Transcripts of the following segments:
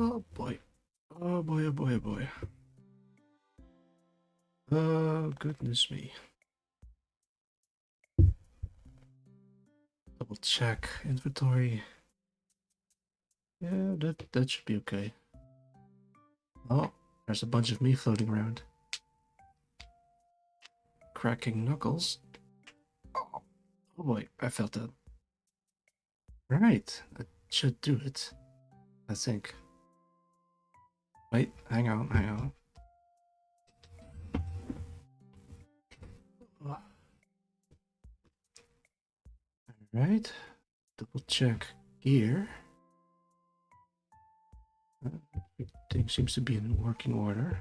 Oh boy. Oh boy, oh boy, oh boy. Oh, goodness me. Double check inventory. Yeah, that should be okay. Oh, there's a bunch of me floating around. Cracking knuckles. Oh, oh boy, I felt that. Right, that should do it. I think. Wait, hang on, hang on. Alright, double check here. Everything seems to be in working order.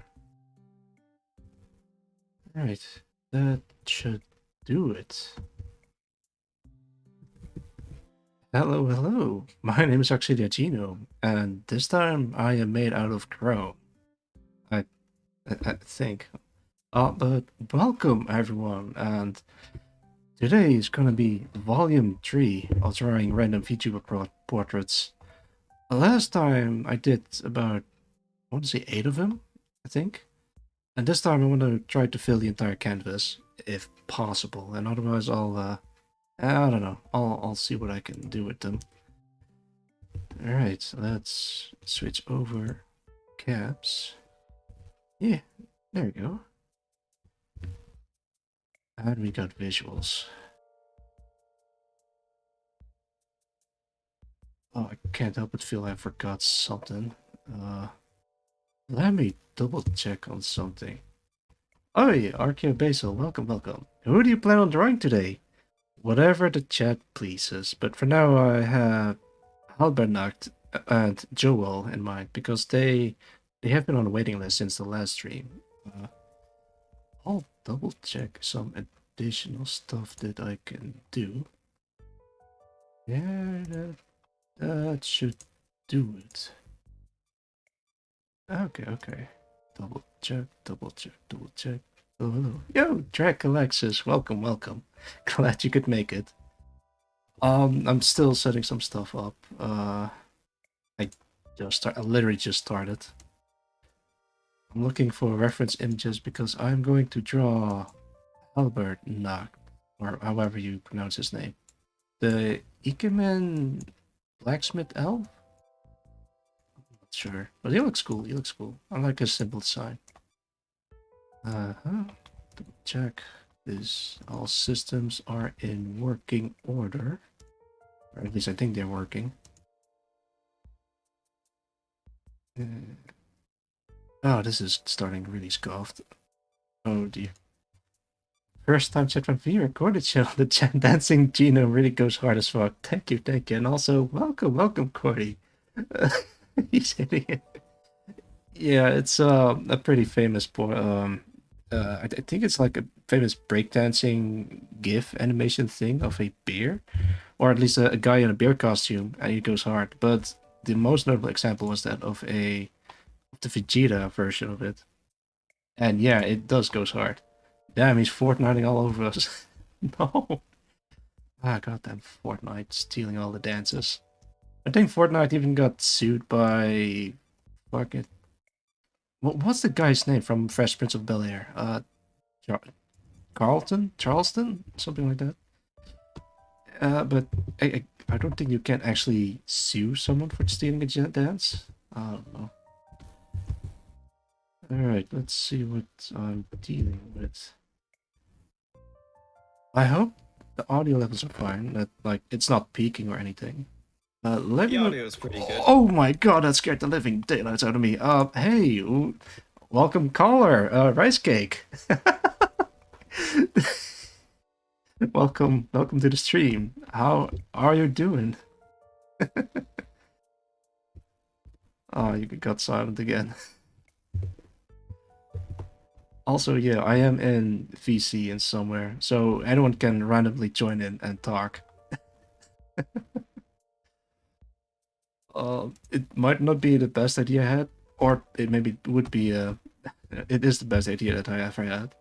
Right, that should do it. Hello, hello. My name is Auxilia Gino, and this time I am made out of Chrome. I, I think. But welcome everyone, and today is gonna be Volume 3 of drawing random VTuber portraits. Last time I did about, I want to say 8 of them, I think. And this time I want to try to fill the entire canvas, if possible, and otherwise I don't know, I'll see what I can do with them. Alright, let's switch over caps. Yeah, there we go. And we got visuals. Oh, I can't help but feel I forgot something. Let me double check on something. Oh yeah, Archeo Basil, welcome, welcome. Who do you plan on drawing today? Whatever the chat pleases, but for now I have Halbernacht and Joel in mind because they have been on the waiting list since the last stream. I'll double check some additional stuff that I can do. Yeah, that should do it. Okay, okay. Double check, double check, double check. Oh, hello. Yo, Drac Alexis, welcome, welcome. Glad you could make it. I'm still setting some stuff up. I literally just started. I'm looking for reference images because I'm going to draw Albert Nacht, or however you pronounce his name. The Ikemen blacksmith elf? Not sure. But he looks cool, he looks cool. I like his simple design. Uh-huh. Double check. This all systems are in working order. Or at least I think they're working. Oh, this is starting really scoffed. Oh dear. First time chat from V recorded show. The chat dancing Gino really goes hard as fuck. Thank you, thank you. And also, welcome, Corey. He's hitting it. Yeah, it's a pretty famous I think it's like a famous breakdancing GIF animation thing of a bear, or at least a guy in a bear costume, and he goes hard. But the most notable example was that of the Vegeta version of it, and yeah, it does goes hard. Damn, he's Fortniting all over us. No. Ah, goddamn Fortnite stealing all the dances. I think Fortnite even got sued by fucking what's the guy's name from Fresh Prince of Bel Air? Charleston, something like that. But I don't think you can actually sue someone for stealing a dance. I don't know. All right, let's see what I'm dealing with. I hope the audio levels are fine. That like it's not peaking or anything. Let The me know. audio is pretty good. Oh my god, that scared the living daylights out of me. Hey, welcome caller, Rice Cake. welcome to the stream. How are you doing? Oh, you got silent again. Also, yeah, I am in VC in somewhere, so anyone can randomly join in and talk. It might not be the best idea I had, or it maybe would be it is the best idea that I ever had.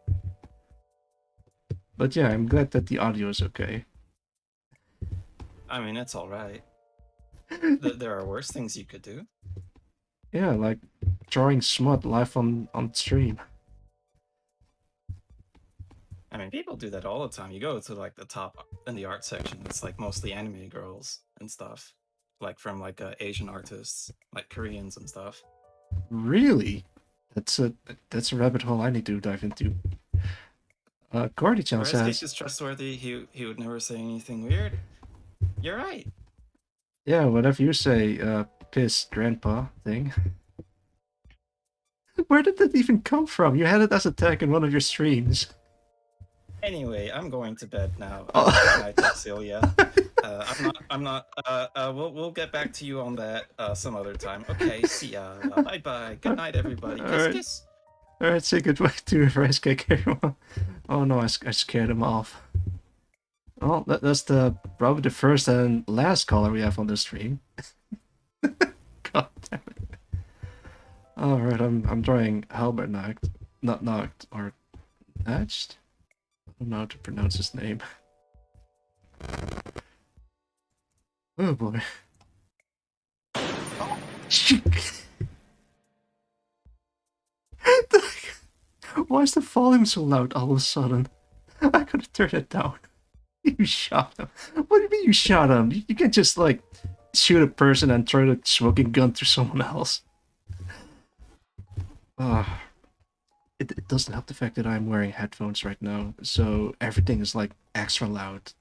But yeah, I'm glad that the audio is okay. I mean, it's all right. There are worse things you could do. Yeah, like drawing smut live on stream. I mean, people do that all the time. You go to like the top in the art section, it's like mostly anime girls and stuff, like from like Asian artists, like Koreans and stuff. Really? That's a that's a rabbit hole I need to dive into. Gordy-chan Whereas Cake says, is trustworthy, he would never say anything weird. You're right. yeah, whatever you say, piss grandpa thing. Where did that even come from? You had it as a tag in one of your streams. Anyway, I'm going to bed now. Good Oh. night, Taxilia. I'm not. We'll get back to you on that some other time. Okay, see ya. Bye bye. Good night, everybody. Kiss Alright, kiss. alright, say goodbye to Rice Cake, everyone. Oh no, I scared him off. Well, that's probably the first and last caller we have on the stream. God damn it. Alright, I'm drawing Halbert Nacht. Not Nacht, or Natched? I don't know how to pronounce his name. Oh boy. Why is the volume so loud all of a sudden? I could have turned it down. You shot him. What do you mean you shot him? You can't just like shoot a person and throw the smoking gun to someone else. Uh, it doesn't help the fact that I'm wearing headphones right now, so everything is like extra loud.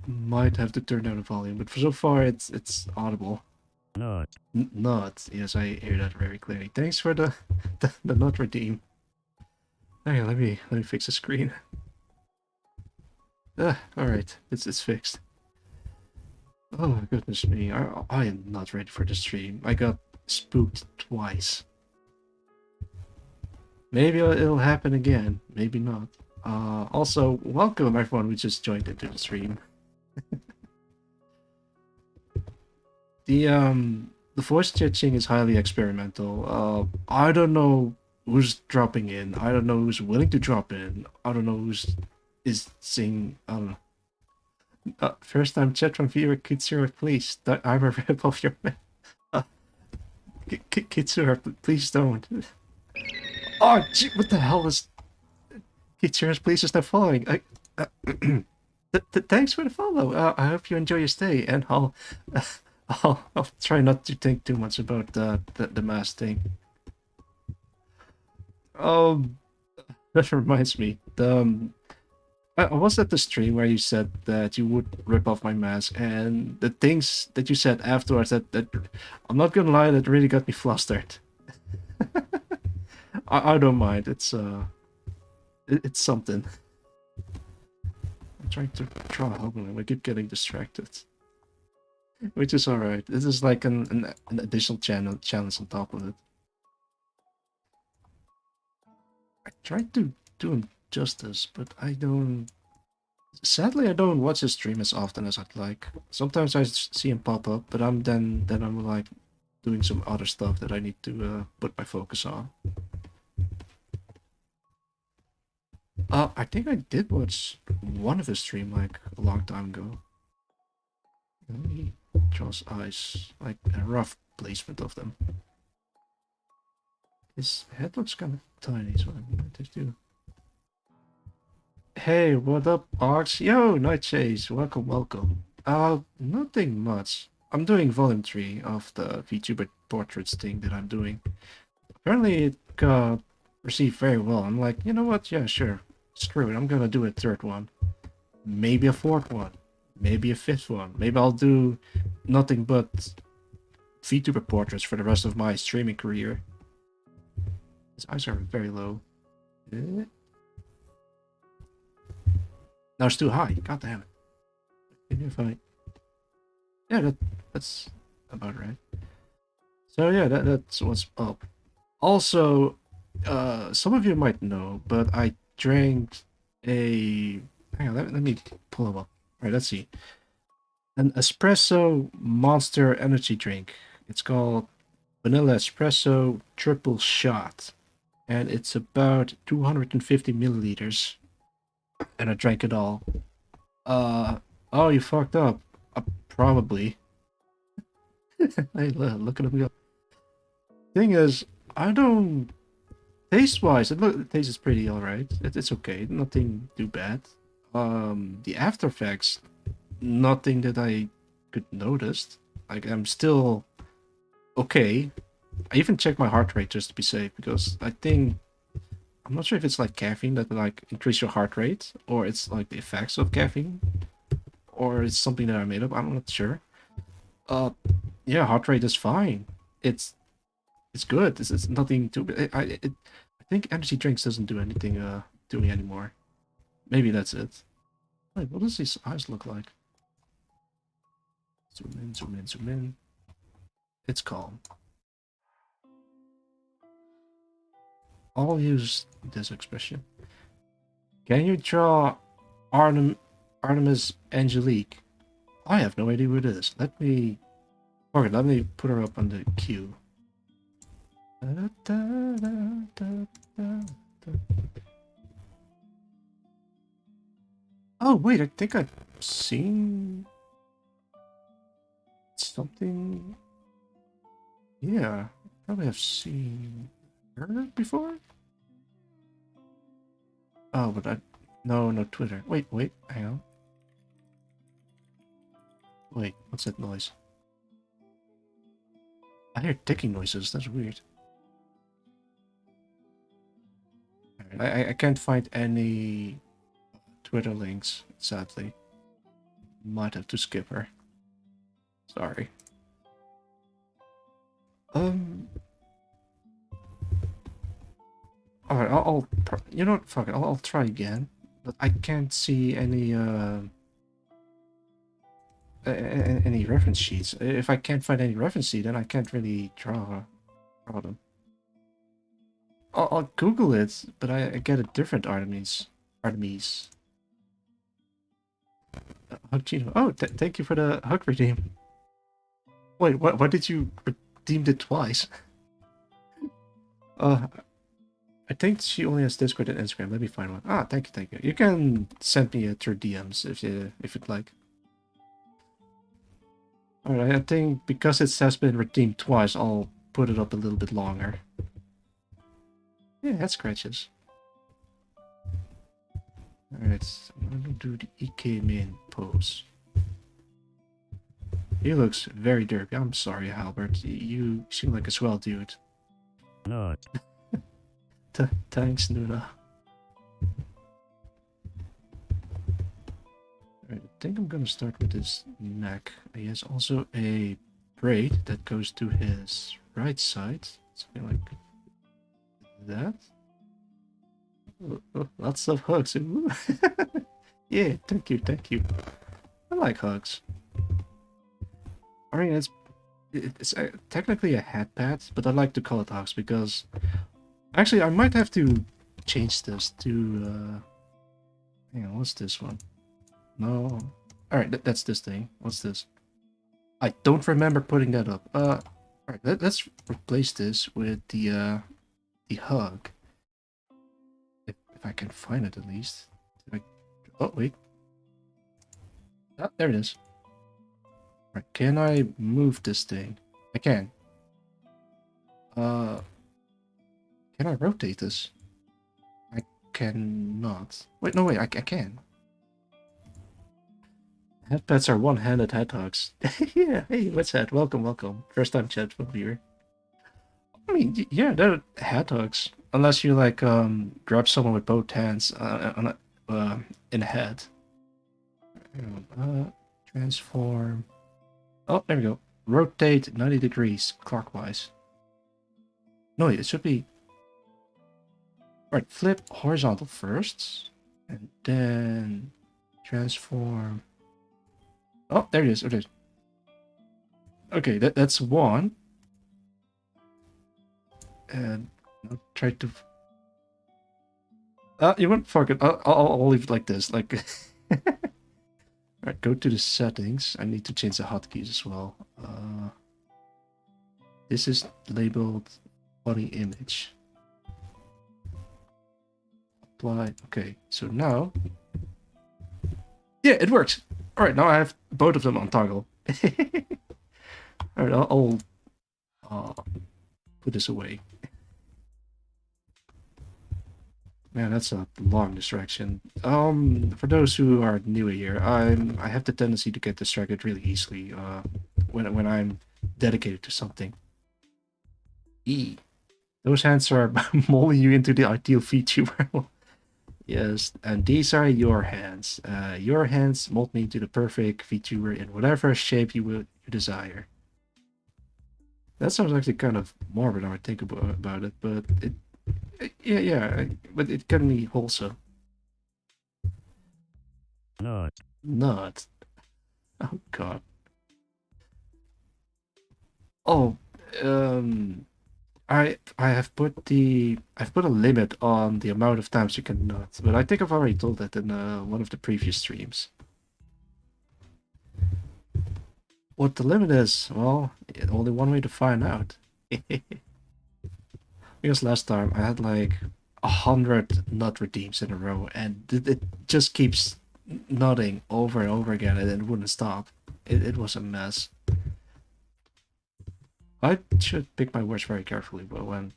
Might have to turn down the volume, but for so far it's audible. Not. Not. Yes, I hear that very clearly. Thanks for the not redeem. Okay, let me fix the screen. All right, it's fixed. Oh goodness me, I am not ready for the stream. I got spooked twice. Maybe it'll happen again. Maybe not. Also, welcome everyone who just joined into the stream. The voice changing is highly experimental. I don't know who's dropping in. I don't know who's willing to drop in. I don't know who's is saying. I don't know. First time chat from viewer Kitsura, please. I'm a rip of your man. Kitsura, please don't. Oh, gee, what the hell is Kitsura's please is not following? Thanks for the follow. I hope you enjoy your stay, and I'll try not to think too much about the mask thing. Um, that reminds me. I was at the stream where you said that you would rip off my mask, and the things that you said afterwards that I'm not gonna lie, that really got me flustered. I don't mind. It's something. I'm trying to draw a hobo. I keep getting distracted, which is all right. This is like an additional challenge on top of it. I tried to do him justice, but I don't. Sadly, I don't watch his stream as often as I'd like. Sometimes I see him pop up, but I'm like doing some other stuff that I need to put my focus on. I think I did watch one of his stream like a long time ago. Let me draw his eyes, like a rough placement of them. His head looks kind of tiny, so I might have to. Hey, what up, Ox? Yo, Nightchase, welcome, welcome. Nothing much. I'm doing volume 3 of the VTuber portraits thing that I'm doing. Apparently it got received very well. I'm like, you know what? Yeah, sure. Screw it. I'm gonna do a third one. Maybe a fourth one. Maybe a fifth one. Maybe I'll do nothing but VTuber portraits for the rest of my streaming career. His eyes are very low. No, it's too high. God damn it. Maybe if I... Yeah, that's about right. So yeah, that's what's up. Also, some of you might know, but I drank a... Hang on, let me pull them up. All right, let's see. An espresso monster energy drink. It's called Vanilla Espresso Triple Shot. And it's about 250 milliliters. And I drank it all. Oh, you fucked up. Probably. Hey, look at him go. thing is, I don't taste-wise. It tastes pretty alright. It's okay. Nothing too bad. The after effects, nothing that I could notice. Like I'm still okay. I even checked my heart rate just to be safe because I think I'm not sure if it's like caffeine that like increase your heart rate or it's like the effects of caffeine or it's something that I made up. I'm not sure. Uh, yeah, heart rate is fine. It's good. It's nothing too. I think energy drinks doesn't do anything to me anymore. Maybe that's it. Wait, what does these eyes look like? Zoom in, zoom in, zoom in. It's calm. I'll use this expression. Can you draw Artemis Angelique? I have no idea who it is. Let me... Okay, let me put her up on the queue. Da, da, da, da. Oh, wait, I think I've seen... something... Yeah, probably have seen her before? Oh, but I... No, no Twitter. Wait, hang on. Wait, what's that noise? I hear ticking noises, that's weird. I can't find any Twitter links, sadly. Might have to skip her. Sorry. Um... Alright, you know what, fuck it, I'll try again. But I can't see any, any reference sheets. If I can't find any reference sheet, then I can't really draw them. I'll Google it, but I get a different Artemis. Artemis. Hug Gino. Oh, thank you for the hug redeem. Wait, what did you redeem it twice? I think she only has Discord and Instagram. Let me find one. Ah, thank you, thank you. You can send me it through DMs if you'd like. Alright, I think because it has been redeemed twice, I'll put it up a little bit longer. Yeah, head scratches. Alright, I'm gonna do the EK main pose. He looks very derpy. I'm sorry, Halbert. You seem like a swell dude. No. Thanks, Nuna. Alright, I think I'm gonna start with his neck. He has also a braid that goes to his right side. Something like that. Oh, lots of hugs. Yeah, thank you, thank you. I like hugs. I mean, it's technically a head pat, but I like to call it hugs because actually I might have to change this to hang on, what's this one? No. Alright, that's this thing. What's this? I don't remember putting that up. Alright, let's replace this with the hug. If I can find it at least. Oh, wait. Ah, there it is. Right, can I move this thing? I can. Can I rotate this? I cannot. Wait, no, wait, I can. Headpats are one-handed head hugs. Yeah, hey, what's that? Welcome, welcome. First time chat from here. I mean, yeah, they're head hugs. Unless you, like, grab someone with both hands in the head. Transform. Oh, there we go. Rotate 90 degrees clockwise. No, it should be... Alright, flip horizontal first. And then... transform... Oh, there it is. Okay, okay, that's one. And I'll try to... you want fuck it. I'll leave it like this. Like... Alright, go to the settings. I need to change the hotkeys as well. This is labeled body image. Apply. Okay, so now... Yeah, it works! Alright, now I have both of them on toggle. Alright, I'll put this away. Man, that's a long distraction. For those who are new here, I have the tendency to get distracted really easily. When I'm dedicated to something. E. Those hands are molding you into the ideal VTuber. Yes, and these are your hands. Your hands mold me into the perfect VTuber in whatever shape you desire. That sounds actually kind of morbid when I think about it, but yeah, but it can be wholesome. Not. Oh God. Oh, um, I've put a limit on the amount of times you can nut, but I think I've already told that in one of the previous streams. What the limit is? Well, only one way to find out. Because last time I had like 100 nut redeems in a row, and it just keeps nutting over and over again, and it wouldn't stop. It was a mess. I should pick my words very carefully, but when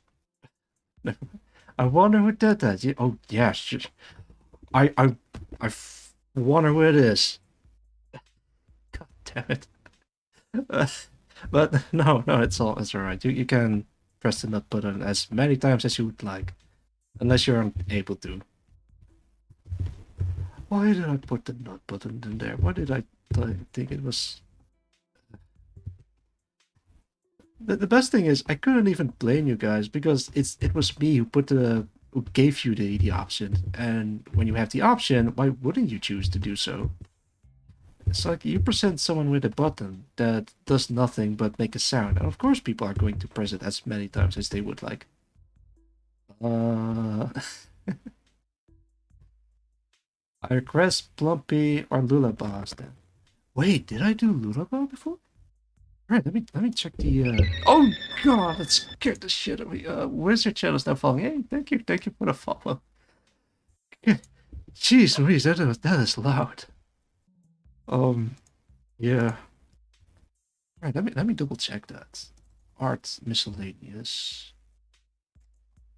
I wonder who did that. Oh yeah, I I wonder who it is. God damn it. But no, it's all right. You can press the nut button as many times as you would like, unless you're unable to. Why did I put the nut button in there? Why did I think it was? The best thing is I couldn't even blame you guys because it was me who gave you the option, and when you have the option, why wouldn't you choose to do so? It's like you present someone with a button that does nothing but make a sound, and of course people are going to press it as many times as they would like. Uh, I request Plumpy or Lullabies then. Wait, did I do Lullaby before? Alright, let me check the oh god, that scared the shit out of me. Wizard channel's now following. Hey, thank you for the follow. Jeez Louise, that is loud. Yeah. Alright, let me double check that. Art miscellaneous.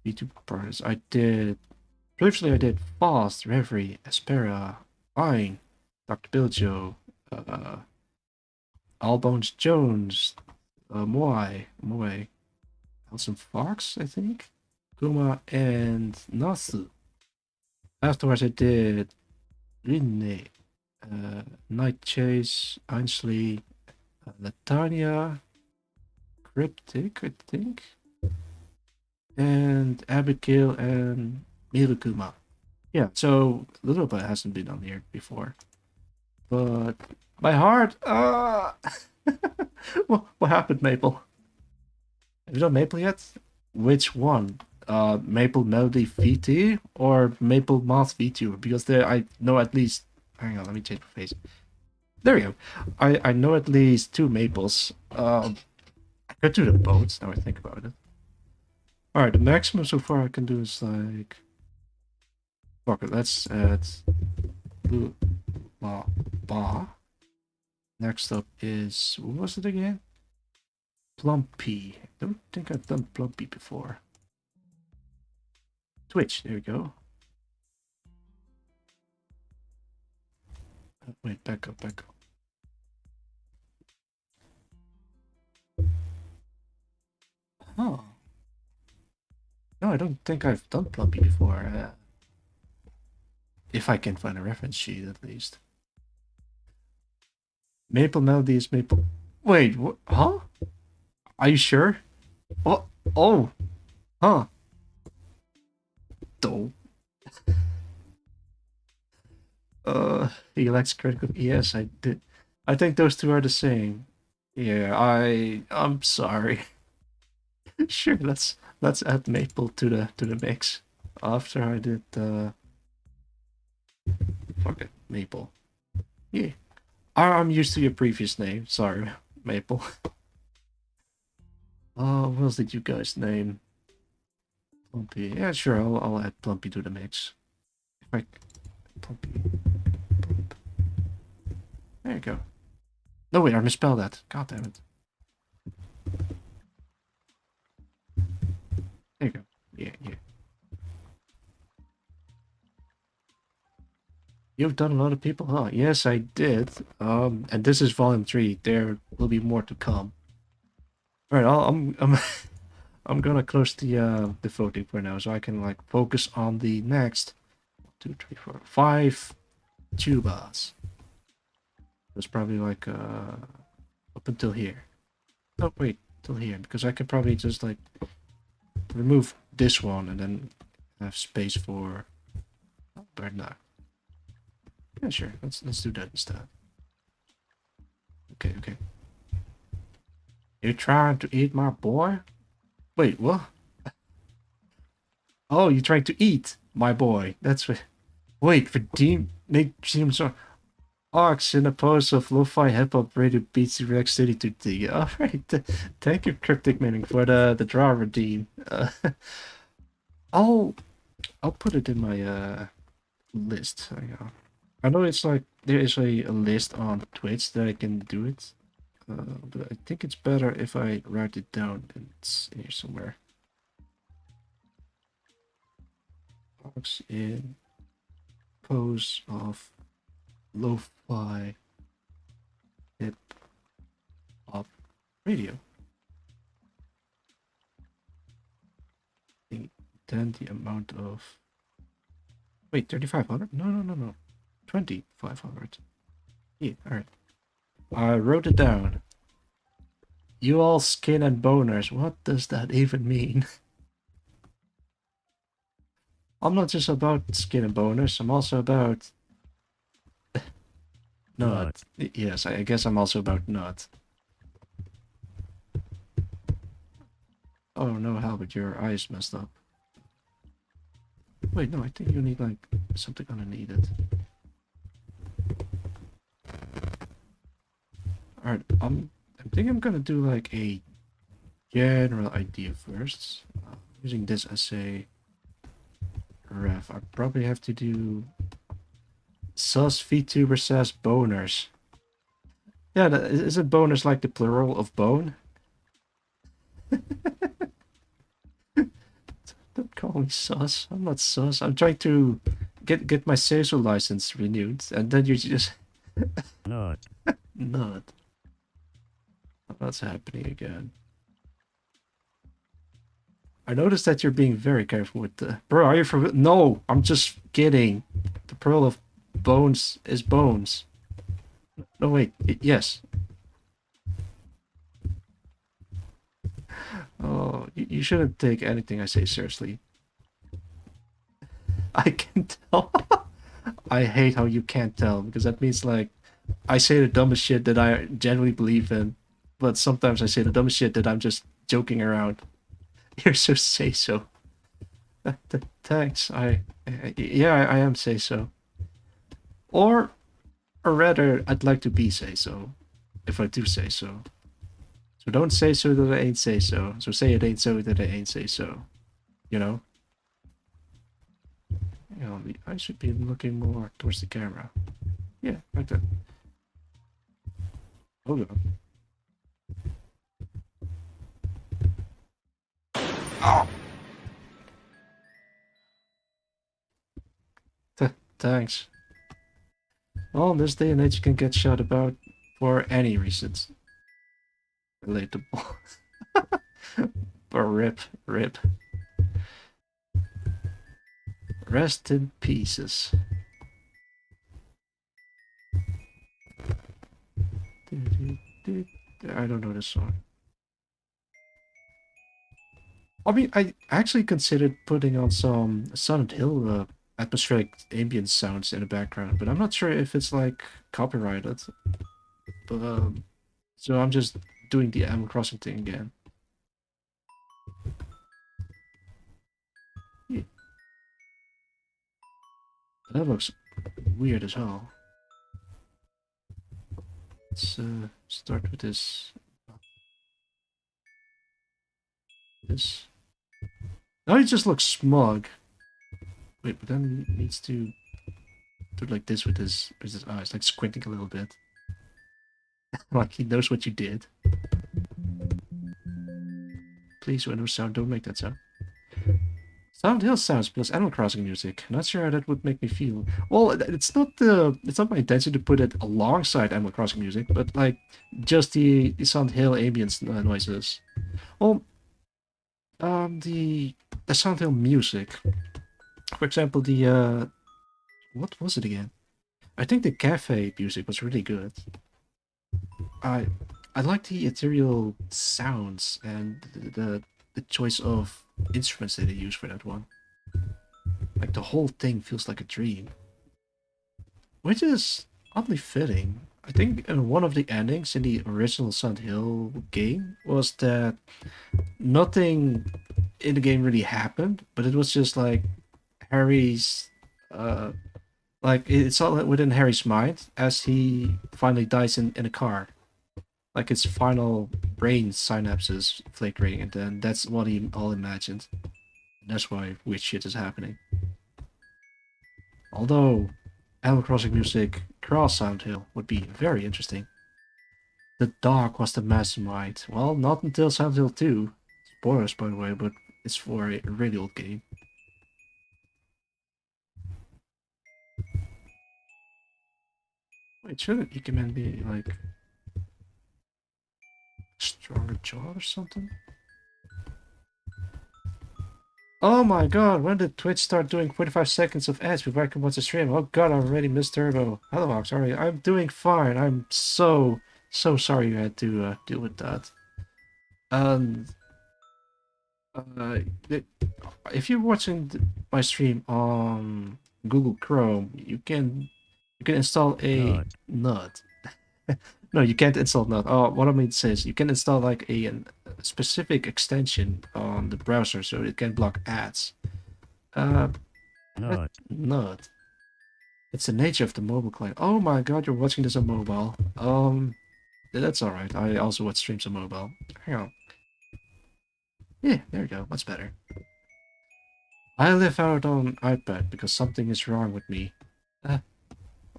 VTuber partners. Previously I did Fast, Reverie, Aspera, Ein, Dr. Biljo, uh Allbones Jones, Moai, Alison Fox, I think, Kuma, and Nasu. Afterwards, I did Rinne, Night Chase, Ainsley, Latanya, Cryptic, I think, and Abigail and Mirukuma. Yeah, so Little Bit hasn't been on here before. But my heart, what happened, Maple? Have you done Maple yet? Which one? Maple Melody VT or Maple Moth VTuber? Because there I know at least. Hang on, let me change my face. There we go. I know at least two Maples. I could do them both now I think about it. All right, the maximum so far I can do is like. Fuck it. Let's add. Ba. Next up is what was it again? Plumpy. I don't think I've done Plumpy before. Twitch. There we go. Wait, back up. Oh. No, I don't think I've done Plumpy before. If I can find a reference sheet, at least. Maple Melody is Maple. Wait, what? Huh? Are you sure? Oh, oh, huh? Dope. He likes critical. Yes, I did. I think those two are the same. Yeah, I'm sorry. Sure, let's add Maple to the mix. After I did fuck it, Maple. Yeah, I'm used to your previous name. Sorry, Maple. What else did you guys name? Plumpy. Yeah, sure. I'll add Plumpy to the mix. If I Plumpy. Plump. There you go. No wait, I misspelled that. God damn it. Yeah. You've done a lot of people, huh? Yes, I did. And this is volume 3. There will be more to come. All right, I'm I'm gonna close the voting for now, so I can like focus on the next 2, 3, 4, 5 tubas. It's probably like up until here. Oh wait, till here, because I could probably just like remove this one and then have space for. Oh, but no. Yeah, sure. Let's do that instead. Okay. You're trying to eat my boy? Wait, what? Oh, you're trying to eat my boy. That's what. Wait, redeem. Make seems so. Ox in a pose of lo-fi hip-hop radio beats the React City to D. Alright, thank you, Cryptic Meaning, for the draw redeem. I'll I'll put it in my list. I know it's like there is a list on Twitch that I can do it, but I think it's better if I write it down and it's here somewhere. Ox in pose of lo-fi hip-hop radio. Then the amount of. Wait, 3,500? No. 2,500. Yeah, alright. I wrote it down. You all skin and boners. What does that even mean? I'm not just about skin and boners, I'm also about. Nut. Yes, I guess I'm also about nut. Oh no, Halbert, your eyes messed up. Wait, no, I think you need like something underneath it. Alright, I think I'm gonna do like a general idea first. Using this as a ref. I probably have to do sus VTuber says boners. Yeah, isn't boners like the plural of bone? Don't call me sus. I'm not sus. I'm trying to get my social license renewed, and then you just Nut. nut. What's happening again? I noticed that you're being very careful with the bro. Are you for no? I'm just kidding. The plural of bones is bones. No wait. Yes. Oh, you shouldn't take anything I say seriously. I can tell. I hate how you can't tell because that means like I say the dumbest shit that I genuinely believe in, but sometimes I say the dumbest shit that I'm just joking around. You're so say so. Thanks. Yeah, I am say so. Or rather, I'd like to be say so, if I do say so. So don't say so that I ain't say so. So say it ain't so that I ain't say so. You know? You know, I should be looking more towards the camera. Yeah, like that. Hold on. Oh. Thanks. Well, in this day and age, you can get shot about for any reasons. Relatable. Or rip. Rest in pieces. I don't know this song. I mean, I actually considered putting on some Silent Hill atmospheric ambient sounds in the background, but I'm not sure if it's like copyrighted. But so I'm just doing the Animal Crossing thing again. Yeah. That looks weird as hell. Let's start with this. This. Now he just looks smug. Wait, but then he needs to do like this with his eyes, like squinting a little bit. Like he knows what you did. Please, Windows sound, don't make that sound. Silent Hill sounds plus Animal Crossing music. Not sure how that would make me feel. Well, it's not my intention to put it alongside Animal Crossing music, but like just the Silent Hill ambience noises. Well, the Silent Hill music. For example, the what was it again? I think the cafe music was really good. I I like the ethereal sounds and the choice of instruments that they use for that one. Like the whole thing feels like a dream, which is oddly fitting. I think one of the endings in the original Silent Hill game was that nothing in the game really happened, but it was just like Harry's, uh, like it's all within Harry's mind as he finally dies in a car. Like his final brain synapses flickering, and then that's what he all imagined. That's why weird shit is happening. Although Animal Crossing music cross Silent Hill would be very interesting. The dog was the mastermind. Well, not until Silent Hill 2. Spoilers, by the way, but it's for a really old game. Wait, shouldn't Ikemen be like stronger jaw or something? Oh my god, when did Twitch start doing 45 seconds of ads before I can watch the stream? Oh god, I already missed Turbo. Hello, Ox, sorry. I'm doing fine. I'm so sorry you had to deal with that. Um, uh, if you're watching my stream on Google Chrome, you can install a Nut. nut. No, you can't install nut. Oh, what I mean to say is you can install like a specific extension on the browser so it can block ads. Uh, Nut. nut. It's the nature of the mobile client. Oh my god, you're watching this on mobile. That's alright. I also watch streams on mobile. Hang on. Yeah, there you go. Much better. I live out on iPad because something is wrong with me. Uh,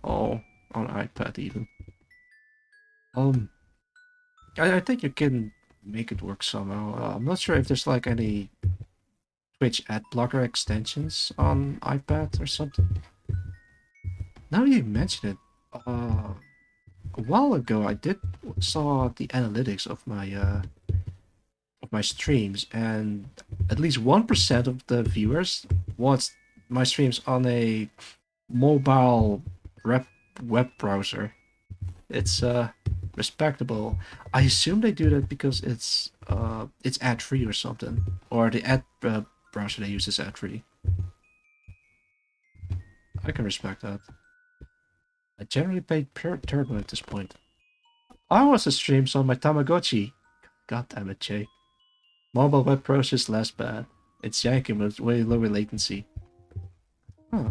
oh, on iPad even. Um, I think you can make it work somehow. I'm not sure if there's like any Twitch ad blocker extensions on iPad or something. Now you mention it, a while ago I did saw the analytics of my streams, and at least 1% of the viewers watched my streams on a mobile web browser. It's respectable. I assume they do that because it's ad free or something, or the ad browser they use is ad free. I can respect that. I generally play pure turbo at this point. I was streams on my Tamagotchi. God damn it, Jay. Mobile web browser is less bad. It's yanking with way lower latency. Huh.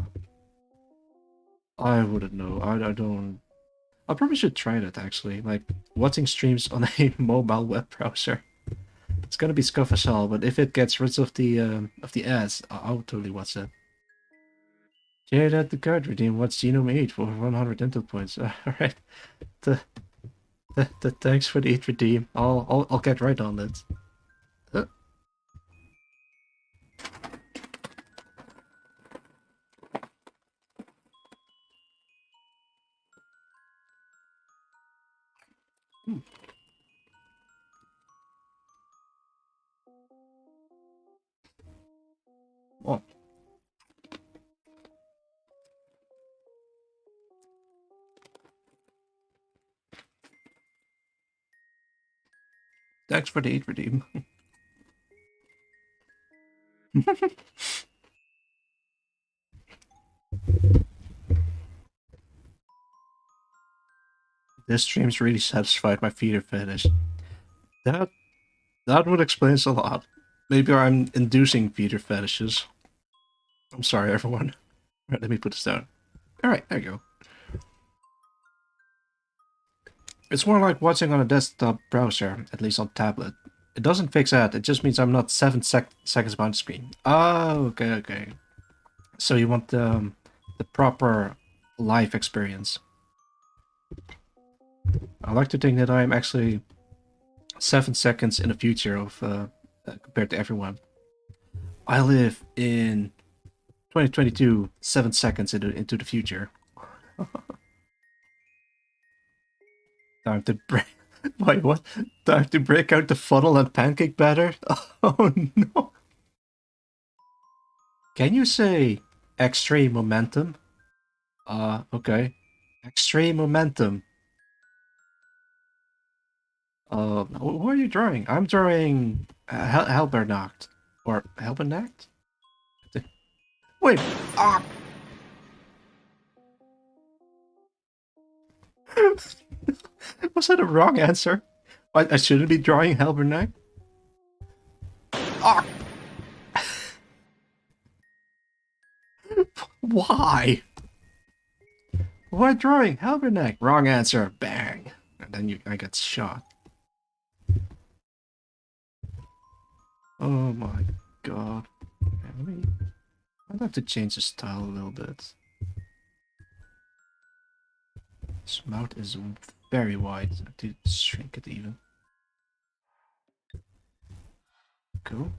I wouldn't know. I don't. I probably should try that actually. Like watching streams on a mobile web browser. It's gonna be scuff as hell, but if it gets rid of the ads, I'll totally watch that. Yeah, that the card redeem. What's Genome 8 for 100 intel points? Alright. Thanks for the 8 redeem. I'll get right on it. Uh, hmm. Oh, thanks for the 8 redeem. This stream's really satisfied my feeder fetish. That that would explain a lot. Maybe I'm inducing feeder fetishes. I'm sorry, everyone. Alright, let me put this down. Alright, there you go. It's more like watching on a desktop browser, at least on tablet. It doesn't fix that, it just means I'm not 7 seconds behind the screen. Oh, okay. So you want the proper live experience. I like to think that I'm actually 7 seconds in the future of compared to everyone. I live in 2022, 7 seconds into the future. Time to break. Wait, what? Time to break out the funnel and pancake batter? Oh no. Can you say extreme momentum? Okay. Extreme momentum. What are you drawing? I'm drawing Helbernacht. Or Helbernacht? Wait. Ah! Was that a wrong answer? I shouldn't be drawing Helbernacht? Ah! Why? Why drawing Helbernacht? Wrong answer. Bang. And then I got shot. Oh my god. I'd have to change the style a little bit. This mouth is very wide. I have to shrink it even. Cool.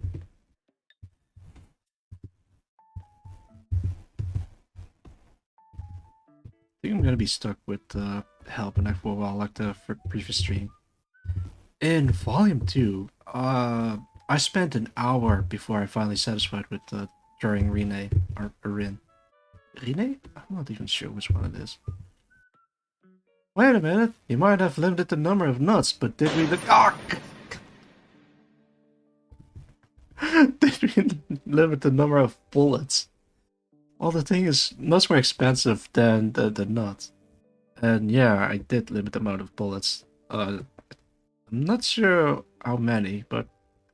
I think I'm gonna be stuck with Helbernacht for a while, like the previous stream. In Volume 2, I spent an hour before I finally satisfied with drawing Rene, or Rin. Rene? I'm not even sure which one it is. Wait a minute, you might have limited the number of nuts, but did we did we limit the number of bullets? Well, the thing is, nuts were expensive than the nuts. And yeah, I did limit the amount of bullets. I'm not sure how many, but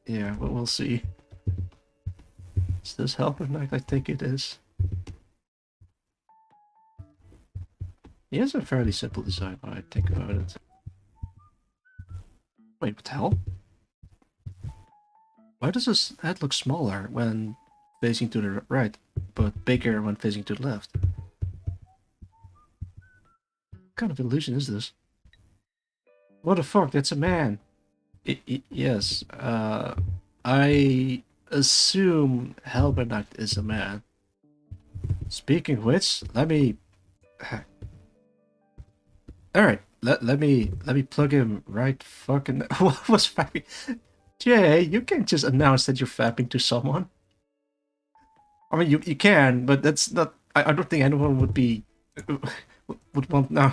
yeah, we'll see. Is this helping? I think it is. He has a fairly simple design when I think about it. Wait, what the hell? Why does his head look smaller when facing to the right, but bigger when facing to the left? What kind of illusion is this? What the fuck? That's a man. Yes. I assume Helbernacht is a man. Speaking of which, let me. All right, let me plug him right fucking. What was fapping? Jay, you can't just announce that you're fapping to someone. I mean, you can, but that's not. I don't think anyone would be would want now.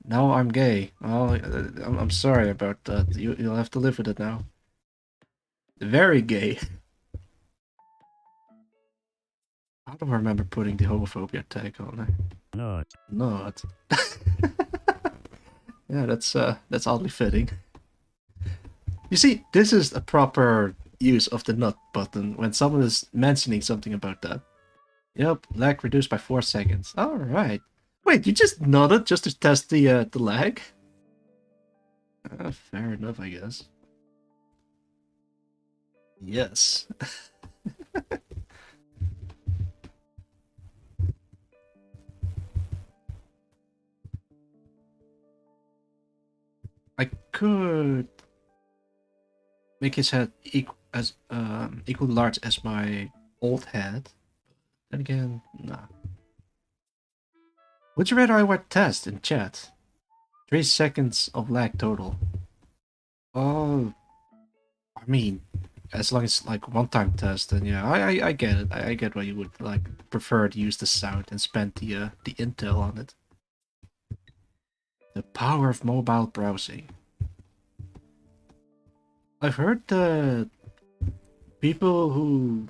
Now I'm gay. Well, I'm sorry about that. You'll have to live with it now. Very gay. I don't remember putting the homophobia tag on there. Not. Not. Yeah, that's oddly fitting. You see, this is a proper use of the nut button when someone is mentioning something about that. Yep, lag reduced by 4 seconds. All right. Wait, you just nodded just to test the lag? Fair enough, I guess. Yes. I could make his head equal large as my old head. Then again, nah. Would you rather I would test in chat? 3 seconds of lag total. Oh, I mean, as long as like one-time test, then yeah, I get it. I get why you would like prefer to use the sound and spend the intel on it. The power of mobile browsing. I've heard that people who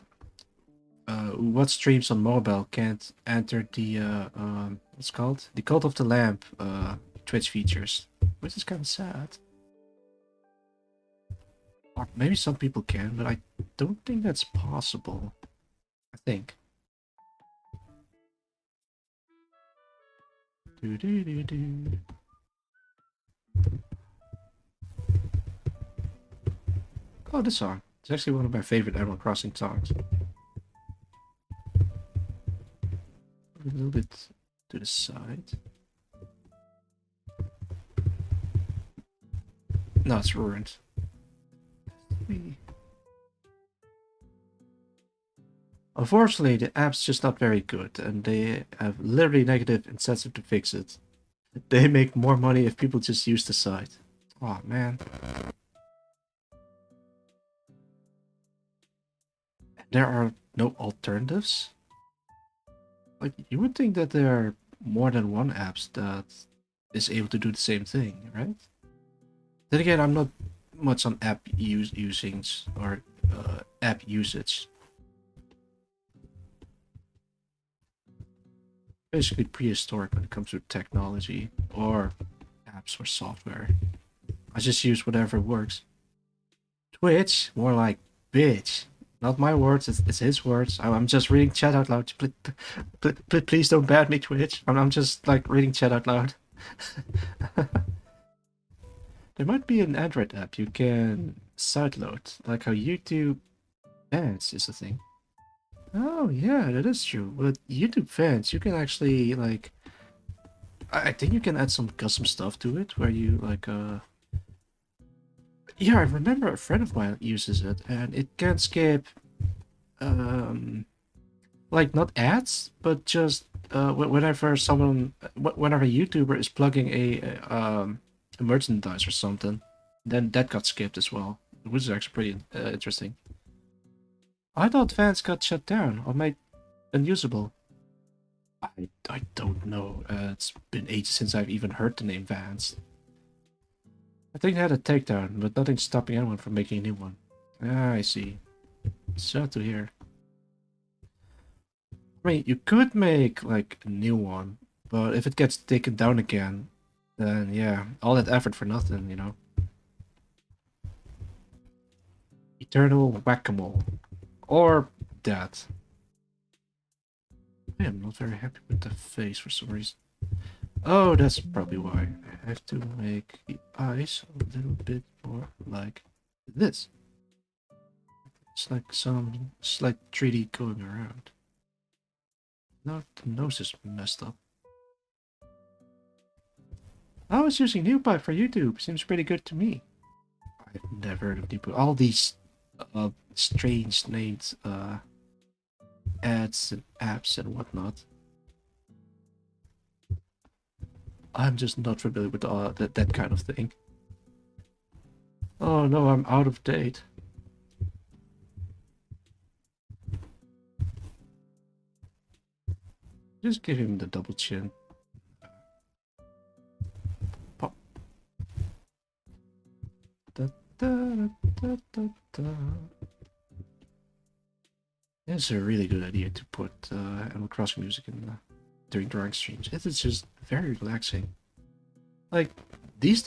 watch streams on mobile can't enter the what's it called, the Cult of the Lamp Twitch features, which is kind of sad. Or maybe some people can, but I don't think that's possible. I think. Do do do do. Oh, this song. It's actually one of my favorite Animal Crossing songs. A little bit to the side. No, it's ruined. Unfortunately, the app's just not very good, and they have literally negative incentive to fix it. They make more money if people just use the site. Oh man. There are no alternatives? Like, you would think that there are more than one apps that is able to do the same thing, right? Then again, I'm not much on app usings or app usage. Basically prehistoric when it comes to technology or apps or software. I just use whatever works. Twitch, more like bitch. Not my words, it's his words. I'm just reading chat out loud. Please don't ban me, Twitch. I'm just like reading chat out loud. There might be an Android app you can sideload, like how YouTube fans is a thing. Oh yeah, that is true. With YouTube fans, you can actually like, I think you can add some custom stuff to it, where you like yeah, I remember a friend of mine uses it, and it can skip um like not ads, but just whenever whenever a YouTuber is plugging a merchandise or something, then that got skipped as well, which is actually pretty interesting. I thought fans got shut down or made unusable. I don't know. It's been ages since I've even heard the name Vans. I think they had a takedown, but nothing's stopping anyone from making a new one. Ah, I see. Sad to hear. I mean, you could make like a new one, but if it gets taken down again, then yeah, all that effort for nothing, you know. Eternal whack-a-mole. Or that. I am not very happy with the face for some reason. Oh, that's probably why. I have to make the eyes a little bit more like this. It's like some slight 3D going around. Now the nose is messed up. I was using NewPipe for YouTube. Seems pretty good to me. I've never heard of NewPipe. All these strange named ads and apps and whatnot. I'm just not familiar with that kind of thing. Oh no, I'm out of date. Just give him the double chin. Pop. Da, da, da, da, da. It's a really good idea to put Animal Crossing music in during drawing streams. It is just very relaxing. Like these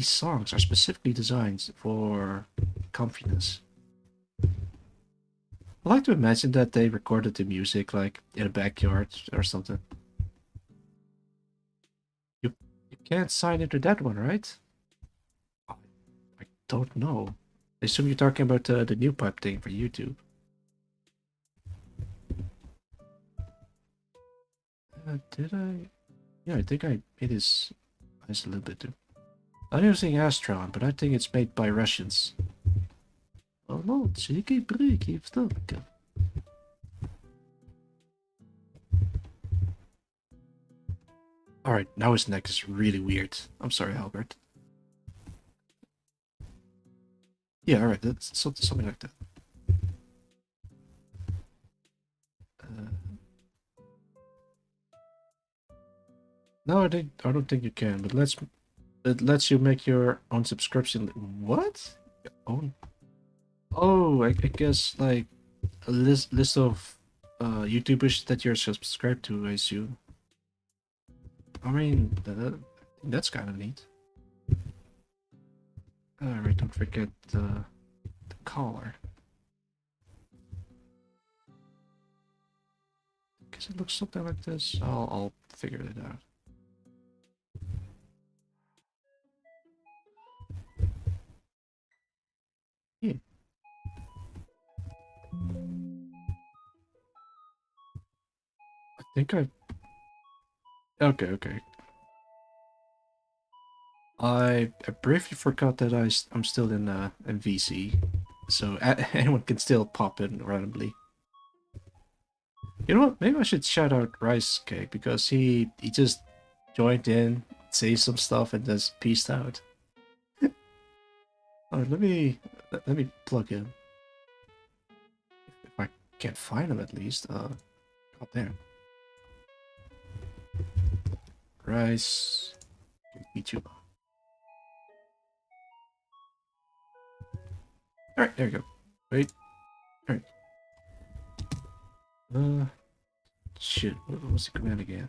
songs are specifically designed for comfiness. I like to imagine that they recorded the music like in a backyard or something. You can't sign into that one, right? I, I don't know. I assume you're talking about the new pipe thing for YouTube. Did I? Yeah, I think I made his eyes a little bit too. I'm using Astron, but I think it's made by Russians. Oh no, cheeky breaky stuff. Alright, now his neck is really weird. I'm sorry, Albert. Yeah, alright, that's something like that. Uh, no, I don't think you can, but it lets you make your own subscription. What? Your own? Oh, I guess like a list of YouTubers that you're subscribed to, I assume. I mean, that's kind of neat. Alright, don't forget the collar. Guess it looks something like this. I'll figure it out. Yeah. I think I. Okay, okay. I briefly forgot that I'm still in VC, so anyone can still pop in randomly. You know what? Maybe I should shout out Rice Cake because he just joined in, say some stuff, and just peaced out. Let me plug in. If I can't find him at least. Up there. Rice VTuber. Alright, there we go. Wait. Alright. Shit. What was the command again?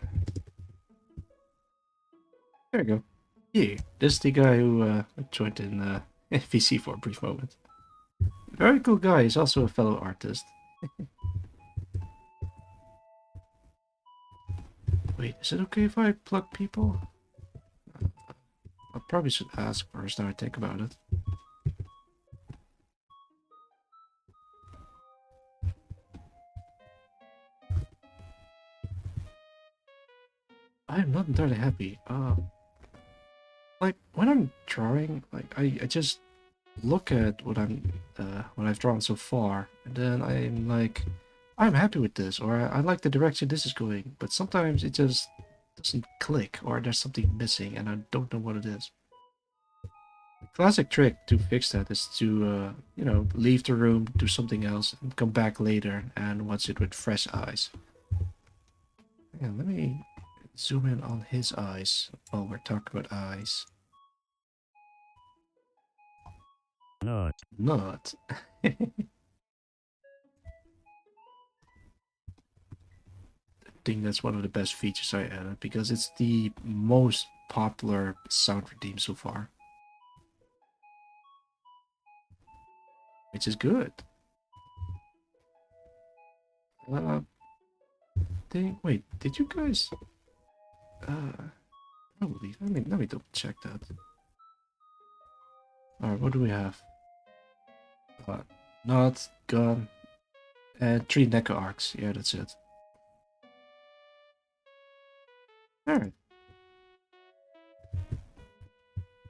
There we go. Yeah, this is the guy who joined in VC for a brief moment. Very cool guy. He's also a fellow artist. Wait, is it okay if I plug people? I probably should ask first now I think about it. I am not entirely happy. Like when I'm drawing, like I just look at what I've drawn so far, and then I'm like, I'm happy with this, or I like the direction this is going. But sometimes it just doesn't click, or there's something missing, and I don't know what it is. The classic trick to fix that is to, leave the room, do something else, and come back later and watch it with fresh eyes. Yeah, let me zoom in on his eyes while we're talking about eyes. Not. I think that's one of the best features I added because it's the most popular sound redeem so far. Which is good. Wait, did you guys probably let me double check that. Alright, what do we have? Not gun and 3 Neko arcs. Yeah, that's it. Alright.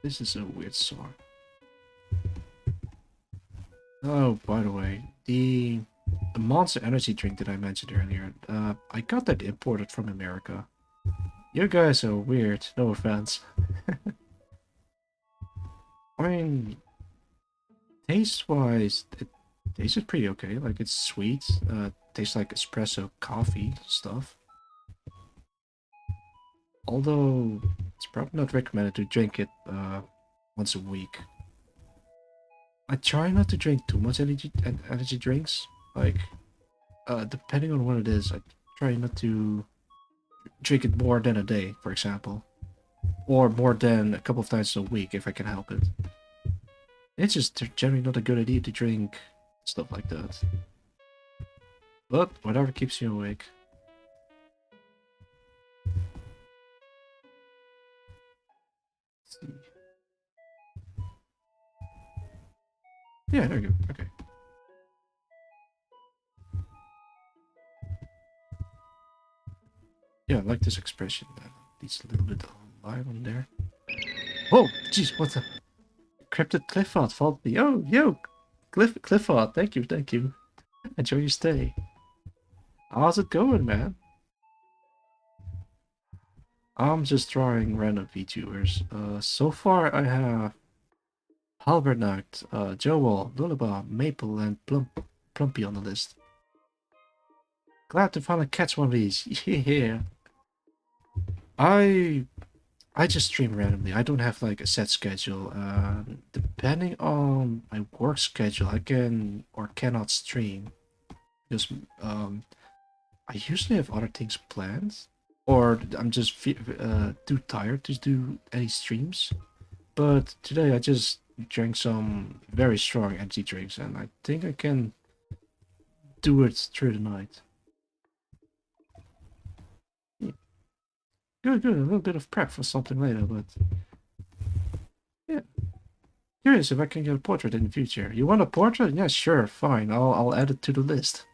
This is a weird song. Oh, by the way, the Monster Energy drink that I mentioned earlier, I got that imported from America. You guys are weird, no offense. I mean, taste-wise, it tastes pretty okay. Like, it's sweet, tastes like espresso coffee stuff. Although, it's probably not recommended to drink it once a week. I try not to drink too much energy drinks. Like, depending on what it is, I try not to drink it more than a day, for example. Or more than a couple of times a week if I can help it. It's just generally not a good idea to drink stuff like that. But whatever keeps you awake. Let's see. Yeah, there you go. Okay. Yeah, I like this expression. Needs a little bit of live on there. Oh, jeez, what the? Cryptid Clifford followed me. Oh, yo, Clifford, thank you, thank you. Enjoy your stay. How's it going, man? I'm just drawing random VTubers. So far I have Halbernacht, Joel, Lullaby, Maple, and Plumpy on the list. Glad to finally catch one of these. Yeah. I just stream randomly. I don't have like a set schedule. Depending on my work schedule, I can or cannot stream because I usually have other things planned, or I'm just too tired to do any streams. But today I just drank some very strong energy drinks, and I think I can do it through the night. Yeah. Good, good. A little bit of prep for something later, but yeah. Curious if I can get a portrait in the future. You want a portrait? Yeah, sure, fine. I'll add it to the list.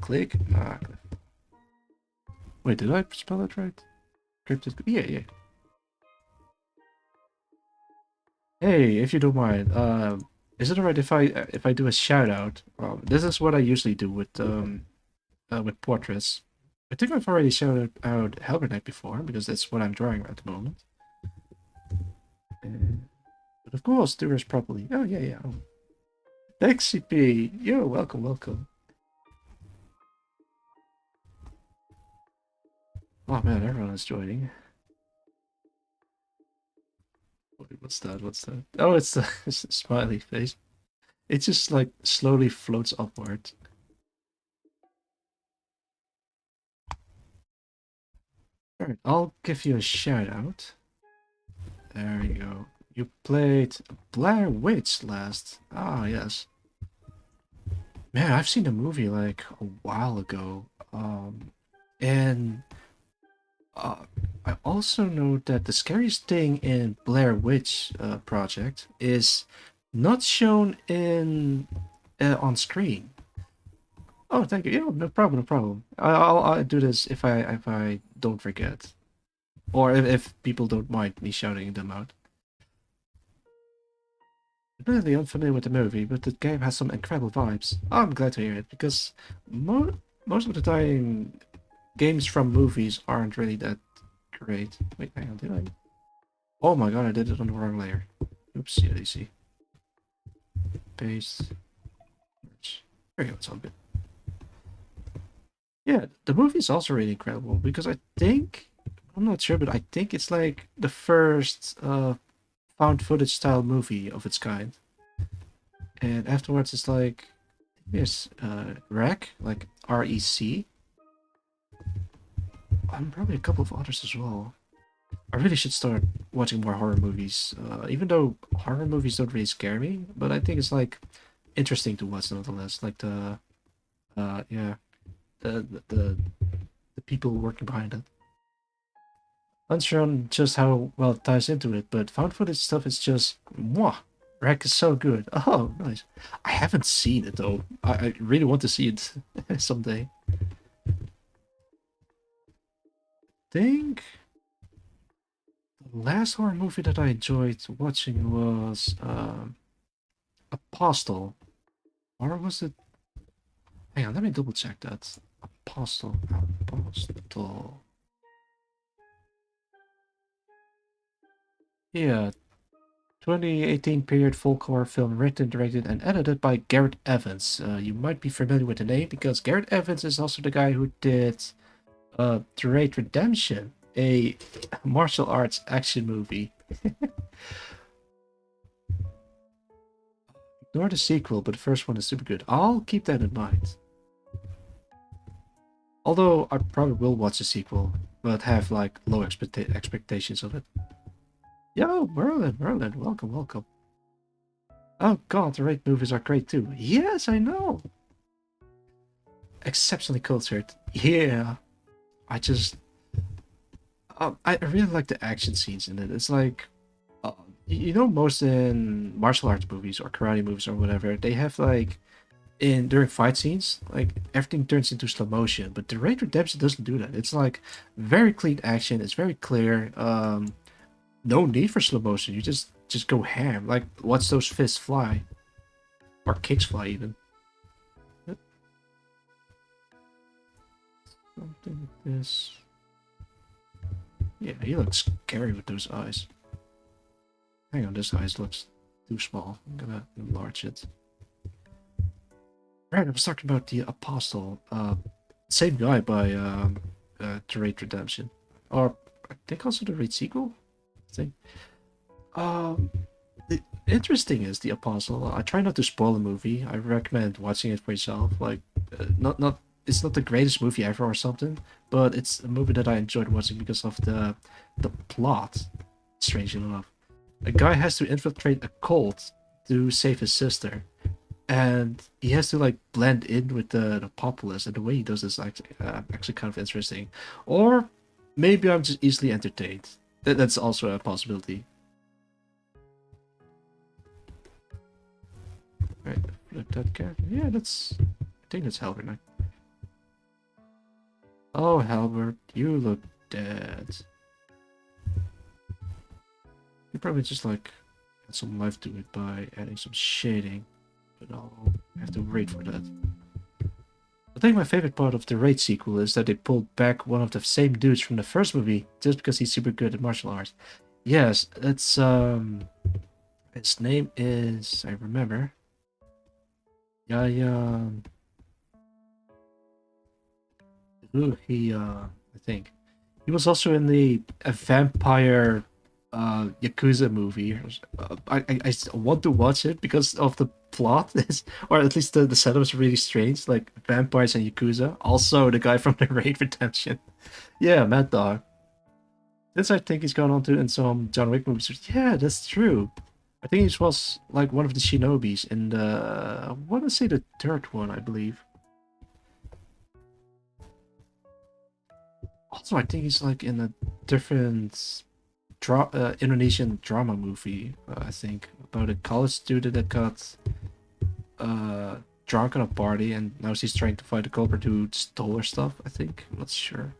Click. Ah. Wait, did I spell it right? Cryptid. Yeah, yeah. Hey, if you don't mind, Is it alright if I do a shout out? This is what I usually do with portraits. I think I've already shouted out Hellbernite before because that's what I'm drawing at the moment. But of course, do this properly. Oh yeah, yeah. Thanks, CP. Yo, welcome, welcome. Oh man, everyone is joining. What's that? What's that? Oh, it's the, it's the smiley face. It just like slowly floats upward. Alright, I'll give you a shout out. There you go. You played Blair Witch last. Ah, yes. Man, I've seen the movie like a while ago. And uh, I also know that the scariest thing in Blair Witch Project is not shown in on screen. Oh, thank you. Yeah, no problem, no problem. I'll do this if I don't forget, or if people don't mind me shouting them out. Really unfamiliar with the movie, but the game has some incredible vibes. I'm glad to hear it because most of the time, games from movies aren't really that great. Wait, hang on, did I? Oh my god, I did it on the wrong layer. Oops, yeah, easy. Paste. Merge. There you go, it's all good. Yeah, the movie is also really incredible because I think I'm not sure, but I think it's like the first found footage style movie of its kind. And afterwards, it's like there's REC, like REC. And probably a couple of others as well. I really should start watching more horror movies, even though horror movies don't really scare me. But I think it's like interesting to watch nonetheless. Like yeah, the people working behind it. Unsure on just how well it ties into it, but found footage stuff is just mwah. REC is so good. Oh, nice. I haven't seen it though. I really want to see it someday. Think the last horror movie that I enjoyed watching was Apostle. Or was it? Hang on, let me double check that. Apostle. Apostle. Yeah, 2018 period folk horror film written, directed, and edited by Garrett Evans. You might be familiar with the name because Garrett Evans is also the guy who did The Raid Redemption, a martial arts action movie. Ignore the sequel, but the first one is super good. I'll keep that in mind. Although I probably will watch the sequel, but have like low expectations of it. Yo, Merlin, welcome, welcome. Oh god, the Raid movies are great too. Yes, I know. Exceptionally cultured. Yeah, I just, I really like the action scenes in it. It's like, uh, you know, most in martial arts movies or karate movies or whatever, they have like in during fight scenes, like everything turns into slow motion. But the Raid Redemption doesn't do that. It's like very clean action. It's very clear. No need for slow motion. You just go ham. Like watch those fists fly, or kicks fly even. Something like this. Yeah, he looks scary with those eyes. Hang on, this eyes looks too small. I'm gonna enlarge it. Right, I was talking about the Apostle. Same guy by The Raid Redemption, or I think also the Raid sequel. I think. Um, the interesting is the Apostle. I try not to spoil the movie. I recommend watching it for yourself. Like, not it's not the greatest movie ever or something, but it's a movie that I enjoyed watching because of the plot. Strangely enough, a guy has to infiltrate a cult to save his sister, and he has to like blend in with the populace, and the way he does this actually kind of interesting. Or maybe I'm just easily entertained. That's also a possibility. Right, flip that character. Yeah, I think that's Halbert. Oh, Halbert, you look dead. You're probably just like add some life to it by adding some shading, but I'll have to wait for that. I think my favorite part of the Raid sequel is that they pulled back one of the same dudes from the first movie just because he's super good at martial arts. Yes, it's his name is, I remember. Yeah. I think he was also in the a vampire Yakuza movie. I want to watch it because of the plot, or at least the setup is really strange, like vampires and Yakuza. Also, the guy from the Raid Redemption. Yeah, Mad Dog. This I think he's gone on to in some John Wick movies. Yeah, that's true. I think he was like one of the shinobis in the, I want to say the third one, I believe. Also, I think he's like in a different Indonesian drama movie. I think about a college student that got uh, drunk on a party, and now she's trying to find the culprit who stole her stuff. I think, I'm not sure.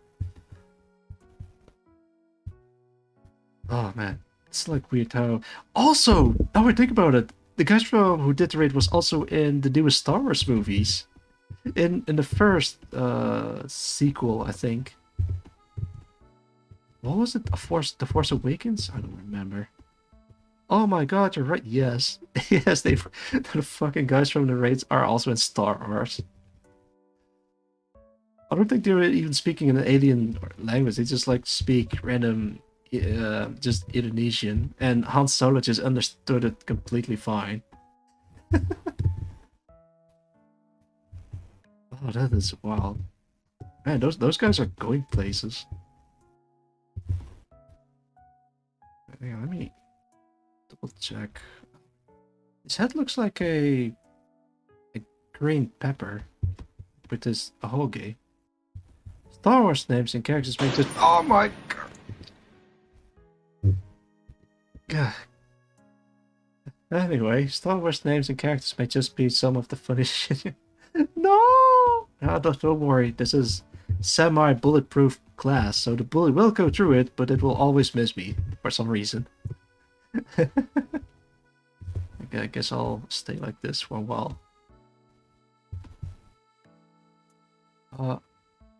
Oh man, it's like weird how. Also, now I think about it, the guy from who did the raid was also in the newest Star Wars movies. In the first sequel, I think. What was it? The Force Awakens? I don't remember. Oh my god, you're right. Yes. Yes, the fucking guys from the raids are also in Star Wars. I don't think they're even speaking an alien language. They just like speak random, just Indonesian, and Han Solo just understood it completely fine. Oh, that is wild. Man, those guys are going places. Yeah, let me double check. His head looks like a green pepper with this ahoge. Star Wars names and characters make this. Oh my god. Anyway, Star Wars names and characters may just be some of the funniest shit. No! No, don't worry. This is semi-bulletproof glass, so the bullet will go through it, but it will always miss me for some reason. Okay, I guess I'll stay like this for a while. Uh,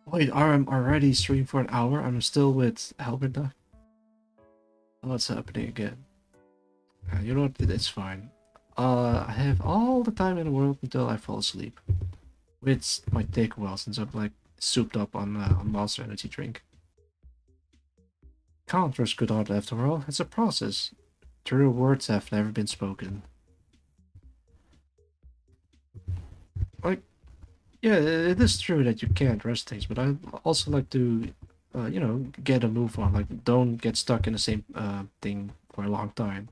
Wait, I'm already streaming for an hour. I'm still with Albert now. What's happening again? You know what? It's fine. I have all the time in the world until I fall asleep, which might take a while since I'm like souped up on Monster Energy drink. Can't trust good art after all. It's a process. True words have never been spoken. Like, yeah, it is true that you can't rush things, but I also like to, get a move on. Like, don't get stuck in the same thing for a long time.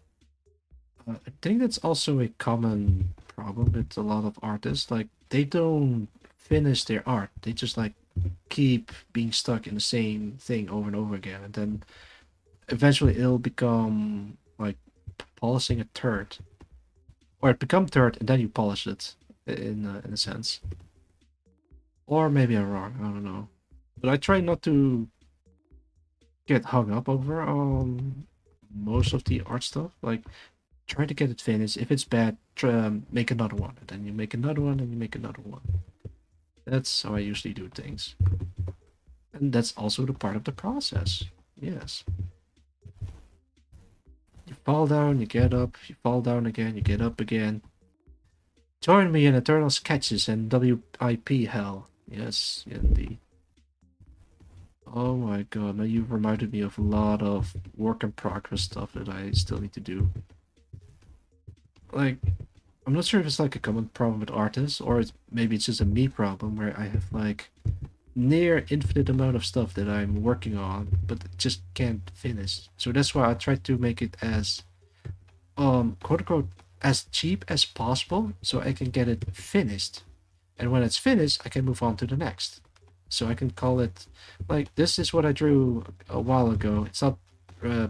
I think that's also a common problem with a lot of artists. Like, they don't finish their art. They just like keep being stuck in the same thing over and over again, and then eventually it'll become like polishing a turd, or it become turd and then you polish it in a sense. Or maybe I'm wrong. I don't know. But I try not to get hung up over most of the art stuff. Like, try to get it finished. If it's bad, try, make another one, and then you make another one, and you make another one. That's how I usually do things, and that's also the part of the process. Yes. You fall down, you get up. You fall down again, you get up again. Join me in eternal sketches and WIP hell. Yes, indeed. Oh my god, now you've reminded me of a lot of work in progress stuff that I still need to do. Like, I'm not sure if it's like a common problem with artists, or maybe it's just a me problem where I have like near infinite amount of stuff that I'm working on, but just can't finish. So that's why I try to make it as quote unquote as cheap as possible so I can get it finished. And when it's finished, I can move on to the next. So I can call it like this is what I drew a while ago. It's not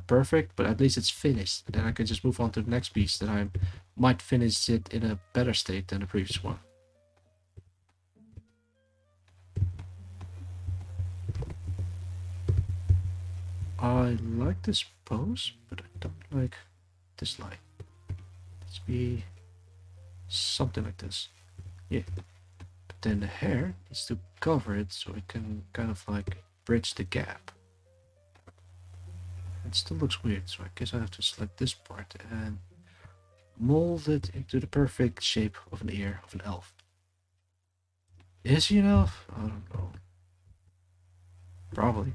perfect, but at least it's finished. And then I can just move on to the next piece that I might finish it in a better state than the previous one. I like this pose, but I don't like this line. be something like this. Yeah. But then the hair needs to cover it so it can kind of like bridge the gap. It still looks weird, so I guess I have to select this part and mold it into the perfect shape of an ear of an elf. Is he an elf? I don't know. Probably.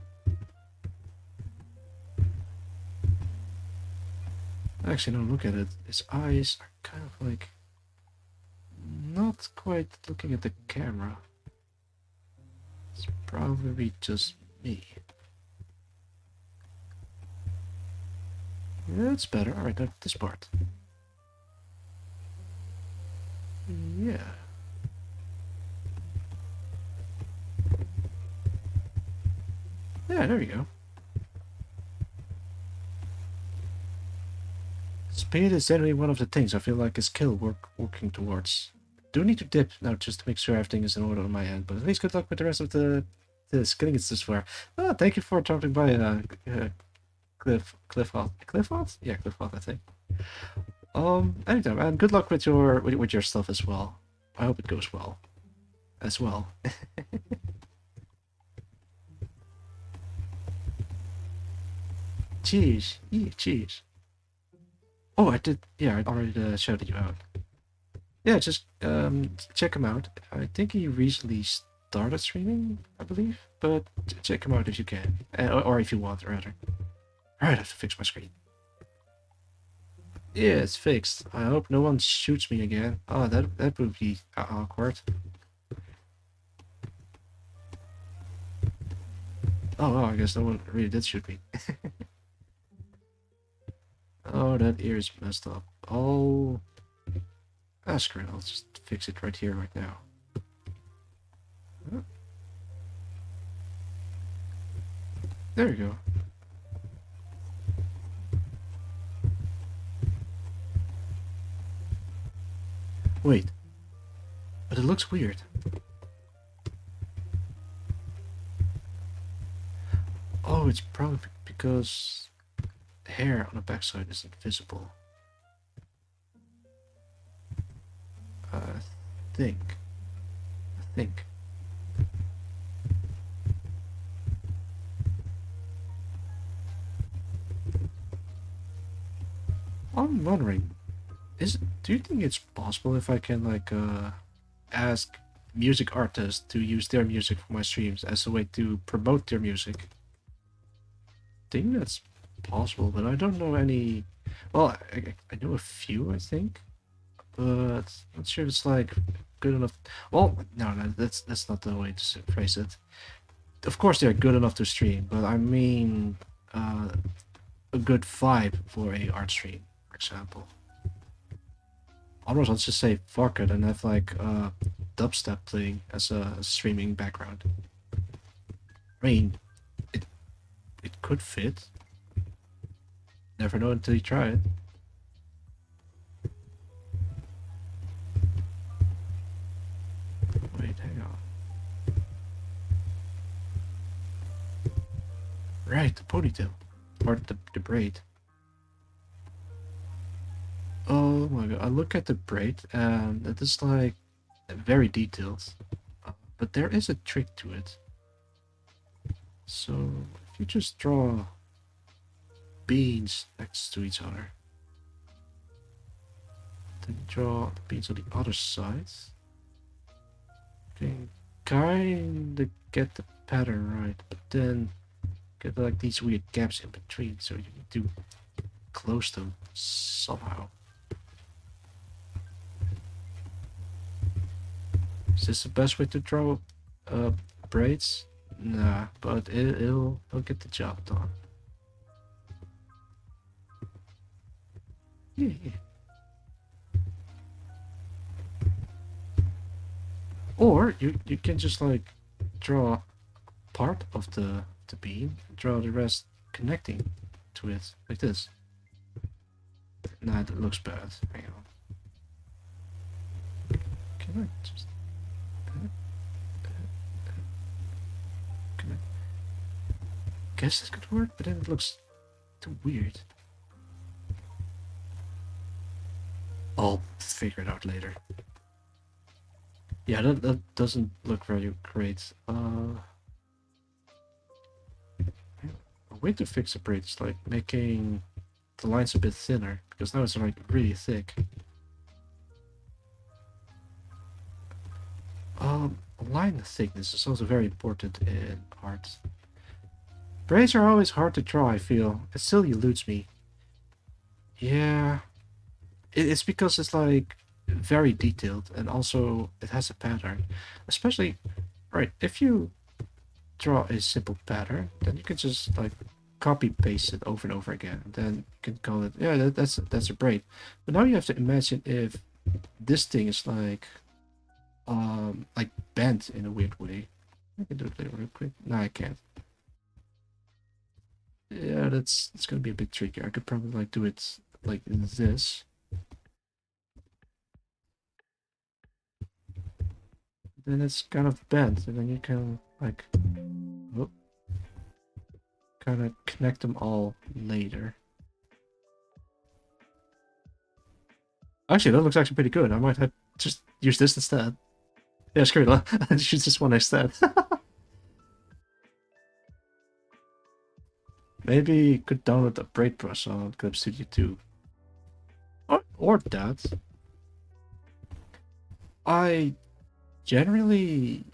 Actually, no, look at it. His eyes are kind of like not quite looking at the camera. It's probably just me. That's better. Alright, now this part. Yeah. Yeah, there we go. Speed is generally one of the things I feel like a skill working towards. Do need to dip now just to make sure everything is in order on my end, but at least good luck with the rest of the getting it this far. Oh, thank you for dropping by, Cliff Yeah, Cliff, I think. Anytime, and good luck with your stuff as well. I hope it goes well, as well. Cheers, yeah, cheers. Oh, I did. Yeah, I already shouted you out. Yeah, just check him out. I think he recently started streaming, I believe, but check him out if you can, or if you want, rather. All right, I have to fix my screen. Yeah, it's fixed. I hope no one shoots me again. Oh, that would be awkward. Oh, well, I guess no one really did shoot me. Oh, that ear is messed up. Oh, screw it. I'll just fix it right here, right now. There we go. Wait, but it looks weird. Oh, it's probably because the hair on the backside isn't visible. I think. I think. I'm wondering, do you think it's possible if I can like ask music artists to use their music for my streams as a way to promote their music? I think that's possible, but I don't know any. Well, I know a few, I think, but I'm not sure if it's like good enough. Well, no, that's not the way to phrase it. Of course, they're good enough to stream, but I mean a good vibe for a art stream, for example. Otherwise, let's just say fuck it and have like dubstep playing as a streaming background. I mean, it could fit. Never know until you try it. Wait, hang on. Right, the ponytail. Or the braid. Oh my god, I look at the braid and it is like very detailed. But there is a trick to it. So if you just draw beans next to each other, then you draw beans on the other side, you can kinda get the pattern right, but then get like these weird gaps in between, so you need to close them somehow. Is this the best way to draw braids? Nah, but it'll get the job done. Yeah, yeah. Or you can just like draw part of the beam, draw the rest connecting to it like this. Nah, that looks bad. Hang on. Can I just? Can I? Guess this could work, but then it looks too weird. I'll figure it out later. Yeah, that doesn't look very great. A way to fix the braid is like making the lines a bit thinner, because now it's like really thick. Line thickness is also very important in art. Braids are always hard to draw, I feel. It still eludes me. Yeah, it's because it's like very detailed, and also it has a pattern. Especially, right, if you draw a simple pattern, then you can just like copy paste it over and over again. Then you can call it, yeah, that's a braid. But now you have to imagine if this thing is like bent in a weird way. I can do it later real quick. No, I can't. Yeah, that's gonna be a bit tricky. I could probably like do it like this. Then it's kind of bent, and then you can like oh, kind of connect them all later. Actually, that looks actually pretty good. I might have just use this instead. Yeah, screw it. Let's use this one instead. Maybe you could download the braid brush on Clip Studio 2. Or that. I generally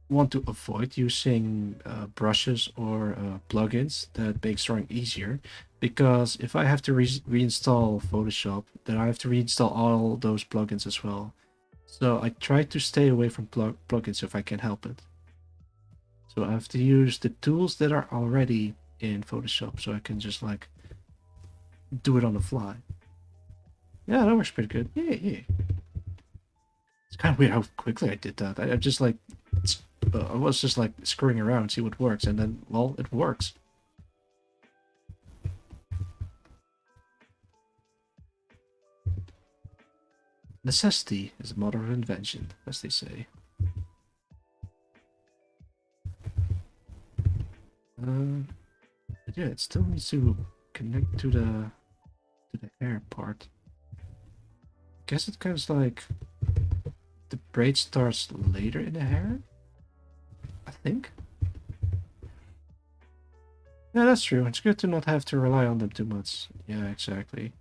want to avoid using brushes or plugins that make drawing easier, because if I have to reinstall Photoshop, then I have to reinstall all those plugins as well. So I try to stay away from plugins if I can help it. So I have to use the tools that are already in Photoshop, so I can just like do it on the fly. Yeah, that works pretty good. Yeah, yeah. It's kind of weird how quickly I did that. I just like I was just like screwing around, see what works, and then, well, it works. Necessity is the mother of invention, as they say. But yeah, it still needs to connect to the hair part. Guess it kind of like the braid starts later in the hair, I think. Yeah, that's true. It's good to not have to rely on them too much. Yeah, exactly.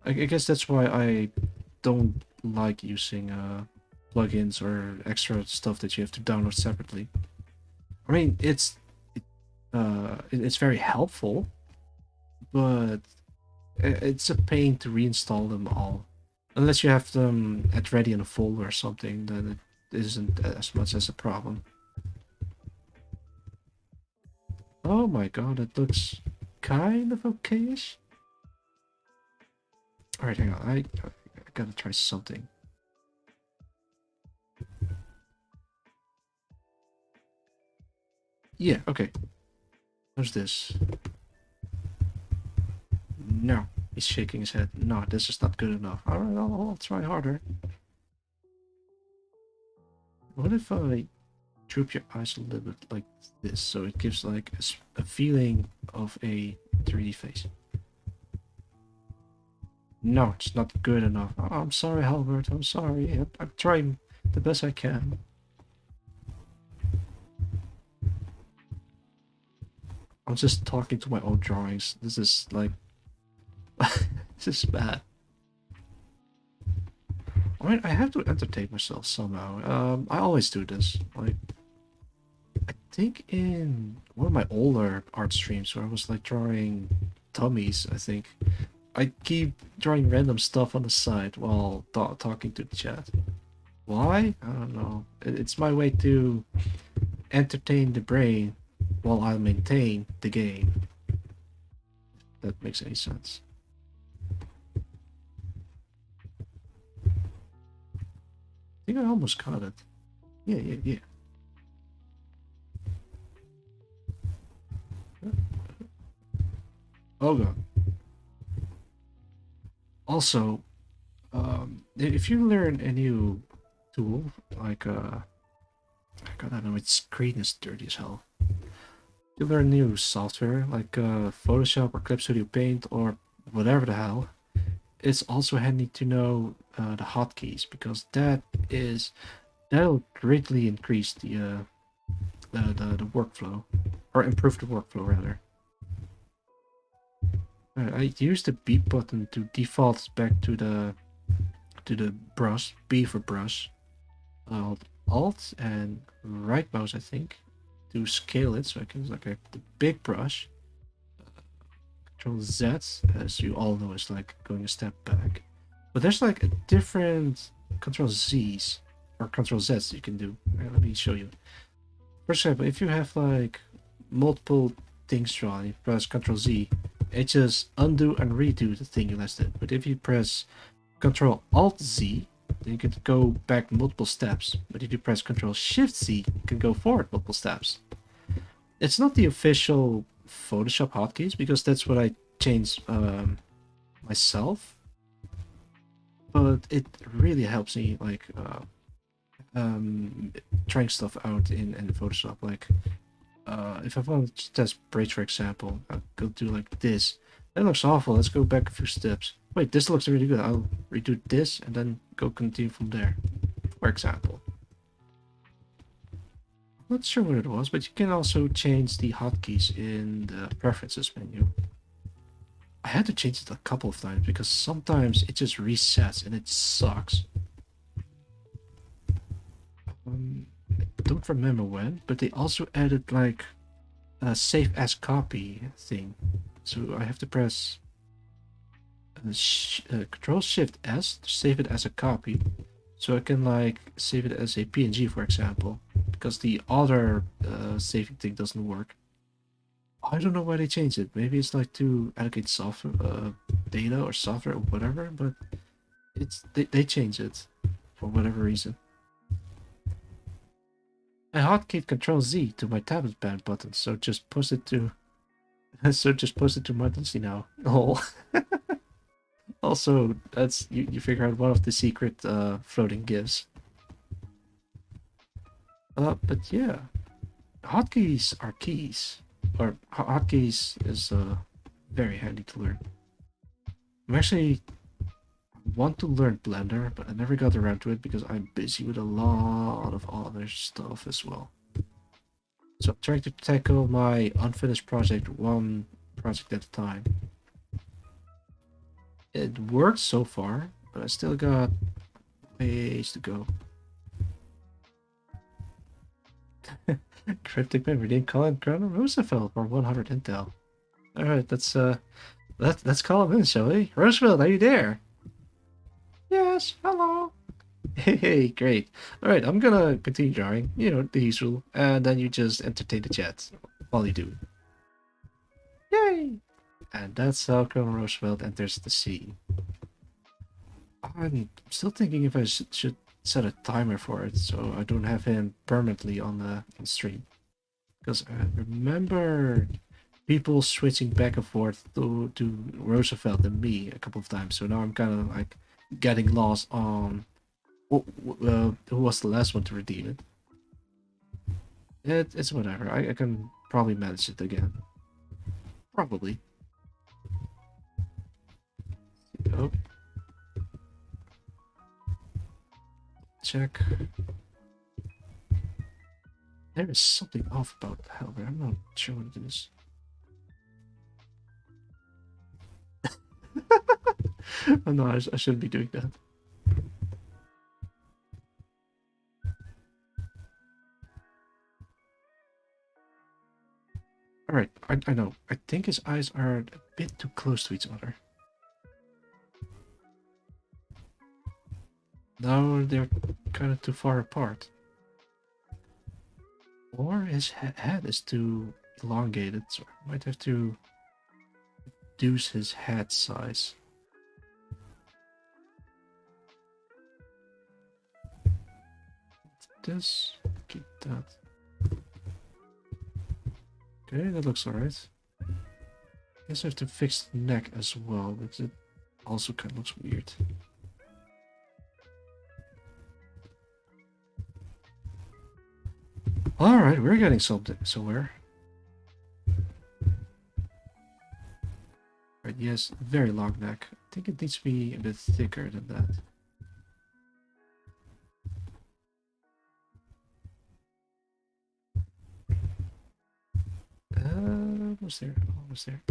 I guess that's why I don't like using plugins or extra stuff that you have to download separately. I mean, it's very helpful, but it's a pain to reinstall them all. Unless you have them at ready in a folder or something, then it isn't as much as a problem. Oh my god, it looks kind of okayish. Alright, hang on. I gotta try something. Yeah, okay. How's this? No. He's shaking his head. No, this is not good enough. Alright, I'll try harder. What if I droop your eyes a little bit like this, so it gives like a feeling of a 3D face? No, it's not good enough. Oh, I'm sorry, Halbert. I'm sorry. I'm trying the best I can. I'm just talking to my own drawings. This is like... this is bad. I mean, I have to entertain myself somehow. I always do this. Like, I think in one of my older art streams where I was like drawing tummies, I think, I keep drawing random stuff on the side while talking to the chat. Why? I don't know. It's my way to entertain the brain while I maintain the game. If that makes any sense. I think I almost caught it. Yeah, yeah, yeah. Oh god. Also, if you learn a new tool, like God, I don't know, its screen is dirty as hell. You learn new software like Photoshop or Clip Studio Paint or whatever the hell. it's also handy to know the hotkeys, because that'll greatly increase the workflow, or improve the workflow rather. I use the B button to default back to the brush, B for brush. Alt and right mouse, I think, to scale it, so I can like the big brush. Control Z, as you all know, is like going a step back. But there's like a different Control Z's or Control Z's you can do. Let me show you. For example, if you have like multiple things drawn, you press Control Z, it just undo and redo the thing you last did. But if you press Control Alt Z, then you can go back multiple steps. But if you press Control Shift Z, you can go forward multiple steps. It's not the official Photoshop hotkeys, because that's what I changed myself. But it really helps me like trying stuff out in Photoshop. Like if I want to test bridge, for example, I'll go do like this. That looks awful. Let's go back a few steps. Wait, this looks really good. I'll redo this and then go continue from there, for example. Not sure what it was, but you can also change the hotkeys in the preferences menu. I had to change it a couple of times because sometimes it just resets and it sucks. I don't remember when, but they also added like a save as copy thing. So I have to press Control Shift S to save it as a copy. So I can like save it as a PNG, for example, because the other saving thing doesn't work. I don't know why they changed it. Maybe it's like to allocate software data or software or whatever, but they changed it for whatever reason. I hotkeyed Control Z to my tablet band button, so just post it to emergency now. Oh. Also, that's you figure out one of the secret floating gifts. But yeah, hotkeys are keys, or hotkeys is very handy to learn. I'm actually want to learn Blender, but I never got around to it because I'm busy with a lot of other stuff as well. So I'm trying to tackle my unfinished project one project at a time. It works so far, but I still got ways to go. Cryptic memory name Colin Croner Roosevelt for 100 intel. Alright, let's call him in, shall we? Roosevelt, are you there? Yes, hello. Hey, great. Alright, I'm gonna continue drawing, you know, the usual, and then you just entertain the chat while you do. Yay! And that's how Colonel Roosevelt enters the scene. I'm still thinking if I should set a timer for it so I don't have him permanently on the stream. Because I remember people switching back and forth to Roosevelt and me a couple of times. So now I'm kind of like getting lost on who was the last one to redeem it. It's whatever. I can probably manage it again. Probably. Oh. Check. There is something off about the hell, but I'm not sure what it is. Oh no, I shouldn't be doing that. Alright, I know. I think his eyes are a bit too close to each other. No, they're kind of too far apart. Or his head is too elongated, so I might have to reduce his head size. This, keep that. Okay, that looks alright. Guess I have to fix the neck as well, but it also kind of looks weird. Alright, we're getting somewhere. Right, yes, very long neck. think it needs to be a bit thicker than that. Almost there, almost there.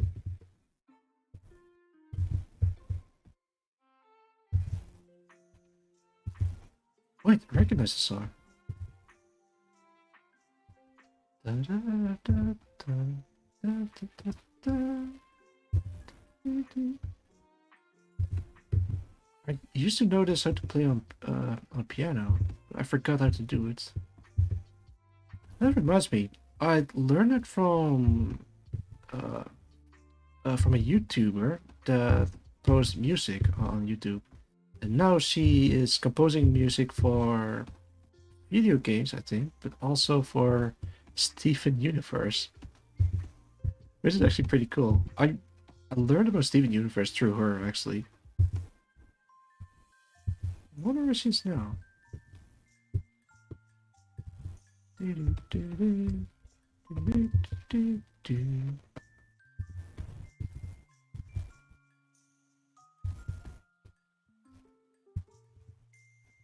Wait, I recognize the song. I used to know this how to play on piano. I forgot how to do it. That reminds me, I learned it uh, from a YouTuber that posts music on YouTube, and now she is composing music for video games, I think, but also for Steven Universe, which is actually pretty cool. I learned about Steven Universe through her actually. I wonder where she is now. I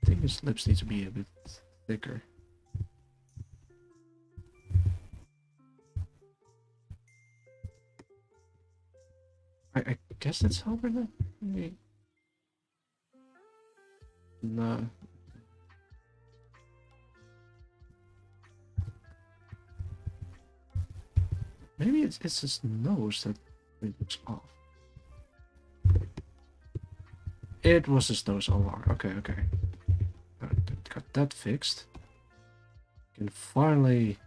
think his lips need to be a bit thicker. I guess that's Halberd then? Maybe. No. Maybe it's his nose that really looks off. It was his nose all along. Okay, okay. Got that fixed. Can finally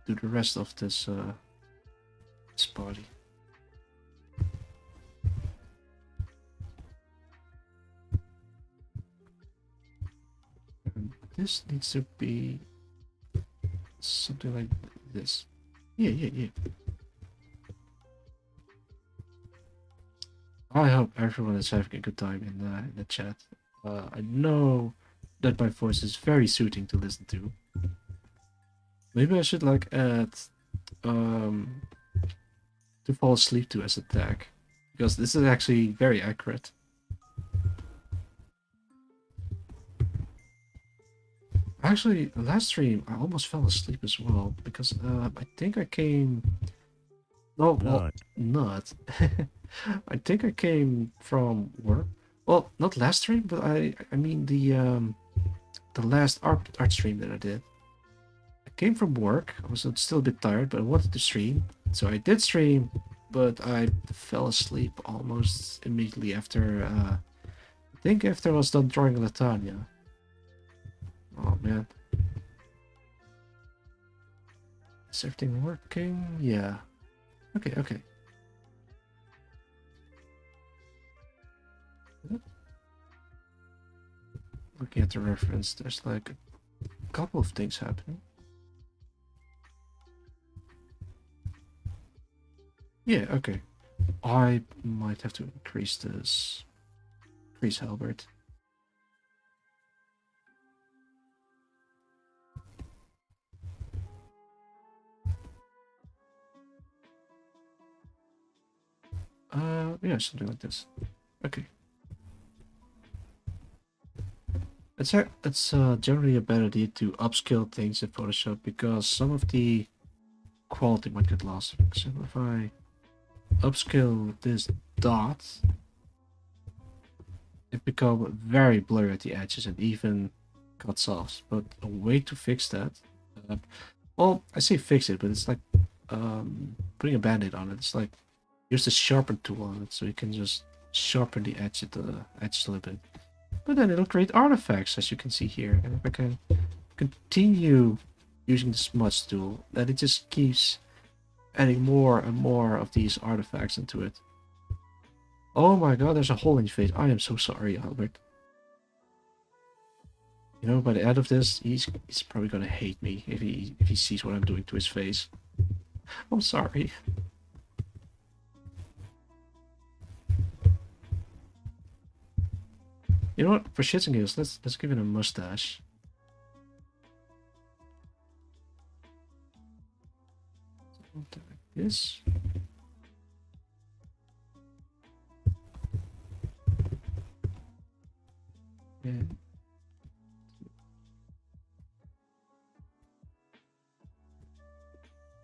do the rest of this this body. And this needs to be something like this. Yeah, yeah, yeah. I hope everyone is having a good time in the chat. I know that my voice is very soothing to listen to. Maybe I should like add um to fall asleep to as a tag, because this is actually very accurate. Actually, last stream I almost fell asleep as well because I think I came. No, well, not. I think I came from work. Well, not last stream, but I mean the last art stream that I did. I came from work. I was still a bit tired, but I wanted to stream, so I did stream. But I fell asleep almost immediately after. I think after I was done drawing Latanya. Oh man. Is everything working? Yeah. Okay, okay. Looking at the reference, there's like a couple of things happening. Yeah, okay. I might have to increase this. Increase Halbert. Yeah, something like this. Okay. It's generally a bad idea to upscale things in Photoshop because some of the quality might get lost. For example, if I upscale this dot, it becomes very blurry at the edges and even cuts off. But a way to fix that, uh, well, I say fix it, but it's like putting a band-aid on it. It's like use the sharpen tool on it so you can just sharpen the edge of the edge a little bit. But then it'll create artifacts, as you can see here. And if I can continue using the smudge tool, then it just keeps adding more and more of these artifacts into it. Oh my god, there's a hole in your face. I am so sorry, Albert. You know, by the end of this, he's probably gonna hate me if he sees what I'm doing to his face. I'm sorry. You know what? For shits and giggles, let's give it a mustache. Something like this.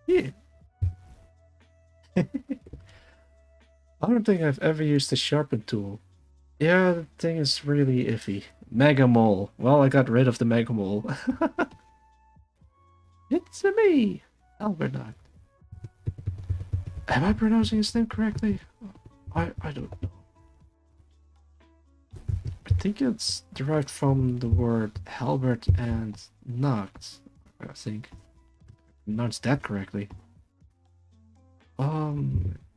Yeah. I don't think I've ever used the sharpen tool. Yeah, the thing is really iffy. Mega Mole. Well, I got rid of the Mega Mole. It's me, Albernach. Am I pronouncing his name correctly? I don't know. I think it's derived from the word Halbert and Nacht. I think. Pronounced that correctly. I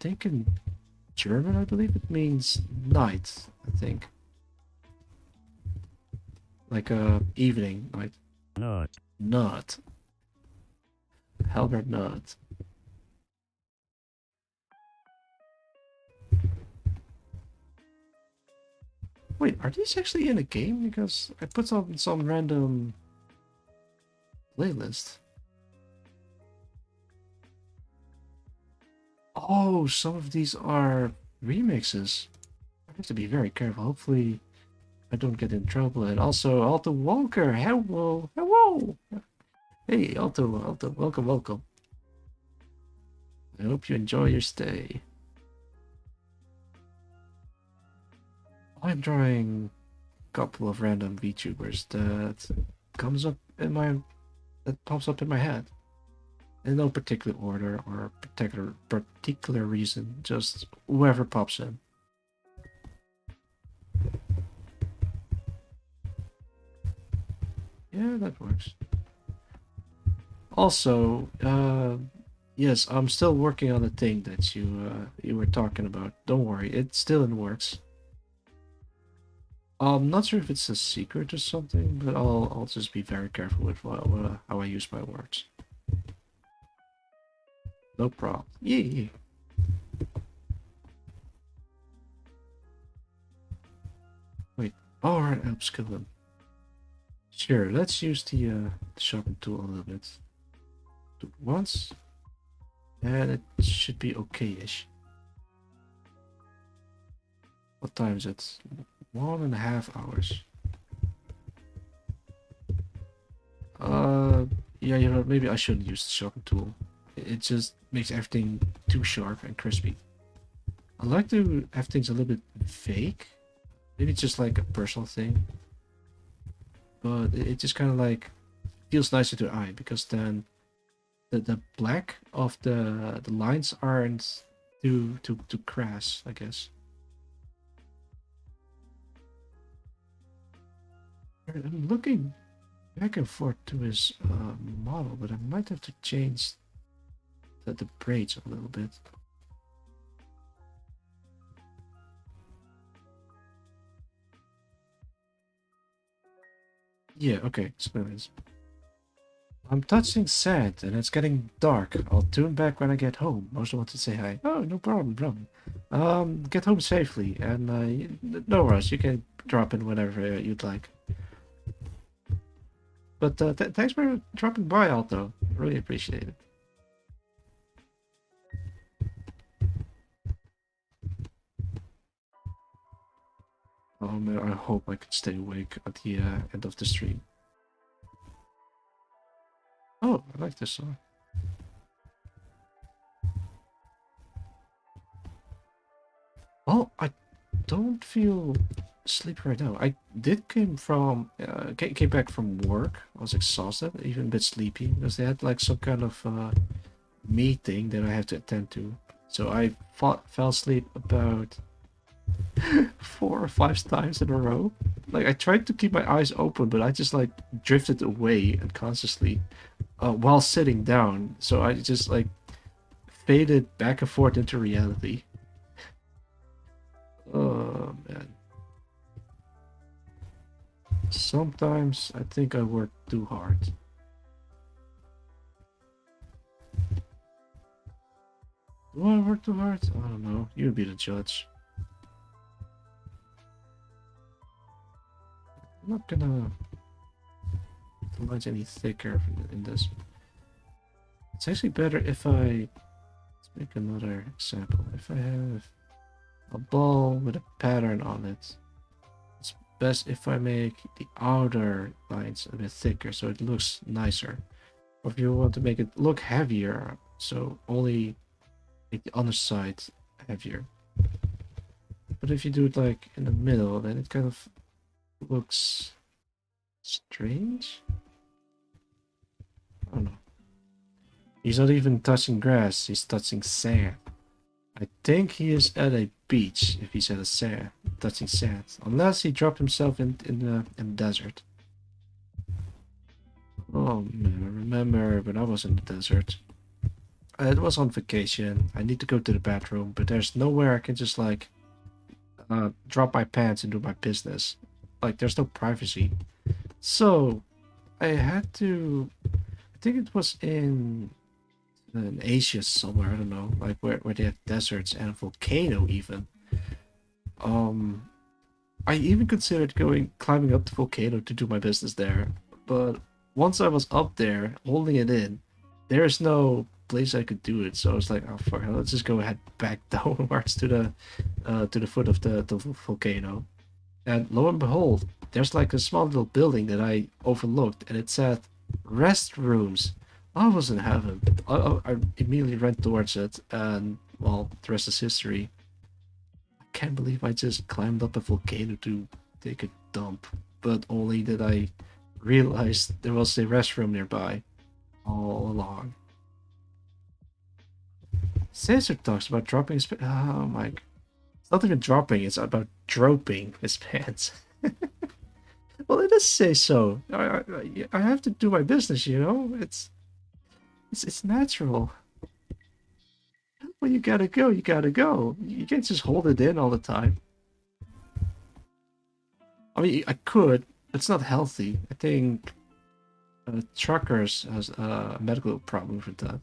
think in German, I believe it means night. I think. Like evening, night. Not. Not. Halbert Not. Wait, are these actually in a game? Because I put on some random playlist. Oh, some of these are remixes. I have to be very careful. Hopefully, I don't get in trouble. And also, Alto Walker, hello, hello. Hey, Alto, welcome, welcome. I hope you enjoy your stay. I'm drawing a couple of random VTubers that comes up in my that pops up in my head. In no particular order or particular reason, just whoever pops in. Yeah, that works. Also, yes, I'm still working on the thing that you were talking about. Don't worry, it's still in works. I'm not sure if it's a secret or something, but I'll just be very careful with how I use my words. No problem. Yeah. Wait. All right, upskill him. Sure. Let's use the sharpen tool a little bit. Do it once, and it should be okay-ish. What time is it? 1.5 hours. Uh, yeah, you know, maybe I shouldn't use the sharpen tool. It just makes everything too sharp and crispy. I like to have things a little bit vague. Maybe it's just like a personal thing. But it just kind of like feels nicer to the eye because then the black of the lines aren't too crass, I guess. I'm looking back and forth to his model, but I might have to change the braids a little bit. Yeah, okay, spoilers. I'm touching sand and it's getting dark. I'll tune back when I get home. Most want to say hi. Oh, no problem, problem. Get home safely and no rush. You can drop in whenever you'd like. But thanks for dropping by, Alto. Really appreciate it. I hope I can stay awake at the end of the stream. Oh, I like this song. Well, I don't feel sleepy right now. I did came back from work. I was exhausted, even a bit sleepy because they had like some kind of meeting that I had to attend to. So I fell asleep about 4 or 5 times in a row. Like I tried to keep my eyes open, but I just like drifted away unconsciously while sitting down. So I just like faded back and forth into reality. Oh man. Sometimes I think I work too hard. Do I work too hard? I don't know. You be the judge. I'm not gonna make the lines any thicker in this. It's actually better if let's make another example. If I have a ball with a pattern on it, it's best if I make the outer lines a bit thicker so it looks nicer. Or if you want to make it look heavier, so only like the underside heavier. But if you do it like in the middle, then it kind of looks strange. I don't know. He's not even touching grass, he's touching sand. I think he is at a beach if he's at a sand, touching sand. Unless he dropped himself in the desert. Oh man, I remember when I was in the desert. It was on vacation. I need to go to the bathroom, but there's nowhere I can just like drop my pants and do my business. Like there's no privacy. So I had to. I think it was in Asia somewhere. I don't know, like where they have deserts and a volcano even. Um, I even considered going climbing up the volcano to do my business there, but once I was up there holding it in, there's no place I could do it. So I was like, oh fuck, let's just go ahead back downwards to the foot of the volcano. And lo and behold, there's like a small little building that I overlooked, and it said restrooms. I was in heaven. I immediately ran towards it, and well, the rest is history. I can't believe I just climbed up a volcano to take a dump, but only that I realized there was a restroom nearby all along. Caesar talks about dropping his pants. Oh my. It's not even dropping, it's about dropping his pants. Well, it does say so. I have to do my business, you know? It's natural. Well, you gotta go, you gotta go. You can't just hold it in all the time. I mean, I could. It's not healthy. I think truckers has a medical problem with that.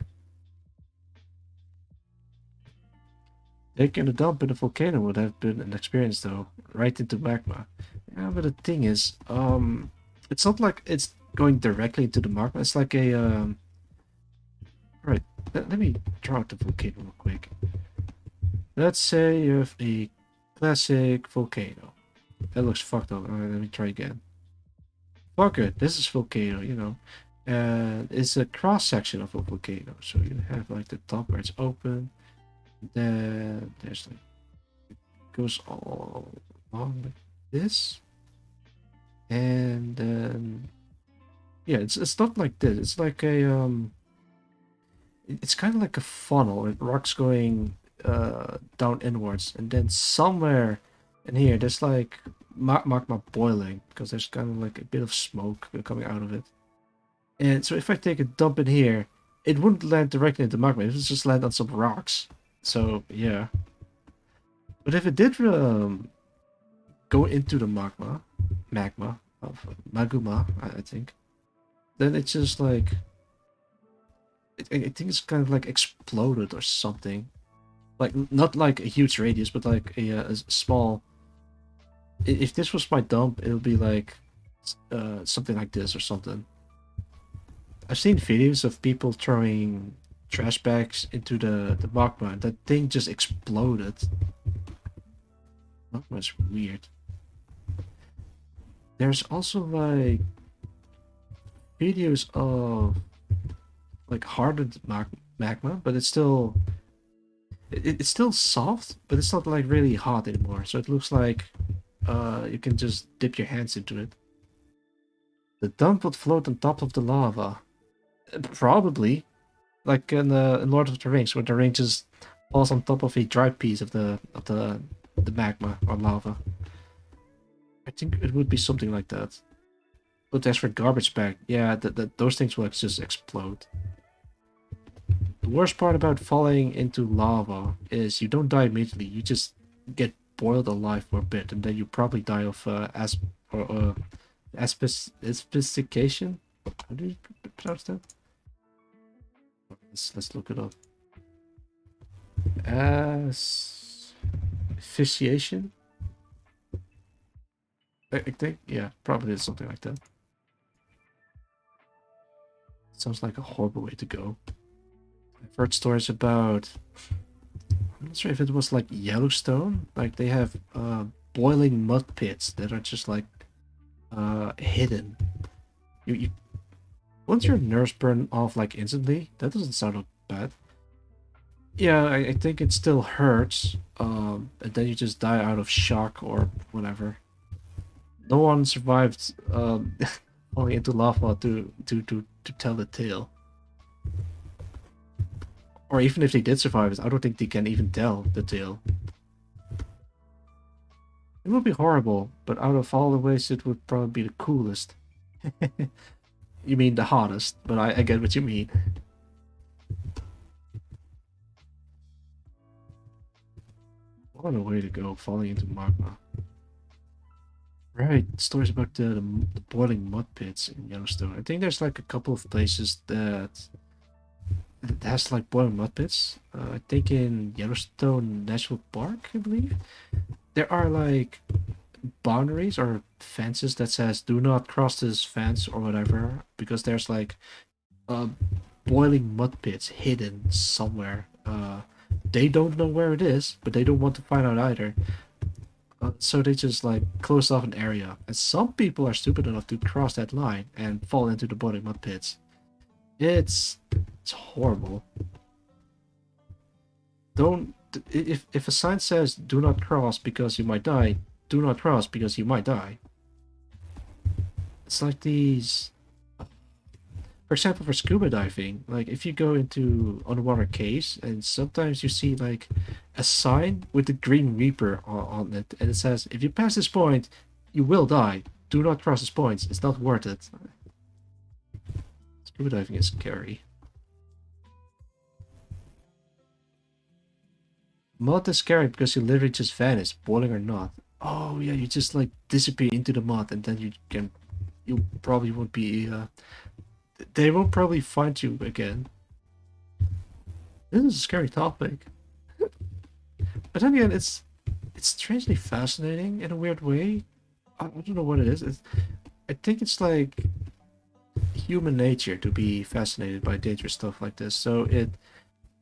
Taking a dump in a volcano would have been an experience, though, right into magma. Yeah, but the thing is, it's not like it's going directly into the magma. It's like a Right. Let me draw out the volcano real quick. Let's say you have a classic volcano. That looks fucked up. Alright, let me try again. Fuck it. This is volcano, you know. And it's a cross section of a volcano. So you have like the top where it's open. Then there's like it goes all along like this. And then yeah, it's not like this. It's like a it's kind of like a funnel with rocks going down inwards, and then somewhere in here there's like magma boiling because there's kind of like a bit of smoke coming out of it. And so if I take a dump in here, it wouldn't land directly into magma. It would just land on some rocks. So yeah, but if it did go into the magma of maguma, I think, then it's just like I think it's kind of like exploded or something. Like not like a huge radius, but like a small. If this was my dump, it would be like something like this or something. I've seen videos of people throwing trash bags into the magma, and that thing just exploded. Magma's weird. There's also like videos of like hardened magma, but it's still soft, but it's not like really hot anymore. So it looks like you can just dip your hands into it. The dump would float on top of the lava. Probably, like in Lord of the Rings, where the ring just falls on top of a dry piece of the magma or lava. I think it would be something like that. But as for garbage bag, yeah, those things will just explode. The worst part about falling into lava is you don't die immediately. You just get boiled alive for a bit, and then you probably die of asphyxiation. How do you pronounce that? Let's look it up. Asphyxiation. I think yeah, probably is something like that. Sounds like a horrible way to go. I've heard stories about. I'm not sure if it was like Yellowstone. Like they have boiling mud pits that are just like hidden. You once your nerves burn off like instantly, that doesn't sound bad. Yeah, I think it still hurts. And then you just die out of shock or whatever. No one survived falling into lava to tell the tale. Or even if they did survive it, I don't think they can even tell the tale. It would be horrible, but out of all the ways, it would probably be the coolest. You mean the hottest, but I get what you mean. What a way to go, falling into magma. Right, stories about the boiling mud pits in Yellowstone. I think there's like a couple of places that has like boiling mud pits. I think in Yellowstone National Park, I believe. There are like boundaries or fences that says do not cross this fence or whatever because there's like uh, boiling mud pits hidden somewhere. They don't know where it is, but they don't want to find out either. So they just like close off an area, and some people are stupid enough to cross that line and fall into the boiling mud pits. It's it's horrible. Don't if a sign says do not cross because you might die, do not cross because you might die. It's like these for example, for scuba diving, like if you go into underwater caves and sometimes you see like a sign with the Green Reaper on it, and it says, if you pass this point, you will die. Do not cross this point. It's not worth it. Scuba diving is scary. Mud is scary because you literally just vanish, boiling or not. Oh yeah, you just like disappear into the mud, and then you probably won't be. They won't probably find you again. This is a scary topic. But then again, it's strangely fascinating in a weird way. I don't know what it is. I think it's like human nature to be fascinated by dangerous stuff like this. So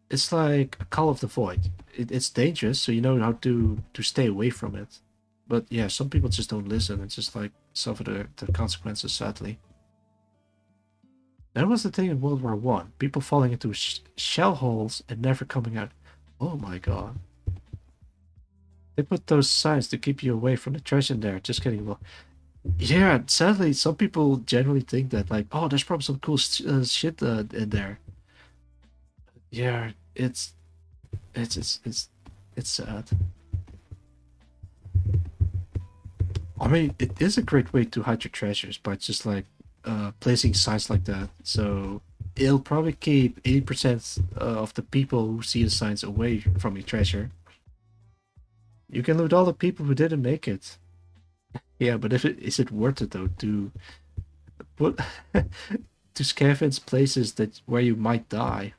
it's like a call of the void. It's dangerous, so you know how to stay away from it. But yeah, some people just don't listen and just like suffer the consequences. Sadly, that was the thing in World War One. People falling into shell holes and never coming out. Oh my god. They put those signs to keep you away from the trash in there. Just kidding. Well, yeah, sadly, some people generally think that, like, oh, there's probably some cool shit in there. Yeah, it's sad. I mean, it is a great way to hide your treasures by just like placing signs like that. So it'll probably keep 80% of the people who see the signs away from your treasure. You can loot all the people who didn't make it. Yeah, but if it is it worth it though to put to scavenge places that where you might die?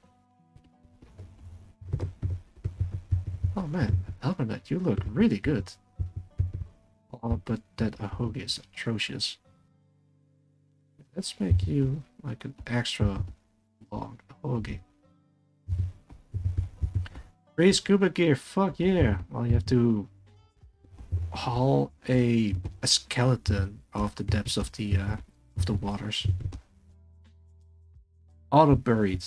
Oh man, Albernet, you look really good. Oh, but that ahoge is atrocious. Let's make you like an extra long ahoge. Free scuba gear, fuck yeah! Well, you have to haul a skeleton off the depths of the waters. Auto buried.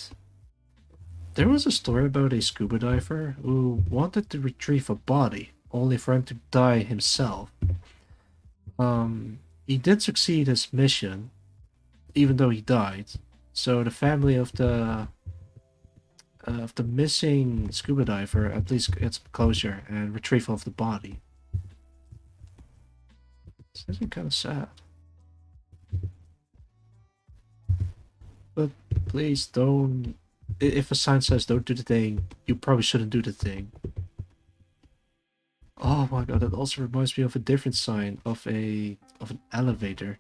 There was a story about a scuba diver who wanted to retrieve a body, only for him to die himself. He did succeed his mission, even though he died. So the family of the missing scuba diver at least gets closure and retrieval of the body. It's actually kind of sad. But please don't. If a sign says don't do the thing, you probably shouldn't do the thing. Oh my god, that also reminds me of a different sign of an elevator.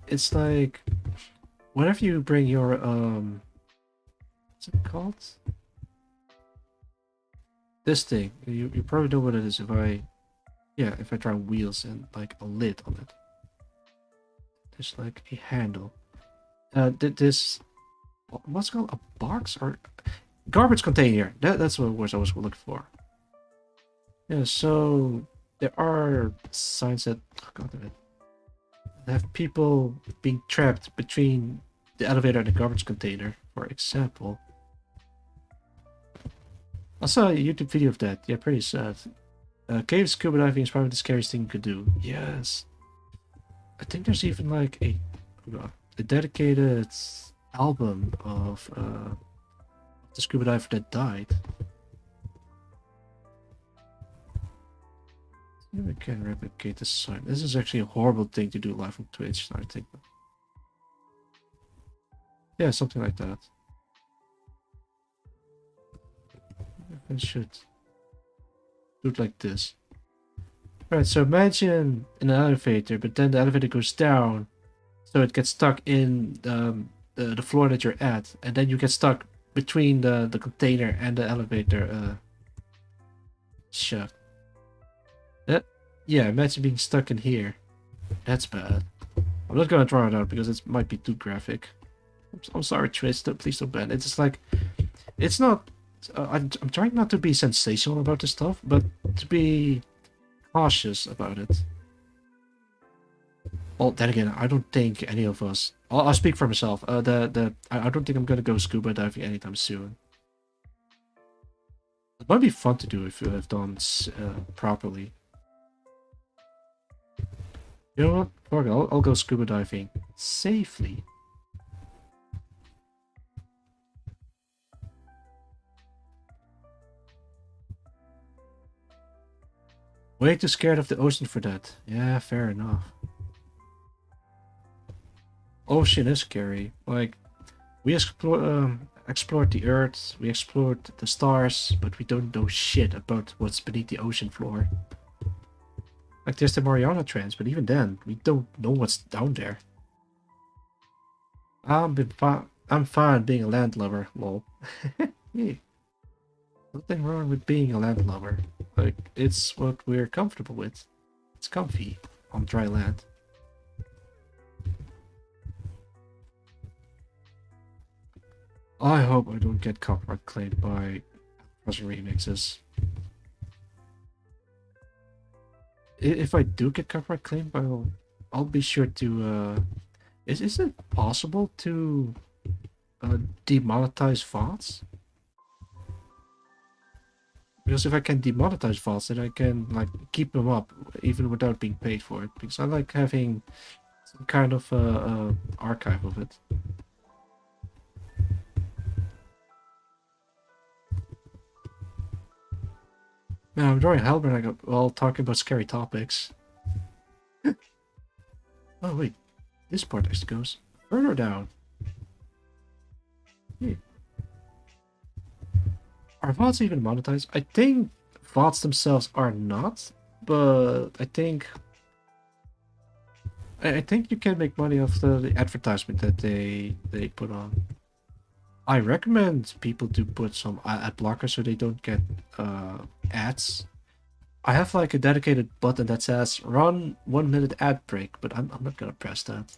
It's like whenever you bring your what's it called? This thing. You probably know what it is if I try wheels and like a lid on it. There's like a handle. This what's it called a box or garbage container. That's what was I was looking for. Yeah, so there are signs that oh god damn it, have people being trapped between the elevator and the garbage container, for example. I saw a YouTube video of that. Yeah, pretty sad. Cave scuba diving is probably the scariest thing you could do. Yes. I think there's even like a dedicated album of the scuba diver that died. Maybe we can replicate the sign. This is actually a horrible thing to do live on Twitch, I think. Yeah, something like that. I should do it like this. Alright, so imagine in an elevator, but then the elevator goes down, so it gets stuck in the floor that you're at, and then you get stuck between the container and the elevator shaft. Yeah, imagine being stuck in here. That's bad. I'm not gonna draw it out because it might be too graphic. I'm sorry, Twist. Please don't ban. It's just like, it's not. I'm trying not to be sensational about this stuff, but to be cautious about it. Well, then again, I don't think any of us. I'll speak for myself. I don't think I'm gonna go scuba diving anytime soon. It might be fun to do if done properly. You know what? Fuck it, I'll go scuba diving safely. Way too scared of the ocean for that. Yeah, fair enough. Ocean is scary. Like, we explored the Earth, we explored the stars, but we don't know shit about what's beneath the ocean floor. Like, there's the Mariana Trench, but even then, we don't know what's down there. I'm fine being a landlubber, lol. Yeah. Nothing wrong with being a landlubber. Like, it's what we're comfortable with. It's comfy on dry land. I hope I don't get copyright claimed by Crossing remixes. If I do get copyright claimed, I'll be sure to. Is it possible to demonetize VODs? Because if I can demonetize VODs, then I can like keep them up even without being paid for it. Because I like having some kind of archive of it. Man, I'm drawing Hellburn while talking about scary topics. Oh wait, this part actually goes further down. Yeah. Are VODs even monetized? I think VODs themselves are not, but I think you can make money off the advertisement that they put on. I recommend people to put some ad blockers so they don't get ads. I have like a dedicated button that says run 1 minute ad break, but I'm not gonna press that.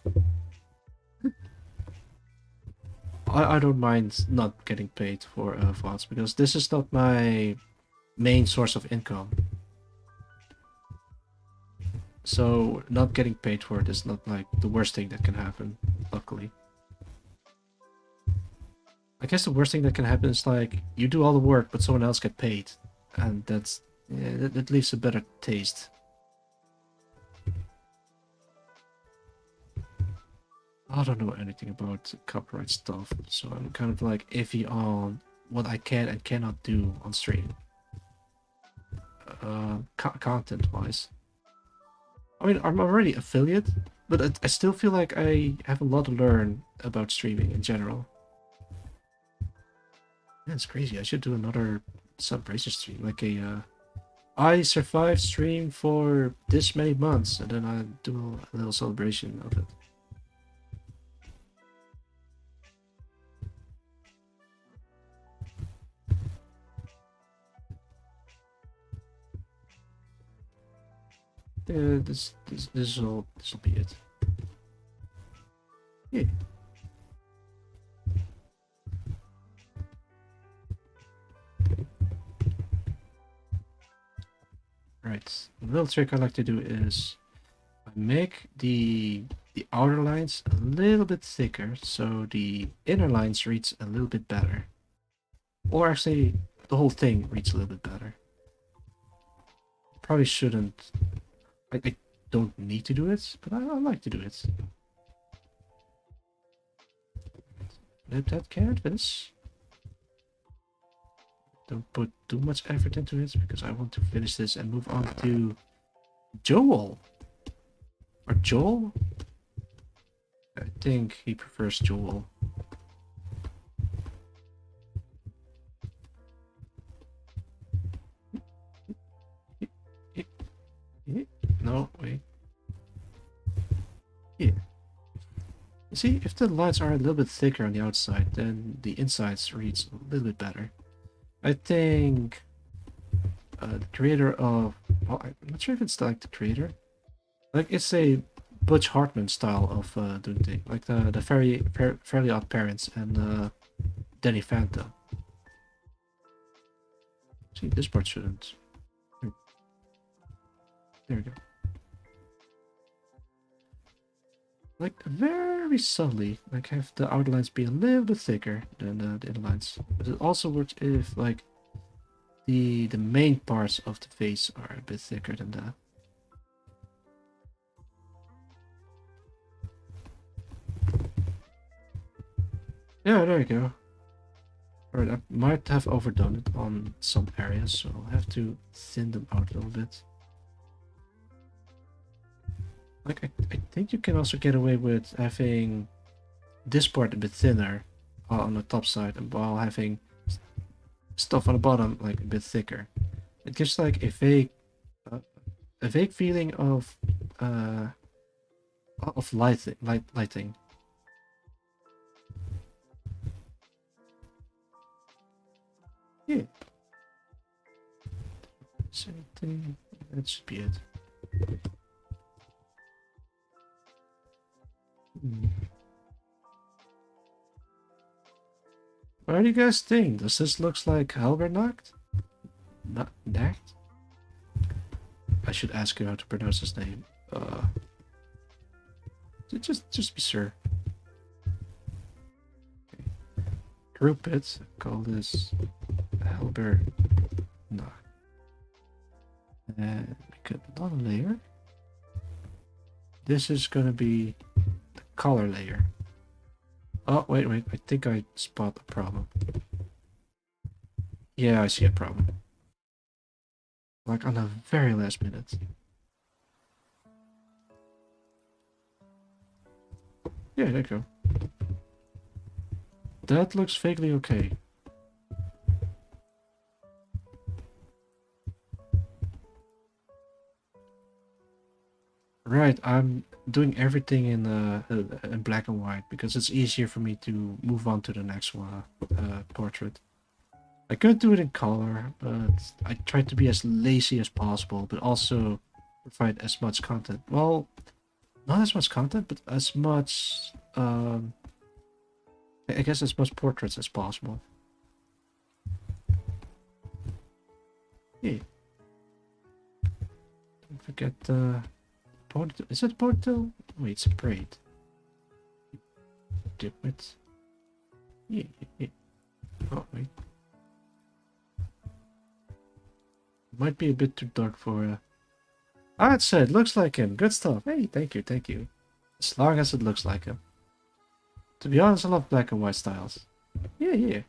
I don't mind not getting paid for VODs because this is not my main source of income. So not getting paid for it is not like the worst thing that can happen, luckily. I guess the worst thing that can happen is like you do all the work but someone else get paid, and that's that leaves a better taste. I don't know anything about copyright stuff, so I'm kind of like iffy on what I can and cannot do on stream. Content wise. I mean, I'm already affiliate, but I still feel like I have a lot to learn about streaming in general. That's crazy. I should do another celebration stream, like a I survived stream for this many months, and then I do a little celebration of it. This'll be it. Yeah. Right. The little trick I like to do is I make the outer lines a little bit thicker so the inner lines reads a little bit better. Or actually, the whole thing reads a little bit better. Probably shouldn't. I don't need to do it, but I like to do it. Let that canvas. Don't put too much effort into it because I want to finish this and move on to Joel. Or Joel? I think he prefers Joel. No, wait. Yeah. You see, if the lines are a little bit thicker on the outside, then the insides reads a little bit better. I think the creator of... Well, I'm not sure if it's like the creator. Like, it's a Butch Hartman style of doing things. Like the Fairly Odd Parents and Danny Phantom. See, this part shouldn't. There we go. Like, very subtly, like, have the outlines be a little bit thicker than the inner lines. But it also works if, like, the main parts of the face are a bit thicker than that. Yeah, there you go. Alright, I might have overdone it on some areas, so I'll have to thin them out a little bit. Like, I think you can also get away with having this part a bit thinner on the top side, and while having stuff on the bottom like a bit thicker. It gives like uh, a vague feeling of lighting. Yeah. Same thing. That should be it. What do you guys think? Does this look like Halbernacht? Not Nacht? I should ask you how to pronounce his name. Just be sure. Okay. Group it. Call this Halbernacht. And make another layer. This is gonna be the color layer. Oh, wait. I think I spot a problem. Yeah, I see a problem. Like on the very last minute. Yeah, there you go. That looks vaguely okay. Right, I'm doing everything in black and white because it's easier for me to move on to the next one, portrait. I could do it in color, but I try to be as lazy as possible, but also provide as much content. Well, not as much content, but as much, I guess as much portraits as possible. Yeah. Don't forget the ponytail. Is it a ponytail? Wait, it's a braid. Dimwit. Yeah. Oh, wait. Might be a bit too dark for I'd say it looks like him. Good stuff. Hey, thank you. As long as it looks like him. To be honest, I love black and white styles. Yeah.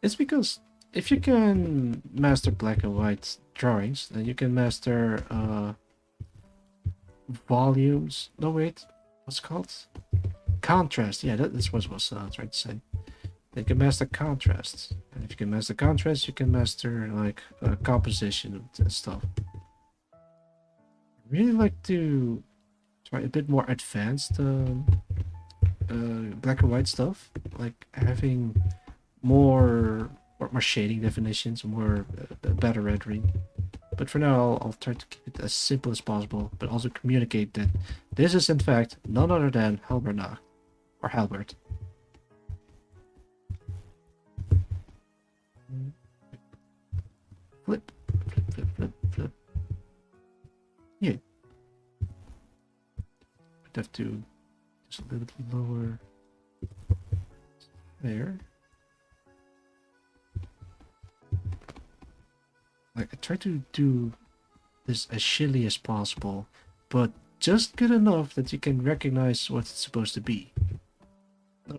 It's because if you can master black and white drawings, then you can master volumes. No, wait. What's it called? Contrast. Yeah, that's what I was trying to say. You can master contrasts. And if you can master contrast, you can master like composition and stuff. I really like to try a bit more advanced black and white stuff, like having more shading definitions, more better rendering. But for now, I'll try to keep it as simple as possible, but also communicate that this is in fact none other than Halbernacht or Halbert. Flip. Yeah. I'd have to just a little bit lower there. Like I try to do this as shitty as possible, but just good enough that you can recognize what it's supposed to be.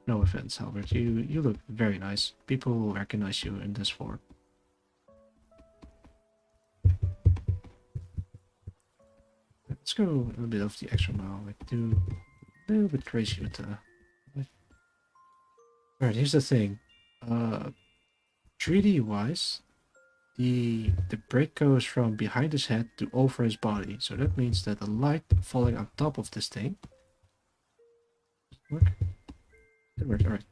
No offense, Albert. You look very nice. People will recognize you in this form. Let's go a little bit of the extra mile. Like do a little bit crazy with the. Alright, here's the thing. 3D wise, the break goes from behind his head to over his body. So that means that the light falling on top of this thing. Work? It works. Alright.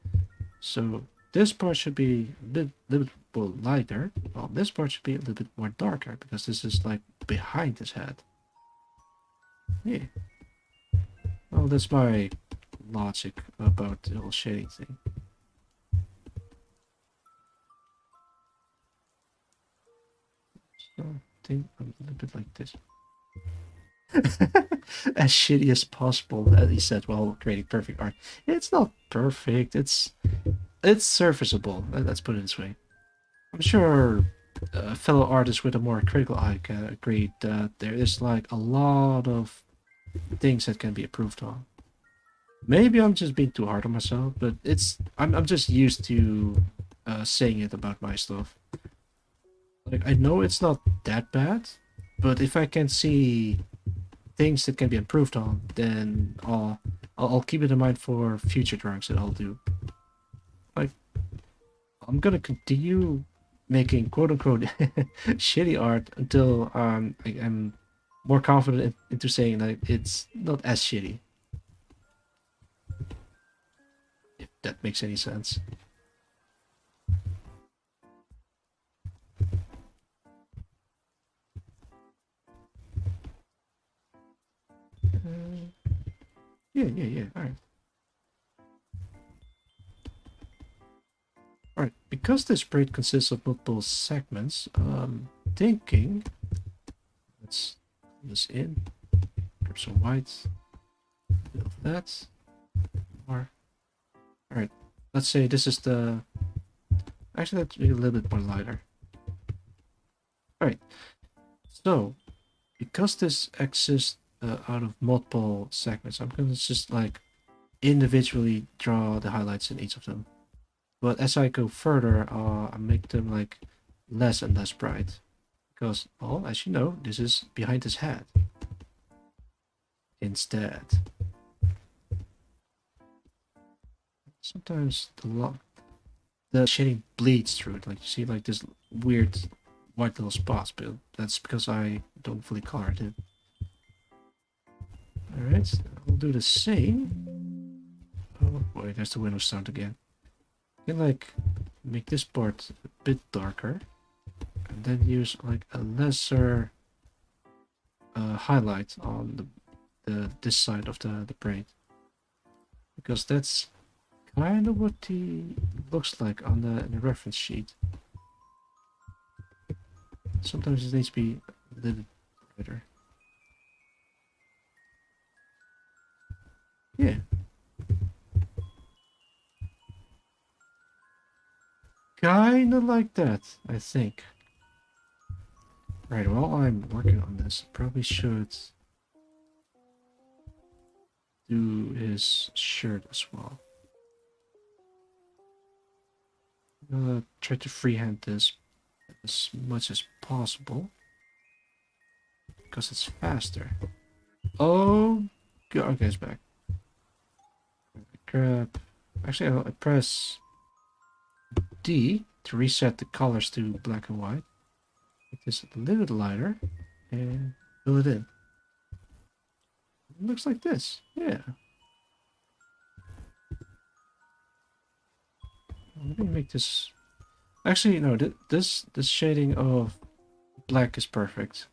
So this part should be a little bit more lighter, while this part should be a little bit more darker because this is like behind his head. Yeah. Well, that's my logic about the whole shading thing. So I think a little bit like this. As shitty as possible, as he said while creating perfect art. It's not perfect. It's serviceable. Let's put it this way. I'm sure fellow artists with a more critical eye can agree that there is like a lot of things that can be improved on. Maybe I'm just being too hard on myself, but I'm just used to saying it about my stuff. Like I know it's not that bad, but if I can see things that can be improved on, then I'll keep it in mind for future drawings that I'll do. Like I'm gonna continue making quote unquote shitty art until I'm more confident into saying that it's not as shitty. If that makes any sense. Yeah. All right. All right. Because this braid consists of multiple segments, thinking. Let's pull this in. Grab some white. A bit of that. More. All right. Let's say this is the. Actually, that's a little bit more lighter. All right. So, because this exists out of multiple segments, I'm gonna just like individually draw the highlights in each of them. But as I go further, I make them like less and less bright. Because, well, as you know, this is behind his head. Instead. Sometimes the shading bleeds through it. Like you see like this weird white little spots, but that's because I don't fully color it in. Alright, we'll do the same. Oh boy, there's the window sound again. I can like make this part a bit darker and then use like a lesser highlight on this side of the braid, because that's kind of what he looks like on the reference sheet. Sometimes it needs to be a little bit brighter. Yeah. Kinda like that, I think. Right, while I'm working on this, probably should do his shirt as well. I'm gonna try to freehand this as much as possible, because it's faster. Oh, God, okay, it's back. Grab. Actually, I press D to reset the colors to black and white. Make this a little bit lighter and fill it in. It looks like this. Yeah. Let me make this. Actually, no. This shading of black is perfect.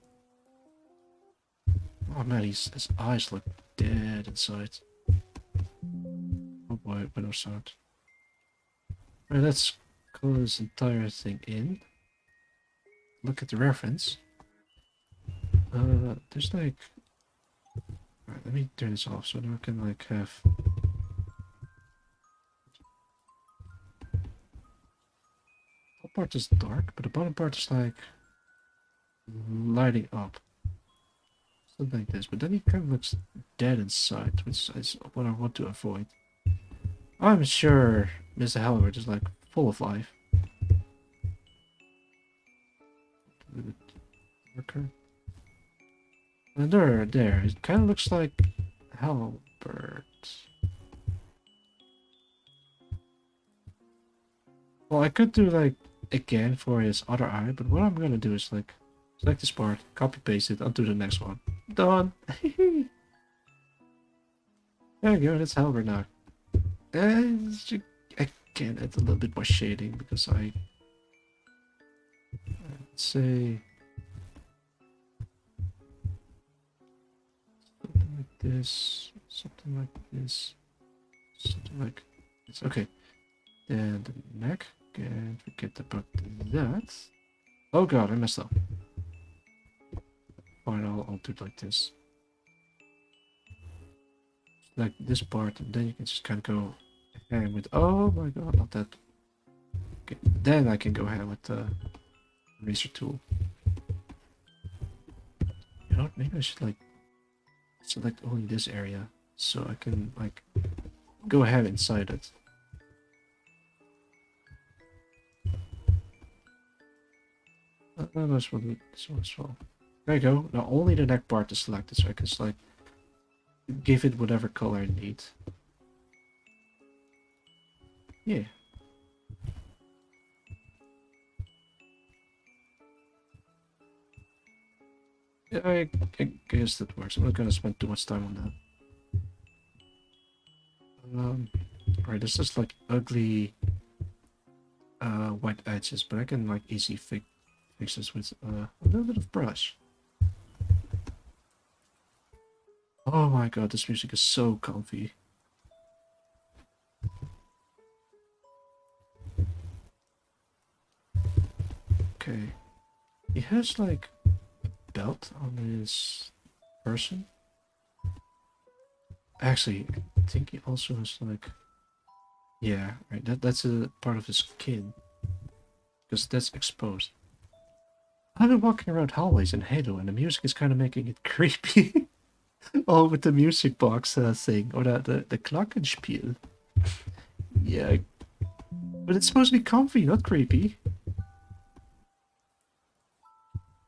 Oh man, his eyes look dead inside. Oh boy, window sound. Alright, let's color this entire thing in. Look at the reference. There's like. Alright, let me turn this off so now I can like have. Top part is dark, but the bottom part is like lighting up. Something like this, but then he kind of looks dead inside, which is what I want to avoid. I'm sure Mr. Halbert is like full of life. Worker. And there. It kind of looks like Halbert. Well, I could do like again for his other eye, but what I'm gonna do is like select this part, copy paste it onto the next one. Done. There you go. That's Halbert now. I can add a little bit more shading because let's say something like this, something like this, something like this. Okay, then the neck. Can't forget about that. Oh god, I messed up. Fine, I'll do it like this. Like this part, and then you can just kind of go ahead with. Oh my god, not that. Okay, then I can go ahead with the eraser tool. You know what? Maybe I should like select only this area so I can like go ahead inside it. This one as well. There you go. Now only the neck part is selected, so I can just like give it whatever color I need. Yeah. Yeah, I guess that works. I'm not gonna spend too much time on that. Alright, there's just like ugly white edges, but I can like easily fix this with a little bit of brush. Oh my god, this music is so comfy. Okay. He has like a belt on his person. Actually, I think he also has like, yeah, right. That's a part of his skin because that's exposed. I've been walking around hallways in Halo, and the music is kind of making it creepy. Oh, with the music box thing, or the Glockenspiel. Yeah, but it's supposed to be comfy, not creepy.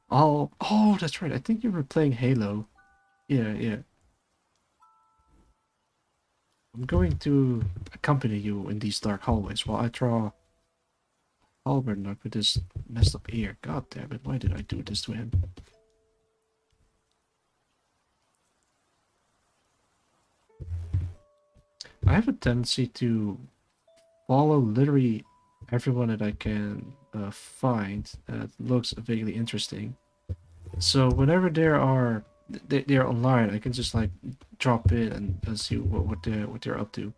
Oh, that's right. I think you were playing Halo. Yeah. I'm going to accompany you in these dark hallways while I draw Halbert with this messed up ear. God damn it, why did I do this to him? I have a tendency to follow literally everyone that I can find that looks vaguely interesting. So whenever they're online, I can just like drop in and see what they're up to.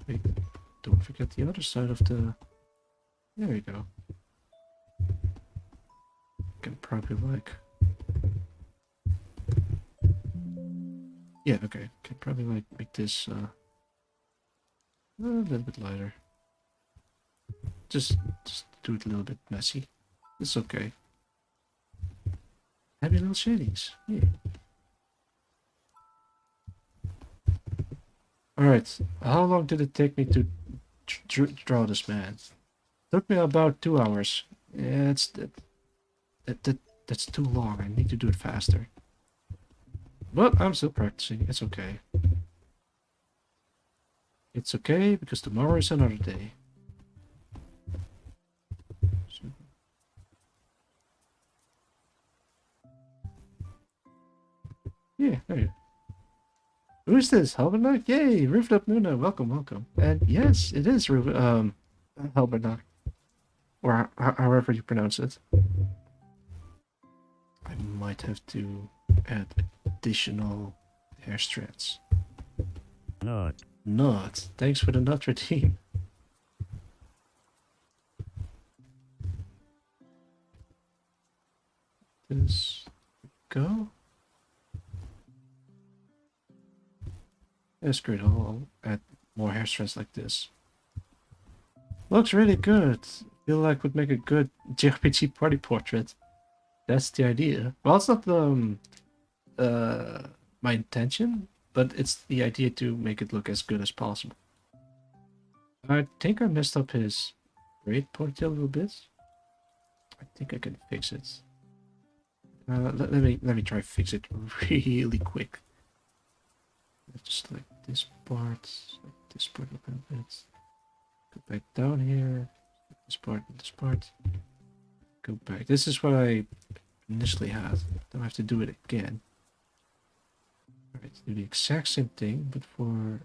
Wait, don't forget the other side of the. There we go. Can probably like. Yeah, okay. Can probably like make this a little bit lighter. Just do it a little bit messy. It's okay. Happy little shadings. Yeah. Alright. How long did it take me to draw this man? Took me about 2 hours. Yeah, that's too long. I need to do it faster. But I'm still practicing. It's okay. It's okay because tomorrow is another day. Yeah, there you go. Who's this? Halbernack? Yay! Rooftop Nuna, welcome. And yes, it is Halbernack. Or however you pronounce it. I might have to add additional hair strands. Not. Thanks for the nut routine. This go. That's great. I'll add more hair strands like this. Looks really good. Feel like would make a good JRPG party portrait. That's the idea. Well, it's not uh my intention, but it's the idea to make it look as good as possible. I think I messed up his braid ponytail a little bit. I think I can fix it. Let me try to fix it really quick. Just like this part, a little bit. Go back down here. This part. Go back. This is what I initially had. Then I have to do it again. Alright, do the exact same thing, but for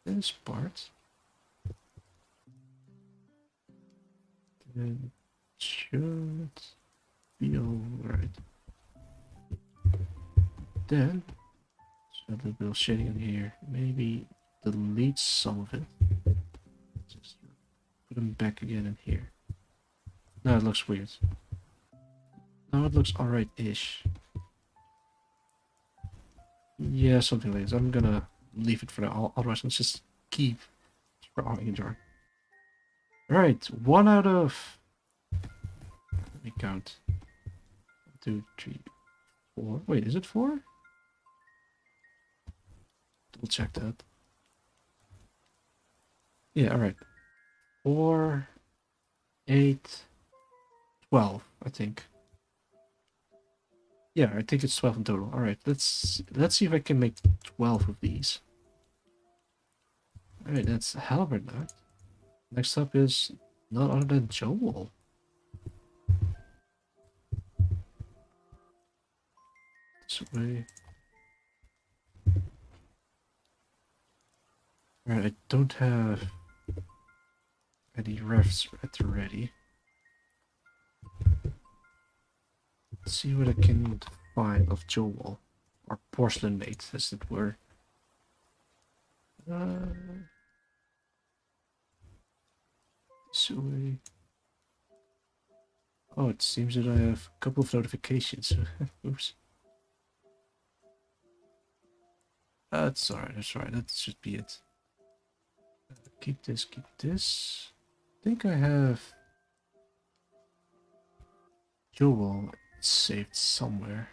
this part. Then should be alright. Then a little bit of shading in here. Maybe delete some of it. Just put them back again in here. No, it looks weird. Now it looks alright-ish. Yeah, something like this. I'm gonna leave it for now. Otherwise, let's just keep drawing and drawing. Alright, 1 out of... Let me count. 1, 2, 3, 4. Wait, is it 4? Double check that. Yeah, alright. 4, 8, 12, I think. Yeah, I think it's 12 in total. Alright, let's see if I can make 12 of these. Alright, that's Halberd now. Next up is none other than Joel. This way. Alright, I don't have any refs at the ready. Let's see what I can find of Joel. Or porcelain mate, as it were. This way. Oh, it seems that I have a couple of notifications. Oops. That's alright, that's alright. That should be it. Keep this, keep this. I think I have Joel saved somewhere.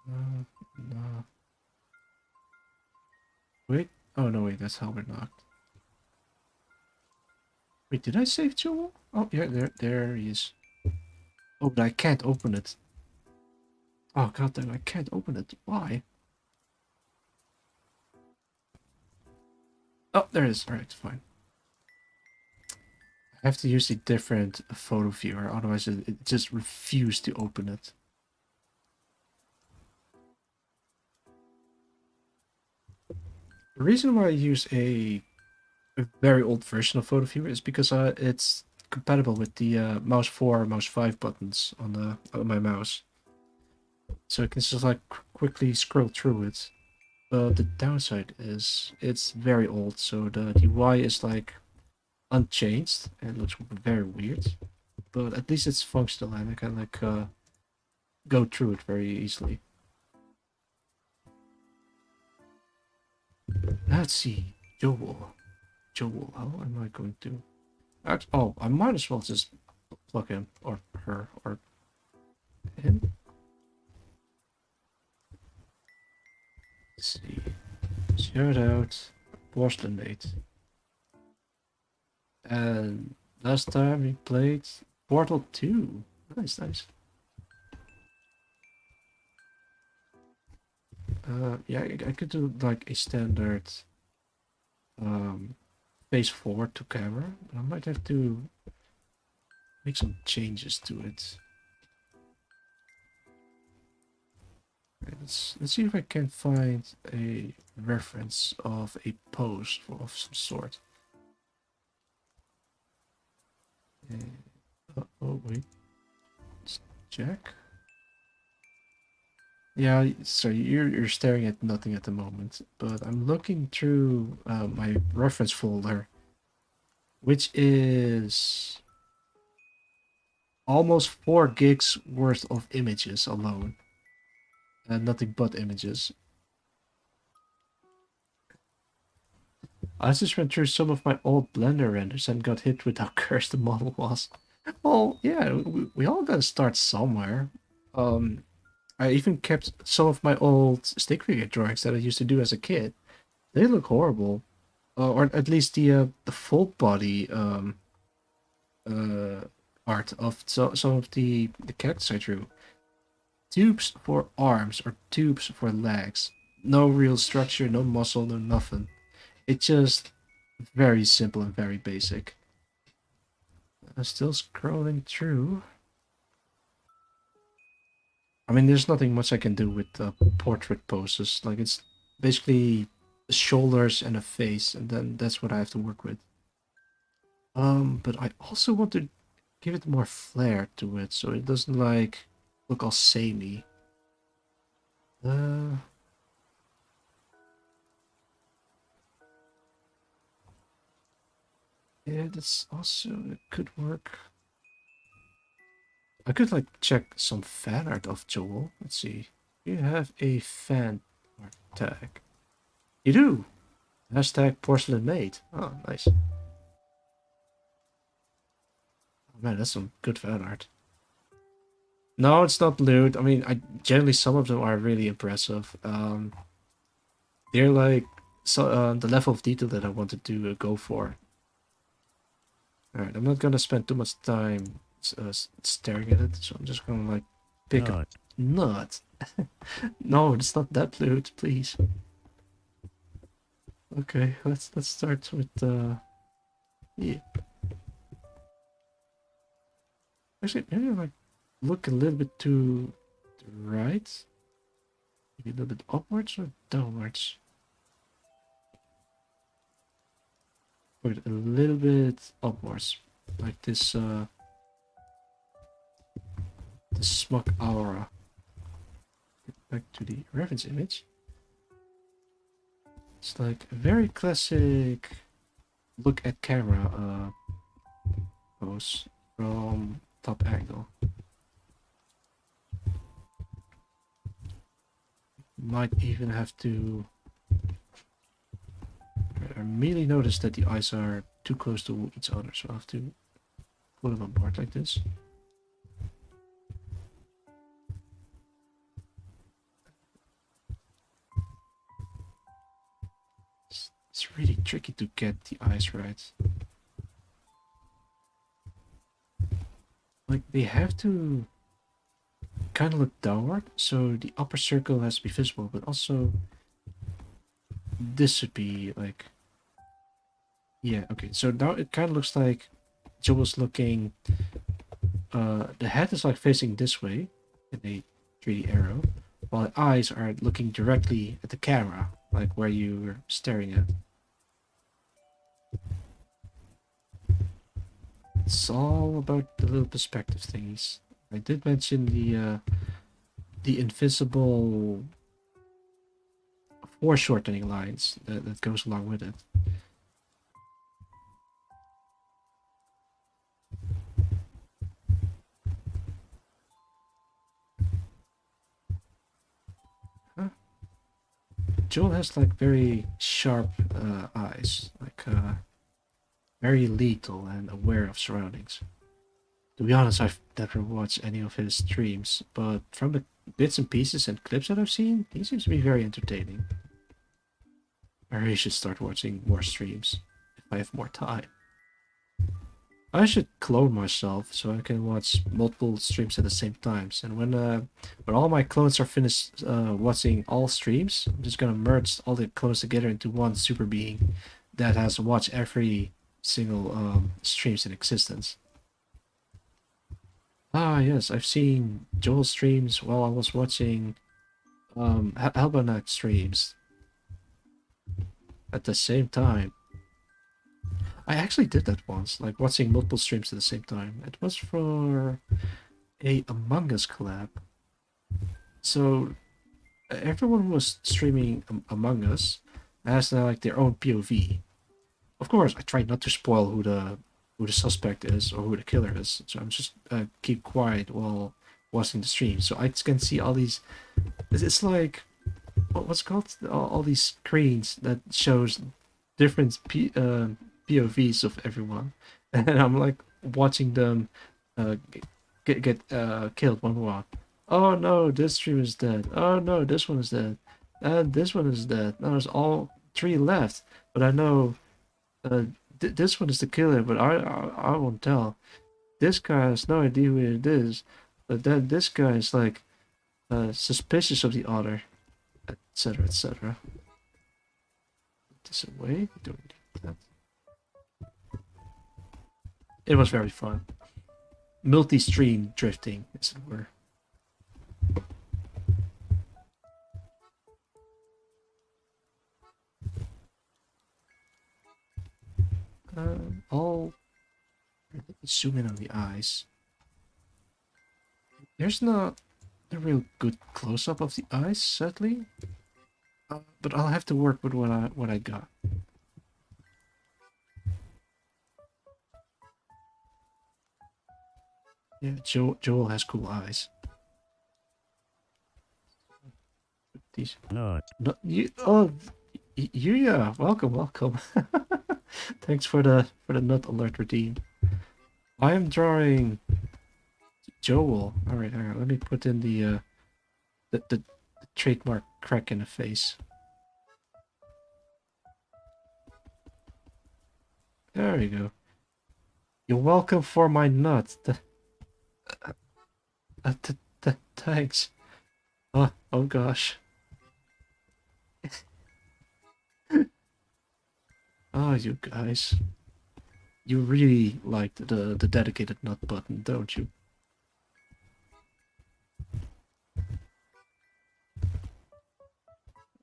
No. Wait. Oh, no, wait. That's Halberd knocked. Wait, did I save Joel? Oh, yeah, there he is. Oh, but I can't open it. Oh, goddamn, I can't open it. Why? Oh, there it is. Alright, fine. I have to use a different photo viewer, otherwise it just refused to open it. The reason why I use a very old version of photo viewer is because it's compatible with the mouse 4, mouse 5 buttons on my mouse. So I can just like quickly scroll through it. But the downside is it's very old, so the UI is like unchanged and it looks very weird. But at least it's functional and I can like go through it very easily. Let's see, Joel. How am I going to? Oh, I might as well just plug him or her or him. Let's see. Shout out Porcelain Mate. And last time we played Portal 2. Nice, nice. Yeah, I could do like a standard face forward to camera, but I might have to make some changes to it. Okay, let's see if I can find a reference of a pose of some sort. Oh wait, let's check. Yeah, so you're staring at nothing at the moment, but I'm looking through my reference folder, which is almost 4 gigs worth of images alone, and nothing but images. I just went through some of my old Blender renders and got hit with how cursed the model was. Well, yeah, we all gotta start somewhere. I even kept some of my old stick figure drawings that I used to do as a kid. They look horrible, or at least the full body uh art of some of the characters I drew. Tubes for arms or tubes for legs. No real structure, no muscle, no nothing. It's just very simple and very basic. I'm still scrolling through. I mean, there's nothing much I can do with portrait poses. Like, it's basically shoulders and a face, and then that's what I have to work with. But I also want to give it more flair to it, so it doesn't like look all samey. Uh, yeah, that's also it could work. I could like check some fan art of Joel. Let's see. You have a fan art tag. You do. Hashtag porcelain made. Oh, nice. Oh, man, that's some good fan art. No, it's not lewd. I mean, I generally some of them are really impressive. They're like the level of detail that I wanted to go for. All right, I'm not gonna spend too much time staring at it, so I'm just gonna like pick a nut. No, it's not that lewd, please. Okay, let's start with yeah. Actually, maybe I like look a little bit to the right, maybe a little bit upwards or downwards. Wait, a little bit upwards, like this smug aura. Get back to the reference image. It's like a very classic look at camera pose from top angle. Might even have to. I immediately noticed that the eyes are too close to each other, so I have to pull them apart like this. It's really tricky to get the eyes right. Like, they have to kind of look downward, so the upper circle has to be visible, but also this should be like, yeah, okay. So now it kind of looks like Joel's looking. The head is like facing this way in a 3D arrow, while the eyes are looking directly at the camera, like where you're staring at. It's all about the little perspective things. I did mention the invisible foreshortening lines that goes along with it. Huh? Joel has like very sharp eyes, like very lethal and aware of surroundings. To be honest, I've never watched any of his streams, but from the bits and pieces and clips that I've seen, he seems to be very entertaining. I really should start watching more streams if I have more time. I should clone myself so I can watch multiple streams at the same times. And when all my clones are finished watching all streams, I'm just gonna merge all the clones together into one super being that has watched every single streams in existence. Ah, yes, I've seen Joel streams while I was watching Halbanak streams at the same time. I actually did that once, like watching multiple streams at the same time. It was for a Among Us collab. So everyone was streaming Among Us has like their own POV. Of course, I try not to spoil who the suspect is or who the killer is. So I'm just keep quiet while watching the stream, so I can see all these. It's like what's it called all these screens that shows different POVs of everyone, and I'm like watching them get killed one by one. Oh no, this stream is dead. Oh no, this one is dead. And this one is dead. Now there's all three left, but I know this one is the killer, but I won't tell. This guy has no idea who it is, but then this guy is like suspicious of the other, etc., etc. Put this away. Don't need that. It was very fun. Multi-stream drifting, as it were. I'll zoom in on the eyes. There's not a real good close-up of the eyes, sadly. But I'll have to work with what I got. Yeah, Joel has cool eyes. These. No, you. Oh, you. Yeah. Welcome, welcome. Thanks for the nut alert redeem. I am drawing Joel. All right, hang on. Let me put in the trademark crack in the face. There we go. You're welcome for my nut. Thanks. Oh gosh. Oh, you guys. You really liked the dedicated nut button, don't you?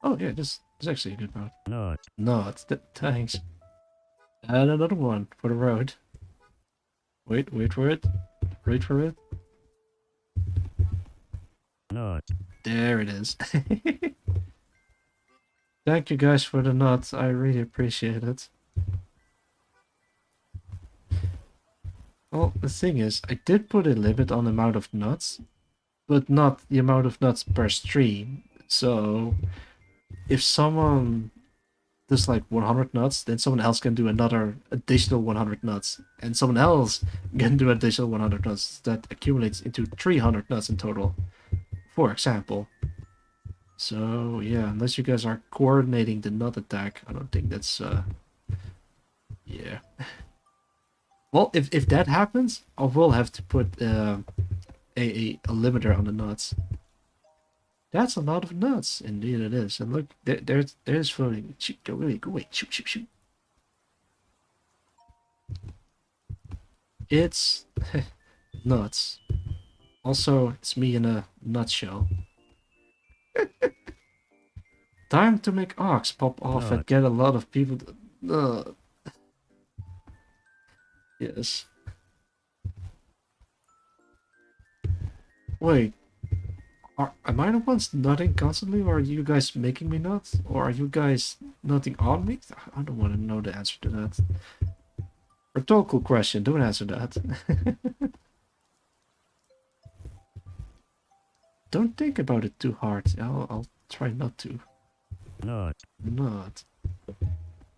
Oh yeah, this is actually a good mode. Nut. Thanks. And another one for the road. Wait for it. Wait for it. There it is. Thank you guys for the nuts. I really appreciate it. Well, the thing is, I did put a limit on the amount of nuts, but not the amount of nuts per stream. So, if someone does like 100 nuts, then someone else can do another additional 100 nuts, and someone else can do additional 100 nuts. That accumulates into 300 nuts in total, for example. So yeah, unless you guys are coordinating the nut attack, I don't think that's yeah. Well, if that happens, I will have to put a limiter on the nuts. That's a lot of nuts, indeed it is. And look, there's floating. Shoot, go away, shoot. It's nuts. Also, it's me in a nutshell. Time to make Ox pop off and get a lot of people. Yes. Wait. Am I the ones nutting constantly, or are you guys making me nut? Or are you guys nutting on me? I don't want to know the answer to that. Rhetorical question, don't answer that. Don't think about it too hard. I'll try not to. Nut.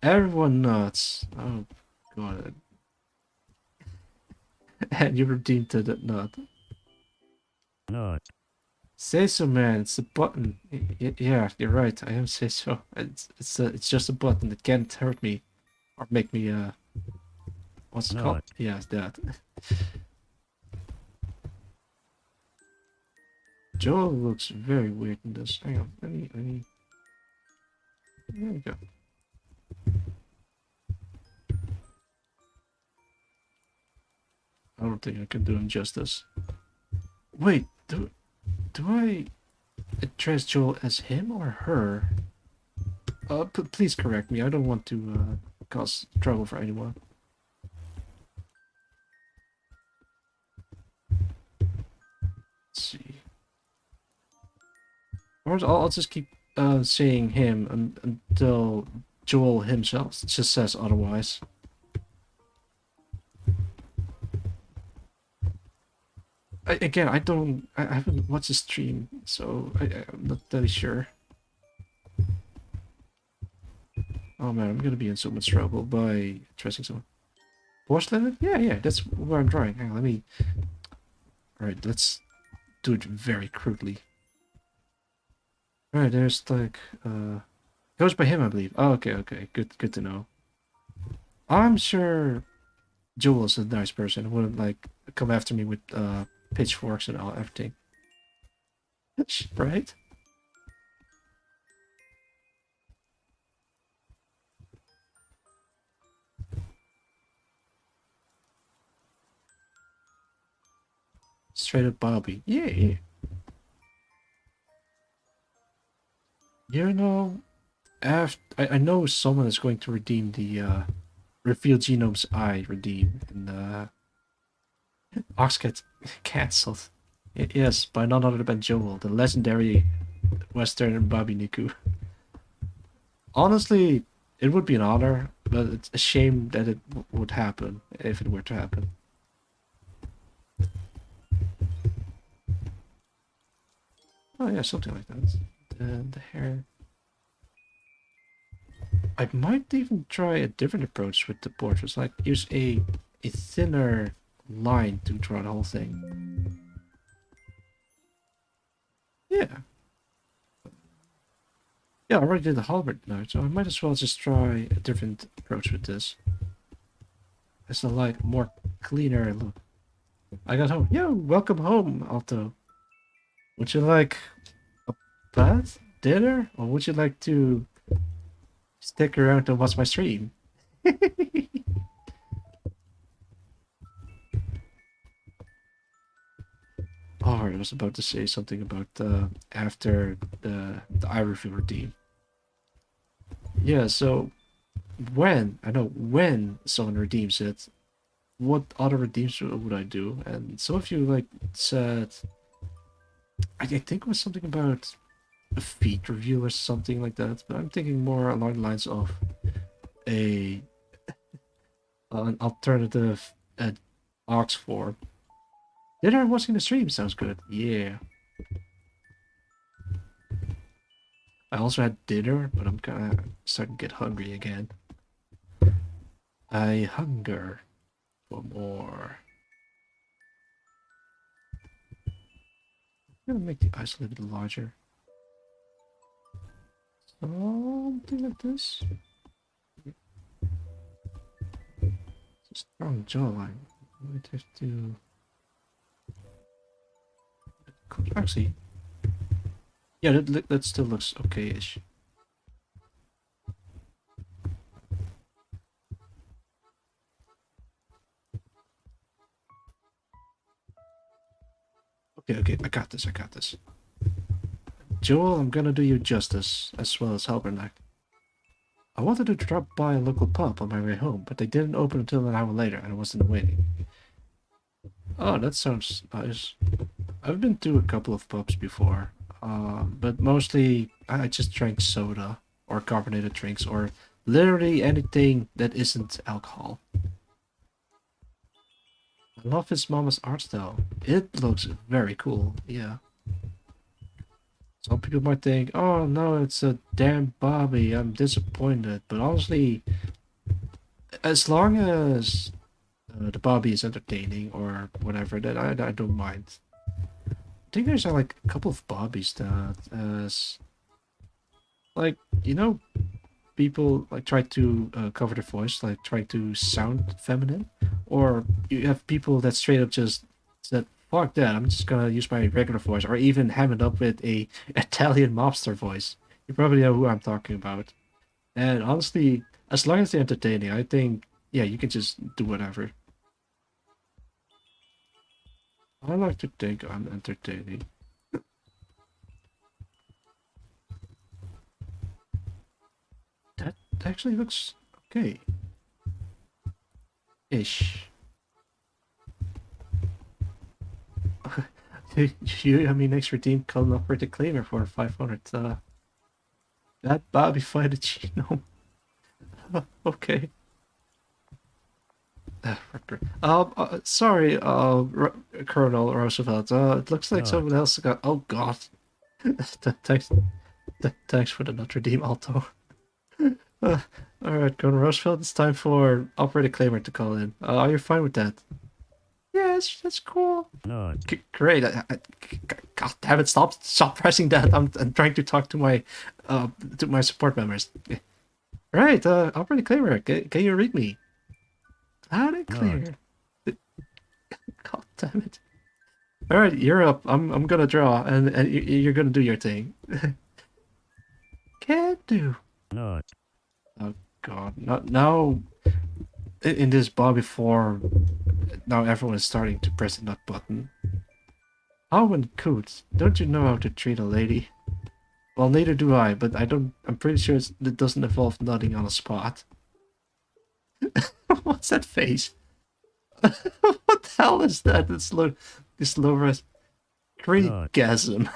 Everyone nuts. Oh god. And you redeemed to that nut. Say so, man. It's a button. Yeah, you're right. I am say so. It's just a button. It can't hurt me or make me what's it called? Yeah, it's that. Joel looks very weird in this. Hang on. Let me. There we go. I don't think I can do him justice. Wait, do I address Joel as him or her? Please correct me. I don't want to cause trouble for anyone. Let's see. Or I'll just keep saying him until Joel himself just says otherwise. Again, I haven't watched the stream, so I'm not really sure. Oh man, I'm gonna be in so much trouble by trusting someone. Porcelain? Yeah, yeah, that's where I'm drawing. Hang on, let me. Alright, let's do it very crudely. Alright, there's like, goes by him, I believe. Oh, okay, okay, good to know. I'm sure Joel's a nice person. Wouldn't like come after me with pitchforks and all everything, right? Straight up Bobby. Yeah, yeah. You know, after I know someone is going to redeem the reveal genome's eye redeem and Ox gets cancelled. Yes, by none other than Joel, the legendary Western Bobby Niku. Honestly, it would be an honor, but it's a shame that it would happen if it were to happen. Oh yeah, something like that. The hair. I might even try a different approach with the portraits. Like use a thinner line to draw the whole thing. Yeah. Yeah, I already did the halberd now, so I might as well just try a different approach with this. It's a like more cleaner look. I got home. Yo, welcome home, Alto. Would you like a bath, dinner, or would you like to stick around and watch my stream? Oh, I was about to say something about after the eye review redeem. Yeah, so when someone redeems it, what other redeems would I do? And some of you like said, I think it was something about a feat review or something like that. But I'm thinking more along the lines of a an alternative Ox form. Dinner and watching the stream sounds good. Yeah. I also had dinner, but I'm kind of starting to get hungry again. I hunger for more. I'm gonna make the eyes a little bit larger. Something like this. It's a strong jawline. I might have to. Actually, yeah, that still looks okay-ish. Okay, okay, I got this, I got this. Joel, I'm gonna do you justice, as well as Halbernack. I wanted to drop by a local pub on my way home, but they didn't open until an hour later, and I wasn't waiting. Oh, that sounds nice. I've been to a couple of pubs before, but mostly I just drank soda or carbonated drinks or literally anything that isn't alcohol. I love his mama's art style. It looks very cool, yeah. Some people might think, oh no, it's a damn Bobby, I'm disappointed. But honestly, as long as the Bobby is entertaining or whatever, then I don't mind. I think there's like a couple of Bobbies that, like, you know, people like try to cover their voice, like try to sound feminine, or you have people that straight up just said, "Fuck that! I'm just gonna use my regular voice," or even ham it up with a Italian mobster voice. You probably know who I'm talking about. And honestly, as long as they're entertaining, I think yeah, you can just do whatever. I like to think I'm entertaining. That actually looks okay. Ish. You, I mean, extra team coming up for the claimer for 500. That Bobby fighted Chino. Okay. Sorry, Colonel Roosevelt. It looks like Oh, someone else got. Oh God. Thanks, thanks for the not redeem, Alto. Alright, Colonel Roosevelt, it's time for Operator Claimer to call in. Are you fine with that? Yes, that's cool. No. Great. God damn it! Stop pressing that. I'm trying to talk to my support members. Right. Operator Claimer, can you read me? Loud and clear. God damn it! All right, you're up. I'm gonna draw, and you're gonna do your thing. Can't do. No. Oh God! Not now. In this Bobby form, now everyone is starting to press the nut button. How and Coots, don't you know how to treat a lady? Well, neither do I, but I don't. I'm pretty sure it doesn't involve nutting on a spot. What's that face? What the hell is that? This low res No. creegasm.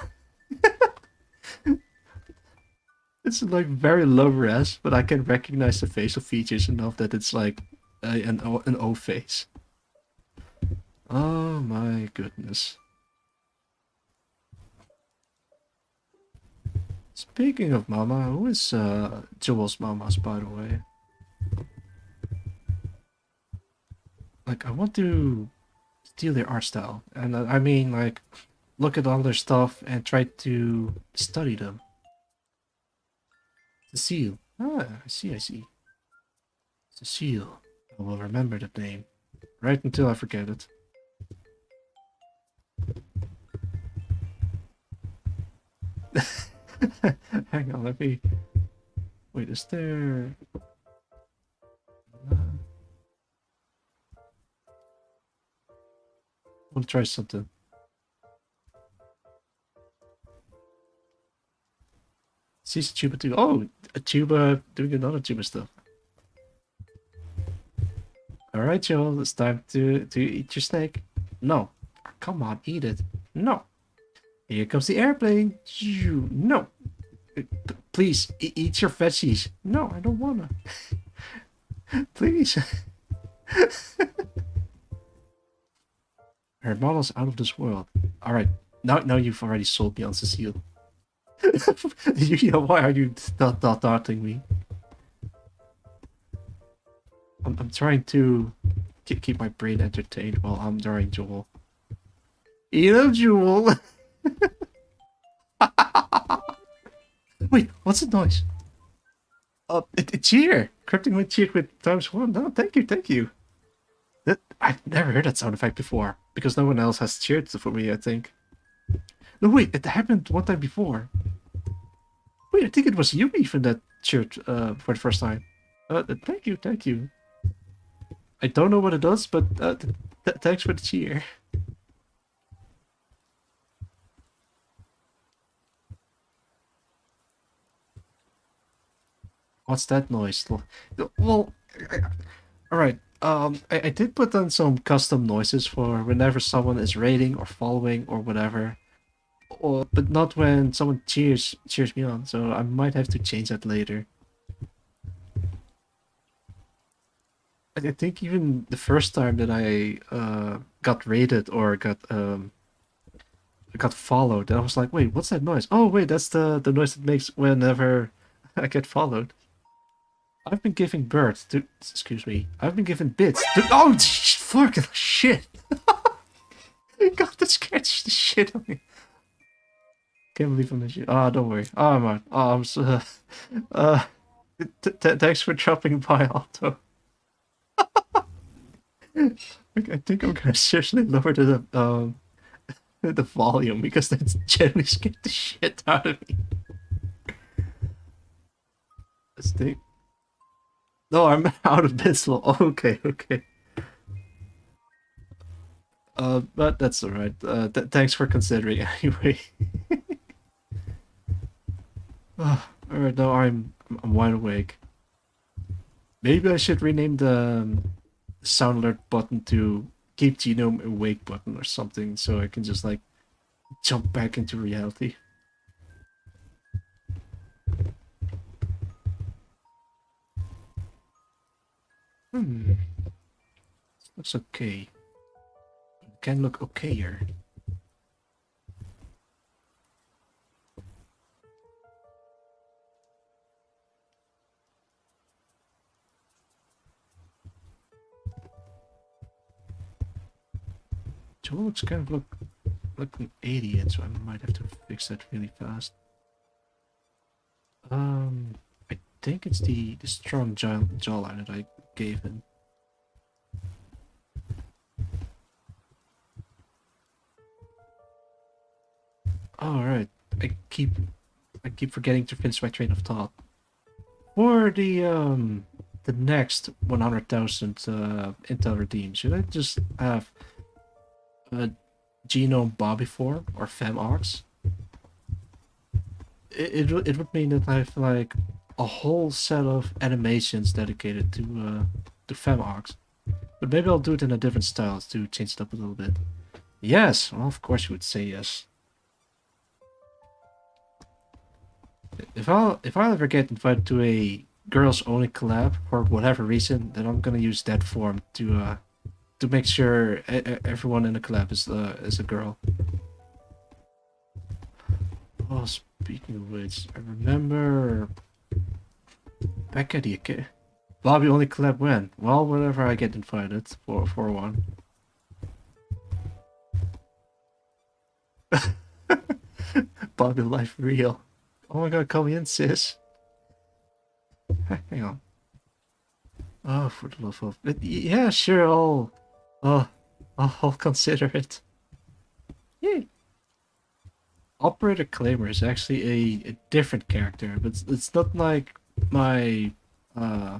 It's like very low res, but I can recognize the facial features enough that it's like an O face. Oh my goodness. Speaking of mama, who is Jewel's mamas, by the way? Like, I want to steal their art style, and I mean, like, look at all their stuff and try to study them. Cecile. Ah, I see. Cecile. I will remember that name. Right until I forget it. Hang on, let me... Wait, is there... I want to try something. Sees tuba too. Oh, a tuba doing another tuba stuff. Alright, Joel, it's time to eat your snake. No. Come on, eat it. No. Here comes the airplane. No. Please, eat your veggies. No, I don't wanna. Please. Her model's out of this world. Alright, now you've already sold me on Cecile. Why are you not darting me? I'm trying to keep my brain entertained while I'm drawing Joel. Eat up, Joel! Wait, what's the noise? Cheer! Crypting with cheered with ×1. No, thank you. I've never heard that sound effect before, because no one else has cheered for me, I think. No, wait, it happened one time before. Wait, I think it was you even that cheered for the first time. Thank you. I don't know what it does, but thanks for the cheer. What's that noise? Well, alright. I did put on some custom noises for whenever someone is raiding or following or whatever. But not when someone cheers me on, so I might have to change that later. I think even the first time that I got raided or got followed, I was like, wait, what's that noise? Oh wait, that's the noise it makes whenever I get followed. I've been giving birth to... Excuse me. I've been given bits to... Oh, fucking shit! God, that scared the shit out of me. Can't believe I'm this shit. Oh, don't worry. Oh, man. Oh, I'm so... thanks for dropping by, Alto. I think I'm gonna seriously lower the volume because that's generally scared the shit out of me. Let's think. No, I'm out of pencil. Okay. But that's alright. Thanks for considering anyway. Alright, now I'm wide awake. Maybe I should rename the sound alert button to keep genome awake button or something, so I can just like jump back into reality. Looks okay. Can look okayer. Joel looks kind of like an idiot, so I might have to fix that really fast. I think it's the strong jawline that I gave him. Alright, I keep forgetting to finish my train of thought. For the next 100,000 intel redeem, should I just have a genome Bobby form or FemOx? It would mean that I have like a whole set of animations dedicated to FemOx. But maybe I'll do it in a different style to change it up a little bit. Yes, well, of course you would say yes. If I'll ever get invited to a girls only collab for whatever reason, then I'm gonna use that form to make sure everyone in the collab is a girl. Oh, speaking of which, I remember back at the Bobby only collab when? Well, whenever I get invited for one. Bobby life real. Oh my god, call me in, sis. Hang on. Oh, for the love of... Yeah, sure, Uh, I'll consider it. Yeah. Operator Claimer is actually a different character, but it's not like my... Uh,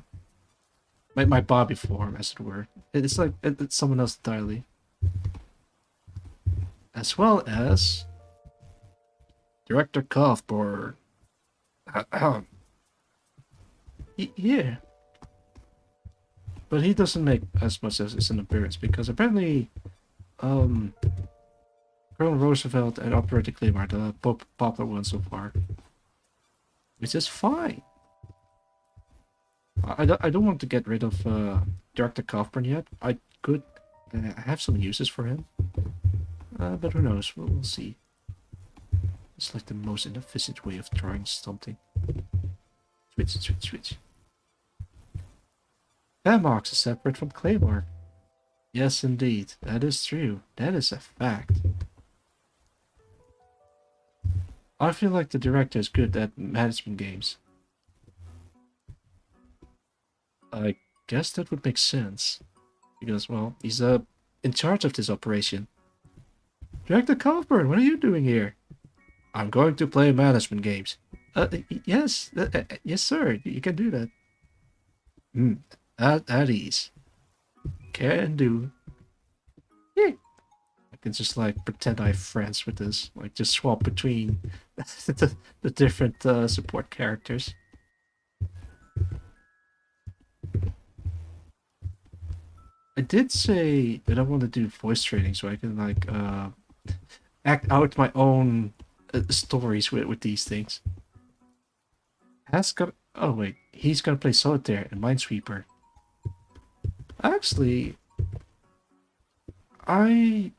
my Bobby form, as it were. It's like it's someone else entirely. As well as... Director Cuffboard. Yeah. But he doesn't make as much as an appearance because apparently, Colonel Roosevelt and Operator Claim are the popular ones so far, which is fine. I don't want to get rid of Director Kaufman yet. I could have some uses for him, but who knows? We'll see. It's like the most inefficient way of trying something. Switch. Femox is separate from Claymore. Yes, indeed. That is true. That is a fact. I feel like the director is good at management games. I guess that would make sense. Because, well, he's in charge of this operation. Director Kaufman, what are you doing here? I'm going to play management games. Yes, yes, sir. You can do that. At ease. Can do. Yeah. I can just like pretend I have friends with this. Like just swap between the different support characters. I did say that I want to do voice training so I can like act out my own stories with these things. Has got. Oh wait, he's gonna play solitaire and Minesweeper. Actually, I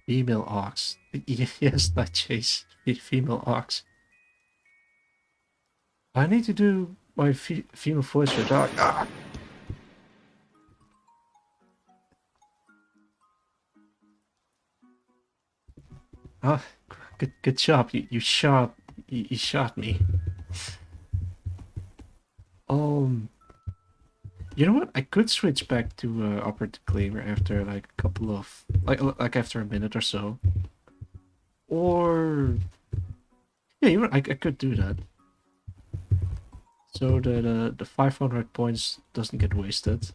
female ox. Yes, not chase. Female ox. I need to do my female voice for dog. Ah, good job. You shot me. You know what? I could switch back to Operative Claimer after like a couple of like after a minute or so. Or yeah, you know what? I could do that. So that the 500 points doesn't get wasted.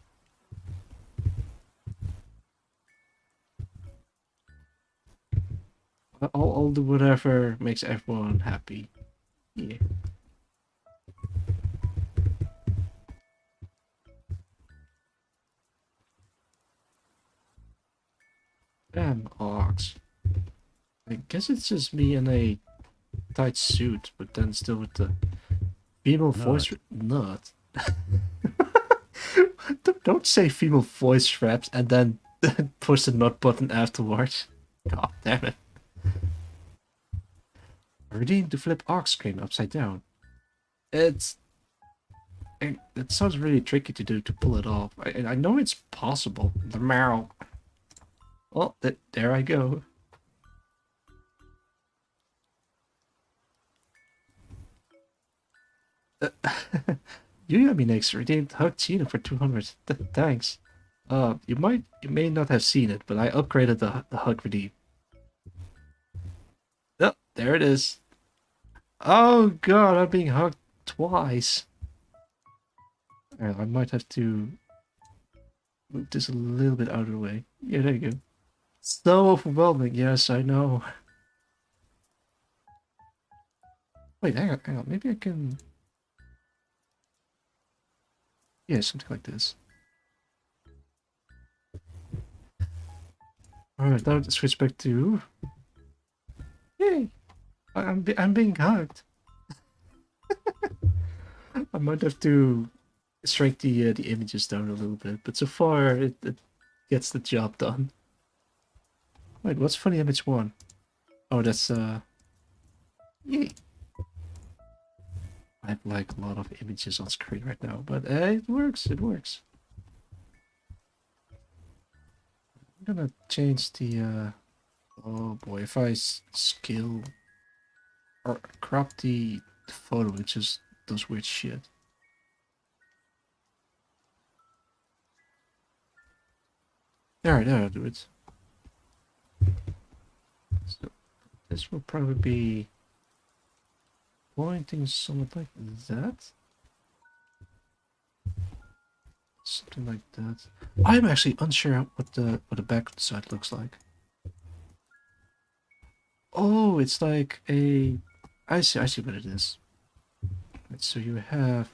I'll do whatever makes everyone happy. Yeah. Damn, ox. I guess it's just me in a tight suit, but then still with the female voice nut. Don't say female voice raps and then push the nut button afterwards. God damn it. Redeem to flip ox screen upside down. It sounds really tricky to do to pull it off. I know it's possible. The marrow. Well, there I go. Uh, you next redeemed Hug Cheetah for 200. Thanks. You may not have seen it, but I upgraded the Hug redeem. Oh, there it is. Oh god, I'm being hugged twice. I might have to move this a little bit out of the way. Yeah, there you go. So overwhelming. Yes, I know. Wait, hang on. Maybe I can. Yeah, something like this. Alright, now let's switch back to. Yay! I'm being hugged. I might have to shrink the images down a little bit, but so far it gets the job done. Wait, what's funny image one? Oh, that's yay! I have like a lot of images on screen right now, but it works. It works. I'm gonna change the. Oh boy, if I scale or crop the photo, it just does weird shit. Alright, I'll do it. So this will probably be pointing somewhat like that. Something like that. I'm actually unsure what the back of the side looks like. Oh, it's like a. I see what it is. Right, so you have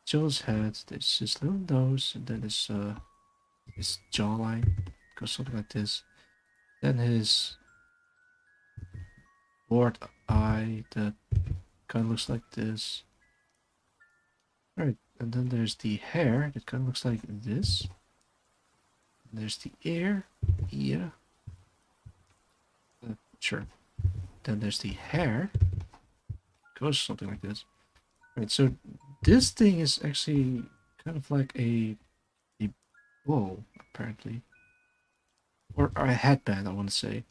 Joe's head. There's his little nose, and then his jawline goes something like this. Then his bored eye that kind of looks like this. Alright, and then there's the hair that kind of looks like this. And there's the ear. Yeah. Sure. Then there's the hair. Goes something like this. Right, so this thing is actually kind of like a bow, apparently. Or a headband, I want to say.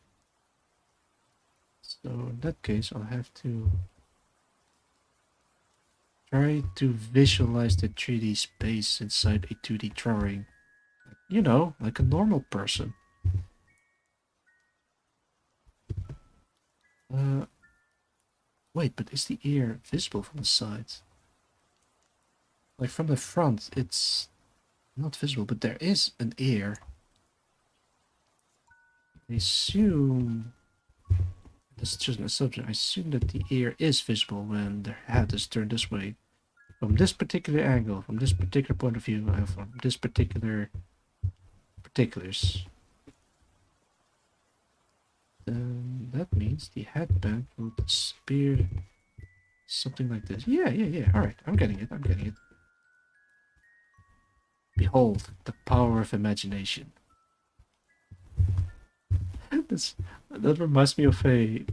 So in that case, I'll have to try to visualize the 3D space inside a 2D drawing. You know, like a normal person. Uh, Wait, but is the ear visible from the side? Like from the front, it's not visible, but there is an ear. I assume, this is just an assumption, I assume that the ear is visible when the head is turned this way. From this particular angle, from this particular point of view, from this particular particulars. Then that means the headband will disappear something like this. Yeah. Alright, I'm getting it, I'm getting it. Behold, the power of imagination. This, that reminds me of a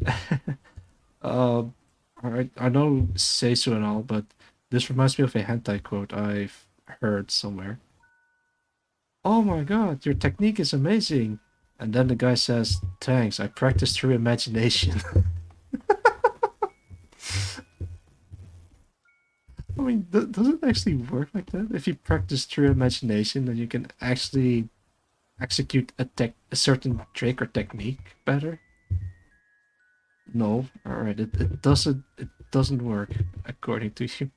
uh, I know say so and all, but this reminds me of a hentai quote I've heard somewhere. Oh my god, your technique is amazing. And then the guy says, thanks, I practiced through imagination. I mean, does it actually work like that? If you practice through imagination, then you can actually execute a certain trick or technique better? No. Alright, it doesn't work, according to you.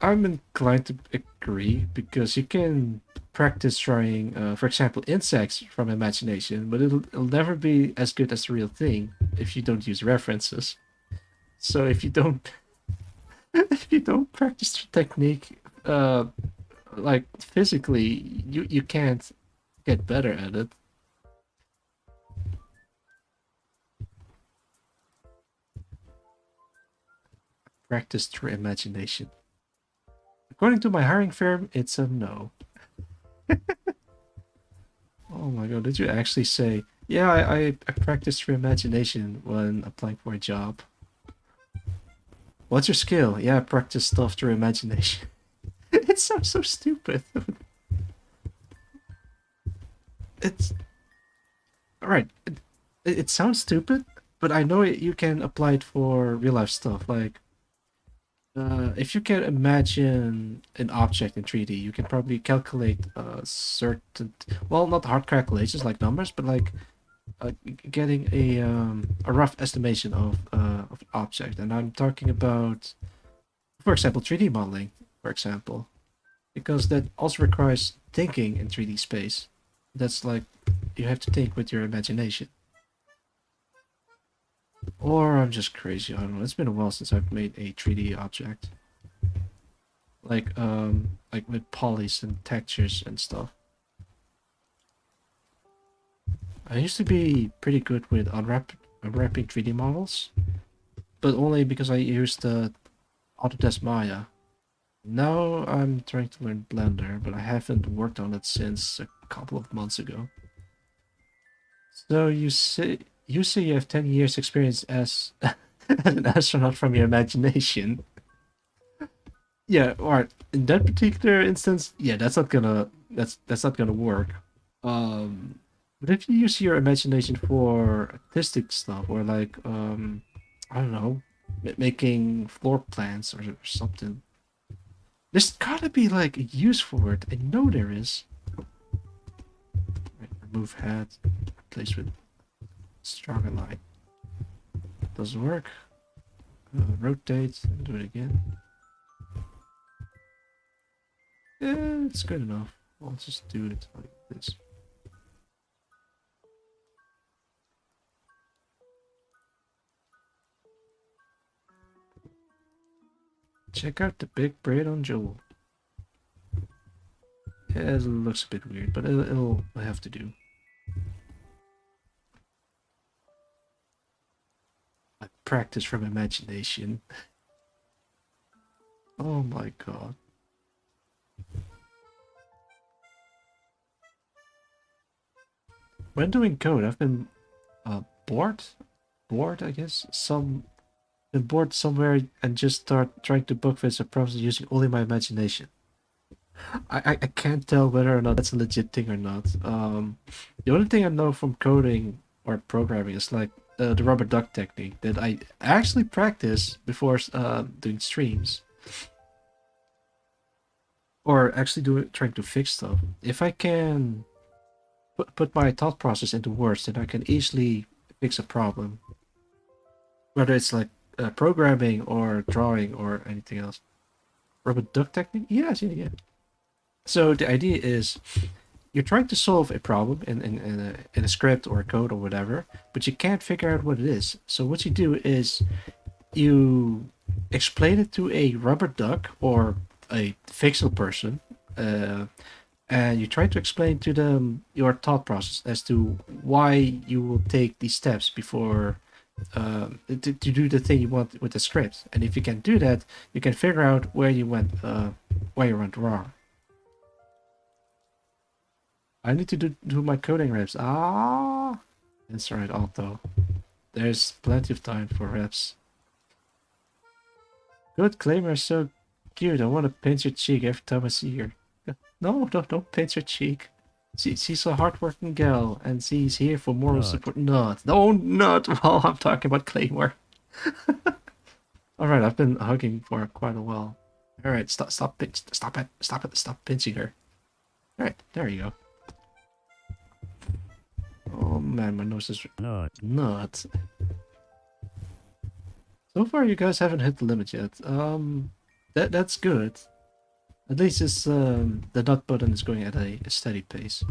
I'm inclined to agree because you can practice drawing, for example, insects from imagination, but it'll never be as good as the real thing if you don't use references. So if you don't if you don't practice the technique, like physically, you can't get better at it. Practice through imagination. According to my hiring firm, it's a no. Oh my god, did you actually say, yeah, I practice through imagination when applying for a job? What's your skill? Yeah, I practice stuff through imagination. It sounds so stupid. It's alright. It sounds stupid, but I know you can apply it for real life stuff. Like, if you can imagine an object in 3D, you can probably calculate certain, well, not hard calculations like numbers, but like getting a rough estimation of an object. And I'm talking about, for example, 3D modeling, for example, because that also requires thinking in 3D space. That's like you have to think with your imagination. Or I'm just crazy. I don't know. It's been a while since I've made a 3D object. Like with polys and textures and stuff. I used to be pretty good with unwrapping 3D models, but only because I used the Autodesk Maya. Now I'm trying to learn Blender, but I haven't worked on it since a couple of months ago. So you say you have 10 years experience as as an astronaut from your imagination. Yeah, alright. In that particular instance, yeah, that's not gonna work. Um, but if you use your imagination for artistic stuff or like I don't know, making floor plans or something, there's gotta be like a use for it. I know there is. Right, remove head, replace with stronger line. Doesn't work. Rotate and do it again. Yeah, it's good enough. I'll just do it like this. Check out the big braid on Joel. Yeah, it looks a bit weird, but it'll have to do. I practice from imagination. Oh my god. When doing code, I've been bored. Bored, I guess. Been bored somewhere and just start trying to book this a process using only my imagination. I can't tell whether or not that's a legit thing or not. The only thing I know from coding or programming is like the rubber duck technique that I actually practice before doing streams or actually trying to fix stuff. If I can put my thought process into words, then I can easily fix a problem, whether it's like programming or drawing or anything else. Rubber duck technique? Yes, yeah, yeah. So the idea is you're trying to solve a problem in a script or a code or whatever, but you can't figure out what it is. So what you do is you explain it to a rubber duck or a fictional person, uh, and you try to explain to them your thought process as to why you will take these steps before to do the thing you want with the script. And if you can do that, you can figure out where you went wrong. I need to do my coding reps. Ah, that's right, Alto. There's plenty of time for reps. Good claimer, so cute. I want to pinch your cheek every time I see her. No, don't pinch her cheek. She's a hardworking gal, and she's here for moral support. Not, no, not while I'm talking about Claymore. All right, I've been hugging for quite a while. All right, stop pinching her. All right, there you go. Oh man, my nose is nuts. So far, you guys haven't hit the limit yet. That's good. At least it's the nut button is going at a steady pace.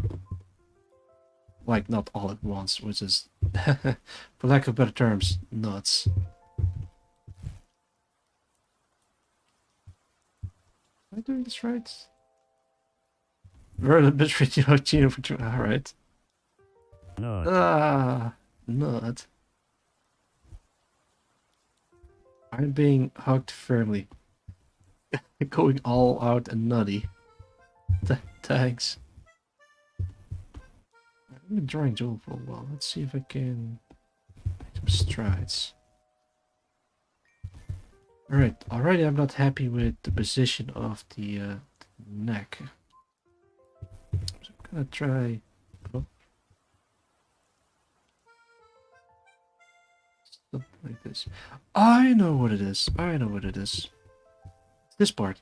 Like not all at once, which is, for lack of better terms, nuts. Am I doing this right? We're a bit Gino for two. All right. Ah, nut. I'm being hugged firmly. Going all out and nutty. Thanks. I've been drawing Joel for a while. Let's see if I can make some strides. Alright, already I'm not happy with the position of the neck. So I'm gonna try. Oh, something like this. I know what it is. I know what it is. It's this part.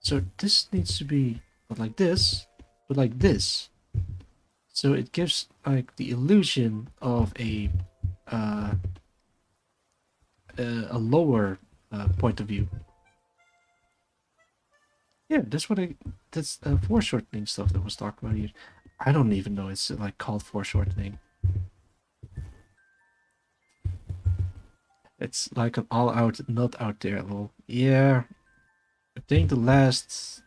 So this needs to be not like this, but like this. So it gives like the illusion of uh, a lower point of view. Yeah, that's foreshortening stuff that was talked about here. I don't even know it's like called foreshortening. It's like an all-out, not out there level. Yeah, I think the last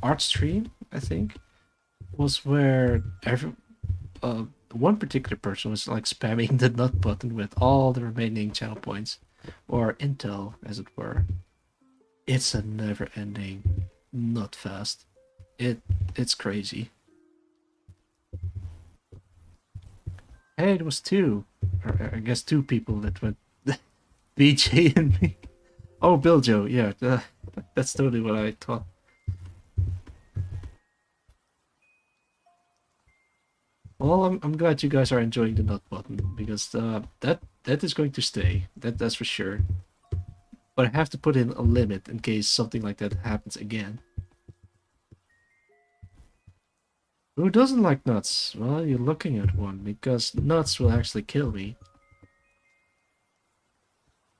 art stream, I think, was where one particular person was like spamming the nut button with all the remaining channel points, or intel, as it were. It's a never-ending nut fest. It's crazy. Hey, it was two, or I guess two people that went BJ and me. Oh, Bill Joe, yeah, that's totally what I thought. Well, I'm glad you guys are enjoying the nut button because that is going to stay. That's for sure. But I have to put in a limit in case something like that happens again. Who doesn't like nuts? Well, you're looking at one because nuts will actually kill me.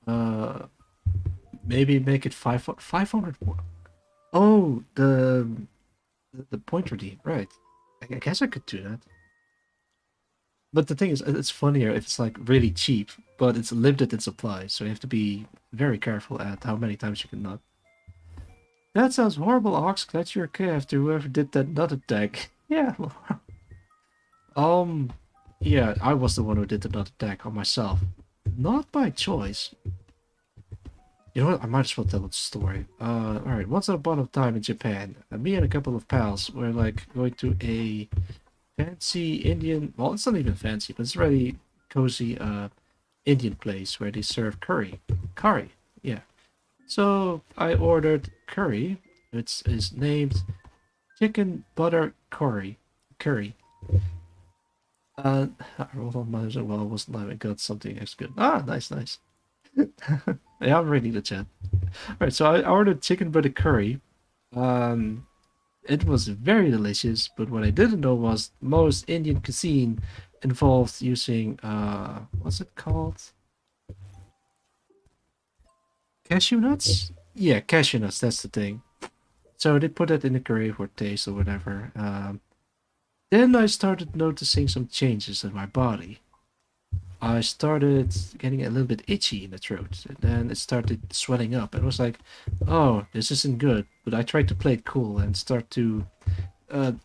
Uh, maybe make it 500. Oh, the pointer D, right? I guess I could do that. But the thing is, it's funnier if it's like really cheap, but it's limited in supply, so you have to be very careful at how many times you can nut. That sounds horrible, Ox. Glad you're okay after whoever did that nut attack. Yeah, um, yeah, I was the one who did the nut attack on myself. Not by choice. You know what? I might as well tell the story. Alright, once upon a time in Japan, me and a couple of pals were like going to a fancy Indian, well, it's not even fancy, but it's a really cozy Indian place where they serve curry. Curry, yeah. So I ordered curry. It's is named chicken butter curry. Curry. Uh, hold on, might as well wasn't let me got something else good. Ah, nice, nice. Yeah, I'm reading the chat. All right, so I ordered chicken butter curry. Um, it was very delicious, but what I didn't know was most Indian cuisine involved using what's it called? Cashew nuts? Yeah, cashew nuts, that's the thing. So they put that in the curry for taste or whatever. Then I started noticing some changes in my body. I started getting a little bit itchy in the throat, and then it started swelling up. And it was like, oh, this isn't good. But I tried to play it cool and start to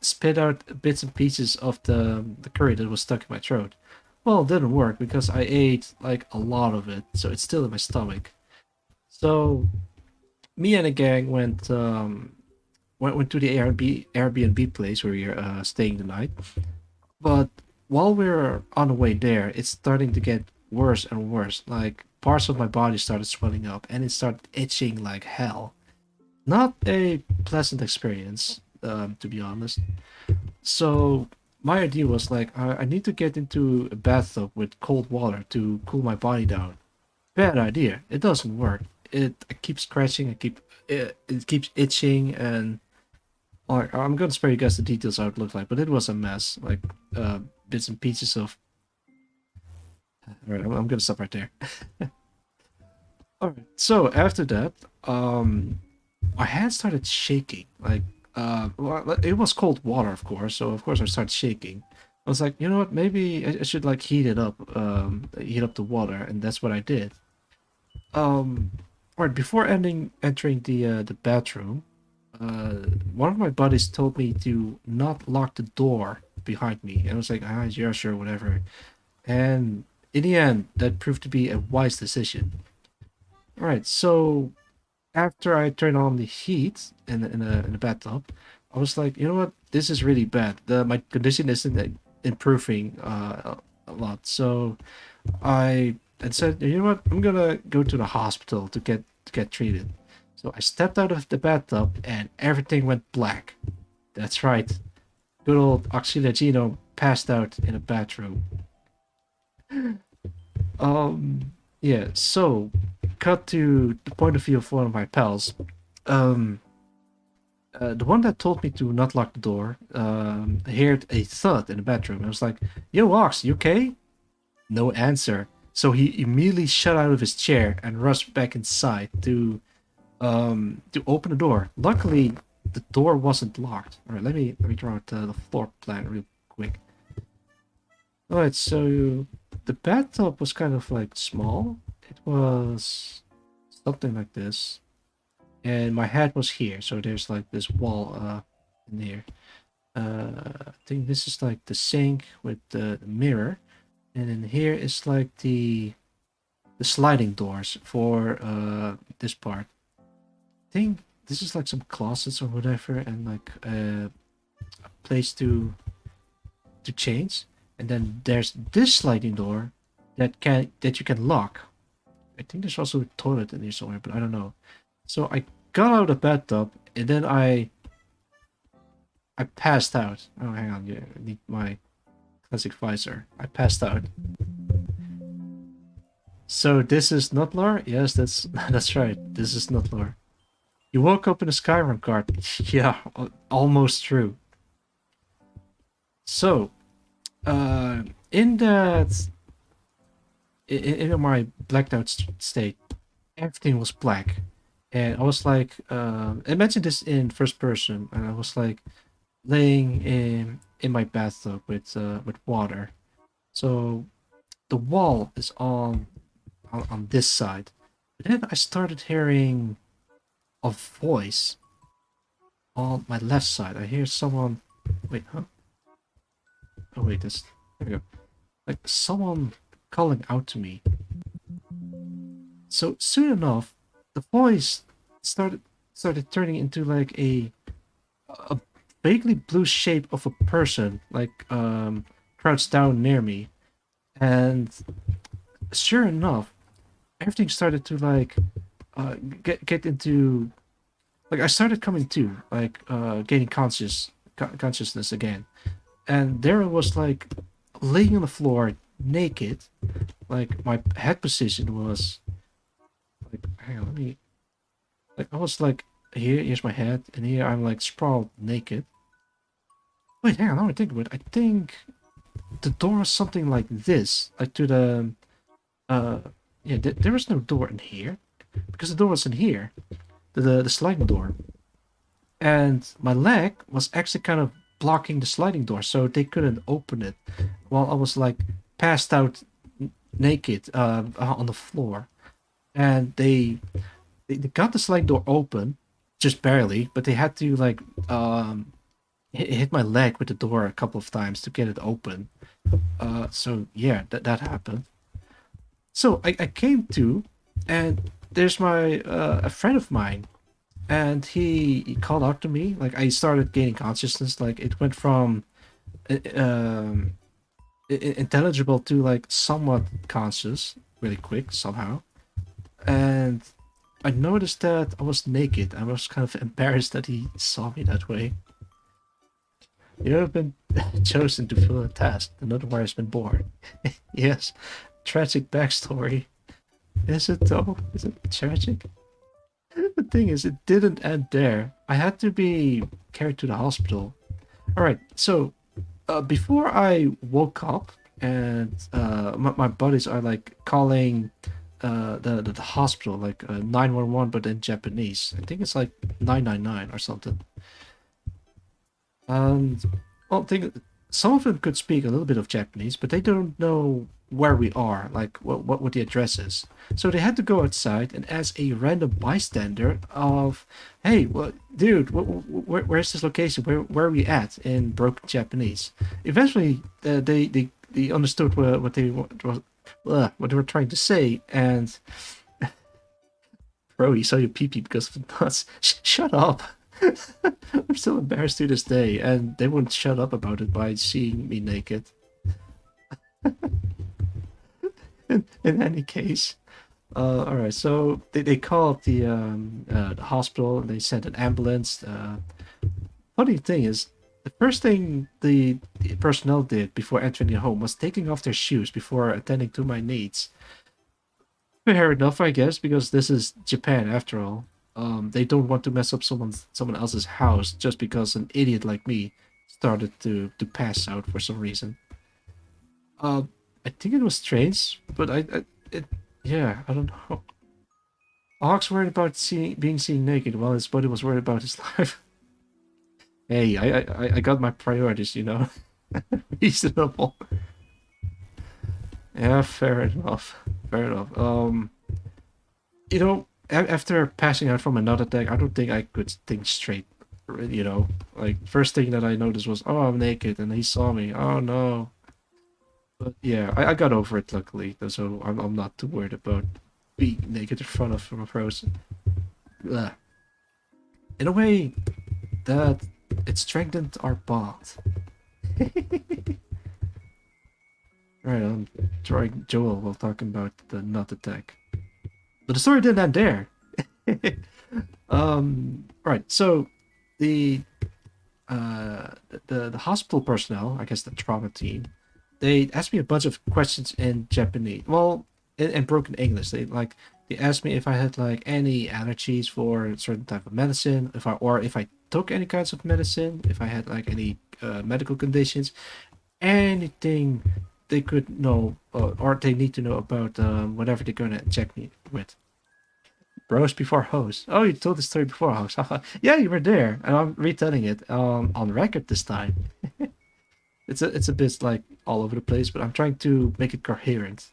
spit out bits and pieces of the curry that was stuck in my throat. Well, it didn't work because I ate like a lot of it, so it's still in my stomach. So me and a gang went to the Airbnb place where we were staying the night. But while we were on the way there, it's starting to get worse and worse. Like parts of my body started swelling up, and it started itching like hell. Not a pleasant experience, to be honest. So my idea was like, I need to get into a bathtub with cold water to cool my body down. Bad idea. It doesn't work. I keep scratching. It keeps itching, and like I'm gonna spare you guys the details how it looked like, but it was a mess. Like bits and pieces of. All right, I'm gonna stop right there. All right. So after that, my hand started shaking. Like well, it was cold water, of course. So of course I started shaking. I was like, you know what? Maybe I should like heat up the water, and that's what I did. Um, all right. Before entering the bathroom, one of my buddies told me to not lock the door behind me, and I was like, ah, yeah, sure, whatever. And in the end, that proved to be a wise decision. All right, so after I turned on the heat in the bathtub, I was like, you know what, this is really bad. My condition isn't improving a lot, so I said, you know what, I'm gonna go to the hospital to get treated. So I stepped out of the bathtub and everything went black. That's right. Good old Auxilia Gino passed out in a bathroom. Um, yeah, so cut to the point of view of one of my pals. Um, the one that told me to not lock the door, heard a thud in the bedroom. I was like, "Yo, Ox, you okay?" No answer. So he immediately shut out of his chair and rushed back inside to open the door. Luckily, the door wasn't locked. All right, let me draw out the floor plan real quick. All right, so the bathtub was kind of like small. It was something like this, and my head was here. So there's like this wall in here. I think this is like the sink with the mirror, and then here is like the sliding doors for this part. I think this is like some closets or whatever, and like a place to change. And then there's this sliding door that you can lock. I think there's also a toilet in here somewhere, but I don't know. So I got out of the bathtub and then I passed out. Oh, hang on, yeah, I need my classic visor. I passed out. So this is not lore? Yes, that's that's right. This is not lore. You woke up in a Skyrim card. Yeah, almost true. So, uh, in that, in my blacked out state, everything was black, and I was like, imagine this in first person, and I was like laying in my bathtub with water. So the wall is on this side. But then I started hearing a voice on my left side. I hear someone. Wait, huh? Oh wait, this. There we go. Like someone calling out to me. So soon enough, the voice started started turning into like a vaguely blue shape of a person, like crouched down near me. And sure enough, everything started to like uh get into like I started coming to like gaining consciousness again, and there I was like laying on the floor naked. Like my head position was like, hang on, let me, like I was like here's my head, and here I'm like sprawled naked. Wait, hang on, now I think about it. I think the door was something like this, like to the uh yeah, there was no door in here because the door was in here, the sliding door, and my leg was actually kind of blocking the sliding door, so they couldn't open it while I was like passed out naked on the floor, and they got the sliding door open just barely, but they had to like hit my leg with the door a couple of times to get it open. So yeah, that happened. So I came to, and there's my a friend of mine, and he called out to me. Like I started gaining consciousness. Like it went from intelligible to like somewhat conscious really quick somehow. And I noticed that I was naked. I was kind of embarrassed that he saw me that way. You have been chosen to fill a task. Another warrior has been born. Yes, tragic backstory. Is it though? Is it tragic? The thing is, it didn't end there. I had to be carried to the hospital. Alright, so before I woke up and my buddies are like calling the hospital, like 911, but in Japanese. I think it's like 999 or something. And well, think some of them could speak a little bit of Japanese, but they don't know where we are, like what the address is. So they had to go outside and ask a random bystander of, "Hey, well, dude, where's this location? Where are we at?" in broken Japanese. Eventually, they understood what they were trying to say, and bro, he saw your pee pee because of the nuts. Shut up. I'm still embarrassed to this day, and they wouldn't shut up about it by seeing me naked. In any case, All right, so they called the hospital and they sent an ambulance. Funny thing is, the first thing the personnel did before entering the home was taking off their shoes before attending to my needs. Fair enough, I guess, because this is Japan after all. They don't want to mess up someone else's house just because an idiot like me started to pass out for some reason. Um, I think it was strange, but it yeah, I don't know. Ox worried about being seen naked while his buddy was worried about his life. Hey, I got my priorities, you know. Reasonable. Yeah, fair enough. Fair enough. After passing out from another attack, I don't think I could think straight. You know, like first thing that I noticed was, oh, I'm naked, and he saw me. Oh no. But yeah, I got over it luckily, so I'm not too worried about being naked in front of a person. Ugh. In a way, that it strengthened our bond. Right, I'm drawing Joel while talking about the nut attack. But the story didn't end there. Right, so the the hospital personnel, I guess the trauma team, they asked me a bunch of questions in Japanese. Well, in broken English. They asked me if I had like any allergies for a certain type of medicine, if I took any kinds of medicine, if I had like any medical conditions, anything they could know or they need to know about whatever they're gonna check me with. Bros before hoes. Oh, you told the story before hoes. Yeah, you were there, and I'm retelling it on record this time. It's a bit like all over the place, but I'm trying to make it coherent.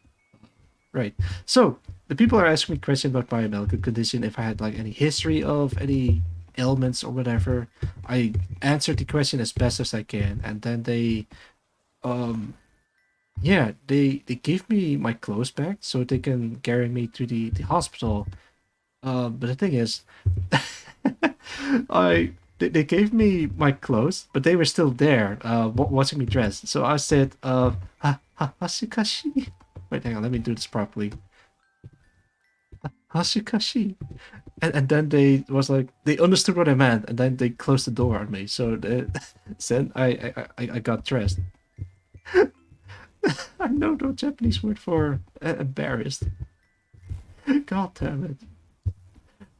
Right. So the people are asking me questions about my medical condition, if I had like any history of any ailments or whatever. I answered the question as best as I can, and then um yeah, they gave me my clothes back so they can carry me to the hospital. But the thing is, they gave me my clothes, but they were still there, watching me dress. So I said, hashikashi. Wait, hang on, let me do this properly. Hashikashi. And then they understood what I meant, and then they closed the door on me. So then I got dressed. I know no Japanese word for embarrassed. God damn it.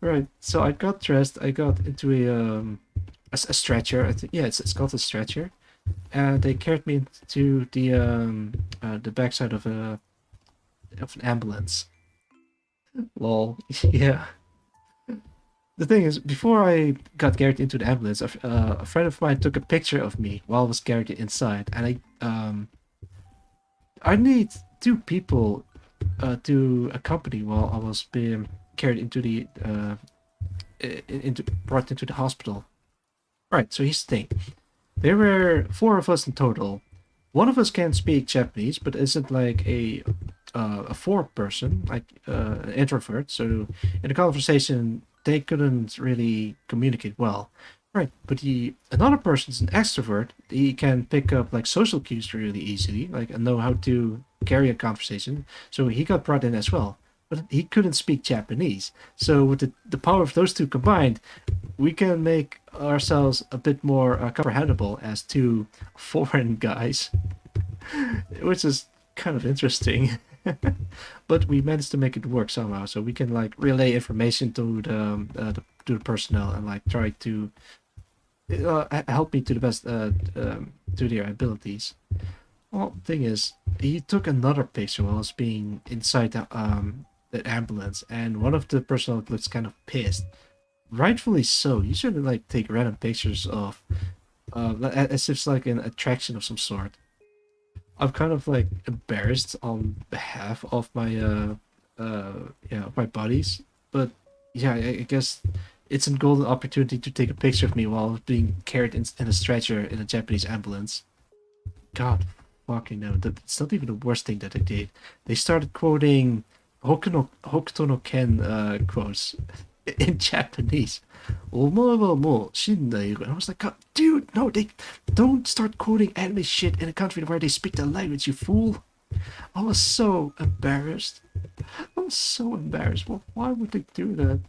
Right. So I got dressed. I got into a stretcher. I think, yeah, it's called a stretcher, and they carried me to the backside of an ambulance. Lol. Yeah. The thing is, before I got carried into the ambulance, a friend of mine took a picture of me while I was carried inside, and I need two people to accompany while I was being carried into the into brought into the hospital. Right, so here's the thing. There were four of us in total. One of us can speak Japanese, but isn't like a fourth person, like an introvert. So in the conversation, they couldn't really communicate well. Right, but the another person's an extrovert. He can pick up like social cues really easily, like and know how to carry a conversation. So he got brought in as well, but he couldn't speak Japanese. So with the power of those two combined, we can make ourselves a bit more comprehensible as two foreign guys, which is kind of interesting. But we managed to make it work somehow, so we can like relay information to the personnel and like try to help me to the best to their abilities. Well, thing is, he took another picture while I was being inside the ambulance, and one of the personnel looks kind of pissed. Rightfully so. You shouldn't like take random pictures of as if it's like an attraction of some sort. I'm kind of like embarrassed on behalf of my yeah, my buddies, but yeah, I guess it's a golden opportunity to take a picture of me while being carried in a stretcher in a Japanese ambulance. God fucking no, that's not even the worst thing that they did. They started quoting Hokuto no Ken quotes in Japanese. "Omoe mo shindairu." And I was like, God, dude, no, they don't start quoting anime shit in a country where they speak the language, you fool. I was so embarrassed. I was so embarrassed. Well, why would they do that?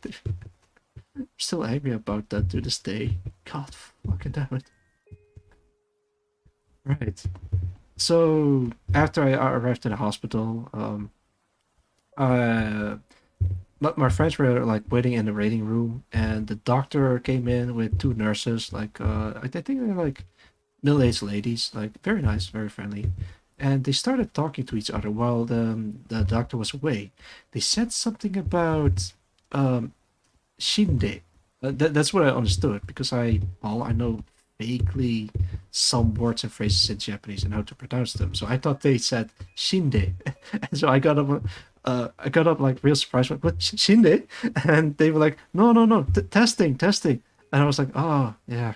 I'm still angry about that to this day. God fucking damn it. Right. So after I arrived in the hospital, uh, my friends were like waiting in the waiting room, and the doctor came in with two nurses, like I think they're like middle-aged ladies, like very nice, very friendly, and they started talking to each other while the doctor was away. They said something about um Shinde. That's what I understood because I know vaguely some words and phrases in Japanese and how to pronounce them. So I thought they said Shinde, and so I got up like real surprised. Like, what Shinde? And they were like, no, no, no, testing, testing. And I was like, oh yeah,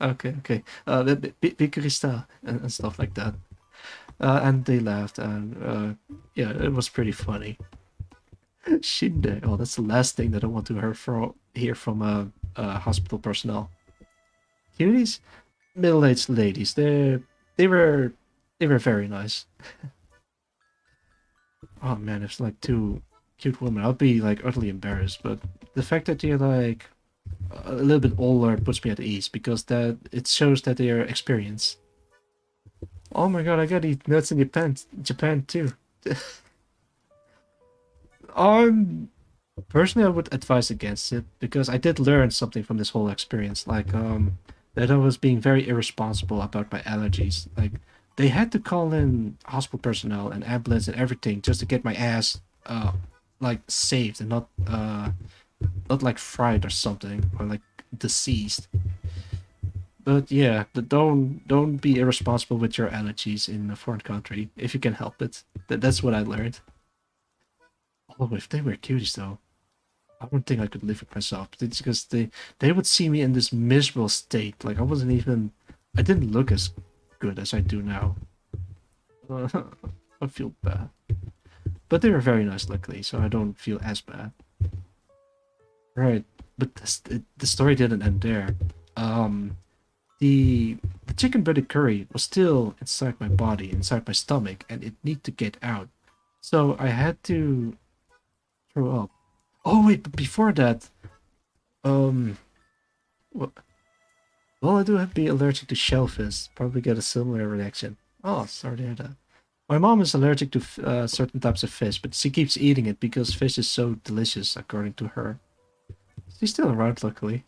okay, okay, bikurista and stuff like that. And they laughed, and yeah, it was pretty funny. Shinde. Oh, that's the last thing that I want to hear from hospital personnel. Cuties, middle-aged ladies. They were they were very nice. Oh man, if it's like two cute women, I'd be like utterly embarrassed. But the fact that they're like a little bit older puts me at ease because that it shows that they are experienced. Oh my god, I gotta eat nuts in Japan too. I'm Personally, I would advise against it because I did learn something from this whole experience, like that I was being very irresponsible about my allergies. Like they had to call in hospital personnel and ambulance and everything just to get my ass like saved and not like fried or something or like deceased. But yeah, don't be irresponsible with your allergies in a foreign country if you can help it. That's what I learned. Oh, if they were cuties though. I don't think I could live with myself. It's because they would see me in this miserable state. Like I didn't look as good as I do now. I feel bad, but they were very nice, luckily, so I don't feel as bad. Right, but the story didn't end there. Um, the the chicken breaded curry was still inside my body, inside my stomach, and it needed to get out. So I had to throw up. Oh wait, but before that, um. Well, I do have to be allergic to shellfish. Probably get a similar reaction. Oh, sorry to hear that. My mom is allergic to certain types of fish, but she keeps eating it because fish is so delicious, according to her. She's still around, luckily.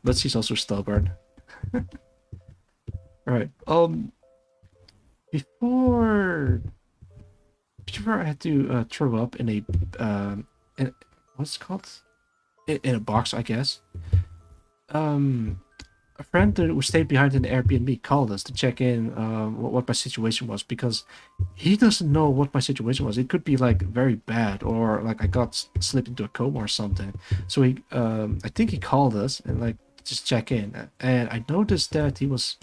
But she's also stubborn. Right. Before before I had to throw up in what's it called? In a box, I guess. Um, a friend who stayed behind in the Airbnb called us to check in what my situation was because he doesn't know what my situation was. It could be like very bad or like I got slipped into a coma or something. So I think he called us and like just check in. And I noticed that he was,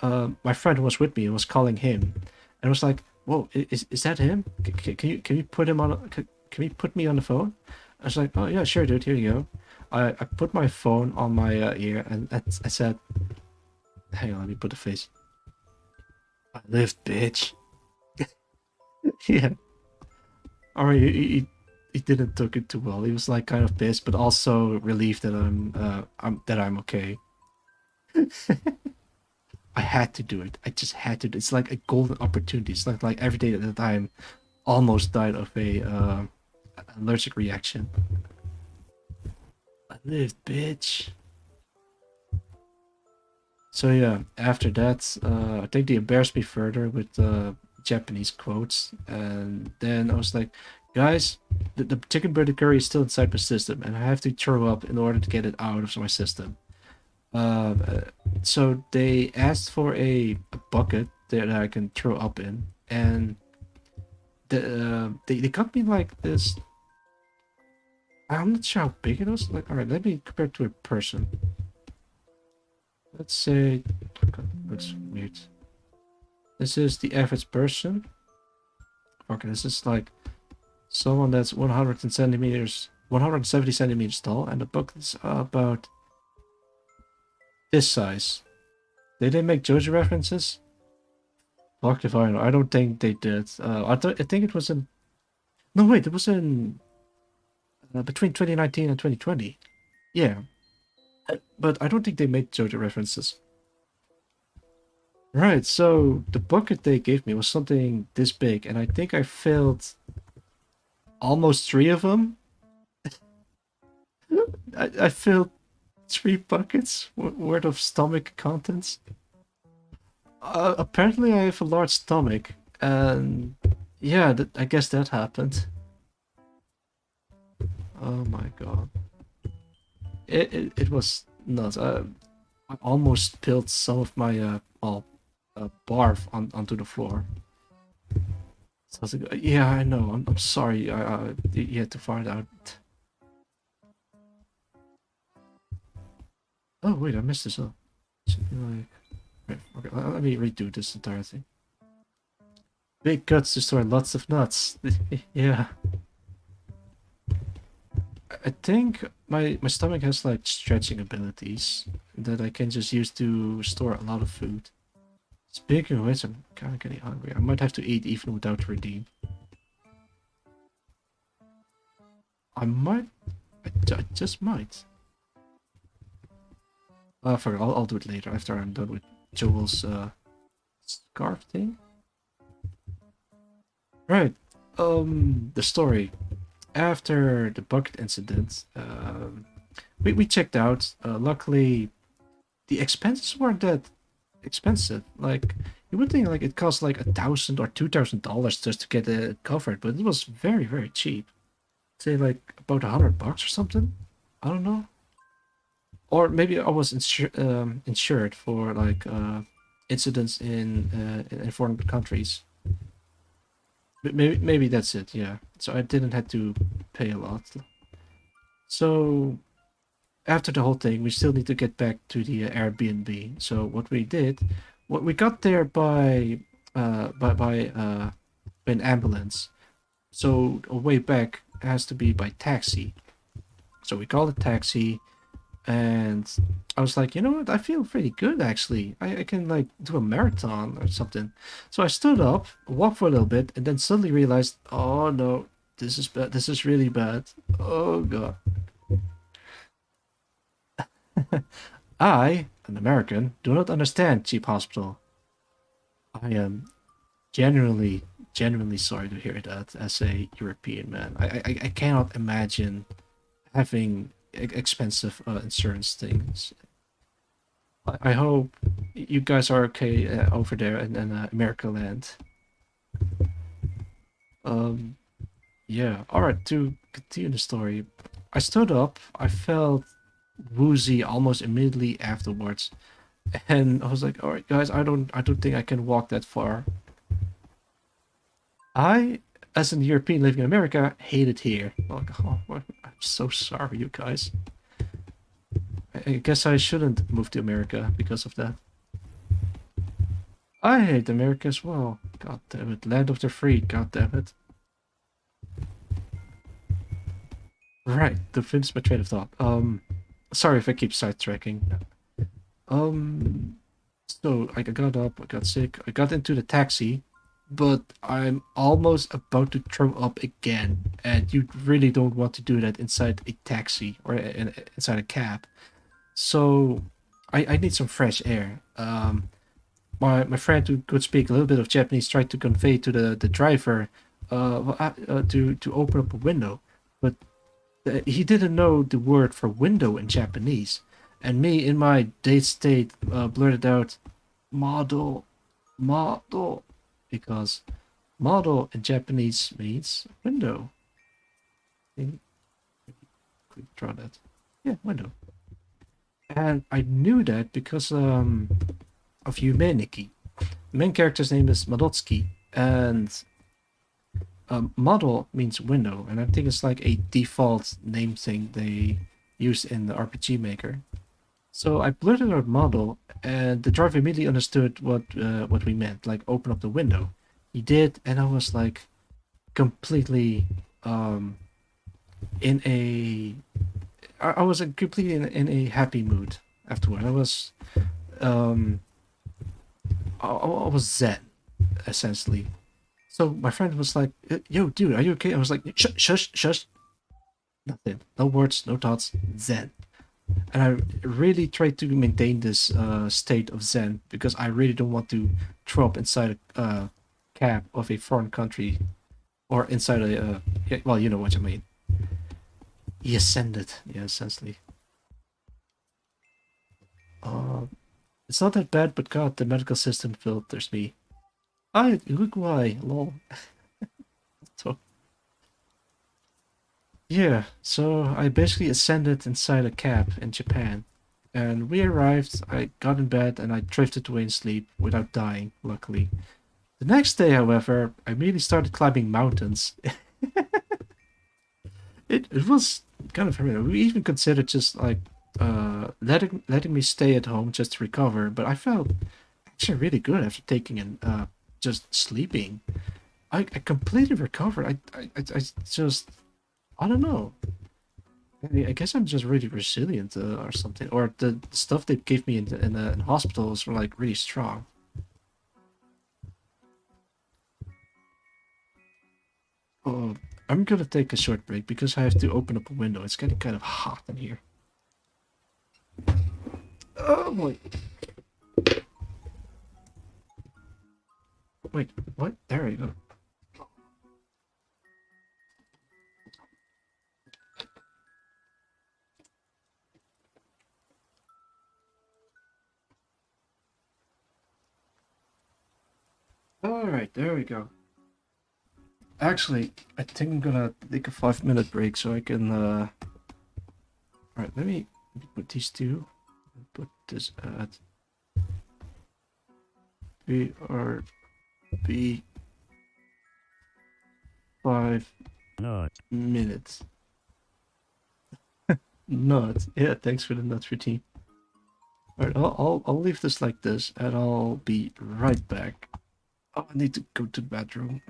my friend who was with me was calling him, and was like, "Whoa, is that him? Can you put him on? Can you put me on the phone?" I was like, "Oh yeah, sure, dude. Here you go." I put my phone on my ear and I said, hang on, let me put the face. I lived, bitch. Yeah. Or he didn't took it too well. He was like kind of pissed, but also relieved that I'm okay. I had to do it. I just had to. It's like a golden opportunity. It's like every day that I'm almost died of a allergic reaction. I lived, bitch. So yeah, after that, I think they embarrassed me further with Japanese quotes, and then I was like, "Guys, the chicken breaded curry is still inside my system, and I have to throw up in order to get it out of my system." Uh, uh, so they asked for a bucket that I can throw up in, and they got me like this. I'm not sure how big it was. Like, all right, let me compare it to a person. Let's say, God, that's weird. This is the average person. Okay, this is like someone that's 170 centimeters tall, and the book is about this size. Did they make JoJo references? Fuck if I know. I don't think they did. I think it was in. No, wait, it was in between 2019 and 2020. Yeah, but I don't think they made JoJo references. Right, so the bucket they gave me was something this big, and I think I filled almost three of them. I filled three buckets worth of stomach contents. Apparently, I have a large stomach, and yeah, I guess that happened. Oh my god, it was nuts. I almost spilled some of my barf onto the floor. So I was like, yeah, I know. I'm sorry. You had to find out. Oh wait, I missed this up. Should be like, right, okay, let me redo this entire thing. Big guts to store lots of nuts. Yeah, I think my stomach has like stretching abilities that I can just use to store a lot of food. Speaking of which, I'm kind of getting hungry. I might have to eat even without redeem. I might. I just might. Fuck it, I'll do it later after I'm done with Joel's scarf thing. Right. The story. After the bucket incident, we checked out. Luckily, the expenses weren't that expensive. Like you would think like it cost like $1,000 or $2,000 just to get it covered, but it was very cheap. Say like about $100 or something. I don't know. Or maybe I was insured for like incidents in foreign countries. Maybe that's it. Yeah. So I didn't have to pay a lot. So after the whole thing, we still need to get back to the Airbnb. So what we did, what we got there by an ambulance. So a way back has to be by taxi. So we called a taxi, and I was like, you know what? I feel pretty good actually. I can like do a marathon or something. So I stood up, walked for a little bit, and then suddenly realized, oh no, this is bad. This is really bad. Oh god. I, an American, do not understand cheap hospital. I am genuinely sorry to hear that as a European man. I cannot imagine having expensive insurance things. I hope you guys are okay over there in America land. Um, yeah. All right. To continue the story, I stood up. I felt woozy almost immediately afterwards, and I was like, "All right, guys, I don't think I can walk that far." I, as an European living in America, hate it here. Like, oh, I'm so sorry, you guys. I guess I shouldn't move to America because of that. I hate America as well. God damn it. Land of the free. God damn it. Right. To finish my train of thought. Sorry if I keep sidetracking. Um, so I got up, I got sick, I got into the taxi, but I'm almost about to throw up again. And you really don't want to do that inside a taxi or inside a cab. So I need some fresh air. My friend who could speak a little bit of Japanese tried to convey to the driver to open up a window, but he didn't know the word for window in Japanese. And me, in my date state, blurted out, model, model, because model in Japanese means window. Could draw that. Yeah, window. And I knew that because of Yumeniki. The main character's name is Madotsuki, and model means window, and I think it's like a default name thing they use in the RPG Maker. So I blurted out model, and the driver immediately understood what we meant, like open up the window. He did, and I was like completely um in a I was completely in a happy mood afterward. Um I was zen essentially. So my friend was like, "Yo, dude, are you okay?" I was like, "Shush, shush, shush." Nothing. No words, no thoughts. Zen. And I really try to maintain this state of zen because I really don't want to throw up inside a cab of a foreign country or inside a yeah, well, you know what I mean. He ascended, yeah, essentially. Uh, it's not that bad, but God, the medical system filters me. I look why, lol. So yeah, so I basically ascended inside a cab in Japan, and we arrived. I got in bed and I drifted away in sleep without dying, luckily. The next day, however, I immediately started climbing mountains. It was kind of horrific. We even considered just like letting me stay at home just to recover, but I felt actually really good after taking and just sleeping. I completely recovered. I just I don't know. I guess I'm just really resilient or something. Or the stuff they gave me in hospitals were like really strong. Oh, I'm gonna take a short break because I have to open up a window. It's getting kind of hot in here. Oh boy. Wait, what? There we go. Alright, there we go. Actually, I think I'm gonna take a 5 minute break so I can alright, let me put these two. Put this at BRB 5 minutes. Nut. Yeah, thanks for the nut routine. Alright, I'll leave this like this and I'll be right back. Oh, I need to go to the bathroom.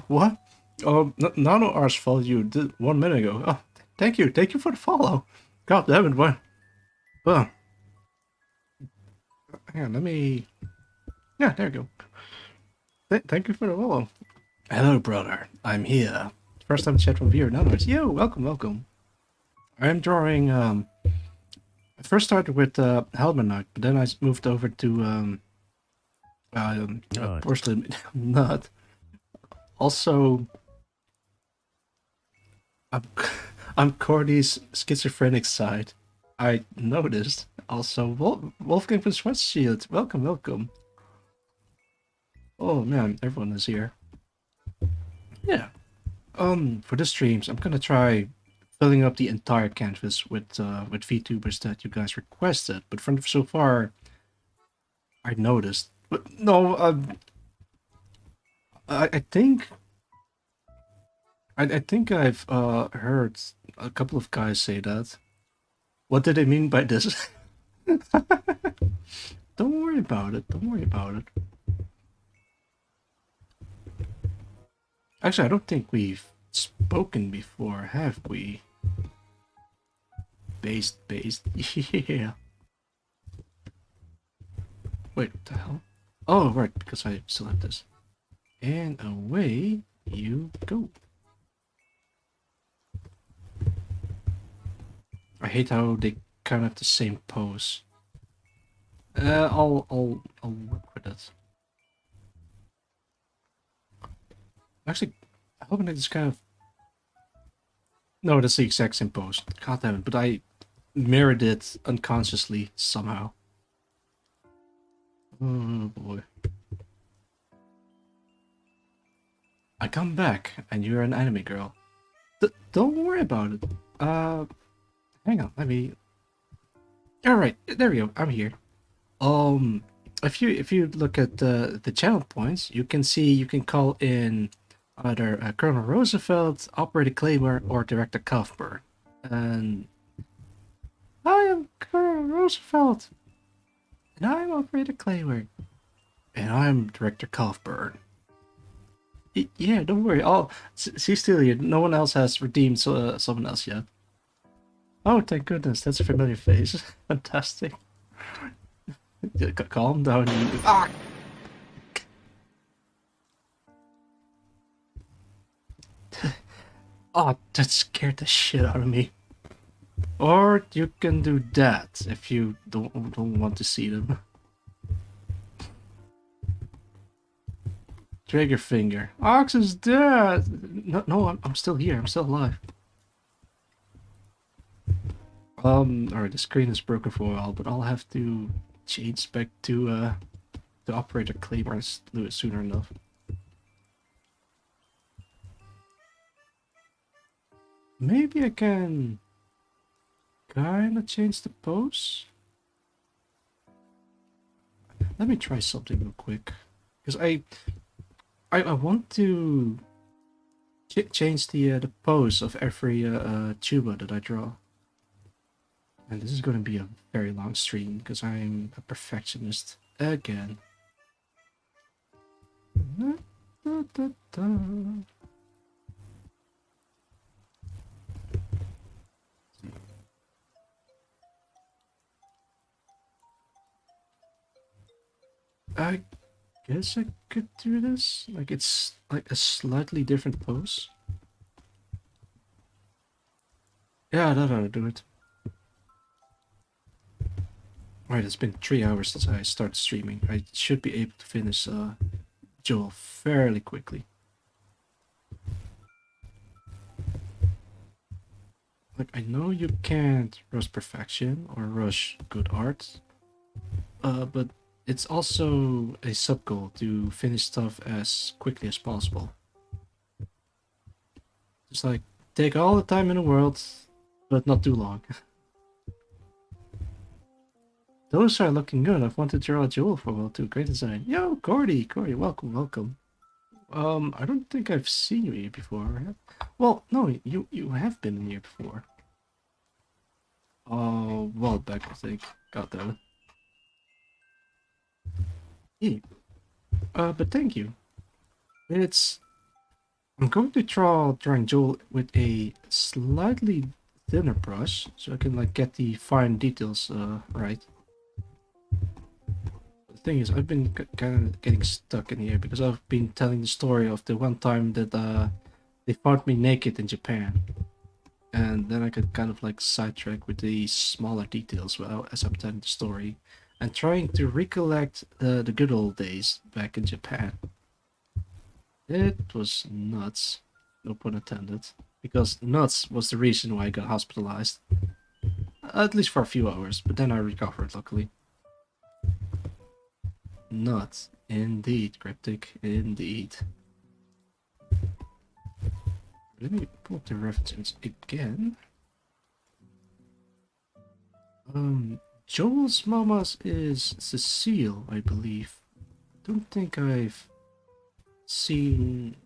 What? Nano Ars followed you 1 minute ago. Oh, thank you for the follow. God damn it, what? Oh, hang on, let me. Yeah, there we go. Thank you for the follow. Hello, brother. I'm here. First time chat from viewer. Nano Ars. Yo, welcome, welcome. I'm drawing. I first started with Helmet Knight, but then I moved over to Nut. Porcelain Nut. Also, I'm, I'm Cordy's schizophrenic side. I noticed. Also, Wolfgang from Sweatshield. Welcome, welcome. Oh man, everyone is here. Yeah. For the streams, I'm gonna try filling up the entire canvas with VTubers that you guys requested. But from so far, I noticed. But no, I think I think I've heard a couple of guys say that. What did they mean by this? Don't worry about it. Don't worry about it. Actually, I don't think we've spoken before, have we? Based. Yeah. Wait, what the hell? Oh, right, because I still have this. And away you go. I hate how they kind of have the same pose. I'll work with it. Actually, I hope it's kind of. No, that's the exact same pose. God damn it! But I mirrored it unconsciously somehow. Oh boy. I come back and you're an anime girl. Don't worry about it. Hang on. Let me. All right, there we go. I'm here. Um, if you look at the channel points, you can see you can call in either Colonel Roosevelt, Operator Claymore, or Director Cuthbert. And I am Colonel Roosevelt, and I'm Operator Claymore, and I'm Director Cuthbert. Yeah, don't worry. Oh, she's still here. No one else has redeemed someone else yet. Oh, thank goodness. That's a familiar face. Fantastic. Calm down. Ah! Oh, that scared the shit out of me. Or you can do that if you don't want to see them. Trigger finger. Ox is dead. No, I'm still here. I'm still alive. Alright, the screen is broken for a while, but I'll have to change back to Operator Claymore sooner enough. Maybe I can kinda change the pose. Let me try something real quick, because I want to change the pose of every tuba that I draw. And this is going to be a very long stream because I'm a perfectionist again. Da, da, da. I guess I could do this. Like it's like a slightly different pose. Yeah, that'll do it. Alright, it's been 3 hours since I started streaming. I should be able to finish Joel fairly quickly. Like, I know you can't rush perfection or rush good art, but it's also a sub goal to finish stuff as quickly as possible. Just like, take all the time in the world, but not too long. Those are looking good. I've wanted to draw a jewel for a while too. Great design. Yo, Cordy, welcome, welcome. I don't think I've seen you here before. Well, no, you have been in here before. Oh, well back, I think. God damn it. Yeah. But thank you. It's I'm going to drawing Joel with a slightly thinner brush, so I can like get the fine details right. The thing is, I've been kind of getting stuck in here because I've been telling the story of the one time that they found me naked in Japan, and then I could kind of like sidetrack with the smaller details while as I'm telling the story, and trying to recollect the good old days back in Japan. It was nuts, no pun intended, because nuts was the reason why I got hospitalized, at least for a few hours, but then I recovered luckily. Nuts, indeed, cryptic, indeed. Let me pull up the references again. Joel's mama's is Cecile, I believe. Don't think I've seen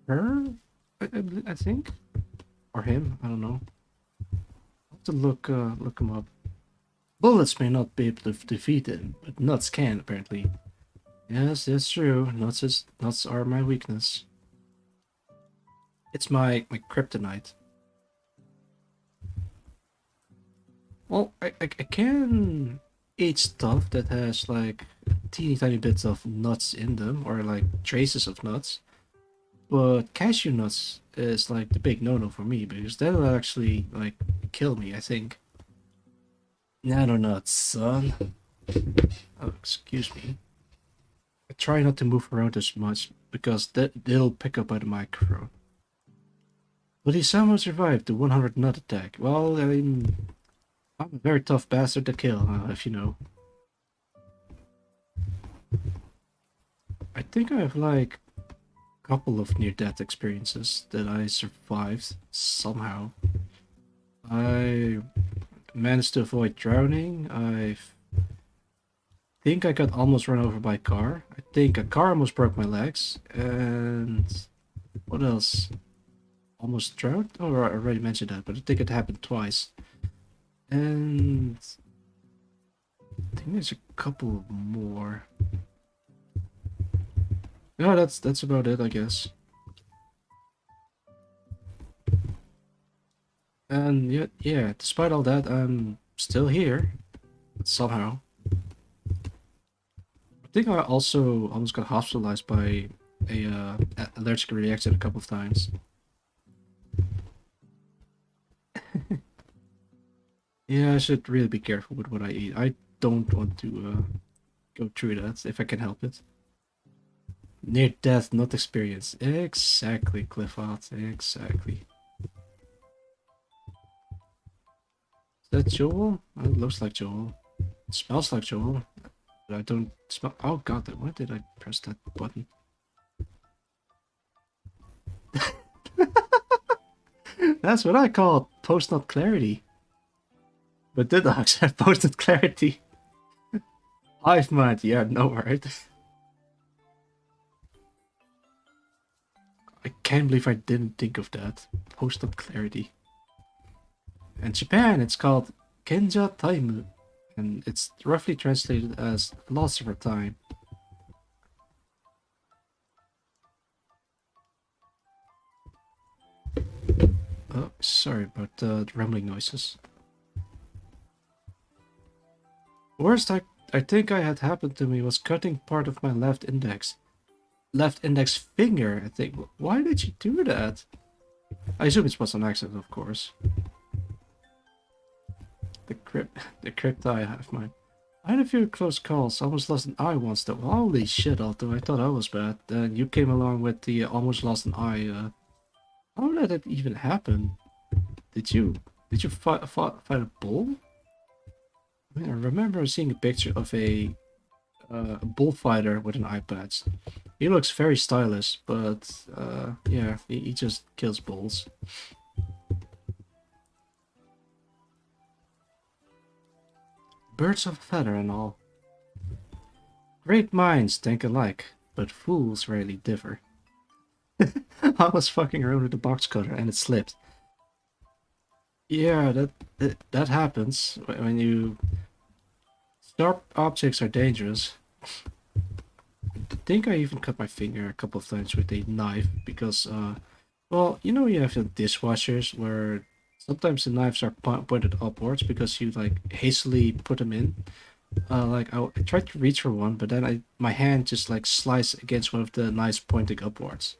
her. I think, or him. I don't know. I'll have to look him up. Bullets may not be able to defeat him, but nuts can apparently. Yes, that's true. Nuts are my weakness. It's my kryptonite. Well, I can eat stuff that has like teeny tiny bits of nuts in them, or like traces of nuts. But cashew nuts is like the big no-no for me because that'll actually like kill me, I think. Nano nuts, son. Oh, excuse me. I try not to move around as much because they'll pick up by the microphone. But he somehow survived the 100 nut attack. Well, I'm a very tough bastard to kill, if you know. I think I have like a couple of near-death experiences that I survived somehow. I managed to avoid drowning. I think I got almost run over by a car. I think a car almost broke my legs. And what else? Almost drowned? Oh, I already mentioned that, but I think it happened twice. And I think there's a couple more. Yeah, that's about it, I guess. And yeah, despite all that, I'm still here somehow. I think I also almost got hospitalized by a allergic reaction a couple of times. Yeah, I should really be careful with what I eat. I don't want to go through that if I can help it. Near death, not experience. Exactly, Clifford. Exactly. Is that Joel? It looks like Joel. It smells like Joel. But I don't smell. Oh god, why did I press that button? That's what I call post-nut clarity. But the dogs have post-nut clarity. Hive mind, yeah, no, right? I can't believe I didn't think of that. Post-nut clarity. In Japan, it's called Kenja Taimu, and it's roughly translated as philosopher time. Oh, sorry about the rumbling noises. Worst I think I had happened to me was cutting part of my left index finger. I think. Why did you do that? I assume it was an accident, of course. The crypt eye have mine. I had a few close calls. I almost lost an eye once though. Holy shit, Alto, I thought I was bad. Then you came along with the almost lost an eye. How did that even happen? Did you fight a bull? I mean, I remember seeing a picture of a bullfighter with an eye patch. He looks very stylish, but yeah, he just kills bulls. Birds of a feather and all. Great minds think alike, but fools rarely differ. I was fucking around with the box cutter and it slipped. Yeah, that happens when you. Sharp objects are dangerous. think I even cut my finger a couple of times with a knife because, well, you know, you have the dishwashers where sometimes the knives are pointed upwards because you like hastily put them in. Like I tried to reach for one, but then my hand just like sliced against one of the knives pointing upwards.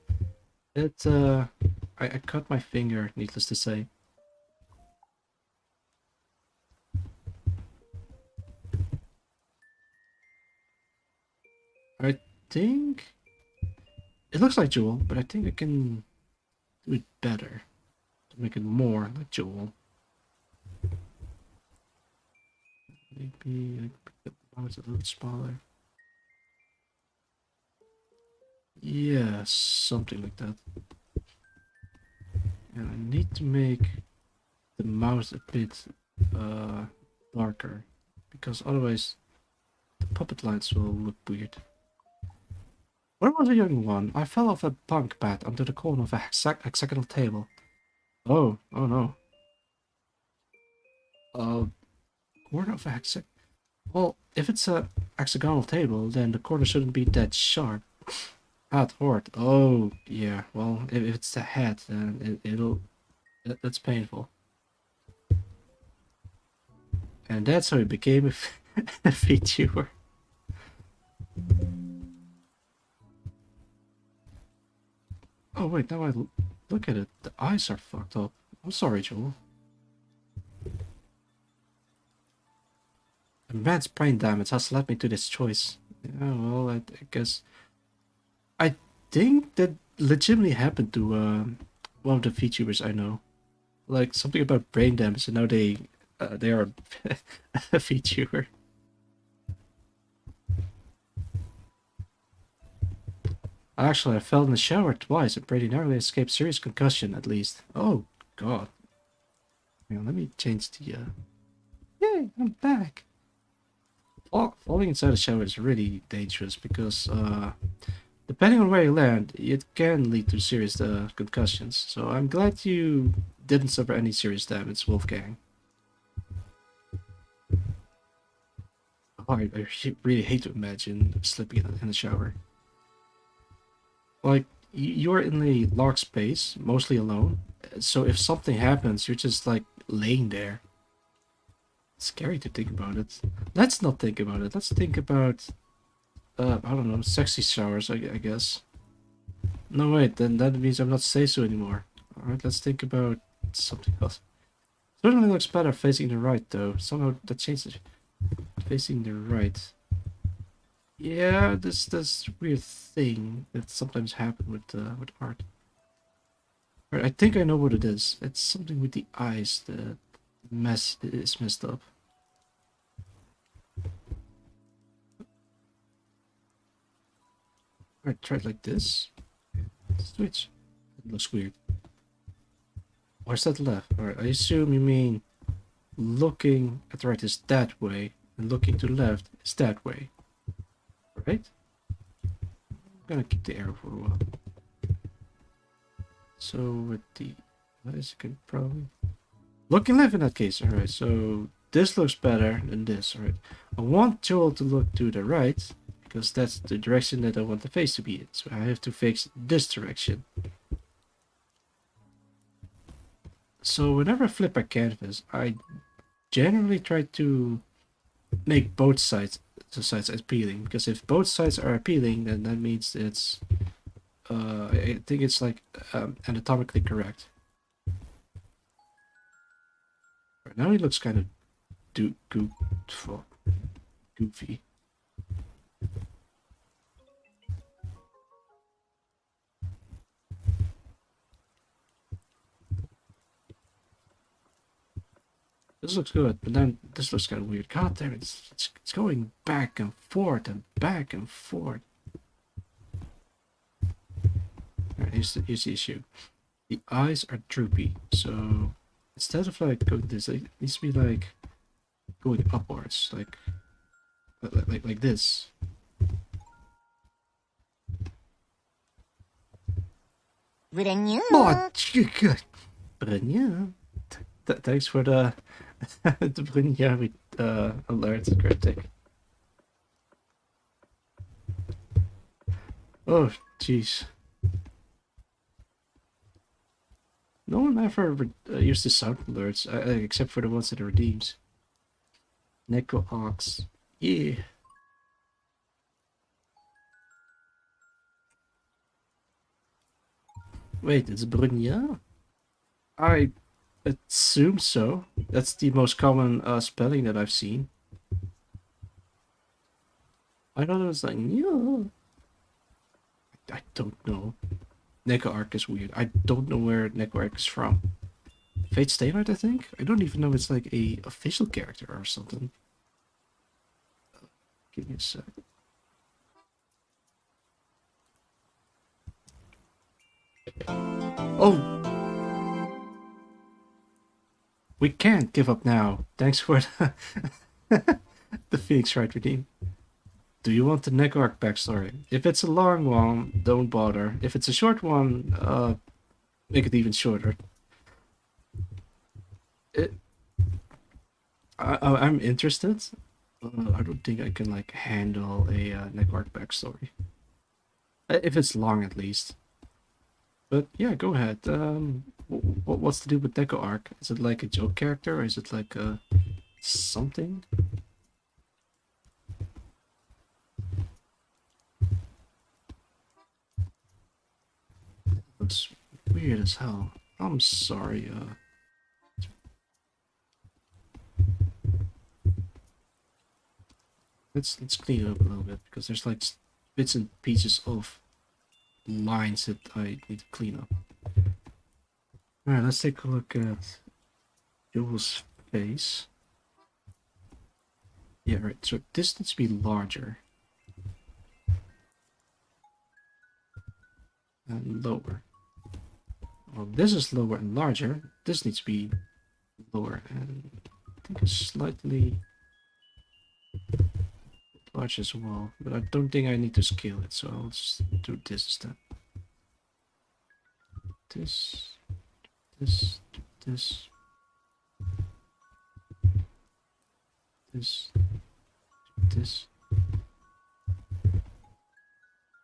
It I cut my finger, needless to say. I think it looks like Jewel, but I think I can do it better to make it more like Jewel. Maybe like make the mouse a little smaller. Yeah, something like that. And I need to make the mouse a bit uh, darker because otherwise the puppet lines will look weird. When I was a young one, I fell off a bunk bed onto the corner of a hexagonal table. Oh no. Uh, corner of a hexagon. Well, if it's a hexagonal table, then the corner shouldn't be that sharp. Head horde. Oh, yeah. Well, if it's the head, then that's painful. And that's how it became a VTuber. Oh wait, now I look at it. The eyes are fucked up. I'm sorry, Joel. Immense brain damage has led me to this choice. Yeah, well, I guess I think that legitimately happened to one of the VTubers I know. Like something about brain damage, and now they are a VTuber. Actually, I fell in the shower twice and pretty narrowly escaped serious concussion, at least. Oh, God. Hang on, let me change the, Yay, I'm back! Falling inside the shower is really dangerous because, depending on where you land, it can lead to serious, concussions. So I'm glad you didn't suffer any serious damage, Wolfgang. Oh, I really hate to imagine slipping in the shower. Like, you're in a large space, mostly alone. So if something happens, you're just like laying there. It's scary to think about it. Let's not think about it. Let's think about, I don't know, sexy showers, I guess. No, wait, then that means I'm not Seisu anymore. Alright, let's think about something else. Certainly looks better facing the right, though. Somehow that changed it. Facing the right. Yeah, this weird thing that sometimes happens with art. Right, I think I know what it is. It's something with the eyes. The mess is messed up. Alright, try it like this. Switch. It looks weird. Where's that left? Alright, I assume you mean looking at the right is that way, and looking to the left is that way. Right? I'm gonna keep the arrow for a while. So with the eyes, you can probably looking left in that case. Alright, so this looks better than this. Alright, I want Joel to look to the right because that's the direction that I want the face to be in. So I have to face this direction. So whenever I flip my canvas, I generally try to make both sides appealing, because if both sides are appealing, then that means it's I think it's like anatomically correct. Right now he looks kind of goofy. This looks good, but then this looks kind of weird. God damn it, it's going back and forth and back and forth. Alright, here's the issue. The eyes are droopy, so instead of like going this, it needs to be like going upwards, like this. Oh, good. Brunja. Thanks for the the Brunja with alert, Cryptic. Oh, jeez. No one ever uses sound alerts, except for the ones that it redeems. Neko Ox. Yeah. Wait, it's Brunia? I assume so. That's the most common spelling that I've seen. I thought it was like, yeah. I don't know. Neko Arc is weird. I don't know where Neko Arc is from. Fate Stay Night, I think? I don't even know if it's like a official character or something. Give me a sec. Oh, we can't give up now. Thanks for the Phoenix Wright redeem. Do you want the Neko Arc backstory? If it's a long one, don't bother. If it's a short one, make it even shorter. It, I'm interested. I don't think I can like handle a Neko Arc backstory. If it's long, at least. But yeah, go ahead. What's to do with Deco Arc? Is it like a joke character, or is it like something? Looks weird as hell. I'm sorry. Let's clean it up a little bit because there's like bits and pieces of lines that I need to clean up. All right, let's take a look at Joel's face. Yeah, right. So this needs to be larger and lower. Well, this is lower and larger. This needs to be lower and I think it's slightly large as well. But I don't think I need to scale it, so I'll just do this instead. This, this, this, this, this.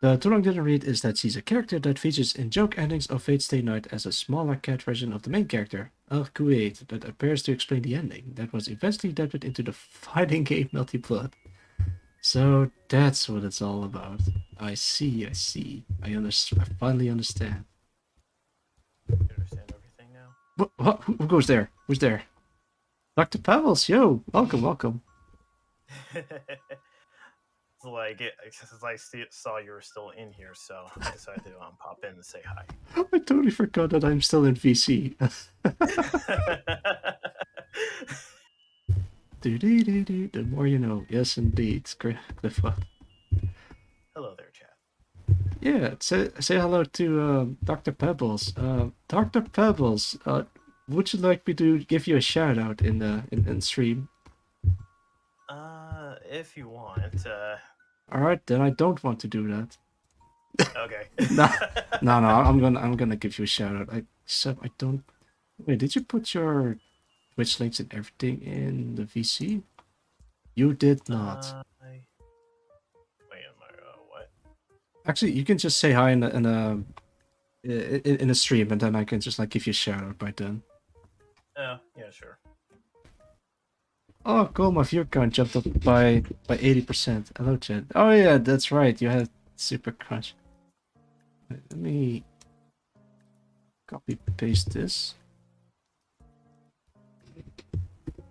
The Too Long Didn't Read is that she's a character that features in joke endings of Fate Stay Night as a smaller cat version of the main character, of Kuwait, that appears to explain the ending, that was eventually adapted into the fighting game Melty Blood. So that's what it's all about. I see, I see. I finally understand. You understand everything now? What? Who goes there? Who's there? Dr. Pebbles, yo, welcome, welcome. It's like since I saw you were still in here, so I decided to pop in and say hi. I totally forgot that I'm still in VC. The more you know. Yes, indeed. Cliff. Hello there, chat. Yeah, say hello to Dr. Pebbles. Dr. Pebbles, would you like me to give you a shout out in the in stream? If you want. All right, then I don't want to do that. Okay. No, no, I'm gonna give you a shout out. Except I don't. Wait, did you put your Twitch links and everything in the VC? You did not. Wait, am I what? Actually, you can just say hi in a stream, and then I can just like give you a shout out by then. Oh, yeah, sure. Oh, cool! My view count jumped up by 80%. Hello, Chad. Oh yeah, that's right. You had Super Crunch. Let me copy paste this.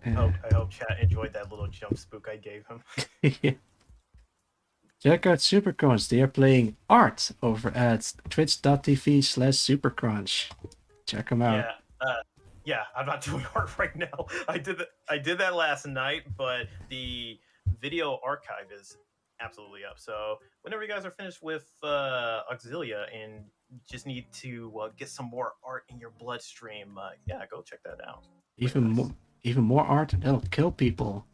I hope chat enjoyed that little jump spook I gave him. Yeah. Check out Supercrunch. They are playing art over at twitch.tv/supercrunch. Check them out. Yeah, I'm not doing art right now. I did that last night, but the video archive is absolutely up. So whenever you guys are finished with Auxilia and just need to get some more art in your bloodstream, yeah, go check that out. Even more art that'll kill people.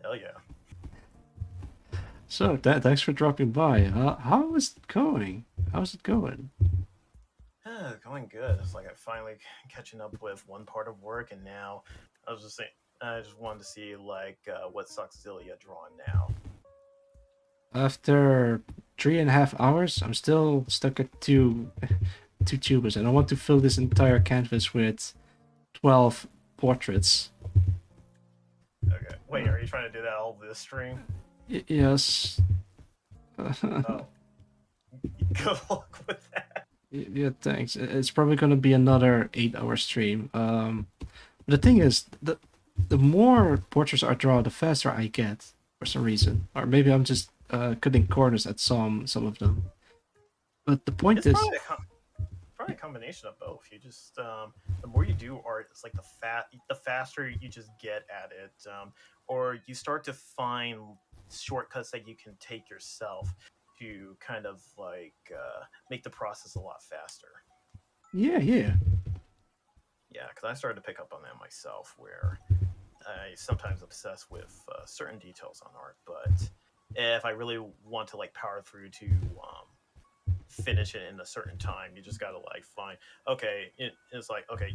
Hell yeah. So thanks for dropping by. How is it going? How's it going? Going good. It's like I finally catching up with one part of work, and now I was just saying, I just wanted to see like what's Auxilia drawing now. After 3.5 hours. I'm still stuck at two tubers, and I want to fill this entire canvas with 12 portraits. Okay. Wait, are you trying to do that all this stream? Yes. Oh. Good luck with that. Yeah, thanks. It's probably gonna be another 8-hour stream. The thing is, the more portraits I draw, the faster I get for some reason, or maybe I'm just cutting corners at some of them. But the point It's is, probably a combination of both. You just the more you do art, it's like the faster you just get at it, or you start to find shortcuts that you can take yourself to kind of like make the process a lot faster. yeah, yeah, Yeah, because I started to pick up on that myself, where I sometimes obsess with certain details on art, but if I really want to like power through to finish it in a certain time, you just gotta like find okay. It's like okay,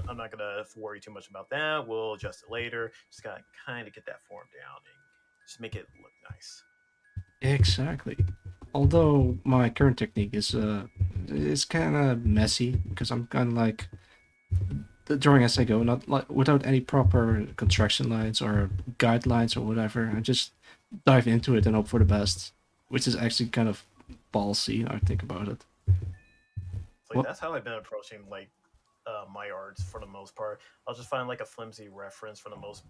I'm not gonna worry too much about that. We'll adjust it later. Just gotta kind of get that form down and just make it look nice. exactly. Although my current technique is kind of messy because I'm kind of like drawing as I go, not like without any proper construction lines or guidelines or whatever. I just dive into it and hope for the best, which is actually kind of ballsy. I think about it. It's like Well, that's how I've been approaching like my arts for the most part. I'll just find like a flimsy reference for the most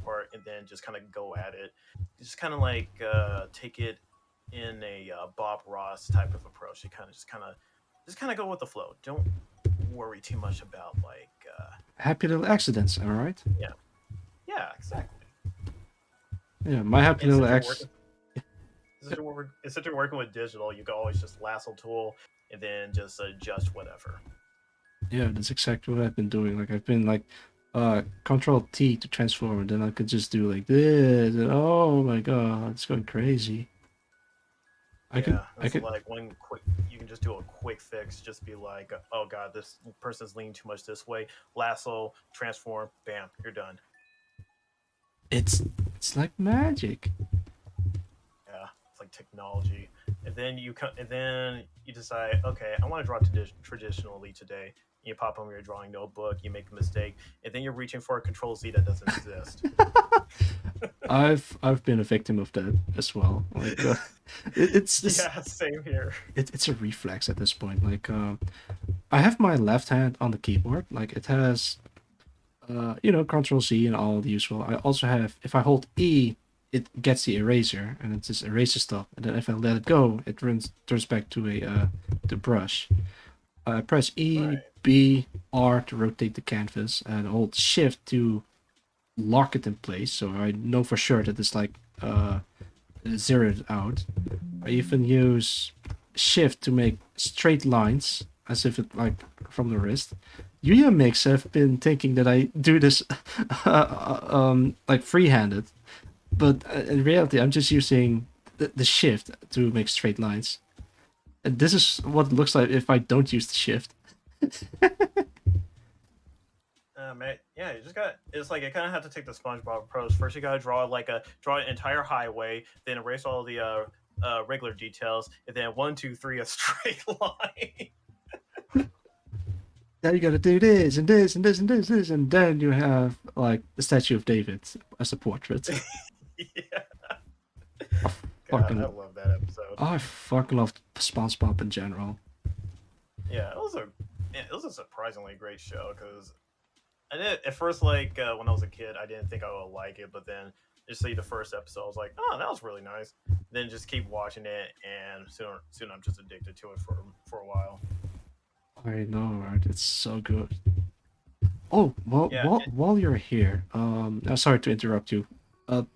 part, and then just kind of go at it. Just kind of like take it in a Bob Ross type of approach. You kind of just kind of go with the flow. Don't worry too much about like happy little accidents, am I right? yeah, yeah, exactly. Yeah, my happy And little since you're accidents. working since you're working with digital, you can always just lasso tool and then just adjust whatever. Yeah, that's exactly what I've been doing. Like I've been like Control T to transform, and then I could just do like this, and oh my god, it's going crazy. I could Yeah, I it's could like one quick. You can just do a quick fix. Just be like, "Oh God, this person's leaning too much this way." Lasso, transform, bam, you're done. it's it's like magic. Yeah, it's like technology. And then you decide, okay, I want to draw traditionally today. You pop on your drawing notebook, you make a mistake, and then you're reaching for a Control Z that doesn't exist. I've been a victim of that as well. Like it's this Yeah, same here. it's a reflex at this point. Like I have my left hand on the keyboard. Like it has Control C and all the usual. I also have if I hold E, it gets the eraser and it just erases stuff. And then if I let it go, it turns back to a the brush. I press E, Right, B, R to rotate the canvas, and hold Shift to lock it in place. So I know for sure that it's like zeroed out. I even use Shift to make straight lines, as if it like from the wrist. Yuya Mix have been thinking that I do this like free-handed, but in reality, I'm just using the shift to make straight lines. And this is what it looks like if I don't use the shift. man. Yeah, you just got. It's like you kind of have to take the SpongeBob approach. First, you gotta draw an entire highway, then erase all the regular details, and then one, two, three, a straight line. Now you gotta do this and this and this and this, this, and then you have like the statue of David as a portrait. Yeah. I God, I fucking, love that episode. I fucking love SpongeBob in general. Yeah, it was a surprisingly great show because I did at first like when I was a kid I didn't think I would like it, but then just see the first episode I was like, oh, that was really nice. Then just keep watching it, and soon I'm just addicted to it for a while. I know, right? It's so good. Oh, well, Yeah. while you're here, sorry to interrupt you.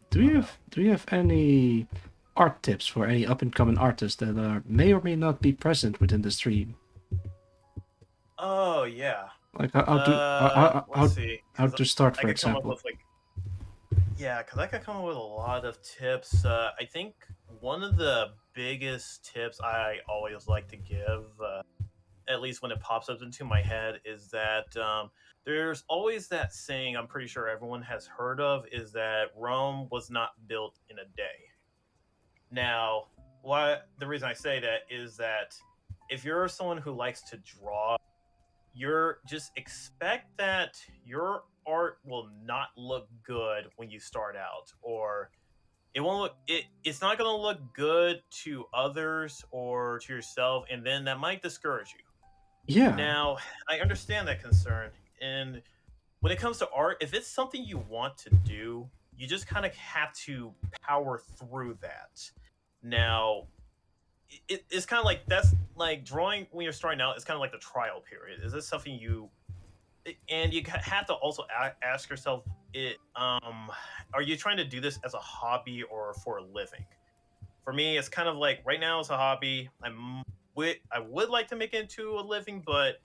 Do you have any art tips for any up and coming artists that may or may not be present within the stream? Oh yeah. Like Let's see. how 'Cause to start, I for could come up example. with like yeah, because I could come up with a lot of tips. I think one of the biggest tips I always like to give, at least when it pops up into my head, is that there's always that saying I'm pretty sure everyone has heard of is that Rome was not built in a day. Now, what the reason I say that is that if you're someone who likes to draw, you're just expect that your art will not look good when you start out, or it won't look it's not going to look good to others or to yourself, and then that might discourage you. Yeah, Now, I understand that concern, and when it comes to art, if it's something you want to do, you just kind of have to power through that. Now, it's kind of like that's like drawing when you're starting out. It's kind of like the trial period. Is this something you and you have to also ask yourself, it are you trying to do this as a hobby or for a living? For me, it's kind of like right now it's a hobby. I would like to make it into a living, but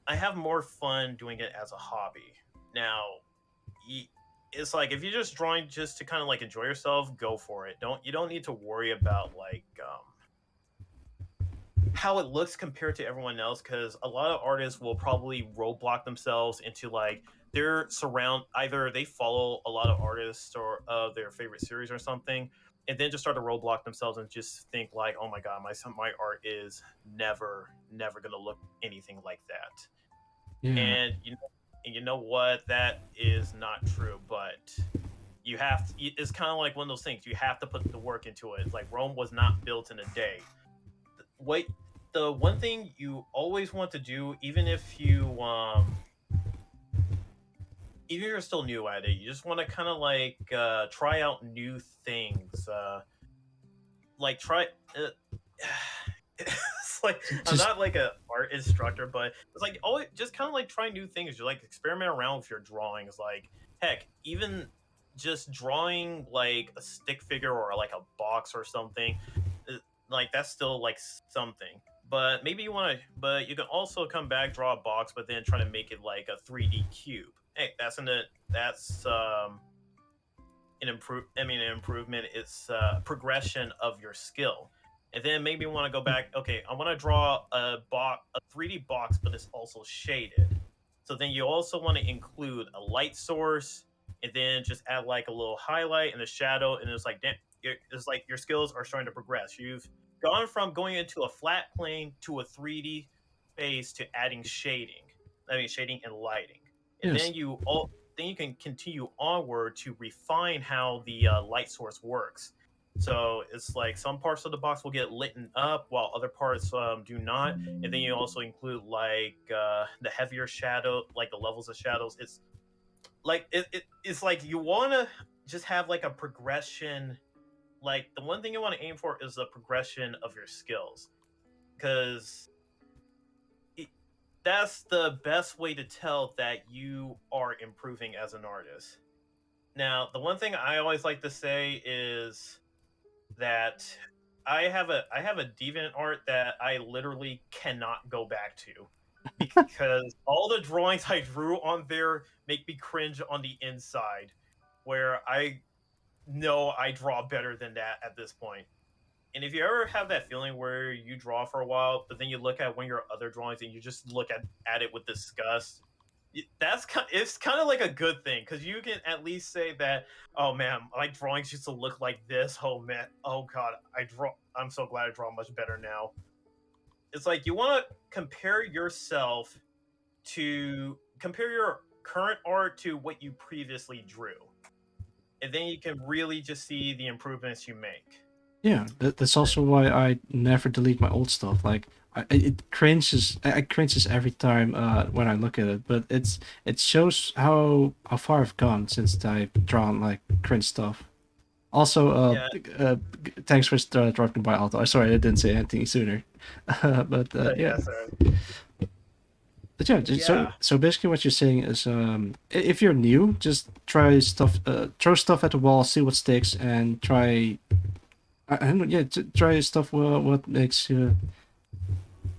I have more fun doing it as a hobby. Now, it's like if you're just drawing just to kind of like enjoy yourself, go for it. You don't need to worry about like how it looks compared to everyone else, because a lot of artists will probably roadblock themselves into like their surround, either they follow a lot of artists or their favorite series or something, and then just start to roadblock themselves and just think like, oh my god, my art is never gonna look anything like that. yeah, And you know what, that is not true, but it's kind of like one of those things, you have to put the work into it. It's like Rome was not built in a day. Wait, the one thing you always want to do, even if you're still new at it, you just want to kind of like try out new things, like try uh, it's like I'm just not like a art instructor, but it's like always just kind of like try new things. You like experiment around with your drawings. Like heck, even just drawing like a stick figure or like a box or something, uh, like that's still like something. But maybe you want to, but you can also come back, draw a box, but then try to make it like a 3D cube. Hey, that's an improvement. It's progression of your skill. And then maybe want to go back. Okay, I want to draw a 3D box, but it's also shaded. So then you also want to include a light source, and then just add like a little highlight and a shadow, and it's like, damn, it's like your skills are starting to progress. You've gone from going into a flat plane to a 3D space to adding shading. I mean, shading and lighting, and yes. then you can continue onward to refine how the light source works. So it's like some parts of the box will get lit up while other parts do not. And then you also include like the heavier shadow, like the levels of shadows. It's like it's like you want to just have like a progression. Like the one thing you want to aim for is the progression of your skills, because that's the best way to tell that you are improving as an artist. Now, the one thing I always like to say is that I have a deviant art that I literally cannot go back to, because all the drawings I drew on there make me cringe on the inside, where I know I draw better than that at this point. And if you ever have that feeling where you draw for a while, but then you look at one of your other drawings and you just look at it with disgust, it's kind of like a good thing, because you can at least say that, oh man, my drawings used to look like this. Oh man, oh god, I'm so glad I draw much better now. It's like you want to compare your current art to what you previously drew, and then you can really just see the improvements you make. Yeah, that's also why I never delete my old stuff. Like, it cringes. I cringes every time when I look at it. But it shows how far I've gone since I've drawn like cringe stuff. Also, Yeah, thanks for dropping by, Alto. Sorry I didn't say anything sooner. But yeah, yeah, sir. but yeah. Yeah. So basically, what you're saying is, if you're new, just try stuff, throw stuff at the wall, see what sticks, and try. I don't know, yeah, try stuff. What makes you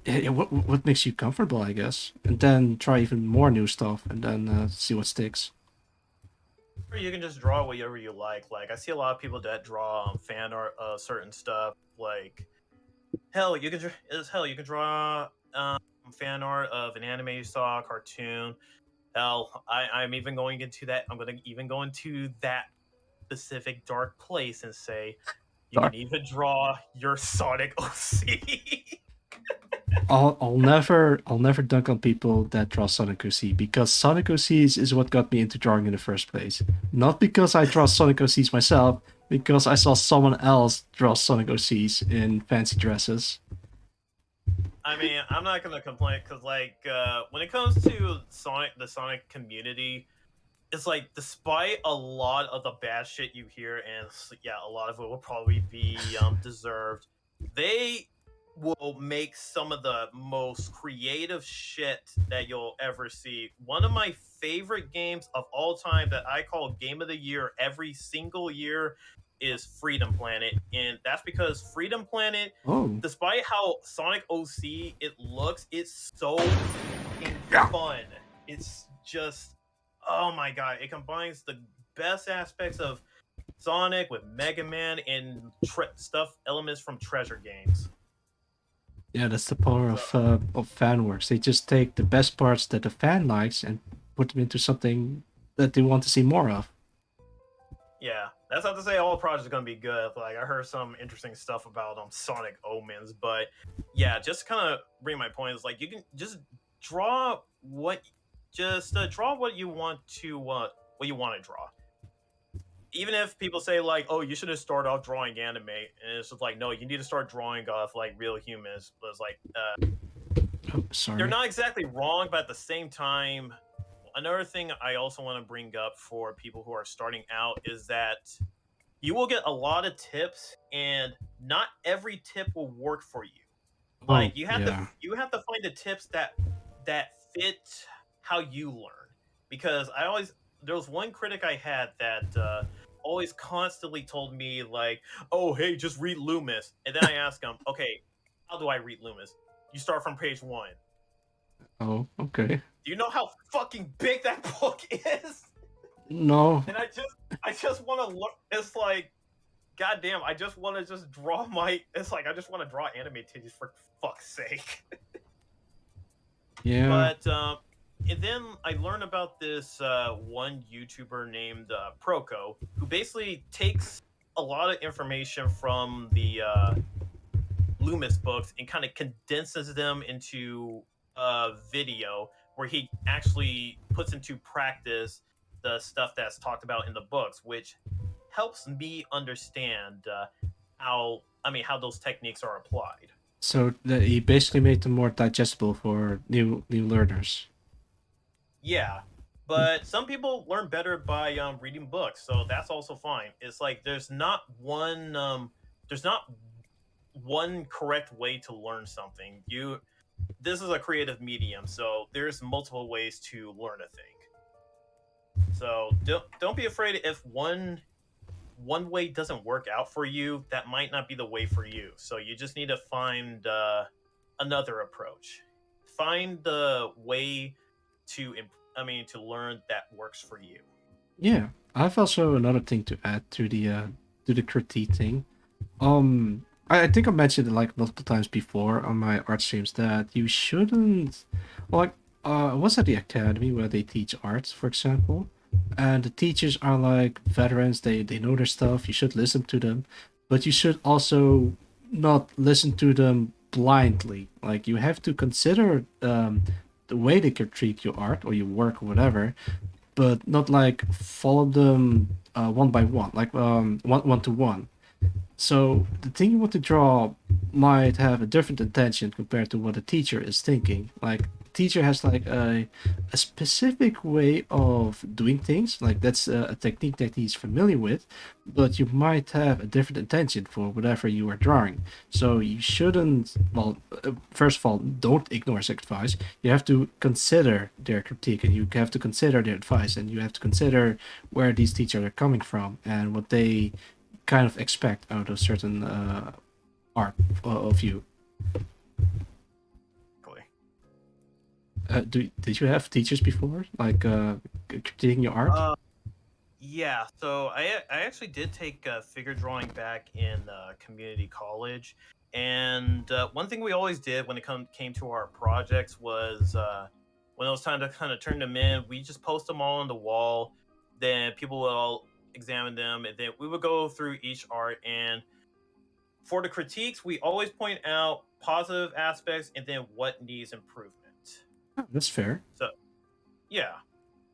yeah, what makes you comfortable, I guess, and then try even more new stuff, and then see what sticks. Or you can just draw whatever you like. Like I see a lot of people that draw fan art of certain stuff. Like hell, you can draw fan art of an anime you saw, a cartoon. Hell, I'm even going into that. I'm going to even go into that specific dark place and say, You can even draw your Sonic OC. I'll never dunk on people that draw Sonic OC, because Sonic OCs is what got me into drawing in the first place. Not because I draw Sonic OCs myself, because I saw someone else draw Sonic OCs in fancy dresses. I mean, I'm not gonna complain because, like, when it comes to the Sonic community, it's like, despite a lot of the bad shit you hear, and yeah, a lot of it will probably be deserved, they will make some of the most creative shit that you'll ever see. One of my favorite games of all time that I call Game of the Year every single year is Freedom Planet, and that's because Freedom Planet, Oh, despite how Sonic OC it looks, it's so fucking yeah. fun. It's just, oh my god, it combines the best aspects of Sonic with Mega Man and stuff elements from Treasure games. Yeah, that's the power So, of fan works. They just take the best parts that the fan likes and put them into something that they want to see more of. yeah, that's not to say all projects are gonna be good. Like, I heard some interesting stuff about Sonic Omens, but yeah, just kind of bring my point is, like, you can just draw what draw what you want to draw. Even if people say, like, oh, you should have started off drawing anime, and it's just like, no, you need to start drawing off like real humans. But it's like, Oh, they're sorry. not exactly wrong, but at the same time, another thing I also want to bring up for people who are starting out is that you will get a lot of tips, and not every tip will work for you. Oh, Like, yeah. you have to find the tips that fit how you learn. Because there was one critic I had that always constantly told me, like, oh, hey, just read Loomis. And then I ask him, okay, how do I read Loomis? You start from page 1. Oh, okay. Do you know how fucking big that book is? No. And I just want to look. It's like, goddamn, I just want to just draw my. It's like, I just want to draw anime titties for fuck's sake. Yeah. But and then I learned about this one YouTuber named Proco, who basically takes a lot of information from the Loomis books and kind of condenses them into a video where he actually puts into practice the stuff that's talked about in the books, which helps me understand how those techniques are applied. So he basically made them more digestible for new learners. Yeah, but some people learn better by reading books, so that's also fine. It's like there's not one correct way to learn something. This is a creative medium, so there's multiple ways to learn a thing. So don't be afraid if one way doesn't work out for you. That might not be the way for you. So you just need to find another approach. Find the way to learn that works for you. Yeah. I've also another thing to add to the critique thing. I think I mentioned it like multiple times before on my art streams that you shouldn't, like, I was at the academy where they teach art, for example, and the teachers are like veterans. They know their stuff. You should listen to them, but you should also not listen to them blindly. Like, you have to consider the way they critique your art or your work or whatever, but not like follow them one by one, like one to one. So the thing you want to draw might have a different intention compared to what a teacher is thinking. Like, teacher has like a specific way of doing things. Like, that's a technique that he's familiar with, but you might have a different intention for whatever you are drawing. So you shouldn't. Well, first of all, don't ignore his advice. You have to consider their critique, and you have to consider their advice, and you have to consider where these teachers are coming from and what they kind of expect out of certain art of you. Exactly. Did you have teachers before, like critiquing your art? Yeah, so I actually did take figure drawing back in community college, and one thing we always did when it came to our projects was when it was time to kind of turn them in, we just post them all on the wall. Then people will all examine them, and then we would go through each art. And for the critiques, we always point out positive aspects and then what needs improvement. Oh, that's fair. So yeah.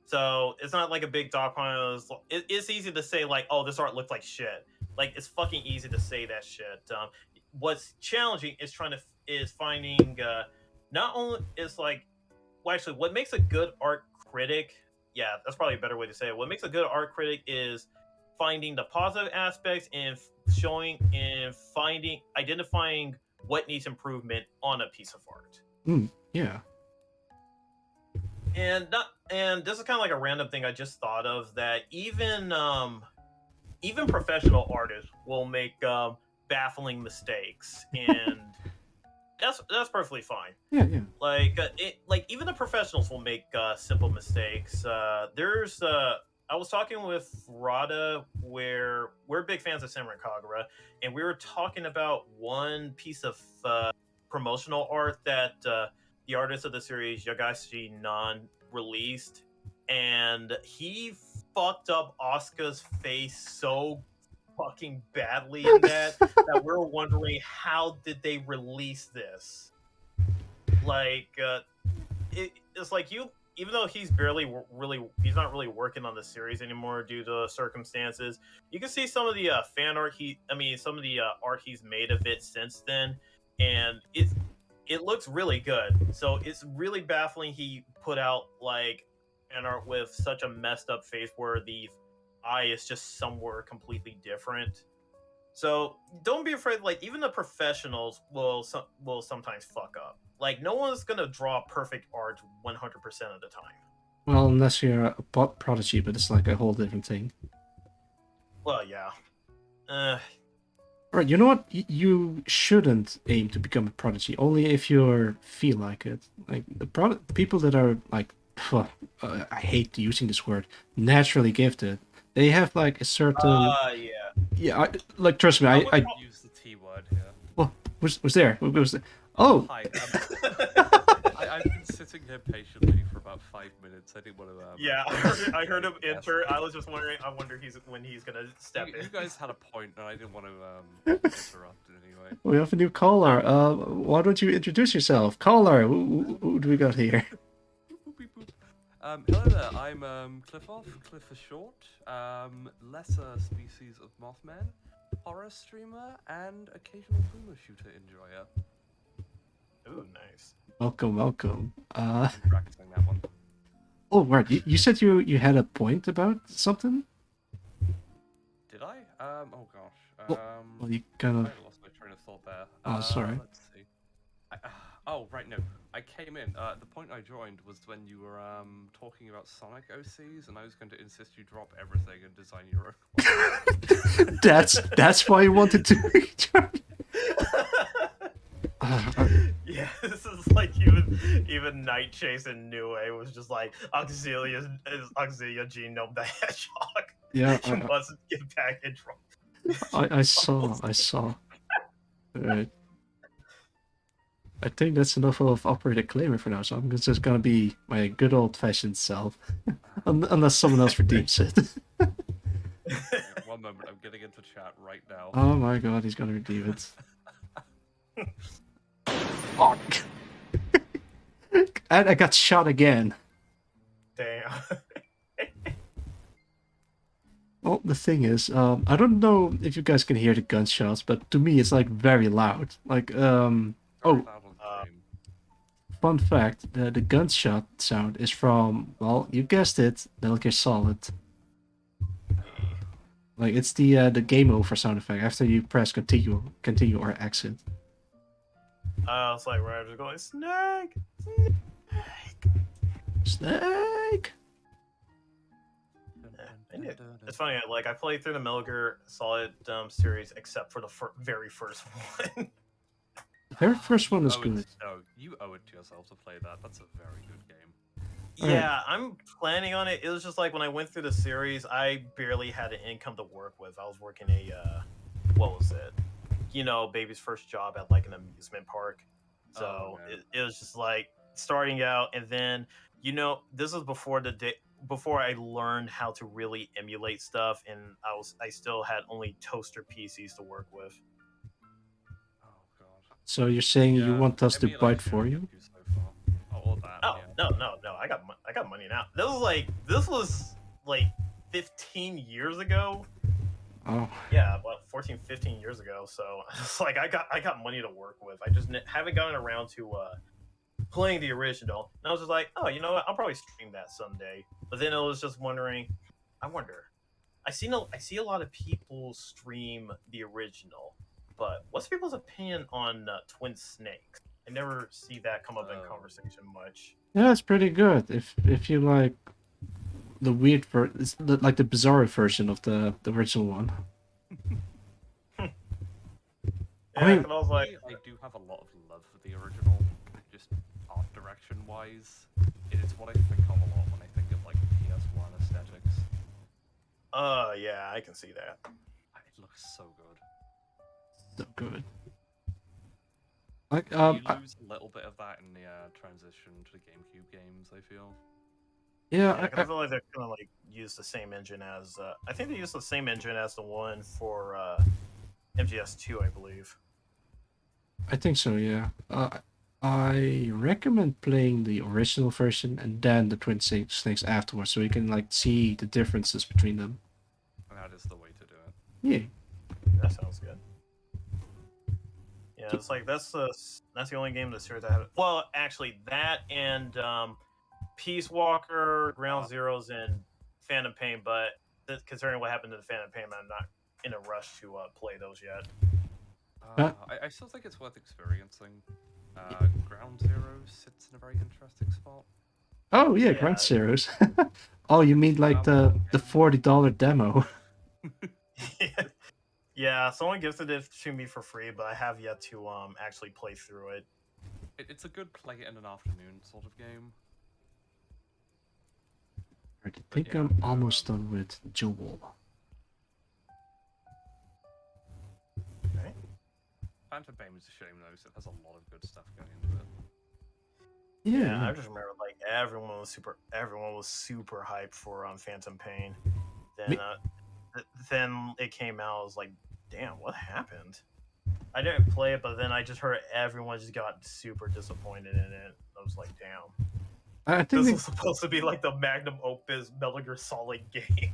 So it's not like a big dog pile. It's easy to say like, "Oh, this art looked like shit." Like it's fucking easy to say that shit. What's challenging is finding not only is like well actually what makes a good art critic. Yeah, that's probably a better way to say it. What makes a good art critic is finding the positive aspects and showing and finding identifying what needs improvement on a piece of art. Yeah. And this is kind of like a random thing I just thought of that even professional artists will make baffling mistakes, and that's perfectly fine. Yeah, yeah. Like even the professionals will make simple mistakes. I was talking with Rada where we're big fans of Samurai Kagura, and we were talking about one piece of promotional art that the artist of the series Yagashi Nan released, and he fucked up Asuka's face so fucking badly in that we're wondering how did they release this. Like it's like you even though he's he's not really working on the series anymore due to circumstances, you can see some of the fan art some of the art he's made of it since then, and it looks really good. So it's really baffling he put out like fan art with such a messed up face where the eye is just somewhere completely different. So don't be afraid. Like even the professionals will sometimes fuck up. Like no one's gonna draw perfect art 100% of the time. Well, unless you're a prodigy, but it's like a whole different thing. Well, yeah. Right, you know what? You shouldn't aim to become a prodigy, only if you feel like it. Like the people that are like, I hate using this word, naturally gifted. They have like a certain. Yeah. Yeah, like trust me, I I use the T word here. well, was there? Was there? Oh, Hi. I've been sitting here patiently for about 5 minutes. I didn't want to. Yeah, I heard him enter. I was just wondering. I wonder when he's gonna step in. You guys had a point, and I didn't want to interrupt it anyway. we have a new caller. Why don't you introduce yourself, caller? Who do we got here? Hello there. I'm Cliffoff, Cliff for short. Lesser species of Mothman, horror streamer, and occasional boomer shooter enjoyer. Ooh, nice. Welcome, welcome. Practicing that one. Oh, right. You said you had a point about something. Did I? Oh gosh. Well, you kind I of. lost my train of thought there. Oh, sorry. Let's see. Oh, right, no. I came in. The point I joined was when you were talking about Sonic OCs, and I was going to insist you drop everything and design your own one. that's why you wanted to. Yeah, this is like even Night Chase and New A was just like Auxilia Genome the Hedgehog. Yeah, You must get back and drop. I saw. Alright. I think that's enough of operator claimer for now, so I'm just gonna be my good old-fashioned self, unless someone else redeems it. One moment, I'm getting into chat right now. Oh my god, he's gonna redeem it. Fuck. And I got shot again. Damn. Well, the thing is, I don't know if you guys can hear the gunshots, but to me it's like very loud. Like, fun fact, the gunshot sound is from, well, you guessed it, Metal Gear Solid. Like, it's the game over sound effect after you press continue or exit. It's like right just going Snake. Snake! It's funny. Like I played through the Metal Gear Solid series except for the very first one. The very first one is good. No, you owe it to yourself to play that. That's a very good game. Yeah, I'm planning on it. It was just like when I went through the series, I barely had an income to work with. I was working what was it? You know, baby's first job at like an amusement park. So it was just like starting out, and then this was before before I learned how to really emulate stuff, and I still had only toaster PCs to work with. So you're saying you Yeah, want us to buy it emulation for you? So far. Oh, all that. Oh Yeah. no! I got money now. This was like 15 years ago. Oh, Yeah, about 14, 15 years ago. So it's like I got money to work with. I just haven't gotten around to playing the original. And I was just like, oh, you know what? I'll probably stream that someday. But then I was just wondering, I wonder. I see a lot of people stream the original, but what's people's opinion on Twin Snakes? I never see that come up in conversation much. yeah, it's pretty good. If you like the weird like the bizarre version of the original one. I Yeah, mean, because I was like, I do have a lot of love for the original, just art direction wise. It is what I think of a lot when I think of like PS1 aesthetics. yeah, I can see that. It looks so good. so good. Like, You lose a little bit of that in the transition to the GameCube games, I feel. Yeah, yeah, because I feel like they're gonna like use the same engine as. I think they use the same engine as the one for MGS2, I believe. I think so. Yeah. I recommend playing the original version and then the Snakes afterwards, so you can like see the differences between them. And that is the way to do it. Yeah. That sounds good. Yeah, it's like that's the only game in the series I have. Well, actually, that and Peace Walker, Ground Zeroes, and Phantom Pain. But considering what happened to the Phantom Pain, I'm not in a rush to play those yet. I still think it's worth experiencing. Ground Zero sits in a very interesting spot. Oh yeah, Yeah. Ground Zeroes. Oh, you mean like the $40 demo? Yeah, someone gifted it to me for free, but I have yet to actually play through it. It's a good play it in an afternoon sort of game. I think yeah, I'm almost done with Jewel. Okay. Phantom Pain is a shame though, so it has a lot of good stuff going into it. Yeah, I just remember like everyone was super hyped for Phantom Pain. Then then it came out. I was like, damn, what happened? I didn't play it, but then I just heard everyone just got super disappointed in it. I was like, damn. I think This was supposed to be like the magnum opus Metal Gear Solid game.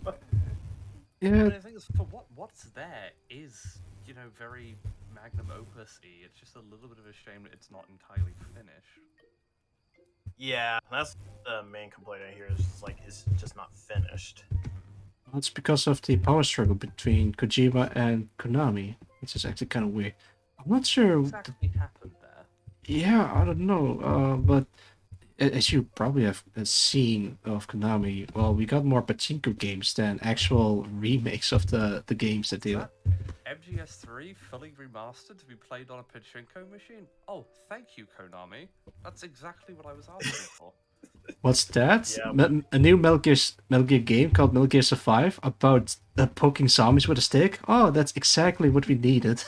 yeah. But I think for what's there is, you know, very magnum opus-y. It's just a little bit of a shame that it's not entirely finished. Yeah, that's the main complaint I hear is just like it's just not finished. It's because of the power struggle between Kojima and Konami, which is actually kind of weird. I'm not sure. What exactly happened there? Yeah, I don't know. But as you probably have seen of Konami, well, we got more pachinko games than actual remakes of the games that they. MGS3 fully remastered to be played on a pachinko machine? Oh, thank you, Konami. That's exactly what I was asking for. What's that? Yeah. A new Metal Gear game called Metal Gear Survive about poking zombies with a stick? Oh, that's exactly what we needed.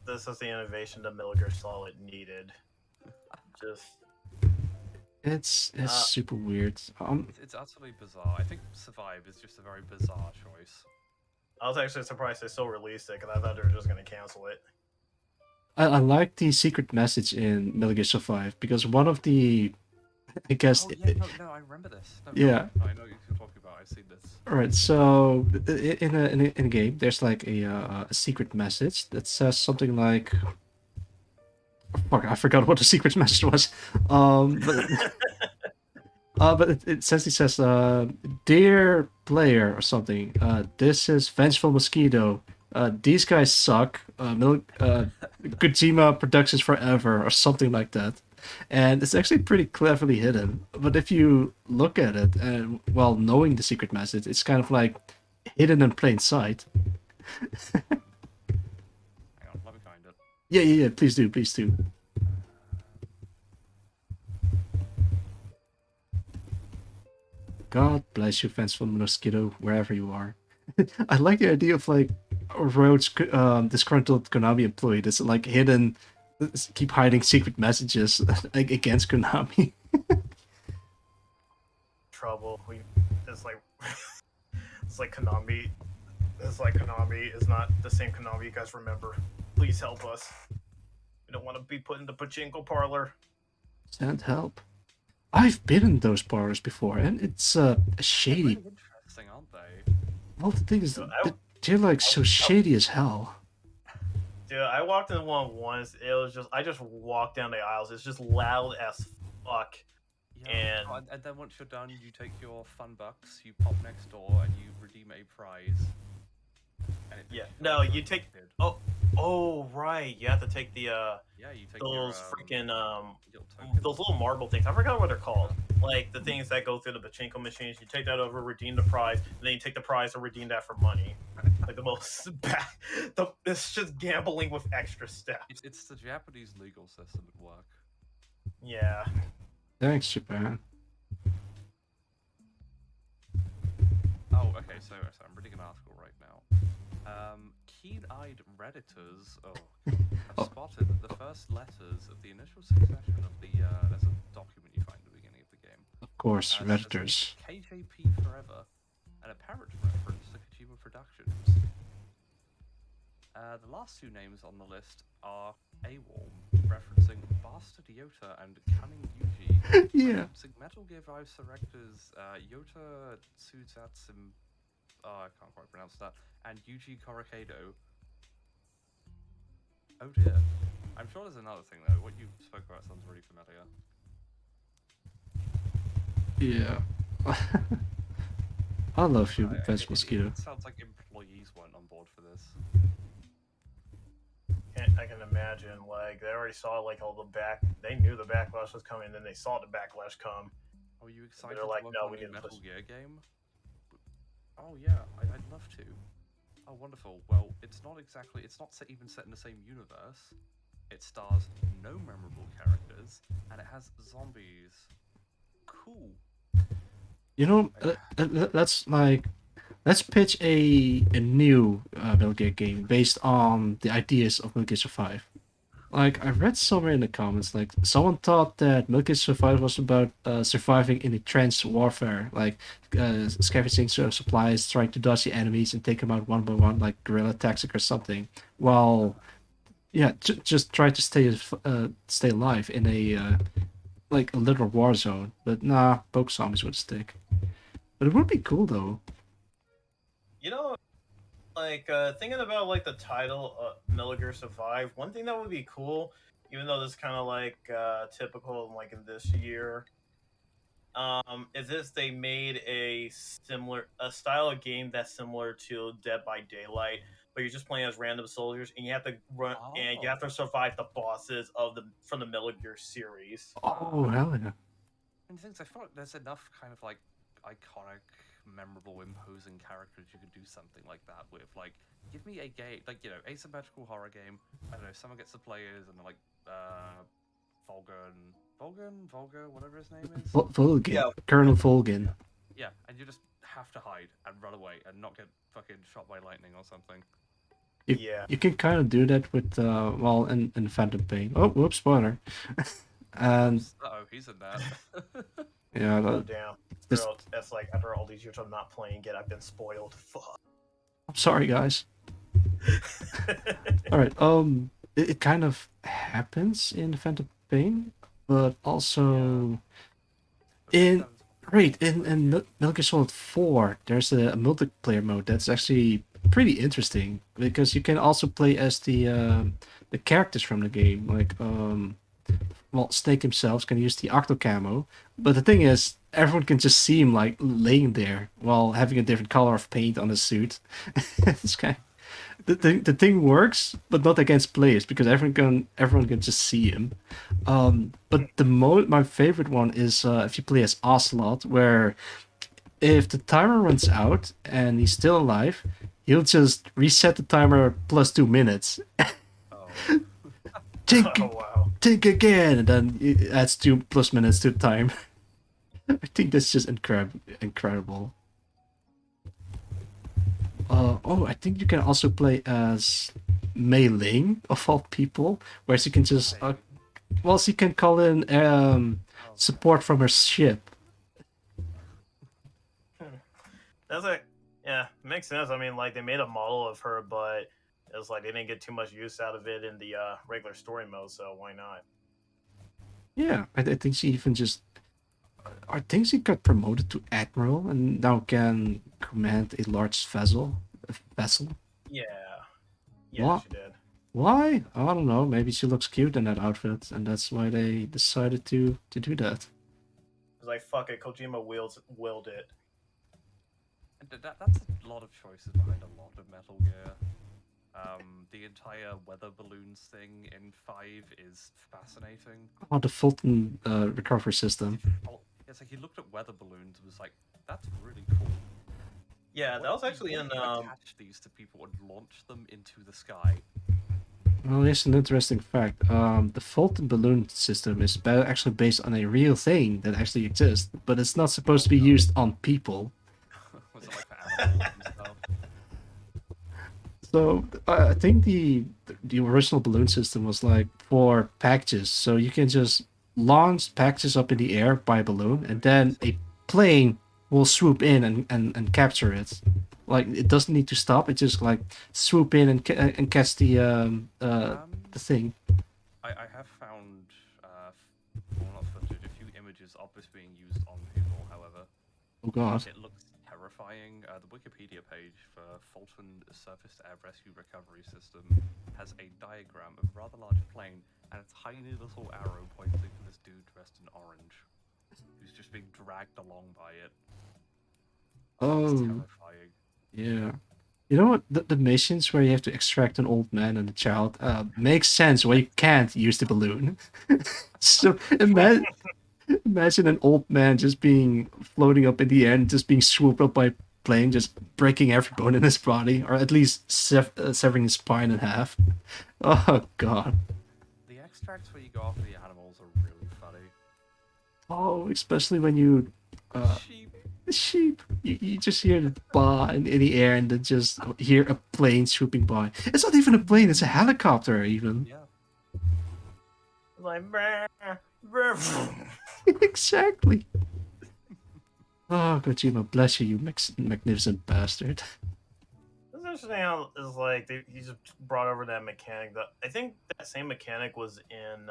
This is the innovation that Metal Gear Solid needed. Just It's super weird. It's utterly bizarre. I think Survive is just a very bizarre choice. I was actually surprised they still released it because I thought they were just going to cancel it. I like the secret message in Metal Gear Survive because one of the, I guess. Oh, yeah, no, I remember this. No, Yeah. I know what you're talking about. I've seen this. Alright, so in a game, there's like a secret message that says something like, fuck, I forgot what the secret message was. But it essentially says, "Dear player" or something. This is Vengeful Mosquito. These guys suck. Kojima Productions forever, or something like that. And it's actually pretty cleverly hidden. But if you look at it, and well, knowing the secret message, it's kind of like hidden in plain sight. Hang on, let me find it. Yeah. Please do. God bless you, Vengeful Mosquito, wherever you are. I like the idea of like a roach disgruntled Konami employee that's like hidden, keep hiding secret messages against Konami. Trouble. It's like it's like Konami. It's like Konami is not the same Konami you guys remember. Please help us. We don't want to be put in the pachinko parlor. Send help. I've been in those parlors before, and it's They're shady. really interesting, aren't they? Well, the thing is, Dude, they're like so I- shady as hell. Dude, I walked in one once. It was just I just walked down the aisles. It's just loud as fuck. Yeah. And- Oh, and then once you're done, you take your fun bucks, you pop next door, and you redeem a prize. And it Yeah. takes No, forever you to take- get it. Oh right, you have to take the Yeah, you take those your, freaking little tokens. those little marble things. I forgot what they're called. Like the things that go through the pachinko machines. You take that over, redeem the prize, and then you take the prize and redeem that for money. Like the most it's just gambling with extra steps. It's the Japanese legal system at work. Yeah. Thanks, Japan. Oh, okay, so I'm reading an article right now. Keen-eyed Redditors have Oh. spotted that the first letters of the initial succession of the, there's a document you find at the beginning of the game. Of course, Says Redditors. KJP Forever, an apparent reference to Kojima Productions. The last two names on the list are AWOL, referencing Bastard Yota and Cunning Yuji, Yeah. referencing Metal Gear 5 directors Yota Tsuzatsu, I can't quite pronounce that, and Yuji Korekedo. Oh dear. I'm sure there's another thing though. What you spoke about sounds really familiar. Yeah. I love you, It- Venge it- Mosquito. It sounds like employees weren't on board for this. I can imagine, like they already saw like all the they knew the backlash was coming, and then they saw the backlash come. Are you excited like, to work "No, on we a new need to Metal push-" Gear game? Oh yeah, I'd love to. Oh wonderful. Well, it's not even set in the same universe. It stars no memorable characters, and it has zombies. Cool. You know, let's pitch a new Metal Gear game based on the ideas of Metal Gear Survive. Like I read somewhere in the comments, like someone thought that Metal Gear Survive was about surviving in a trench warfare, like scavenging supplies, trying to dodge the enemies and take them out one by one, like guerrilla tactic or something. While, yeah, just try to stay alive in a like a literal war zone. But nah, poke zombies would stick. But it would be cool though. You know, like thinking about like the title Metal Gear Survive, one thing that would be cool, even though this is kind of like typical like in this year, is this they made a style of game that's similar to Dead by Daylight, but you're just playing as random soldiers and you have to run and you have to survive the bosses from the Metal Gear series. Oh hell yeah! And things I feel like there's enough kind of like iconic, memorable, imposing characters you could do something like that with. Like, give me a game, like asymmetrical horror game. I don't know, someone gets to play as and like Volga, whatever his name is. Volgin, Yeah. Colonel Volgin. Yeah, and you just have to hide and run away and not get fucking shot by lightning or something. Yeah. You can kind of do that with well, in Phantom Pain. Oh, whoops, spoiler. And Oh, he's in that. yeah, Oh damn. this- Bro, that's like after all these years of not playing it, I've been spoiled. Fuck. I'm sorry, guys. All right. It kind of happens in Phantom Pain, but also in Metal Gear Solid 4, there's a multiplayer mode that's actually pretty interesting because you can also play as the characters from the game. Like well, Snake himself can use the Octo Camo, but the thing is, everyone can just see him like laying there while having a different color of paint on his suit. It's kind the thing works, but not against players because everyone can just see him. But my favorite one is if you play as Ocelot, where if the timer runs out and he's still alive, he'll just reset the timer plus 2 minutes. Oh. Think, Oh wow. think again, and then it adds 2+ minutes to the time. I think that's just incredible. Oh, I think you can also play as Mei Ling, of all people, where she can just well, she can call in support from her ship. That's like, yeah, makes sense. I mean, like they made a model of her, but It's like they didn't get too much use out of it in the regular story mode, so why not? Yeah, I think she even just. I think she got promoted to admiral and now can command a large vessel. Vessel. Yeah, What? she did. Why? I don't know. Maybe she looks cute in that outfit, and that's why they decided to do that. It's like fuck it, Kojima willed it. And that's a lot of choices behind a lot of Metal Gear. The entire weather balloons thing in 5 is fascinating. Oh, the Fulton recovery system. It's like he looked at weather balloons and was like, "That's really cool." Yeah, that was actually in attach these to people and launch them into the sky. Well, here's an interesting fact. The Fulton balloon system is actually based on a real thing that actually exists, but it's not supposed to be used on people. Was it like for animals and stuff? So I think the original balloon system was like for packages, so you can just launch packages up in the air by balloon, and then a plane will swoop in and capture it. Like it doesn't need to stop; it just like swoop in and catch the thing. I have found, well, not footage, a few images of this being used on people. However, Oh god! it looks terrifying. The Wikipedia page for Fulton Surface-to-Air Rescue Recovery System has a diagram of a rather large plane and a tiny little arrow pointing to this dude dressed in orange, who's just being dragged along by it. Oh, It's terrifying. yeah. You know what? The missions where you have to extract an old man and a child makes sense where you can't use the balloon. So imagine an old man just being floating up in the air and just being swooped up by a plane, just breaking every bone in his body, or at least severing his spine in half. Oh god. The extracts where you go after the animals are really funny. Oh, especially when you Sheep. the sheep. You just hear the bah in the air and then just hear a plane swooping by. It's not even a plane, it's a helicopter even. Yeah. Like, brr, brr. Exactly. Oh, Kojima, bless you, you magnificent bastard. It's interesting how it's like he just brought over that mechanic. That I think that same mechanic was in.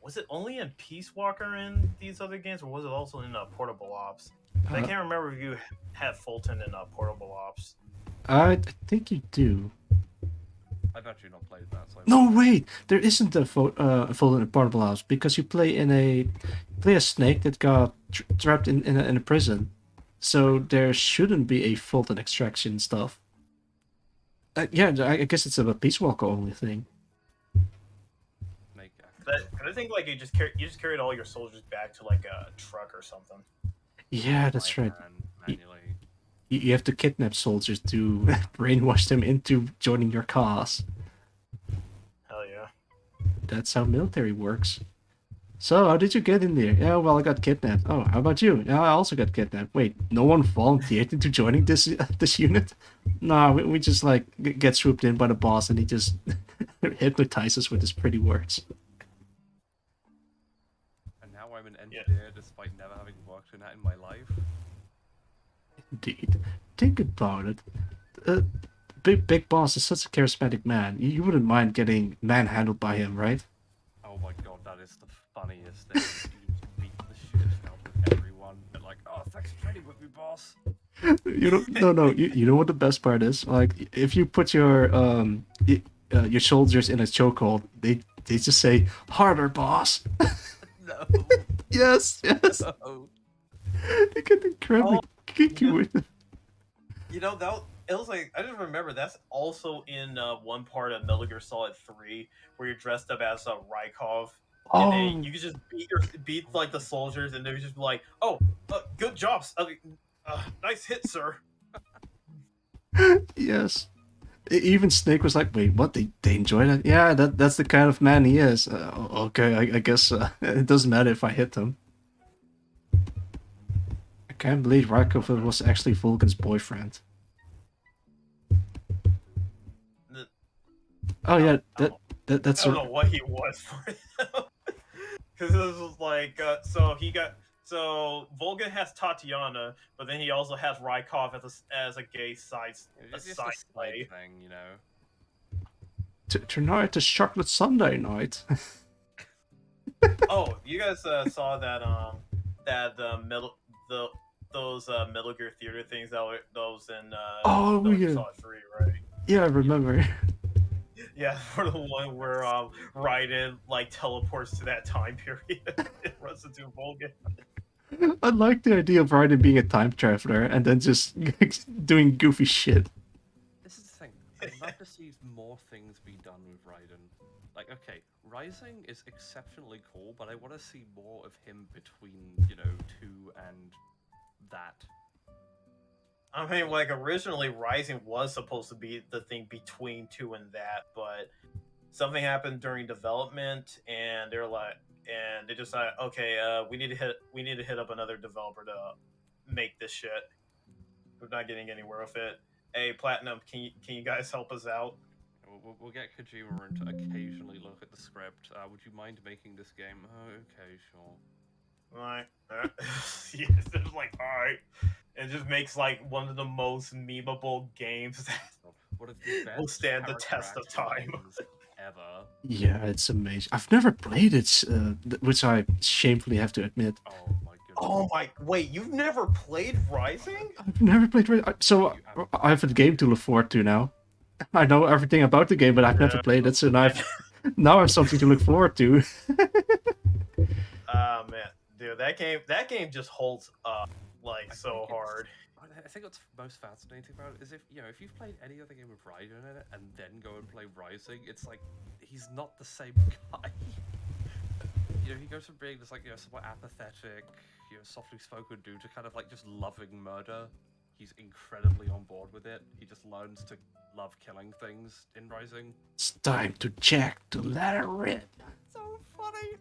Was it only in Peace Walker in these other games, or was it also in Portable Ops? I can't remember if you had Fulton in Portable Ops. I think you do. I've actually not played that. So No, wait, there isn't a Fulton in Portable House because you play a snake that got trapped in a prison, so there shouldn't be a Fulton extraction stuff. Yeah, I guess it's a Peace Walker only thing. Snake. But I think like you just carried all your soldiers back to like a truck or something. Yeah, that's By right. hand, manually. You have to kidnap soldiers to brainwash them into joining your cause. Hell yeah. That's how military works. So, how did you get in there? Yeah, well, I got kidnapped. Oh, how about you? Yeah, I also got kidnapped. Wait, no one volunteered into joining this unit? Nah, we just like get swooped in by the boss and he just hypnotizes with his pretty words. And now I'm an engineer despite never having worked in that in my life. Indeed. Think about it. Big Boss is such a charismatic man. You wouldn't mind getting manhandled by him, right? Oh my god, that is the funniest thing. You just beat the shit out of everyone. And like, oh, thanks for trading with me, boss. You don't. No. You know what the best part is? Like, if you put your soldiers in a chokehold, they just say harder, boss. No. Yes. No. They can incredibly kick you with it. You know that it was like I just remember that's also in one part of Metal Gear Solid 3 where you're dressed up as Rykov. And then you could just beat like the soldiers, and they would just be like, "Oh, good job, nice hit, sir." Yes. Even Snake was like, "Wait, what? They enjoy that? Yeah, that's the kind of man he is. Okay, I guess it doesn't matter if I hit them." I can't believe Rykov was actually Vulcan's boyfriend. Oh yeah, that's. I don't know what he was for him. Because it was like, so So Volga has Tatiana, but then he also has Rykov as a gay side It's just side a side play. thing, you know. Tonight is chocolate Sunday night. Oh, you guys saw that metal the those Metal Gear Theater things that were those in Oh Metal Gear yeah, Solid 3, right? yeah, I remember. Yeah, for the one where Raiden like teleports to that time period and runs into Volga. I like the idea of Raiden being a time traveler and then just doing goofy shit. This is the thing. I'd love to see more things be done with Raiden. Like, okay, Rising is exceptionally cool, but I want to see more of him between, 2 and that. I mean, like originally, Rising was supposed to be the thing between 2 and that, but something happened during development, and they decided, okay, we need to hit up another developer to make this shit. We're not getting anywhere with it. Hey, Platinum, can you guys help us out? We'll get Kojima in to occasionally look at the script. Would you mind making this game? Oh, okay, sure. Like, yeah, it's like, all right. It just makes like one of the most memeable games that One of the will best stand the test character of time. acting games ever. Yeah, it's amazing. I've never played it, which I shamefully have to admit. Oh my goodness. Oh my! Wait, you've never played Rising? I've never played. So I have a game to look forward to now. I know everything about the game, but I've never played it, so now I have something to look forward to. Oh man, dude, that game just holds up like so hard. I think what's most fascinating about it is if you've played any other game with Raiden in it and then go and play Rising, it's like he's not the same guy. He goes from being this somewhat apathetic, softly spoken dude to kind of like just loving murder. He's incredibly on board with it. He just learns to love killing things in Rising. It's time to check the letter rip. So funny.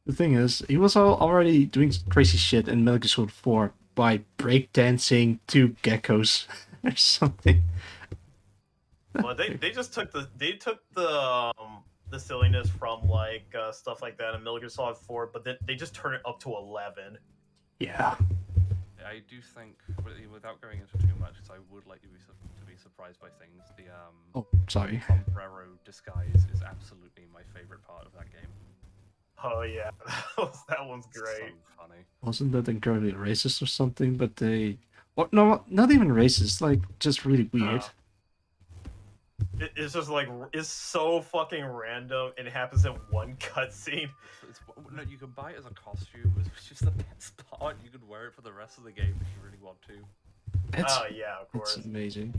The thing is, he was already doing crazy shit in Metal Gear Solid 4 by breakdancing to geckos or something. Well, they just took the silliness from like stuff like that in Metal Gear Solid 4, but then they just turn it up to 11. Yeah. I do think, without going into too much, because I would like you to be surprised by things. The Oh, sorry. sombrero disguise is absolutely my favorite part of that game. Oh yeah, that one's great. So funny. Wasn't that incredibly racist or something? But they... Well, no, not even racist. Like, just really weird. It's just like it's so fucking random, and it happens in one cutscene. No, you can buy it as a costume, which is the best part. You can wear it for the rest of the game if you really want to. It's, Oh yeah, of course. it's amazing.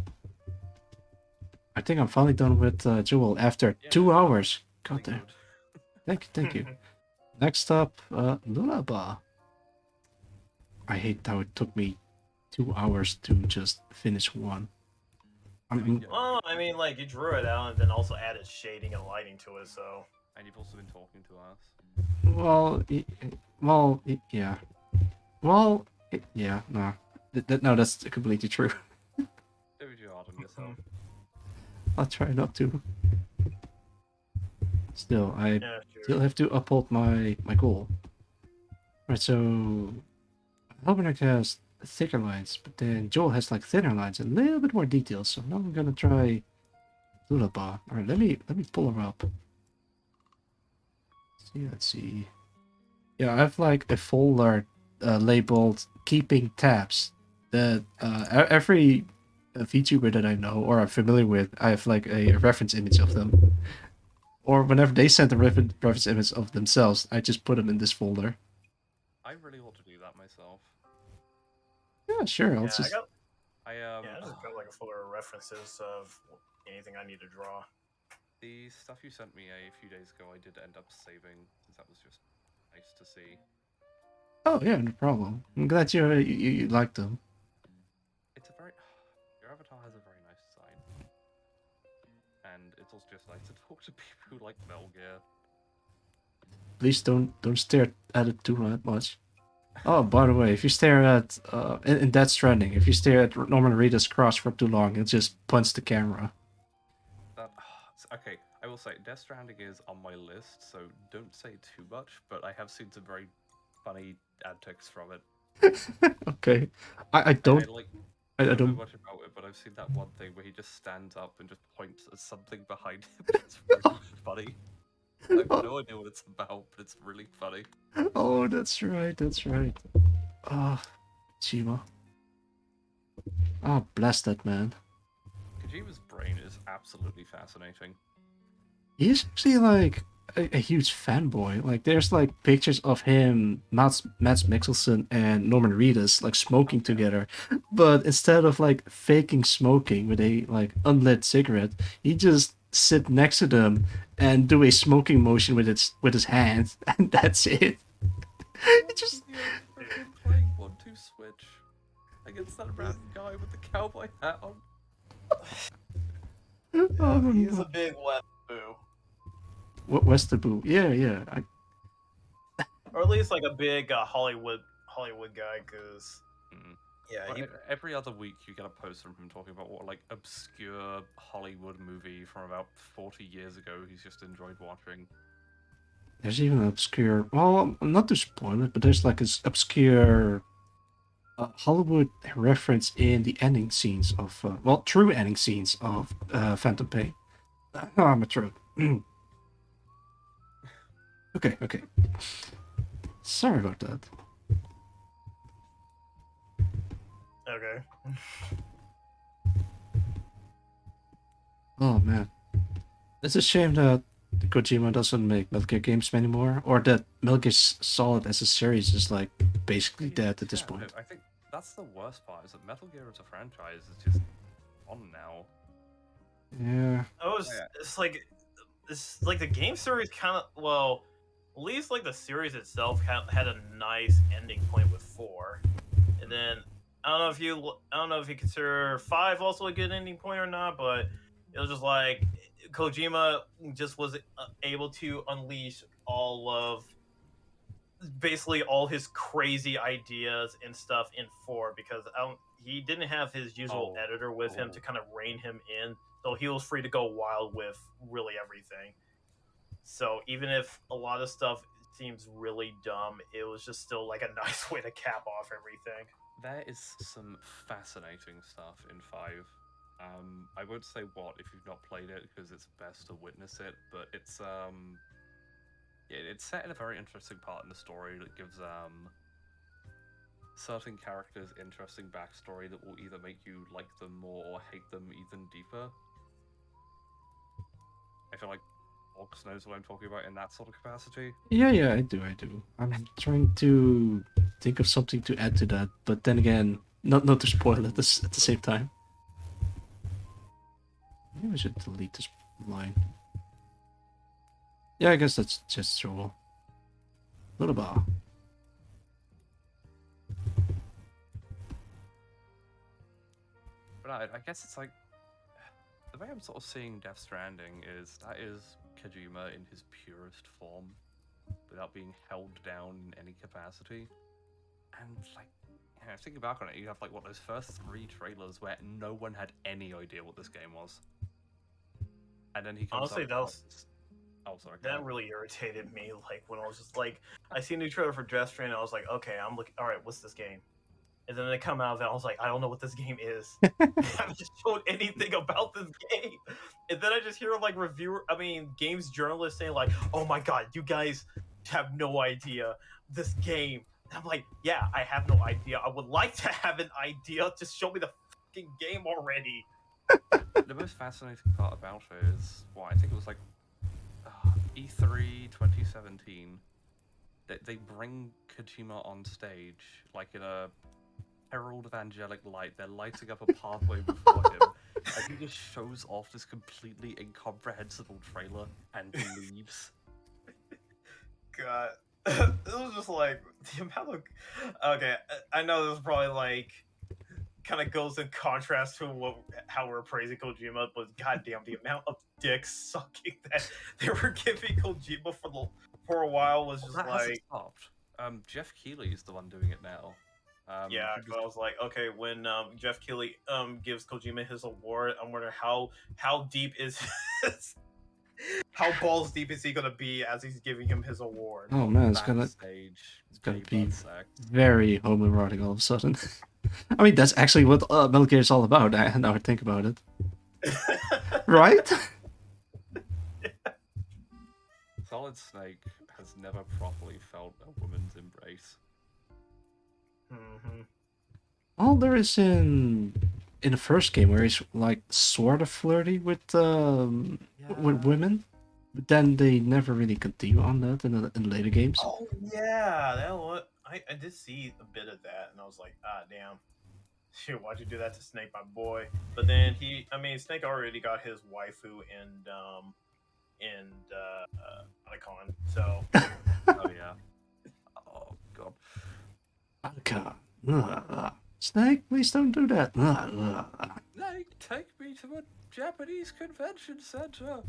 I think I'm finally done with Jewel after Yeah. 2 hours. God Really damn. good. Thank you. Next up, Lullaby. I hate how it took me 2 hours to just finish one. Well, I mean, like you drew it out and then also added shading and lighting to it, so. And you've also been talking to us. Yeah. Yeah, no. No, that's completely true. Do you hard on yourself? I'll try not to. Still, I Yeah, sure. still have to uphold my goal. Right, so Albrecht has thicker lines, but then Joel has like thinner lines, a little bit more details. So now I'm gonna try Lullaby. Alright, let me pull her up. Let's see. Yeah, I have like a folder labeled "Keeping Tabs." That every VTuber that I know or I'm familiar with, I have like a reference image of them. Or whenever they send a reference image of themselves, I just put them in this folder. I really ought to do that myself. Yeah, sure. I'll Yeah, just... I just got like a folder of references of anything I need to draw. The stuff you sent me a few days ago, I did end up saving, since that was just nice to see. Oh yeah, no problem. I'm glad you liked them. It's a very... Your avatar has a very nice design. And it's also just nice to talk to people who like Metal Gear. Please don't stare at it too much. Oh, by the way, if you stare at in Death Stranding, if you stare at Norman Reedus' cross for too long, it just punch the camera. Okay, I will say, Death Stranding is on my list, so don't say too much, but I have seen some very funny antics from it. Okay, I I don't like. I I don't know don't. much about it, but I've seen that one thing where he just stands up and just points at something behind him. It's really funny. I have no idea what it's about, but it's really funny. Oh, that's right. That's right. Ah, Chima. Ah, bless that man. Kojima's brain is absolutely fascinating. He's actually like a huge fanboy. Like, there's like pictures of him, Mads Mikkelsen, and Norman Reedus like smoking together, but instead of like faking smoking with a like unlit cigarette, he just sit next to them and do a smoking motion with his hand, and that's it. What It just video of him playing 1-2 Switch against that random guy with the cowboy hat on? oh, He's no. a big wet boo, What Westerboo? Yeah, yeah. or at least like a big Hollywood guy. Cause Mm. yeah, Well, he every other week you get a post from him talking about what like obscure Hollywood movie from about 40 years ago he's just enjoyed watching. There's even an obscure. Well, not to spoil it, but there's like this obscure Hollywood reference in the ending scenes of, well, true ending scenes of Phantom Pain. Oh, my throat. Okay, okay. Sorry about that. okay. Oh man, it's a shame that Kojima doesn't make Metal Gear games anymore, or that Metal Gear Solid as a series is like basically dead at this Yeah, point. I think that's the worst part is that Metal Gear as a franchise is just on now. Yeah. Yeah. It's like the game series kind of, well, at least like the series itself had a nice ending point with 4, and then I don't know if you consider 5 also a good ending point or not, but it was just like Kojima just was able to unleash all of basically all his crazy ideas and stuff in 4, because he didn't have his usual Oh, editor with him to kind of rein him in, so he was free to go wild with really everything. So even if a lot of stuff seems really dumb, it was just still like a nice way to cap off everything. there is some fascinating stuff in 5. I won't say what if you've not played it because it's best to witness it, but it's set in a very interesting part in the story that gives certain characters interesting backstory that will either make you like them more or hate them even deeper. I feel like Ox knows what I'm talking about in that sort of capacity. Yeah, yeah, I do, I do. I'm trying to think of something to add to that, but then again, not to spoil it at the same time. Maybe I should delete this line. Yeah, I guess that's just so. What about? But I guess it's like the way I'm sort of seeing Death Stranding is that is Kojima in his purest form, without being held down in any capacity. And like, yeah, thinking back on it, you have like what those first 3 trailers where no one had any idea what this game was, and then he comes Honestly, out. that was Oh, sorry. that really irritated me. Like when I was just like, I see a new trailer for Death Stranding, I was like, okay, I'm looking. All right, what's this game? And then they come out of it, I was like, I don't know what this game is. I haven't shown anything about this game. And then I just hear like games journalists saying like, oh my god, you guys have no idea this game. And I'm like, yeah, I have no idea. I would like to have an idea. Just show me the fucking game already. The most fascinating part about it is, well, I think it was like E3 2017. They bring Kojima on stage like in a herald of angelic light. They're lighting up a pathway before him, and he just shows off this completely incomprehensible trailer and leaves. God. It was just like the amount of. Okay, I know this is probably like kind of goes in contrast to how we're praising Kojima, but goddamn, the amount of dick sucking that they were giving Kojima for a while was just That hasn't like, stopped. Jeff Keighley is the one doing it now. yeah. He 'Cause I was like, okay, when Jeff Keighley gives Kojima his award, I'm wondering how deep is his How balls deep is he gonna be as he's giving him his award? Oh man, it's gonna Backstage, gonna gay be butt sex. very homoerotic all of a sudden. I mean, that's actually what Metal Gear is all about. Now I think about it, right? Solid Snake has never properly felt a woman's embrace. Mhm. All there is in the first game where he's like sort of flirty with women, but then they never really continue on that in later games. Oh yeah, that one. I did see a bit of that, and I was like, ah, damn. Shoot, why'd you do that to Snake, my boy? But then Snake already got his waifu in Icon, so Oh yeah. Oh god. Oh, God. Snake, please don't do that. Snake, take me to a Japanese convention center.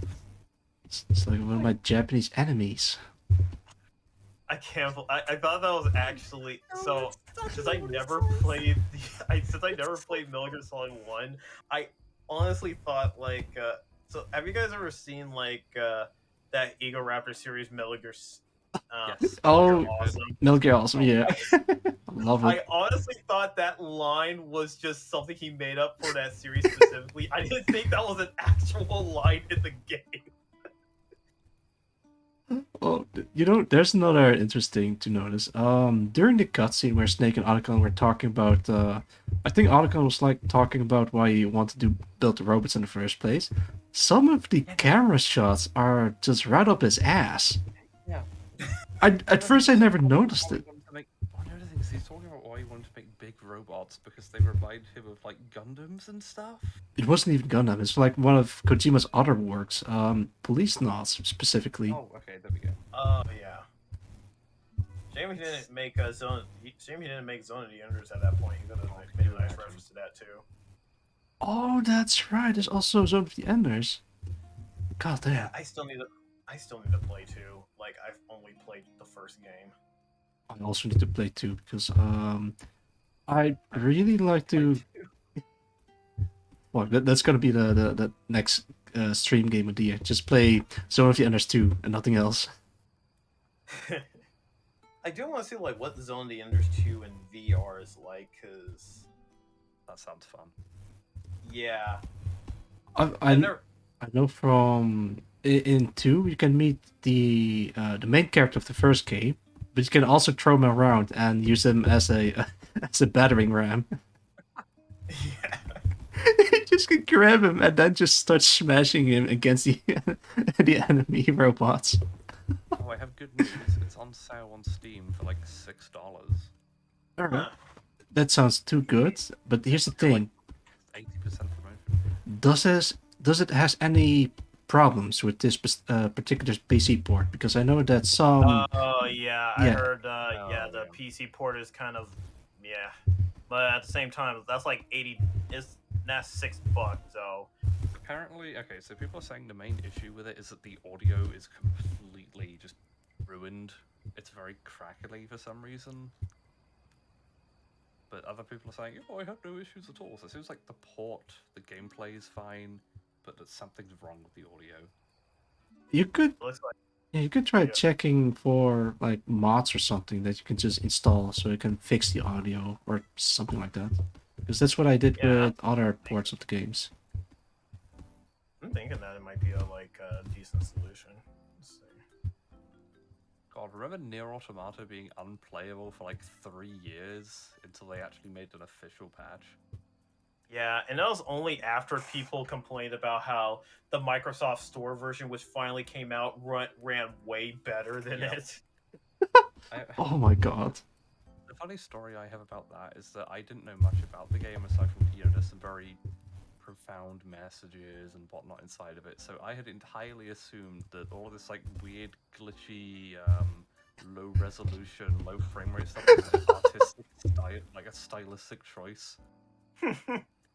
It's like one of my Japanese enemies. I can't. I thought that was actually so. Since I never played Metal Gear Solid 1, I honestly thought like. So have you guys ever seen like that Ego Raptor series Metal Gear? Yes. Oh, Awesome. Metal Gear Awesome, yeah. Love I it. honestly thought that line was just something he made up for that series specifically. I didn't think that was an actual line in the game. Oh, you know, there's another interesting to notice. During the cutscene where Snake and Otacon were talking about, I think Otacon was like talking about why he wanted to build the robots in the first place. Some of the camera shots are just right up his ass. Yeah. At first I never noticed it. One of the things he's talking about why he wanted to make big robots because they remind him of like Gundams and stuff. It wasn't even Gundam. It's like one of Kojima's other works, Police Knots specifically. Oh, okay, there we go. Oh yeah. Shame he didn't make Shame he didn't make Zone of the Enders at that point. He could have made a nice reference to that too. Oh, that's right. There's also Zone of the Enders. God damn. Yeah, I still need to play too. Like I've only played the first game. I also need to play 2 because I really like to. Well, that's gonna be the next stream game of the year. Just play Zone of the Enders 2 and nothing else. I do want to see like what Zone of the Enders 2 in VR is like, cause That sounds fun. yeah, I know from in 2 you can meet the main character of the first game, but you can also throw him around and use him as a as a battering ram. yeah. You just can grab him and then just start smashing him against the the enemy robots. Oh, I have good news. It's on sale on Steam for like $6. Alright. That sounds too good, but here's the thing. 80% promotion. Does it has any problems with this particular PC port? Because I know that some Oh yeah, I yeah. heard. Oh, Yeah, the yeah. PC port is kind of yeah, but at the same time, that's like 80. That's $6. So Apparently, okay, so people are saying the main issue with it is that the audio is completely just ruined. It's very crackly for some reason. But other people are saying, oh, I have no issues at all. So it seems like the port, the gameplay is fine, but that something's wrong with the audio. you could it looks like yeah, you could try Yeah. checking for like mods or something that you can just install so it can fix the audio or something like that. Because that's what I did Yeah. with other ports of the games. I'm thinking that it might be a decent solution. Let's see. God, remember Nier Automata being unplayable for like 3 years until they actually made an official patch? Yeah, and that was only after people complained about how the Microsoft Store version, which finally came out, ran way better than Yeah. it. Oh my god. The funny story I have about that is that I didn't know much about the game aside from, there's some very profound messages and whatnot inside of it. So I had entirely assumed that all of this like weird, glitchy, low resolution, low frame rate stuff was an artistic style, like a stylistic choice.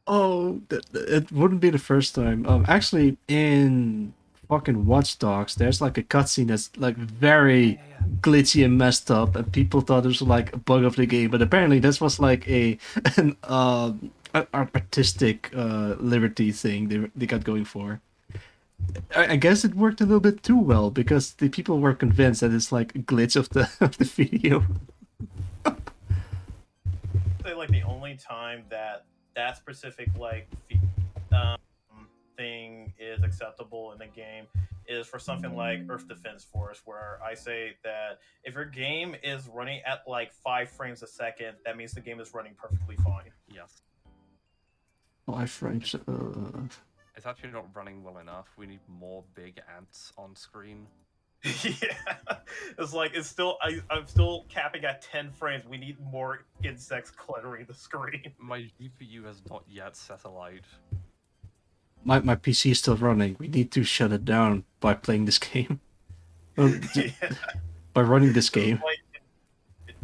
Oh, it wouldn't be the first time. Actually, in fucking Watch Dogs, there's like a cutscene that's like very glitchy and messed up, and people thought it was like a bug of the game, but apparently this was like an artistic liberty thing they got going for. I guess it worked a little bit too well because the people were convinced that it's like a glitch of the of the video. Say like the only time that that specific like thing is acceptable in a game is for something like Earth Defense Force, where I say that if your game is running at like 5 frames a second, that means the game is running perfectly fine. Yes. 5 frames. It's actually not running well enough. We need more big ants on screen. Yeah, it's like it's still I'm still capping at 10 frames. We need more insects cluttering the screen. My GPU has not yet set alight. My PC is still running. We need to shut it down by playing this game. Well, Yeah. by running this It's game. like,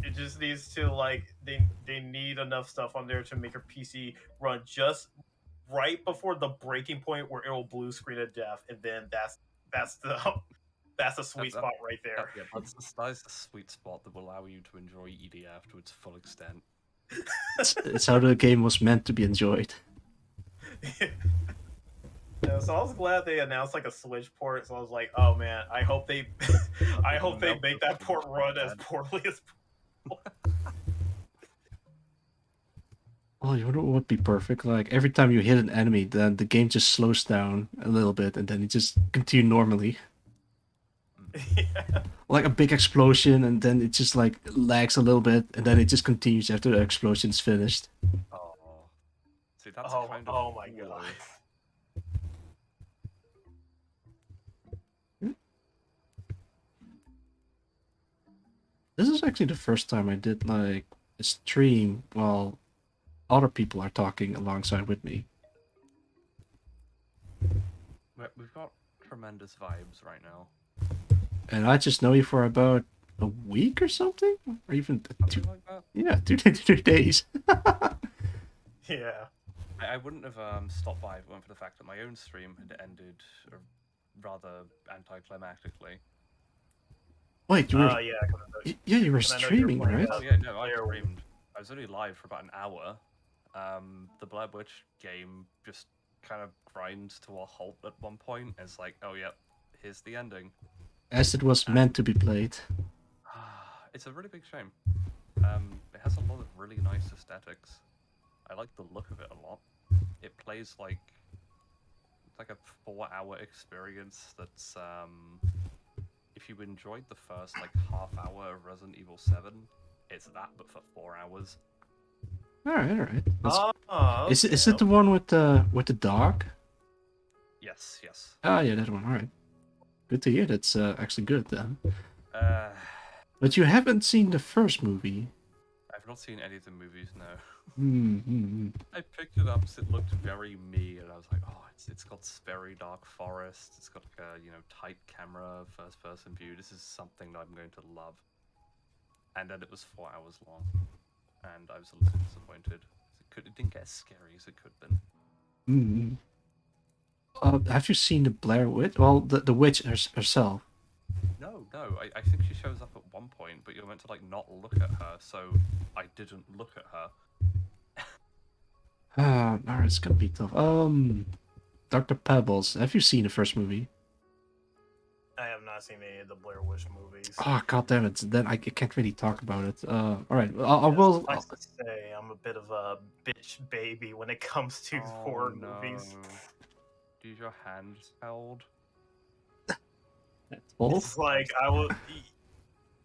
it just needs to like they need enough stuff on there to make your PC run just right before the breaking point where it will blue screen to death, and then that's the that's the sweet That- spot right there. Yeah, that's the sweet spot that will allow you to enjoy EDF to its full extent. It's how the game was meant to be enjoyed. Yeah, so I was glad they announced like a Switch port. So I was like, oh man, I hope they, I hope they make that port run as poorly as. Oh, you know what would be perfect? Like every time you hit an enemy, then the game just slows down a little bit, and then it just continue normally. Yeah. Like a big explosion, and then it just like lags a little bit, and then it just continues after the explosion's finished. Oh, see, that's Oh, kind of oh my cool. god. This is actually the first time I did like a stream while other people are talking alongside with me. We've got tremendous vibes right now. And I just know you for about a week or something? Or even two, Something like that. yeah, 2 days. Yeah. I wouldn't have stopped by if it weren't for the fact that my own stream had ended rather anticlimactically. Wait, you were Yeah. 'cause I know- yeah, you were and I know you're streaming, playing, right? Oh yeah, no, I Player- streamed. I was only live for about an hour. The Blair Witch game just kind of grinds to a halt at one point. It's like, oh yeah, here's the ending. As it was meant to be played. It's a really big shame. It has a lot of really nice aesthetics. I like the look of it a lot. It plays like it's like a 4-hour experience that's if you enjoyed the first like half hour of Resident Evil 7, it's that but for 4 hours. Alright. Oh, Is it okay. the one with the dog? Yes. Ah, yeah, that one. Alright. Good to hear. That's actually good then. Uh, But you haven't seen the first movie. I've not seen any of the movies, no. I picked it up, so it looked very me, and I was like, oh, it's got very dark forest. It's got like a tight camera, first-person view. This is something that I'm going to love. And then it was 4 hours long, and I was a little disappointed. It didn't get as scary as it could have been. Have you seen the Blair Witch? Well, the witch herself. No, I think she shows up at one point, but you're meant to like not look at her, so I didn't look at her. Alright, it's gonna be tough. Dr. Pebbles. Have you seen the first movie? I have not seen any of the Blair Witch movies. Oh, god damn it. Then I can't really talk about it. Alright, I will. Suffice to say, I'm a bit of a bitch baby when it comes to horror movies. Use your hands held. It's like I will,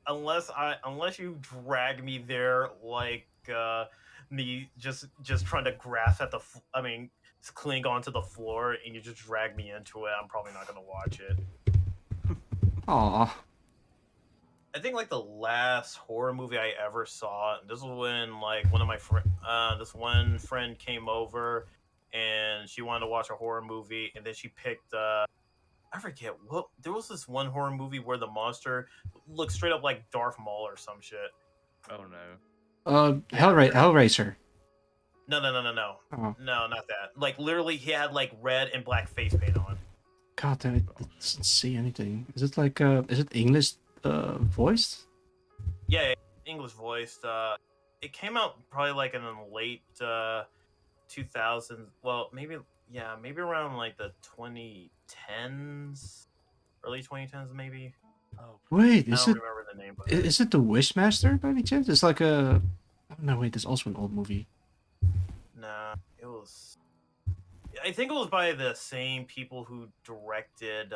unless you drag me there like me just trying to grasp at the just cling onto the floor and you just drag me into it, I'm probably not gonna watch it. Aw. I think like the last horror movie I ever saw, this was when like one of my this one friend came over and she wanted to watch a horror movie, and then she picked I forget what, there was this one horror movie where the monster looked straight up like Darth Maul or some shit. Oh no. Hellraiser. No. Oh. No, not that. Like literally he had like red and black face paint on. God damn it, it doesn't see anything. Is it like is it English voiced? Yeah, English voiced. It came out probably like in the late 2000s. Well, maybe around like the 2010s, early 2010s maybe. Oh, Wait, I is don't it remember the name, but is it the Wishmaster by any chance? It's like a. Oh, no, wait, there's also an old movie. nah, it was. I think it was by the same people who directed.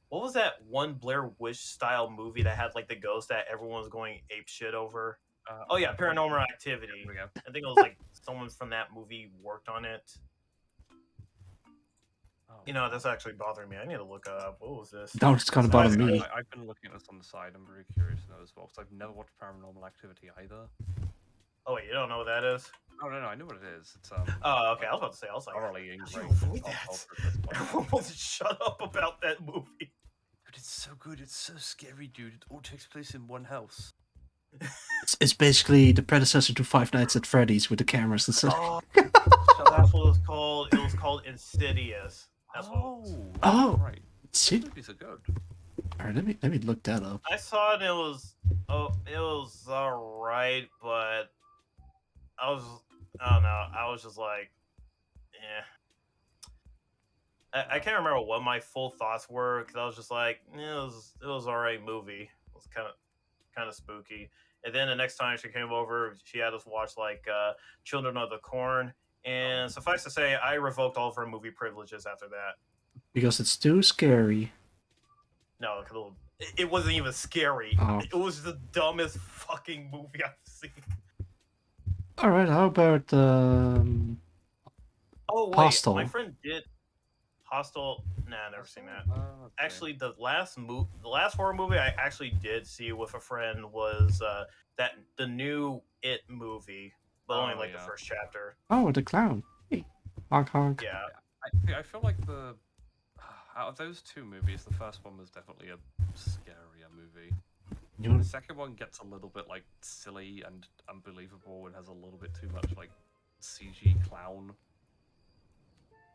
What was that one Blair Witch style movie that had like the ghost that everyone was going ape shit over? Oh yeah, Paranormal Activity. There we go. I think it was like someone from that movie worked on it. Oh, You know, that's actually bothering me. I need to look up. What was this? No, it's kind of bother me. I've been looking at this on the side. I'm very curious to know as well because I've never watched Paranormal Activity either. Oh wait, you don't know what that is? Oh no, I know what it is. It's Oh, okay. I was about to say. I was like, thoroughly how do you ingrained in avoid pop that? culture at this point. Everyone wants to shut up about that movie. Dude, it's so good. It's so scary, dude. It all takes place in one house. It's basically the predecessor to Five Nights at Freddy's with the cameras and stuff. Oh, Shut that's what it was called. It was called Insidious. That's what. It was. Oh, right. see? Those movies are good. Alright, let me look that up. I saw it. And it was alright, but I don't know. I was just like, yeah. I can't remember what my full thoughts were because I was just like, yeah, it was alright movie. It was kind of spooky. And then the next time she came over, she had us watch like Children of the Corn. And suffice to say, I revoked all of her movie privileges after that. Because it's too scary. No, because it wasn't even scary. Oh. It was the dumbest fucking movie I've seen. Alright, how about Oh wait, Hostel? my friend did Hostel. Nah, never seen that. Okay. Actually, the last horror movie I actually did see with a friend was the new It movie, but only Oh, like the yeah. first chapter. Oh, the clown. Hey. Honk honk. Yeah, I feel like out of those two movies, the first one was definitely a scarier movie. You know, The second one gets a little bit like silly and unbelievable and has a little bit too much like CG clown.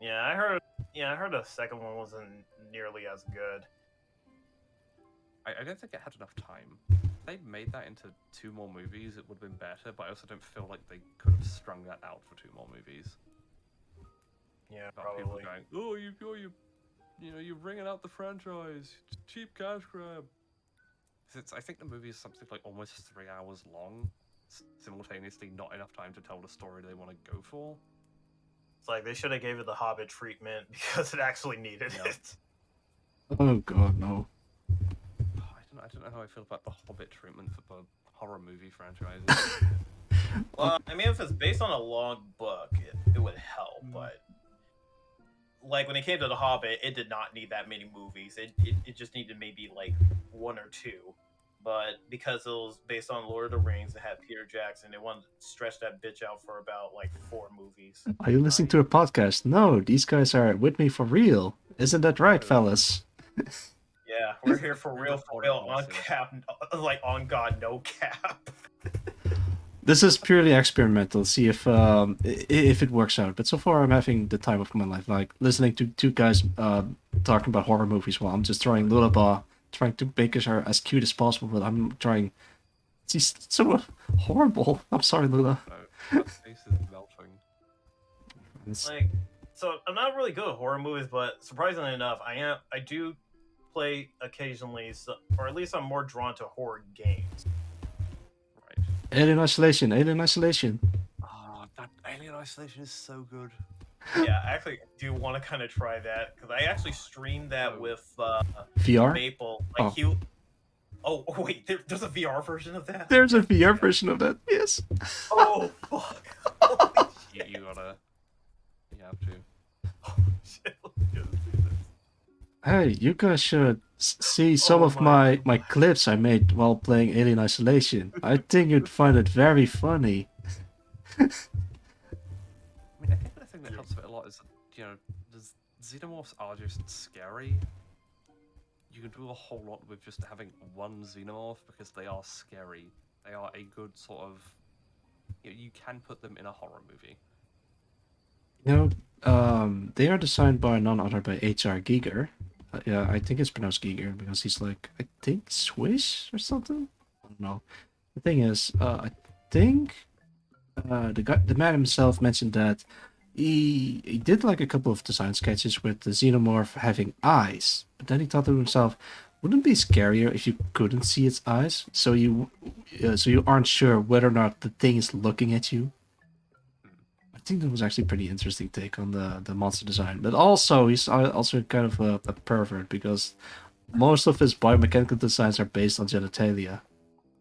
yeah, I heard the second one wasn't nearly as good. I don't think it had enough time. If they made that into 2 more movies, it would have been better, but I also don't feel like they could have strung that out for 2 more movies. Yeah, About people probably. going, oh, you're ringing out the franchise, cheap cash grab. I think the movie is something like almost 3 hours long, simultaneously not enough time to tell the story they want to go for. It's like they should have gave it the Hobbit treatment because it actually needed Yeah. it. oh god, no. I don't know how I feel about the Hobbit treatment for horror movie franchises. Well, I mean, if it's based on a long book, it would help, but like when it came to the Hobbit, it did not need that many movies. It just needed maybe like 1 or 2. But because it was based on Lord of the Rings, it had Peter Jackson. They wanted to stretch that bitch out for about like 4 movies. Are you listening to a podcast? No, these guys are with me for real. Isn't that right, fellas? Yeah, we're here for real, on Honestly. cap, like on God, no cap. This is purely experimental. See if it works out. But so far, I'm having the time of my life. Like listening to 2 guys talking about horror movies while I'm just trying Lullaby, trying to make her as cute as possible. But I'm trying. She's so horrible. I'm sorry, Lula. No, that face is melting. It's- Like, so I'm not really good at horror movies, but surprisingly enough, I do play occasionally, or at least I'm more drawn to horror games. Right. Alien Isolation. Alien Isolation. Oh, that Alien Isolation is so good. Yeah, I actually do want to kind of try that because I actually streamed that Oh. with VR. Maple. Like Oh. Oh wait, there's a VR version of that. There's a VR version of that. Yes. Oh fuck! Holy shit! You have to. Shit, let me just do this. Hey, you guys should see some Oh of my my clips I made while playing Alien Isolation. I think you'd find it very funny. I mean, I think the thing that helps with it a lot is, the xenomorphs are just scary. You can do a whole lot with just having one xenomorph because they are scary. They are a good sort of. You can put them in a horror movie. They are designed by none other by H.R. Giger. Yeah, I think it's pronounced Giger because he's like, I think Swiss or something. I don't know. The thing is, I think the man himself mentioned that he did like a couple of design sketches with the xenomorph having eyes, but then he thought to himself, wouldn't it be scarier if you couldn't see its eyes, so you aren't sure whether or not the thing is looking at you. I think that was actually a pretty interesting take on the monster design. But also, he's also kind of a pervert because most of his biomechanical designs are based on genitalia,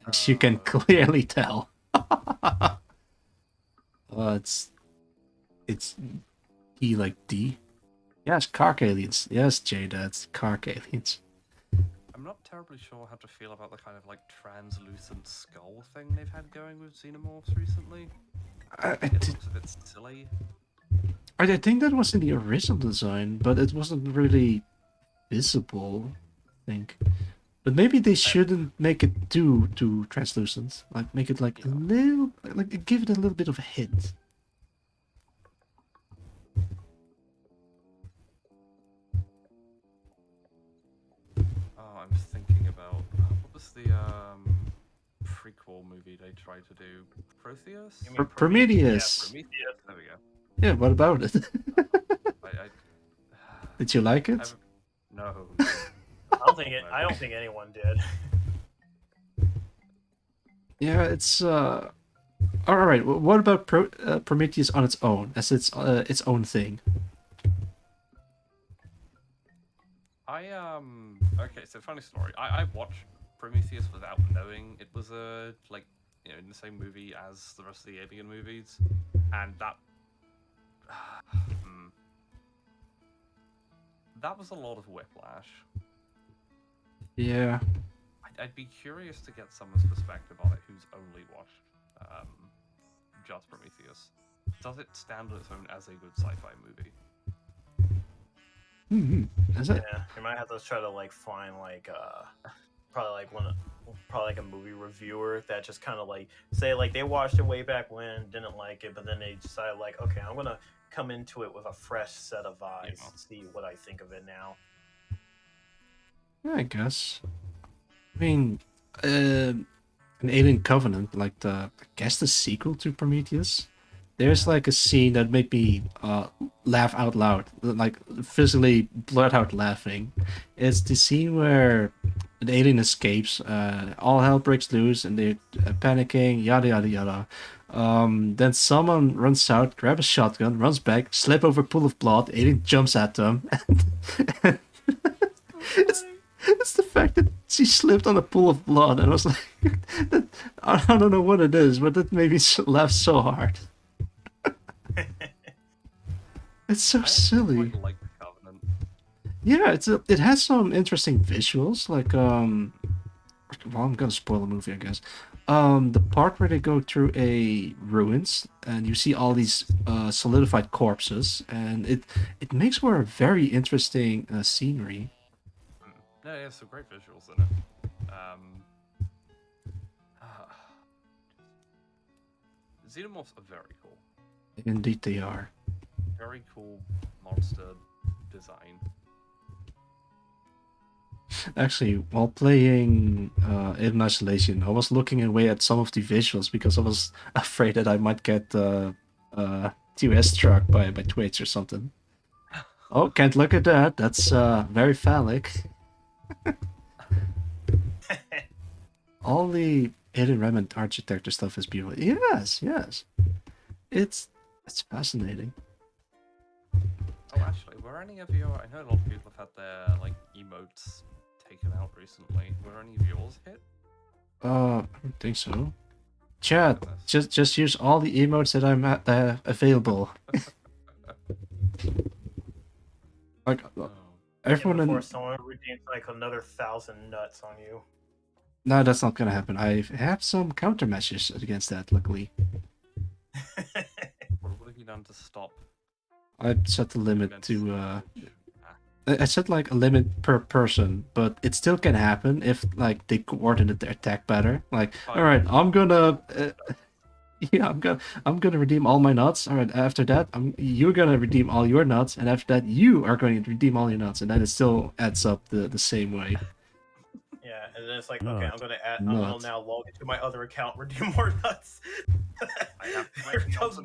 as you can clearly tell. It's E like D. Yes, Kark aliens. Yes, Jay, that's Kark aliens. I'm not terribly sure how to feel about the kind of like translucent skull thing they've had going with xenomorphs recently. It looks a bit silly. I think that was in the original design, but it wasn't really visible, I think. But maybe they shouldn't make it too translucent. Like make it like a little, like give it a little bit of a hint. Oh, I'm thinking about what was the prequel movie they tried to do? Protheus? You mean Prometheus. Yeah, Prometheus. There we go. Yeah, what about it? I Did you like it? no. I don't think anyone did. Yeah, it's all right. What about Prometheus on its own, as its own thing? Okay, so funny story. I watched Prometheus without knowing it was in the same movie as the rest of the Alien movies, and that that was a lot of whiplash. Yeah. I'd be curious to get someone's perspective on it who's only watched just Prometheus. Does it stand on its own as a good sci-fi movie? Is it? Yeah, you might have to try to like find like probably like a movie reviewer that just kind of like say like they watched it way back when, didn't like it, but then they decided like, okay, I'm gonna come into it with a fresh set of eyes and see what I think of it now. Yeah, I guess. I mean, an Alien Covenant, like I guess the sequel to Prometheus. There's like a scene that made me laugh out loud, like physically blurt out laughing. It's the scene where an alien escapes, all hell breaks loose, and they're panicking, yada yada yada. Then someone runs out, grabs a shotgun, runs back, slip over a pool of blood. Alien jumps at them. And it's the fact that she slipped on a pool of blood, and I was like, I don't know what it is, but that made me laugh so hard. It's so silly. Quite like the Covenant. Yeah, it has some interesting visuals, like well, I'm gonna spoil the movie, I guess. The part where they go through a ruins and you see all these solidified corpses, and it makes for a very interesting scenery. Yeah, some great visuals in it. Xenomorphs are very cool. Indeed, they are. Very cool monster design. Actually, while playing Alien Isolation, I was looking away at some of the visuals because I was afraid that I might get TOS struck by Twitch or something. Oh, can't look at that. That's very phallic. All the Alien Remnant architecture stuff is beautiful. Yes, yes. It's fascinating. Oh, actually, were any of your... I know a lot of people have had their, like, emotes taken out recently. Were any of yours hit? I don't think so. Chat, just use all the emotes that I'm available. Like, everyone before in... someone redeems like another 1,000 nuts on you. No, that's not gonna happen. I have some countermeasures against that, luckily. What have you done to stop? I set the limit to I set like a limit per person, but it still can happen if like they coordinate their attack better. Like, all right, I'm gonna yeah, I'm gonna redeem all my nuts. All right, after that, you're gonna redeem all your nuts, and after that, you are going to redeem all your nuts, and then it still adds up the same way. Yeah, and then it's like, okay, I'm Nut. gonna now log into my other account, redeem more nuts. I have Here comes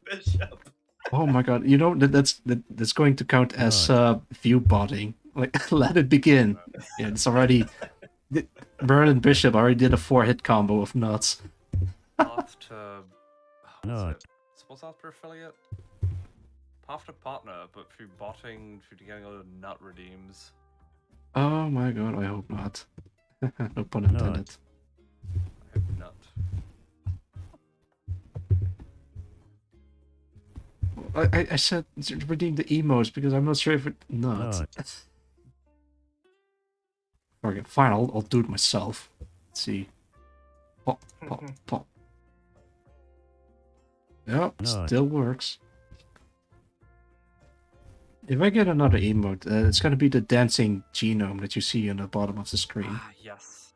Bishop. Oh my god! You know that's going to count as view botting. Like, let it begin. Yeah, it's already. Merlin Bishop already did a 4-hit combo of nuts. Path to. What's it? What's after affiliate? Path to partner, but through botting, through getting a lot of nut redeems. Oh my god! I hope not. No pun intended. I hope nut. I said redeem the emotes because I'm not sure if it not. Okay, fine. I'll do it myself. Let's see. Pop, pop, pop. Yep, still works. If I get another emote, it's gonna be the dancing genome that you see on the bottom of the screen. Ah, yes.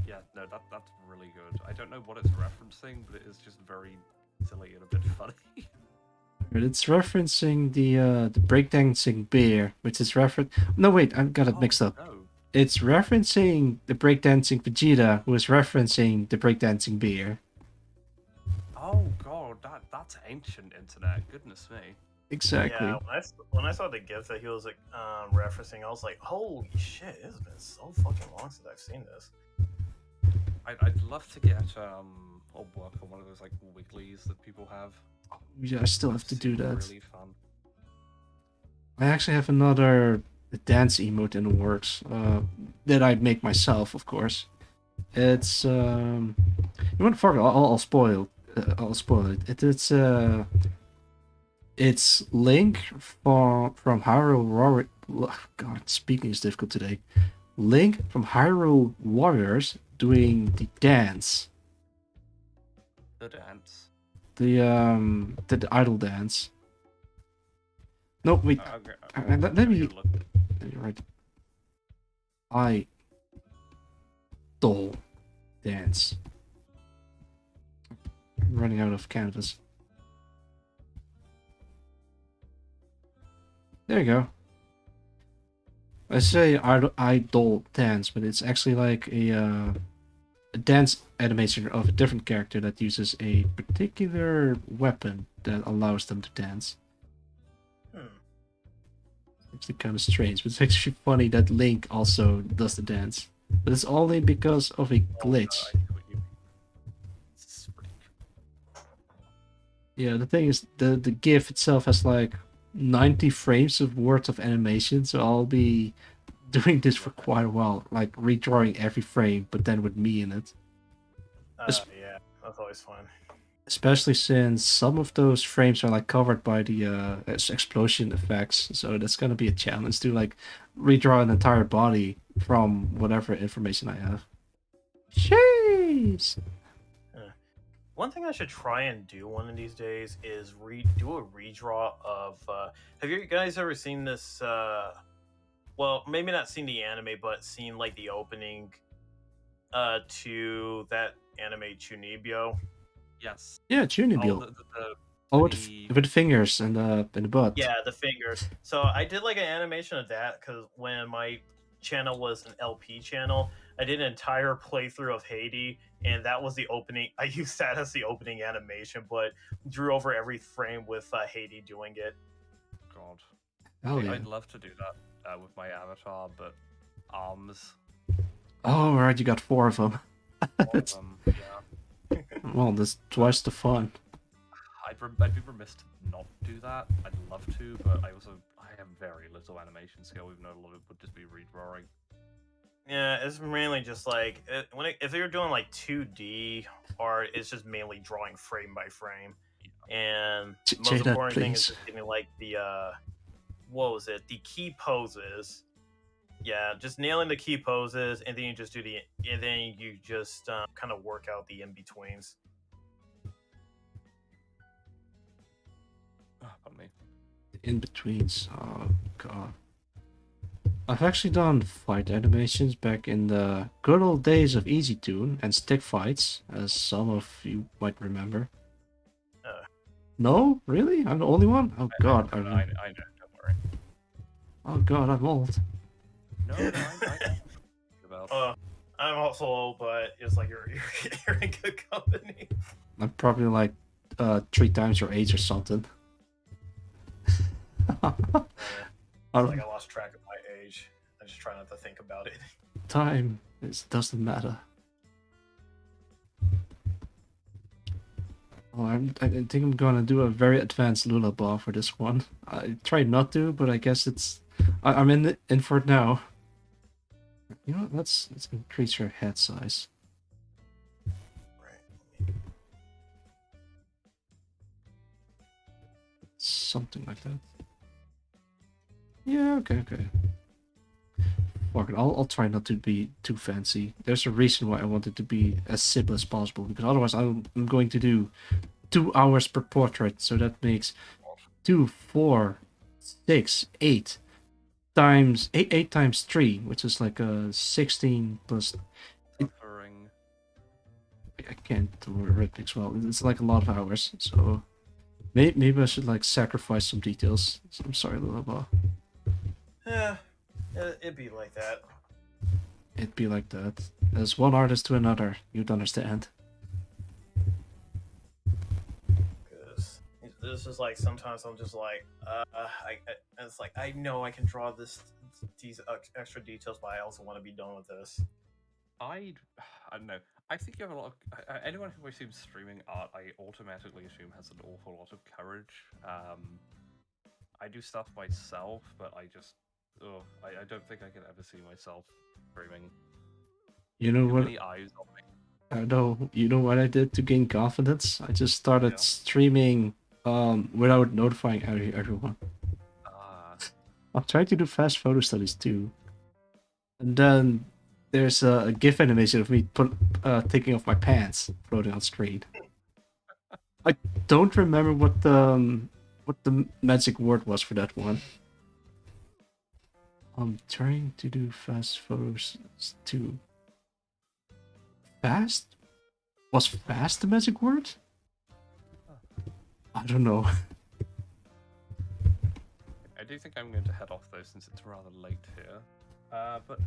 Yeah, no, that's really good. I don't know what it's referencing, but it is just very silly and a bit funny. But it's referencing the breakdancing bear, which is No, wait, I've got it mixed up. No. It's referencing the breakdancing Vegeta, who is referencing the breakdancing bear. Oh god, that's ancient internet. Goodness me. Exactly. Yeah, when I saw the gif that he was like referencing, I was like, holy shit, it's been so fucking long since I've seen this. I'd love to get or work on one of those like weeklies that people have. Yeah, I still have to do that. Really fun. I actually have another dance emote in the works that I make myself, of course. It's you want to fuck it? I'll spoil. I'll spoil it. It's Link from Hyrule Warriors. God, speaking is difficult today. Link from Hyrule Warriors doing the dance. The dance. The idol dance. No, wait. Okay. Let me write. Idol dance. I'm running out of canvas. There you go. I say idol dance, but it's actually like a dance animation of a different character that uses a particular weapon that allows them to dance. It's kind of strange, but it's actually funny that Link also does the dance. But it's only because of a glitch. Yeah, the thing is, the GIF itself has like 90 frames of worth of animation, so I'll be doing this for quite a while, like redrawing every frame, but then with me in it. Yeah, that's always fun. Especially since some of those frames are like covered by the explosion effects, so that's gonna be a challenge to like redraw an entire body from whatever information I have. Jeez. One thing I should try and do one of these days is do a redraw of. Have you guys ever seen this? Well, maybe not seen the anime, but seen like the opening to that anime Chunibyo. Yes. Yeah, Chunibyo. With the fingers and the butt. Yeah, the fingers. So I did like an animation of that because when my channel was an LP channel, I did an entire playthrough of Haiti, and that was the opening. I used that as the opening animation, but drew over every frame with Haiti doing it. God. Oh, yeah. I'd love to do that with my avatar, but arms. Oh, right, you got 4 of them. Yeah. Well, that's twice the fun. I'd be remiss to not do that. I'd love to, but I have very little animation skill, even though a lot of it would just be redrawing. Yeah, it's mainly just like if you're doing like 2D art, it's just mainly drawing frame by frame. And the most important thing is just getting like the what was it? The key poses. Yeah, just nailing the key poses, and then you just kind of work out the in betweens. Pardon me. The in betweens. Oh god. I've actually done fight animations back in the good old days of EasyToon and stick fights, as some of you might remember. No? Really? I'm the only one? Oh god. I know, don't worry. Oh god, I'm old. No, I about. I'm also old, but it's like you're in good company. I'm probably like 3 times your age or something. It's like I lost track of my age. I just try not to think about it. Time doesn't matter. Oh, I think I'm gonna do a very advanced lullaby for this one. I tried not to, but I guess I'm in for it now. You know what? Let's increase your head size. Right. Something like that. Yeah, okay. Fuck it, I'll try not to be too fancy. There's a reason why I want it to be as simple as possible, because otherwise I'm going to do 2 hours per portrait, so that makes 2, 4, 6, 8 times 8 times 3, which is like a 16 plus. Suffering. I can't do arithmetic well. It's like a lot of hours, so maybe I should like sacrifice some details. So I'm sorry, Lullaby. Yeah, it'd be like that. It'd be like that. As one artist to another, you'd understand. Because this is like sometimes I'm just like, it's like I know I can draw these extra details, but I also want to be done with this. I don't know. I think you have a lot of anyone who assumes streaming art, I automatically assume has an awful lot of courage. I do stuff myself, but I don't think I can ever see myself streaming. You know Too what? many eyes on me. I know. You know what I did to gain confidence? I just started Yeah. streaming without notifying everyone. I'm trying to do fast photo studies too. And then there's a GIF animation of me taking off my pants floating on screen. I don't remember what the magic word was for that one. I'm trying to do fast photos too. Fast? Was fast the magic word? I don't know. I do think I'm going to head off though, since it's rather late here. But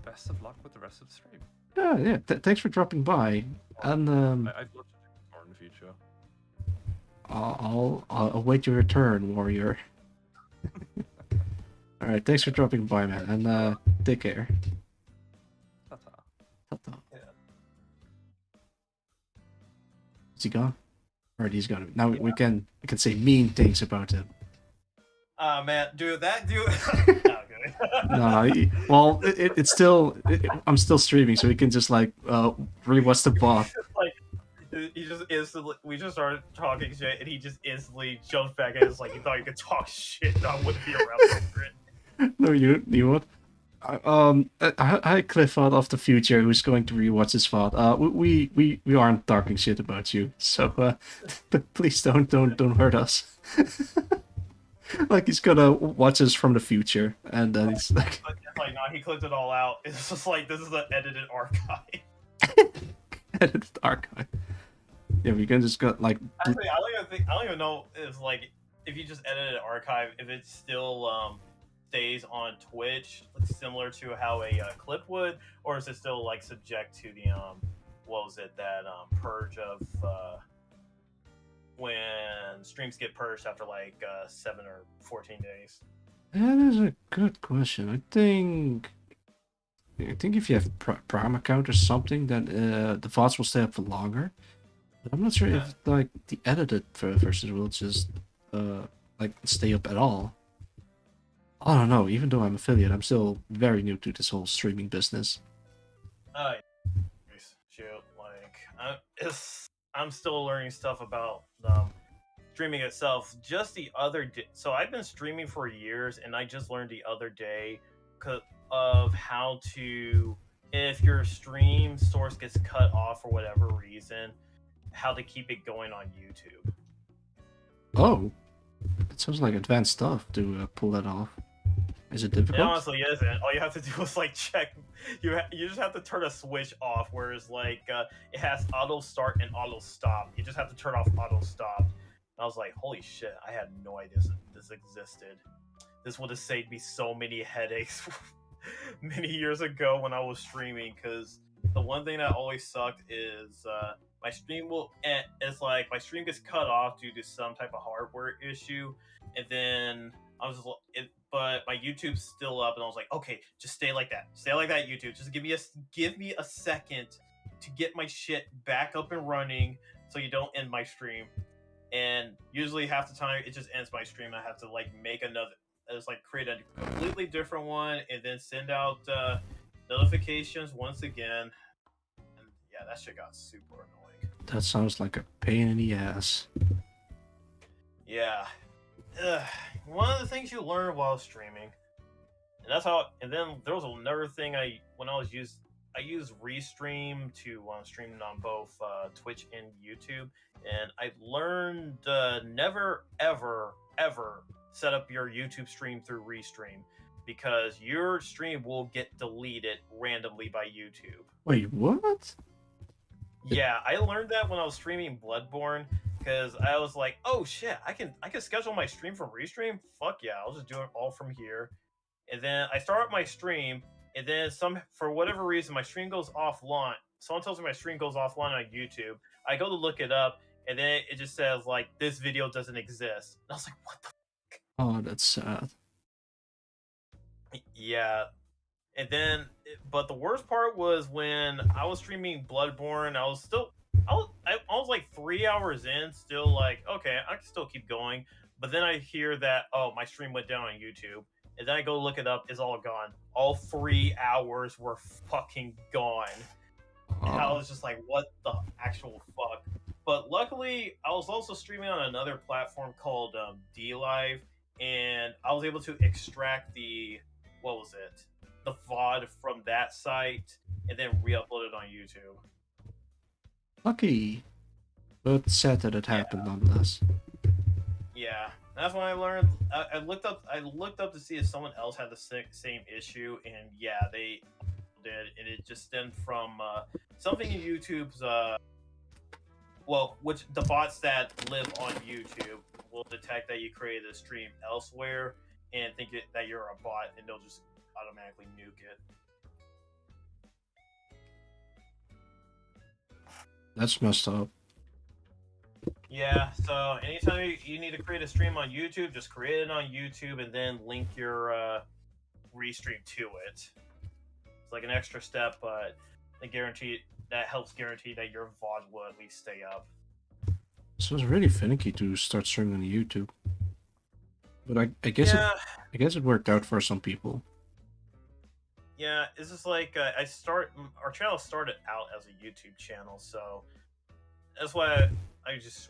best of luck with the rest of the stream. Yeah. Thanks for dropping by. And I'd love to do more in the future. I'll await your return, warrior. All right, thanks for dropping by, man, and take care. Ta-ta. Ta-ta. Yeah. Is he gone? Or he's gone. Now we can say mean things about him. Man, dude, that dude. Not good. Well, it's still. I'm still streaming, so we can just like rewatch the bot. Like, he just instantly. We just started talking shit, and he just instantly jumps back in. It's like he thought you could talk shit, and I wouldn't be around for it. No, you what? I Cliff out of the future who's going to rewatch this VOD. We aren't talking shit about you, so please don't hurt us. Like he's gonna watch us from the future, and then he's like, nah, he clipped it all out. It's just like this is the edited archive. edited archive. Yeah, we can just go like. Actually, I don't even know if like if you just edited an archive, if it still stays on Twitch, similar to how a clip would, or is it still like subject to the what was it, that purge of when streams get purged after like 7 or 14 days? That is a good question. I think if you have Prime account or something, then the VODs will stay up for longer. But I'm not sure if like the edited version will just like stay up at all. I don't know. Even though I'm affiliate, I'm still very new to this whole streaming business. Shoot, like I'm still learning stuff about streaming itself. Just the other day, so I've been streaming for years, and I just learned the other day of how to, if your stream source gets cut off for whatever reason, how to keep it going on YouTube. Oh, it sounds like advanced stuff to pull that off. Is it difficult? It honestly isn't. All you have to do is like check. You just have to turn a switch off. Whereas like it has auto start and auto stop. You just have to turn off auto stop. I was like, holy shit! I had no idea this existed. This would have saved me so many headaches many years ago when I was streaming. Because the one thing that always sucked is my stream will. And it's like my stream gets cut off due to some type of hardware issue, and then I was just, but my YouTube's still up, and I was like, okay, just stay like that, YouTube. Just give me a second to get my shit back up and running, so you don't end my stream. And usually half the time it just ends my stream. I have to like make another, just like create a completely different one, and then send out notifications once again. And yeah, that shit got super annoying. That sounds like a pain in the ass. Yeah. One of the things you learn while streaming, and that's how. And then there was another thing I used Restream to stream on both Twitch and YouTube, and I learned never ever set up your YouTube stream through Restream, because your stream will get deleted randomly by YouTube. Wait, what? Yeah, I learned that when I was streaming Bloodborne, because I was like, oh shit, I can schedule my stream from Restream. Fuck yeah, I'll just do it all from here. And then I start up my stream, and then for whatever reason my stream goes offline. Someone tells me my stream goes offline on YouTube. I go to look it up, and then it just says like, this video doesn't exist. And I was like, what the fuck? Oh, that's sad. Yeah. And then, but the worst part was when I was streaming Bloodborne. I was like 3 hours in, still like, okay, I can still keep going. But then I hear that, oh, my stream went down on YouTube. And then I go look it up, it's all gone. All 3 hours were fucking gone. And I was just like, what the actual fuck? But luckily, I was also streaming on another platform called DLive, and I was able to extract the VOD from that site and then re-upload it on YouTube. Lucky. But sad that it happened nonetheless. Yeah, that's when I learned. I looked up to see if someone else had the same issue, and yeah, they did. And it just stemmed from something in YouTube's which the bots that live on YouTube will detect that you created a stream elsewhere and think that you're a bot, and they'll just automatically nuke it. That's messed up. Yeah, so anytime you need to create a stream on YouTube, just create it on YouTube and then link your restream to it. It's like an extra step, but that helps guarantee that your VOD will at least stay up. So it's really finicky to start streaming on YouTube. But I guess it worked out for some people. Yeah, it's just like our channel started out as a YouTube channel, so that's why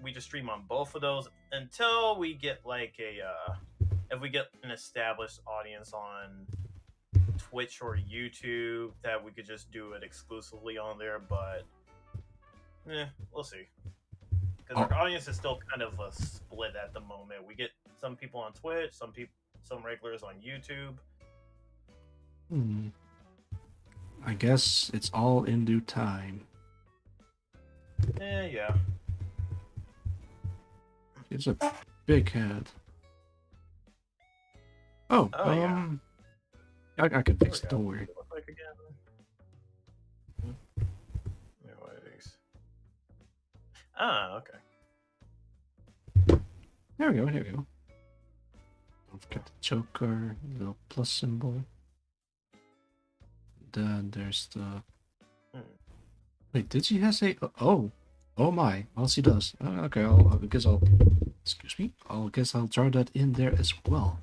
we just stream on both of those until we get like if we get an established audience on Twitch or YouTube, that we could just do it exclusively on there. But we'll see, because our audience is still kind of a split at the moment. We get some people on Twitch, some regulars on YouTube. I guess it's all in due time. Yeah. It's a big head. Oh, yeah. I can fix it, don't worry. Look like again. Yeah, what are these? Ah, okay. There we go. Don't forget the choker, the plus symbol. Then there's the... Wait, did she have say... Oh my. Well, she does. Okay, I guess I'll... Excuse me. I guess I'll draw that in there as well.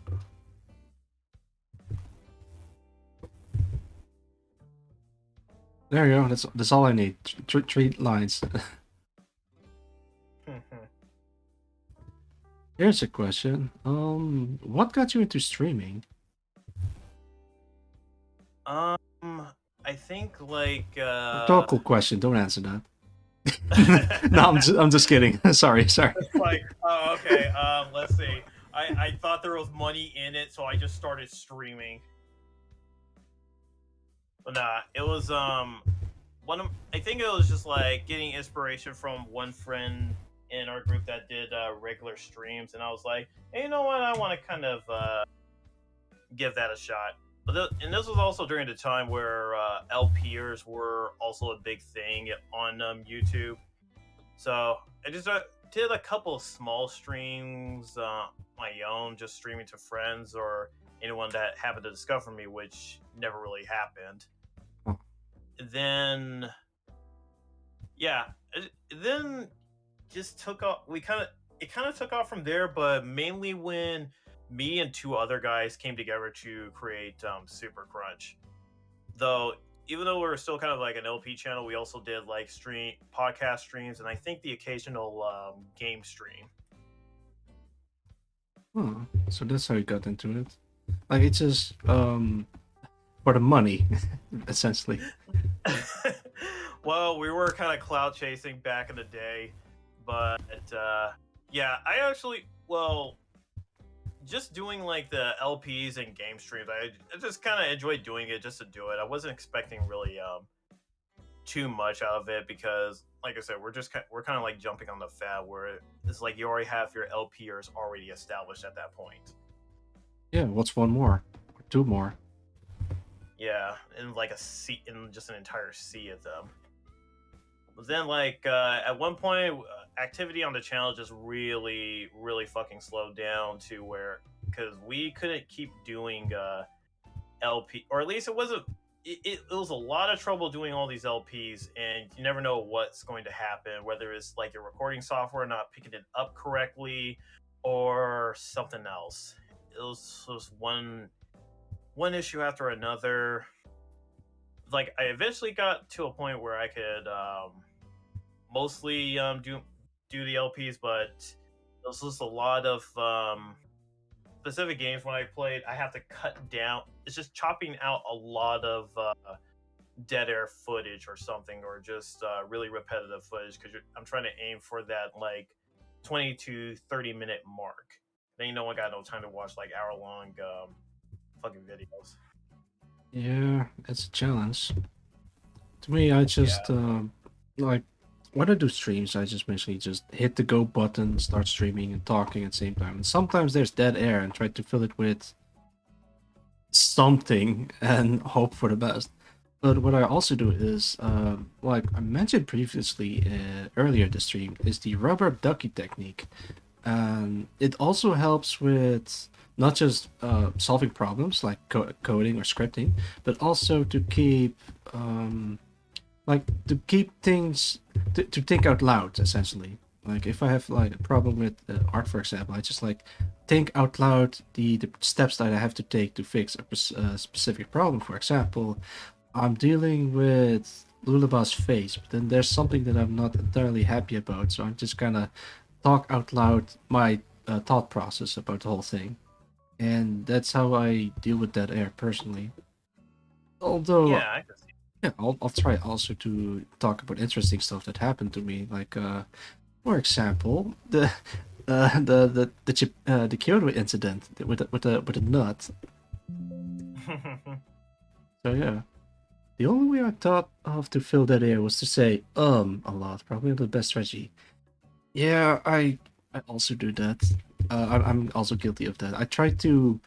There you go. That's all I need. Three lines. Here's a question. What got you into streaming? I think like Rhetorical question. Don't answer that. No, I'm just kidding. Sorry. It's like, oh, okay. Let's see. I thought there was money in it, so I just started streaming. But nah, it was I think it was just like getting inspiration from one friend in our group that did regular streams, and I was like, hey, you know what? I want to kind of give that a shot. And this was also during the time where LPers were also a big thing on YouTube. So I just did a couple of small streams my own, just streaming to friends or anyone that happened to discover me, which never really happened. Oh. Then, yeah, then just took off. It kind of took off from there, but mainly when me and two other guys came together to create Super Crunch. Though, even though we were still kind of like an LP channel, we also did like podcast streams, and I think the occasional game stream. Oh, so that's how you got into it. Like it's just for the money, essentially. Well, we were kind of cloud chasing back in the day, but yeah, I actually, well, just doing like the LPs and game streams, I just kind of enjoyed doing it just to do it. I wasn't expecting really too much out of it because, like I said, we're kind of like jumping on the fad where it's like you already have your LPers already established at that point. Yeah, what's one more? Or two more? Yeah, in like in just an entire sea of them. But then, like at one point, activity on the channel just really, really fucking slowed down to where because we couldn't keep doing LP, or at least it wasn't. It was a lot of trouble doing all these LPs, and you never know what's going to happen. Whether it's like your recording software not picking it up correctly, or something else. It was one issue after another. Like I eventually got to a point where I could mostly do the LPs, but there's just a lot of specific games when I played. I have to cut down. It's just chopping out a lot of dead air footage or something, or just really repetitive footage because I'm trying to aim for that like 20 to 30-minute mark. Then I got no time to watch like hour-long fucking videos. Yeah, it's a challenge. To me, I just like when I do streams, I just basically just hit the go button, start streaming and talking at the same time. And sometimes there's dead air and try to fill it with something and hope for the best. But what I also do is, like I mentioned previously earlier this stream, is the rubber ducky technique. And it also helps with not just solving problems like coding or scripting, but also to keep things to think out loud, essentially. Like if I have like a problem with art, for example, I just like think out loud the steps that I have to take to fix a specific problem. For example, I'm dealing with Lulaba's face, but then there's something that I'm not entirely happy about, so I'm just gonna talk out loud my thought process about the whole thing. And that's how I deal with that air personally. Although, Yeah, I can see. yeah, I'll try also to talk about interesting stuff that happened to me. Like, for example, the Kyoto incident with the nut. So yeah. The only way I thought of to fill that air was to say a lot. Probably the best strategy. Yeah, I also do that. I'm also guilty of that. I try to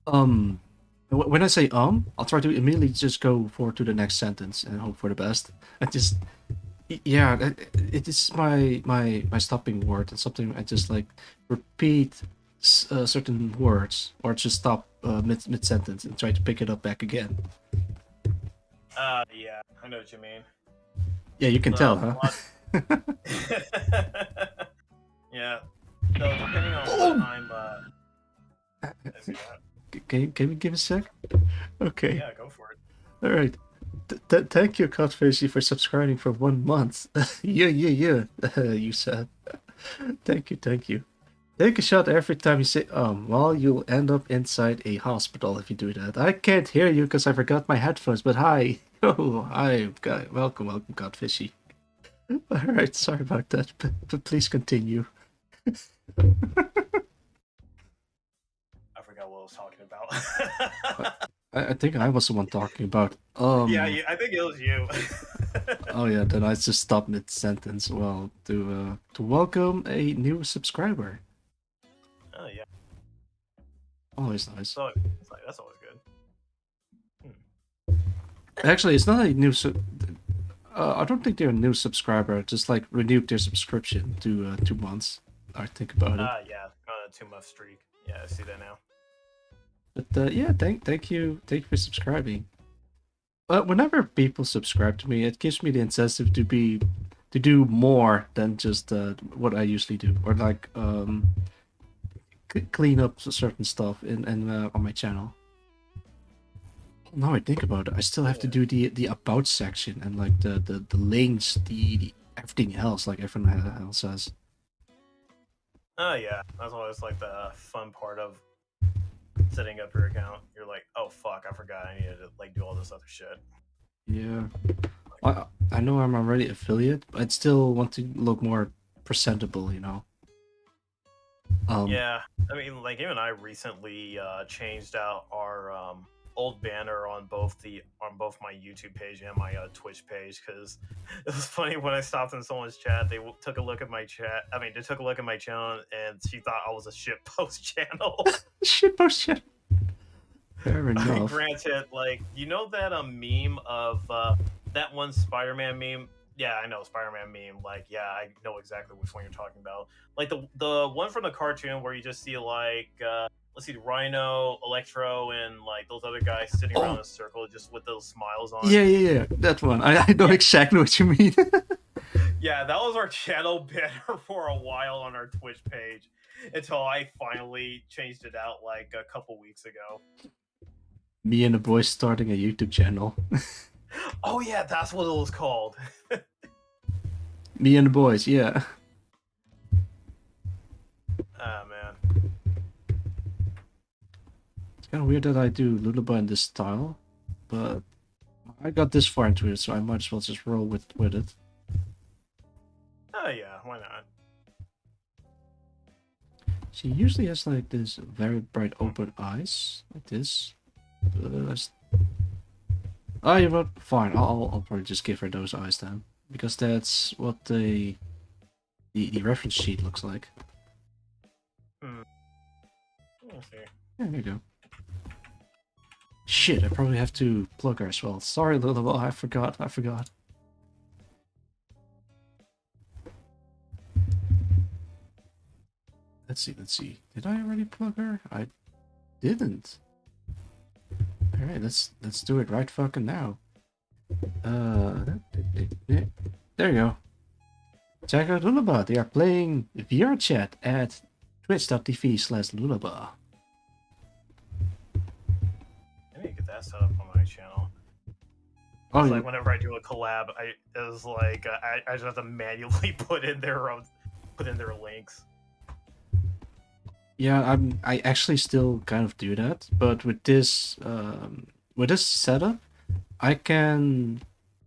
when I say I'll try to immediately just go forward to the next sentence and hope for the best. I just yeah, it is my stopping word and something I just like repeat certain words or just stop mid sentence and try to pick it up back again. Yeah, I know what you mean. Yeah, you can tell, huh? Yeah. So depending on what I'm Can we give a sec? Okay. yeah, go for it. All right. Thank you, Codfishy, for subscribing for 1 month. Yeah. You said. Thank you. Take a shot every time you say well, you'll end up inside a hospital if you do that. I can't hear you because I forgot my headphones, but hi. Oh, hi, welcome, Codfishy. Alright, sorry about that, but please continue. I forgot what I was talking about. I think I was the one talking about, yeah, I think it was you. oh yeah, then I just stopped mid-sentence, well, to welcome a new subscriber. Oh, yeah. Always nice. So, it's like, that's always good. Actually, it's not a new I don't think they're a new subscriber. Just like renewed their subscription to 2 months. I think about it. Yeah, on a 2-month streak. Yeah, I see that now. But yeah, thank you for subscribing. But whenever people subscribe to me, it gives me the incentive to do more than just what I usually do, or like clean up certain stuff in on my channel. Now I think about it, I still have to do the about section and like the links, the everything else, like everyone else has. Oh yeah, that's always like the fun part of setting up your account. You're like, oh fuck, I forgot I needed to like do all this other shit. Yeah, I know I'm already affiliate, but I'd still want to look more presentable, you know. Yeah, I mean, like even I recently changed out our old banner on both my YouTube page and my Twitch page, because it was funny when I stopped in someone's chat. They took a look at my chat. I mean, they took a look at my channel, and she thought I was a shitpost channel. Shitpost channel. Fair I mean, enough. granted, like you know that meme of that one Spider-Man meme. Yeah, I know Spider-Man meme. Like, yeah, I know exactly which one you're talking about. Like the one from the cartoon where you just see like let's see, Rhino, Electro, and like those other guys sitting around in a circle just with those smiles on. Yeah, that one. I know exactly what you mean. Yeah, that was our channel banner for a while on our Twitch page until I finally changed it out like a couple weeks ago. Me and the boys starting a YouTube channel. Oh yeah, that's what it was called. Me and the boys, yeah. Ah man. It's kind of weird that I do Lullaby in this style, but I got this far into it, so I might as well just roll with it. Oh yeah, why not? She usually has like this very bright open eyes, like this. Oh, you know what? Fine. I'll probably just give her those eyes then, because that's what the reference sheet looks like. Let's see. Yeah, there you go. Shit, I probably have to plug her as well. Sorry, Lullaby, I forgot. Let's see. Did I already plug her? I didn't. Alright, let's do it right fucking now. There you go. Check out Lullaby. They are playing VR chat at twitch.tv/Lullaby. I need to get that set up on my channel. Oh, It's like whenever I do a collab, I just have to manually put in their links. yeah, I actually still kind of do that, but with this setup, I can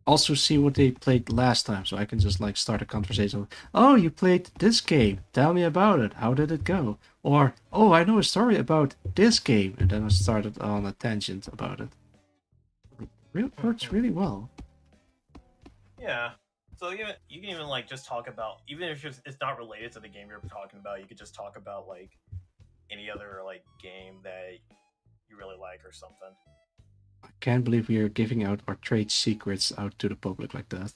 also see what they played last time, so I can just like start a conversation. Oh, you played this game. Tell me about it. How did it go? Or, oh, I know a story about this game, and then I started on a tangent about it. It works really well. Yeah. So you can even like just talk about, even if it's not related to the game you're talking about, you could just talk about like any other like game that you really like or something. I can't believe we are giving out our trade secrets out to the public like that.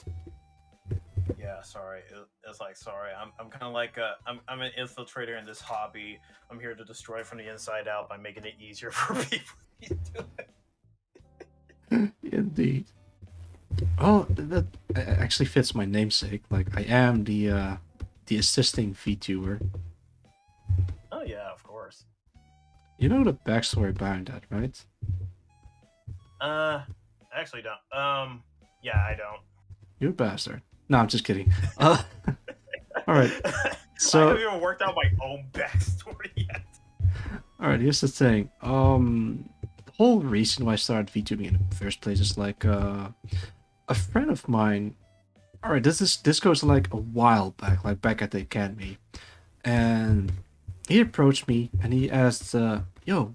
Yeah, sorry. It's like sorry. I'm kind of like I'm an infiltrator in this hobby. I'm here to destroy it from the inside out by making it easier for people to do it. Indeed. Oh, that actually fits my namesake. Like, I am the assisting VTuber. Oh yeah, of course. You know the backstory behind that, right? Actually don't. Yeah, I don't. You bastard. No, I'm just kidding. All right. I So, haven't even worked out my own backstory yet. all right. Here's the thing. The whole reason why I started VTubing in the first place is like a friend of mine. All right, this goes like a while back, like back at the academy, and he approached me and he asked, "Yo,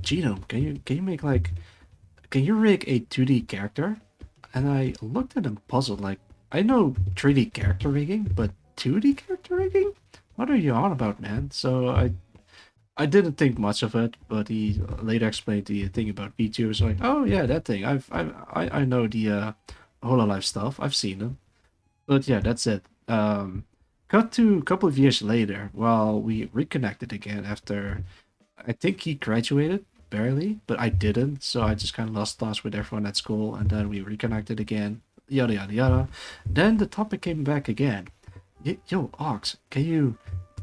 Genome, can you make like, can you rig a 2D character?" And I looked at him puzzled, like, I know 3D character rigging, but 2D character rigging? What are you on about, man? So I didn't think much of it, but he later explained the thing about VTubers. Like, oh yeah, that thing. I know the Hololive stuff. I've seen them. But yeah, that's it. Cut to a couple of years later, while we reconnected again after I think he graduated barely, but I didn't, so I just kind of lost touch with everyone at school, and then we reconnected again. Yada yada yada. Then the topic came back again. Yo, Ox, can you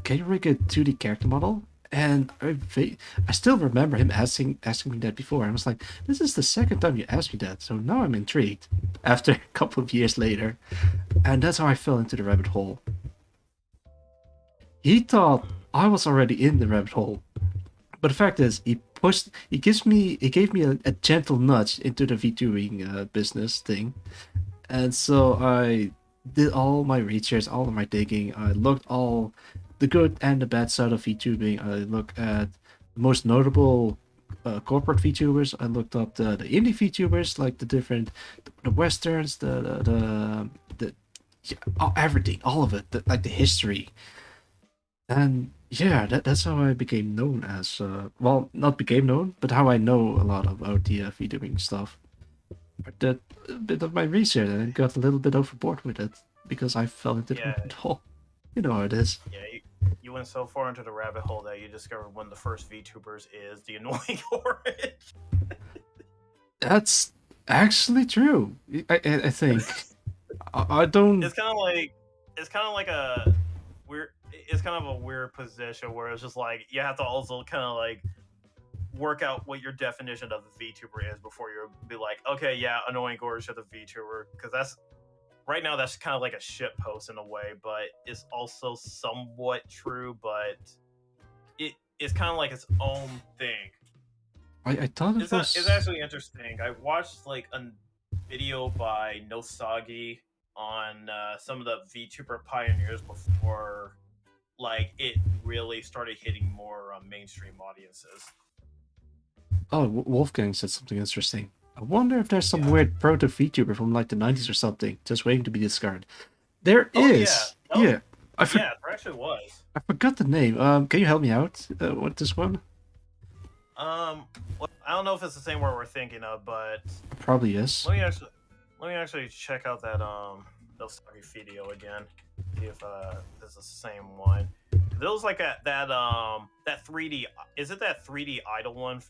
rig a 2D character model? And I still remember him asking me that before. I was like, this is the second time you asked me that, so now I'm intrigued. After a couple of years later, and that's how I fell into the rabbit hole. He thought I was already in the rabbit hole, but the fact is, he gave me a gentle nudge into the VTubing business thing, and so I did all my research, all of my digging. I looked all the good and the bad side of VTubing. I looked at the most notable corporate VTubers. I looked up the indie VTubers, like the westerns, the yeah, everything, all of it, like the history. And yeah, that's how I became known as, well, not became known, but how I know a lot about the VTubing stuff. I did a bit of my research and I got a little bit overboard with it because I fell into the Yeah. rabbit hole. You know how it is. Yeah, you went so far into the rabbit hole that you discovered one of the first VTubers is the annoying orange. That's actually true. I think. I don't. It's kind of like a weird. It's kind of a weird position where it's just like you have to also kind of like work out what your definition of a VTuber is before you be like, okay, yeah, annoying orange is a VTuber, because that's right now that's kind of like a shit post in a way, but it's also somewhat true, but it's kind of like its own thing. I thought it was. It's actually interesting. I watched like a video by Nosagi on some of the VTuber pioneers before like it really started hitting more mainstream audiences. Oh, Wolfgang said something interesting. I wonder if there's some Yeah. weird proto VTuber from like the 90s or something, just waiting to be discovered. There Oh, is. yeah. Oh, Yeah. Yeah, there actually was. I forgot the name. Can you help me out with this one? Well, I don't know if it's the same one we're thinking of, but Probably is. let me actually check out that Nosagi video again. See if it's the same one. There was like that 3D. Is it that 3D idol one?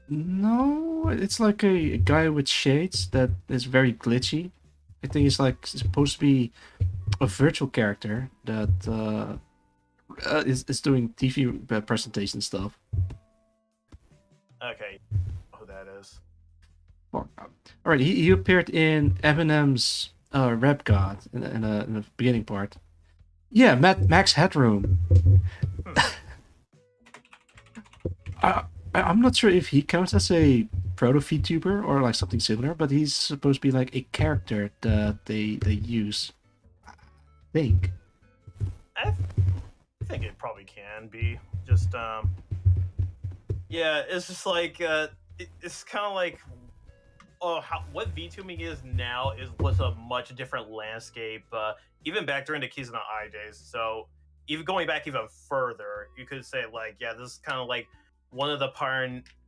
No, it's like a guy with shades that is very glitchy. I think it's like supposed to be a virtual character that is doing TV presentation stuff. Okay, who that is? Well, all right, he appeared in Eminem's Rap God in the beginning part. Yeah, Max Headroom. I'm not sure if he counts as a proto VTuber or like something similar, but he's supposed to be like a character that they use. I think. I think it probably can be. Just yeah, it's just like it's kind of like what VTubing is now was a much different landscape. Even back during the Kizuna Eye days. So even going back even further, you could say like, yeah, this is kind of like one of the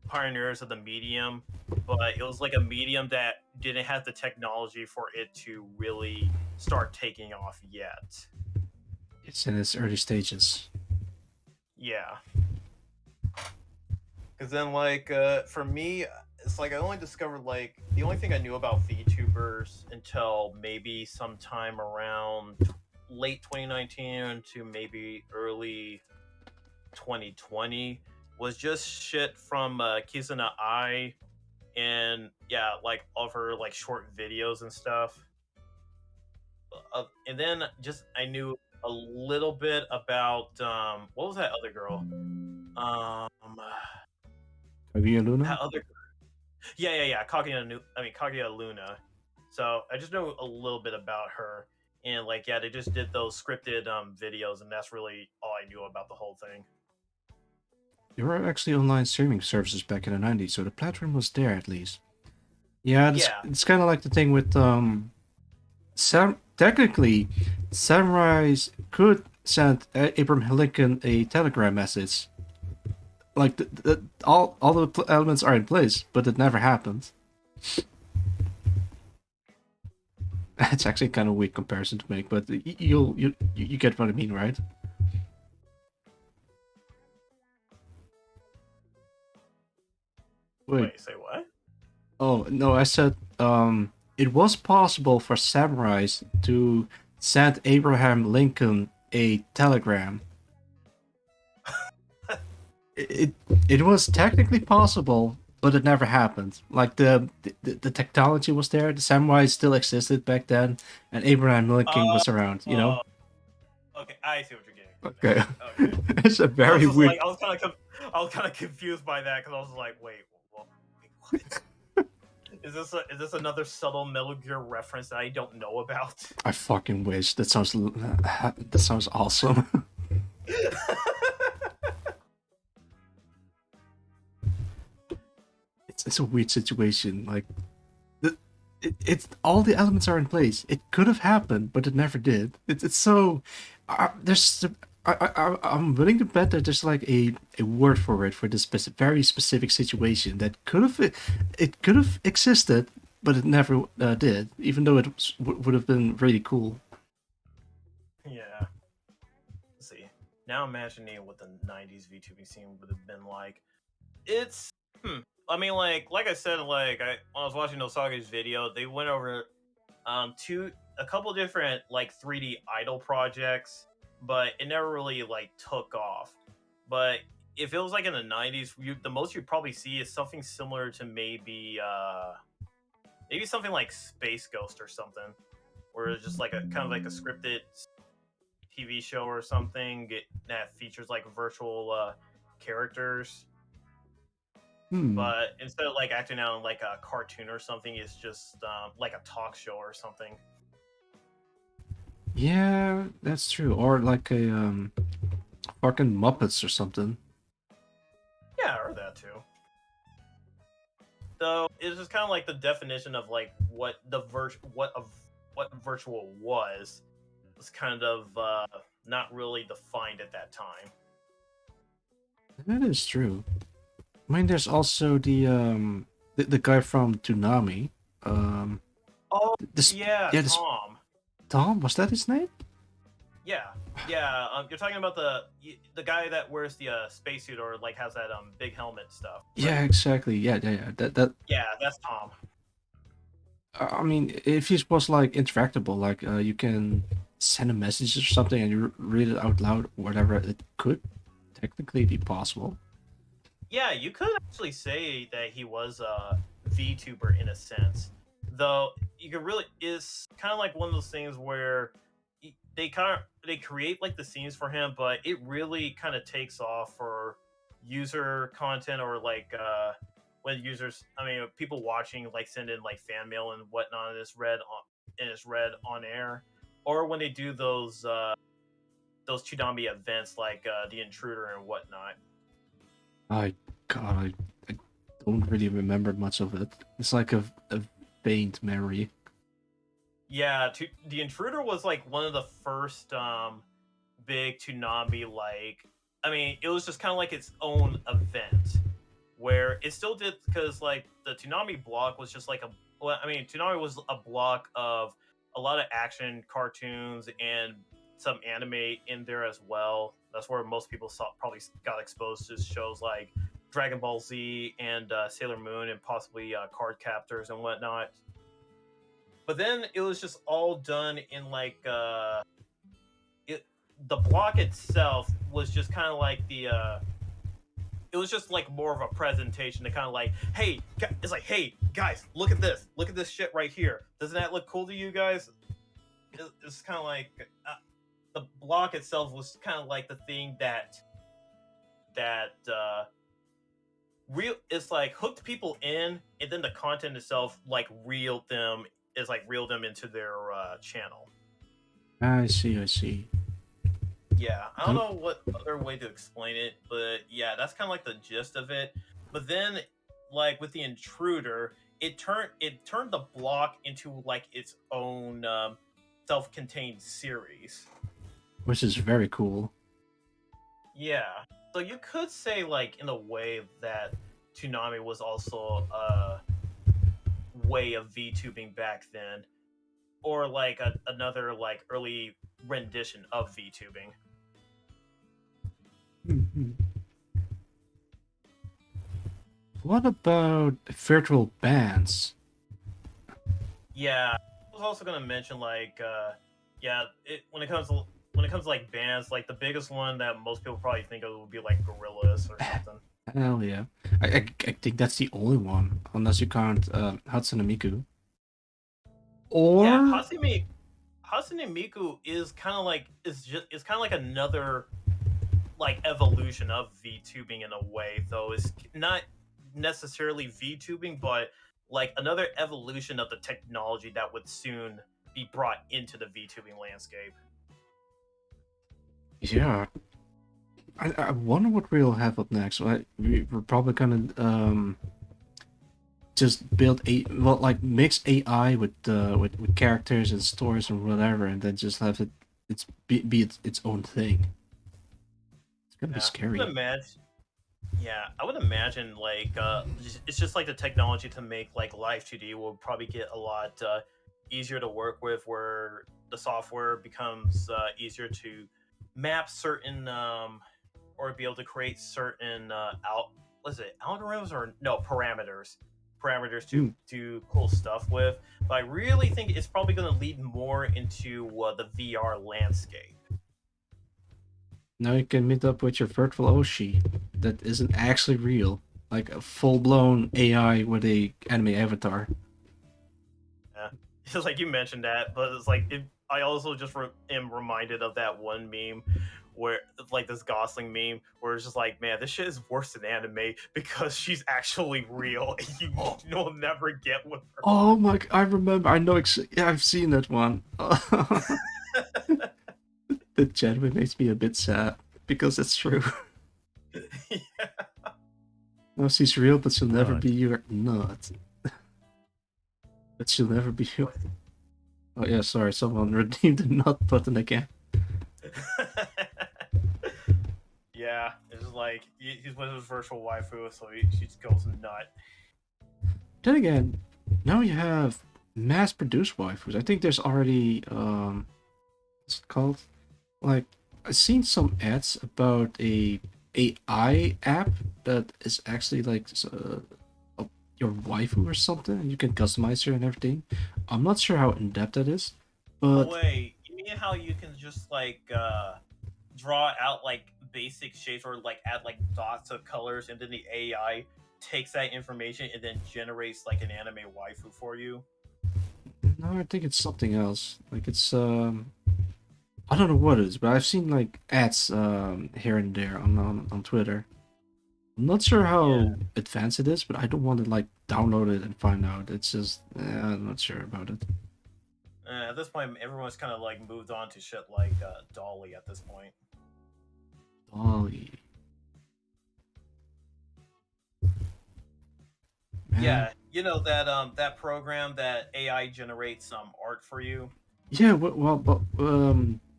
pioneers of the medium, but it was like a medium that didn't have the technology for it to really start taking off yet. It's in its early stages. Yeah. Because then, like, for me, it's like I only discovered, like, the only thing I knew about VTubers until maybe sometime around late 2019 to maybe early 2020 was just shit from Kizuna Ai and, yeah, like, all of her, like, short videos and stuff. And then just I knew a little bit about, what was that other girl? Kaguya Luna? That other, yeah, Kaguya Luna. So I just know a little bit about her, and like, yeah, they just did those scripted videos, and that's really all I knew about the whole thing. There were actually online streaming services back in the 90s, so the platform was there at least. Yeah, it's kind of like the thing with technically, samurais could send Abraham Lincoln a telegram message. Like all the elements are in place, but it never happened. It's actually kind of a weird comparison to make, but you get what I mean, right? Wait. Wait, say what? Oh no, I said it was possible for samurais to send Abraham Lincoln a telegram. It it was technically possible, but it never happened. Like the technology was there, the samurai still existed back then, and Abraham Lincoln was around. You know? Okay, I see what you're getting. Okay, Okay. it's a I was very just weird. like, I was kind of confused by that because I was like, wait, what? Is this another subtle Metal Gear reference that I don't know about? I fucking wish. That sounds awesome. It's a weird situation. Like, it's all the elements are in place. It could have happened, but it never did. It's so there's I'm willing to bet that there's like a word for it for this very specific situation that could have existed, but it never did. Even though would have been really cool. Yeah. Let's see. Now imagining what the '90s VTubing scene would have been like. It's I mean, like I said, when I was watching Nosaga's video, they went over a couple different like 3D idol projects, but it never really like took off. But if it was like in the '90s, the most you'd probably see is something similar to maybe something like Space Ghost or something, where it's just like a kind of like a scripted TV show or something that features like virtual characters. But instead of like acting out in like a cartoon or something, it's just like a talk show or something. Yeah, that's true. Or like a fucking Muppets or something. Yeah, or that too. So it's just kind of like the definition of like what virtual was kind of not really defined at that time. That is true. I mean, there's also the guy from Toonami. Oh, This yeah, yeah, this Tom. Tom, was that his name? Yeah. You're talking about the guy that wears the spacesuit or like has that big helmet stuff. Right? Yeah, exactly. Yeah. That. Yeah, that's Tom. I mean, if he was like interactable, like you can send a message or something and you read it out loud, whatever, it could technically be possible. Yeah, you could actually say that he was a VTuber in a sense, though. You could really is kind of like one of those things where they create like the scenes for him, but it really kind of takes off for user content or like when people watching like send in like fan mail and whatnot, and it's read on air, or when they do those Chudambi events like the Intruder and whatnot. God, I don't really remember much of it. It's like a faint memory. Yeah, the Intruder was like one of the first big Toonami it was just kind of like its own event where it still did because like the Toonami block was just like Toonami was a block of a lot of action cartoons and some anime in there as well. That's where most people probably got exposed to shows like Dragon Ball Z and Sailor Moon and possibly Card Captors and whatnot. But then it was just all done in like the block itself was just kind of like it was just like more of a presentation to kind of like, hey, it's like, hey guys, look at this shit right here. Doesn't that look cool to you guys? It's kind of like the block itself was kind of like the thing that it's like hooked people in, and then the content itself like reeled them into their channel. I see. Yeah, I don't know what other way to explain it, but yeah, that's kind of like the gist of it. But then, like with the Intruder, it turned the block into like its own self-contained series, which is very cool. Yeah, so you could say like in a way that Toonami was also a way of VTubing back then. or like another like early rendition of VTubing. Mhm. What about virtual bands? Yeah, I was also gonna mention like yeah, when it comes to like bands, like the biggest one that most people probably think of would be like Gorillaz or something. Hell yeah. I think that's the only one, unless you count Hatsune Miku. Yeah, Or Hatsune Miku is kind of like it's kind of like another like evolution of VTubing in a way, though it's not necessarily VTubing, but like another evolution of the technology that would soon be brought into the VTubing landscape. yeah, I wonder what we'll have up next. We're probably gonna just build like mix AI with characters and stories and whatever, and then just have its own thing. It's gonna be Yeah, I would scary. imagine. Yeah, I would imagine like it's just like the technology to make like Live 2D will probably get a lot easier to work with, where the software becomes easier to map certain or be able to create certain was it algorithms or no parameters to Mm. do cool stuff with. But I really think it's probably going to lead more into the VR landscape. Now you can meet up with your virtual Oshi that isn't actually real, like a full-blown AI with a anime avatar. Yeah, just like you mentioned that, but it's like I also just am reminded of that one meme where like this Gosling meme where it's just like, man, this shit is worse than anime because she's actually real and you'll never get with her. Oh my! I remember. I know. Yeah, I've seen that one. The genuine makes me a bit sad because it's true. Yeah. No, she's real, but she'll never Right. be your nut. But she'll never be your. Oh yeah, sorry. Someone redeemed the nut button again. Yeah, it's just like he's with his virtual waifu, so she just goes nut. Then again, now you have mass-produced waifus. I think there's already what's it called? Like, I've seen some ads about a AI app that is actually like your waifu or something, and you can customize her and everything. I'm not sure how in depth that is, Oh but wait, you mean how you can just like draw out like basic shapes or like add like dots of colors, and then the AI takes that information and then generates like an anime waifu for you? no, I think it's something else. Like it's I don't know what it is, but I've seen like ads here and there on Twitter. I'm not sure how Yeah. advanced it is, but I don't want to like download it and find out. It's just I'm not sure about it. At this point, everyone's kind of like moved on to shit like Dolly at this point. Dolly. Man. Yeah, you know that that program that AI generates art for you. Yeah. But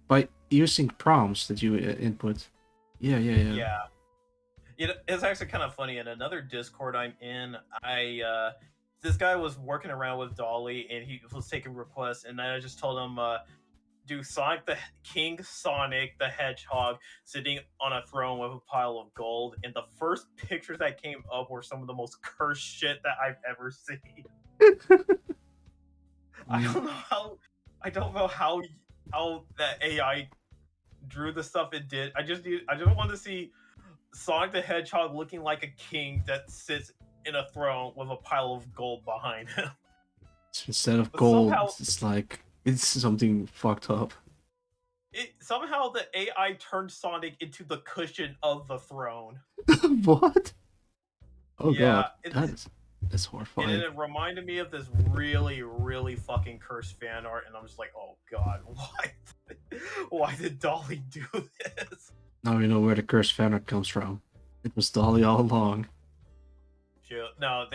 by using prompts that you input. Yeah. Yeah. You know, it's actually kind of funny. In another Discord I'm in, this guy was working around with Dolly and he was taking requests, and I just told him, do Sonic the King Sonic the Hedgehog sitting on a throne with a pile of gold, and the first pictures that came up were some of the most cursed shit that I've ever seen. I don't know how that AI drew the stuff it did. I just want to see Sonic the Hedgehog looking like a king that sits in a throne with a pile of gold behind him. Instead of But gold, somehow- it's like it's something fucked up. Somehow the AI turned Sonic into the cushion of the throne. What? Oh Yeah, god, that's And horrifying. then it reminded me of this really, really fucking cursed fan art, and I'm just like, oh god, why did Dolly do this? Now you know where the cursed fan art comes from. It was Dolly all along. No,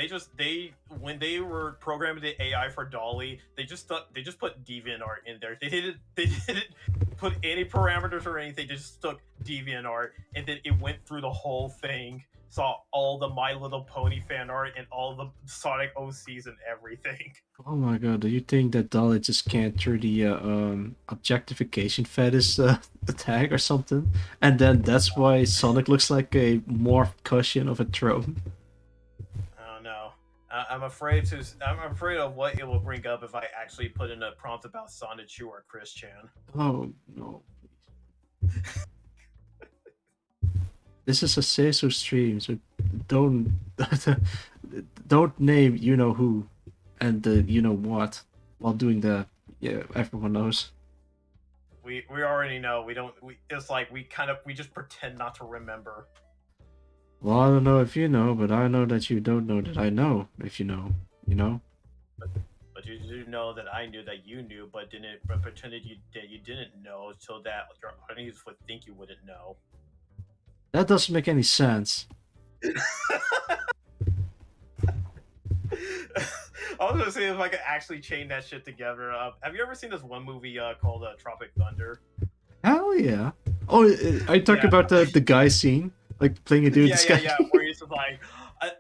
when they were programming the AI for Dolly, they just put DeviantArt in there. They didn't put any parameters or anything. They just took DeviantArt, and then it went through the whole thing saw all the My Little Pony fan art and all the Sonic OCs and everything. Oh my god, do you think that Dolly just can't through the objectification fetish tag or something? And then that's why Sonic looks like a more cushion of a throne. I don't know. I'm afraid to. I'm afraid of what it will bring up if I actually put in a prompt about Sonic Chu or Chris Chan. Oh no. This is a Seiso stream, so don't don't name you know who and you know what while doing that. Yeah, everyone knows. We already know. We don't. It's like we just pretend not to remember. Well, I don't know if you know, but I know that you don't know that I know. If you know, you know. But you do know that I knew that you knew, but pretended that you didn't know, so that your audience would think you wouldn't know. That doesn't make any sense. I was gonna say if I could actually chain that shit together. Have you ever seen this one movie called Tropic Thunder? Hell yeah. Oh, I talk Yeah. about the guy scene, like playing a dude. Yeah, this yeah, guy. yeah. Where he's just like,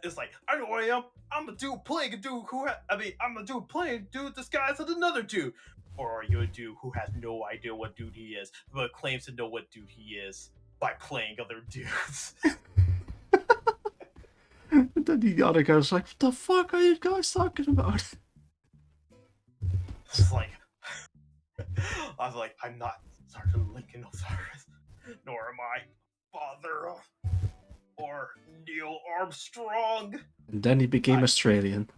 it's like I know who I am. I'm a dude playing a dude who I'm a dude playing a dude disguised as another dude. Or are you a dude who has no idea what dude he is, but claims to know what dude he is by playing other dudes? And then the other guy was like, "What the fuck are you guys talking about?" It's like I was like, I'm not Sergeant Lincoln Osiris, nor am I Father or Neil Armstrong. And then he became I- Australian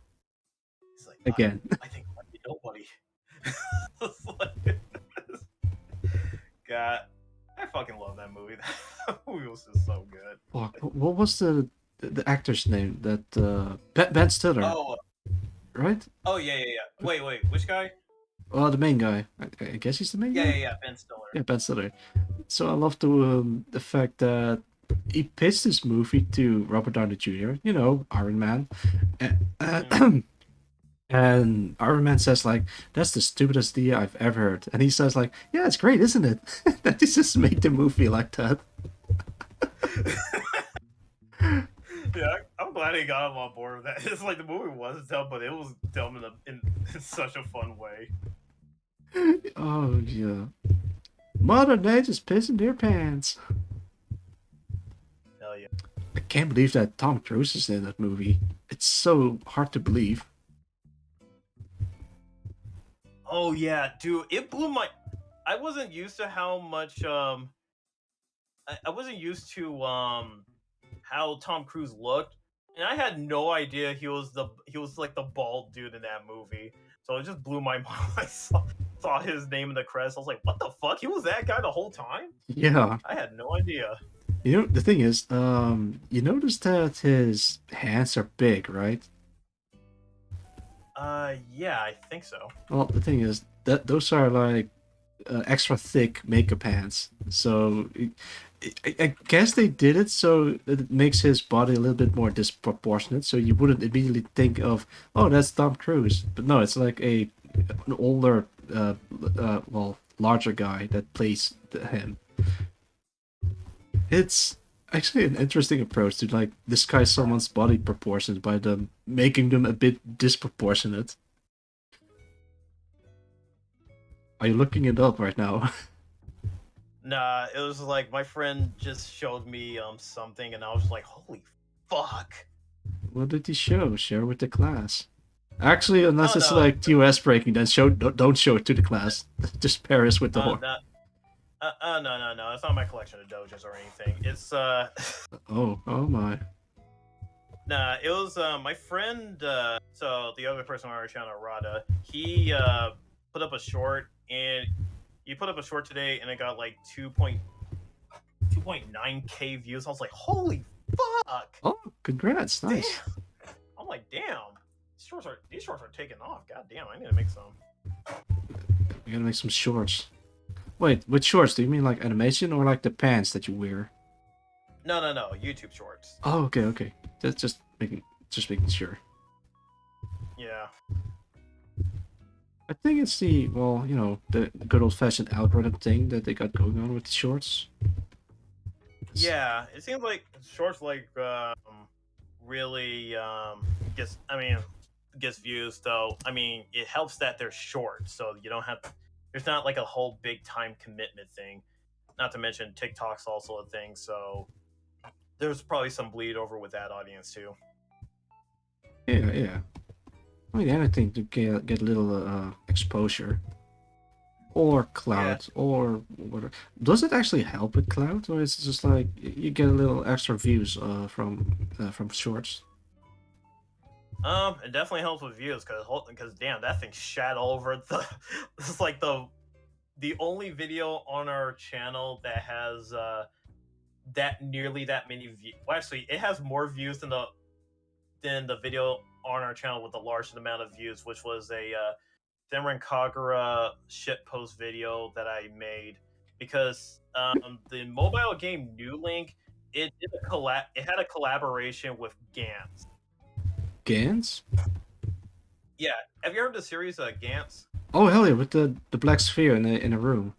He's like, again. I think I might be nobody. It's like- God, I fucking love that movie. That movie was just so good. Fuck, what was the actor's name? That Ben Stiller, Oh, right? oh yeah, yeah, yeah. Wait, which guy? Oh, the main guy. I guess he's the main Yeah, guy. yeah, yeah. Ben Stiller. Yeah, Ben Stiller. So I love the fact that he pitched this movie to Robert Downey Jr. You know, Iron Man, and, and Iron Man says like, "That's the stupidest idea I've ever heard," and he says like, "Yeah, it's great, isn't it?" That he just made the movie like that. Yeah, I'm glad he got him on board with that. It's like the movie was dumb, but it was dumb in such a fun way. Oh yeah, Mother Nature's pissing their pants. Hell yeah. I can't believe that Tom Cruise is in that movie. It's so hard to believe. Oh yeah, dude, it blew my. I wasn't used to how much I wasn't used to how Tom Cruise looked, and I had no idea he was like the bald dude in that movie. So it just blew my mind when I saw his name in the credits. I was like, what the fuck? He was that guy the whole time? Yeah. I had no idea. You know, the thing is, you notice that his hands are big, right? Yeah, I think so. Well, the thing is that those are like extra thick makeup hands. So I guess they did it so that it makes his body a little bit more disproportionate. So you wouldn't immediately think of, oh, that's Tom Cruise. But no, it's like an older, well, larger guy that plays him. It's actually an interesting approach to like disguise someone's body proportions by them making them a bit disproportionate. Are you looking it up right now? Nah, it was like my friend just showed me something, and I was like, holy fuck. What did he show? Share with the class. Actually, unless Oh, it's no. like TOS breaking, then don't show it to the class. Just pair us with the horn. No. It's not my collection of dojos or anything. It's Oh my. nah. It was my friend. So the other person on our channel, Rada, he put up a short, and he put up a short today, and it got like 2.9K views. I was like, holy fuck! Oh, congrats! Nice. Damn. I'm like, damn. These shorts are taking off. God damn, I need to make some. We gotta make some shorts. Wait, which shorts? Do you mean like animation or like the pants that you wear? No. YouTube shorts. Oh, okay. That's just making sure. Yeah. I think it's the, well, you know, the good old-fashioned algorithm thing that they got going on with the shorts. Yeah, it seems like shorts like really gets. I mean, gets views. Though I mean, it helps that they're short, so you don't have. There's not like a whole big time commitment thing. Not to mention TikTok's also a thing, so there's probably some bleed over with that audience too. Yeah. I mean, anything to get a little exposure. Or cloud, or whatever. Does it actually help with cloud, or is it just like you get a little extra views from shorts? It definitely helps with views because damn, that thing shat all over the. It's like the only video on our channel that has that nearly that many views. Well, actually, it has more views than the video on our channel with the largest amount of views, which was a Denrin Kagura shitpost video that I made because the mobile game New Link it had a collaboration with Gantz. Gans? Yeah, have you heard the series Gantz? Oh hell yeah, with the black sphere in a room.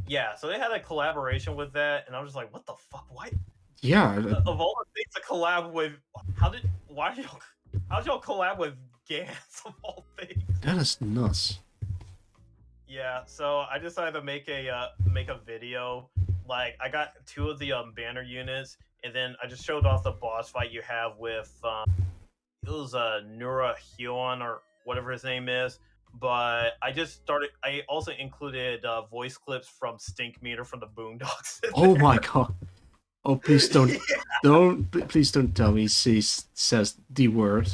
Yeah, so they had a collaboration with that, and I was just like, what the fuck? Why? Yeah, Of all the things to collab with, how did y'all collab with Gantz of all things? that is nuts. Yeah, so I decided to make a video. Like I got two of the banner units, and then I just showed off the boss fight you have with it was Nura Hyun or whatever his name is. But I also included voice clips from Stink Meter from the Boondocks. Oh my god. Oh please don't Yeah. please don't tell me he says the word.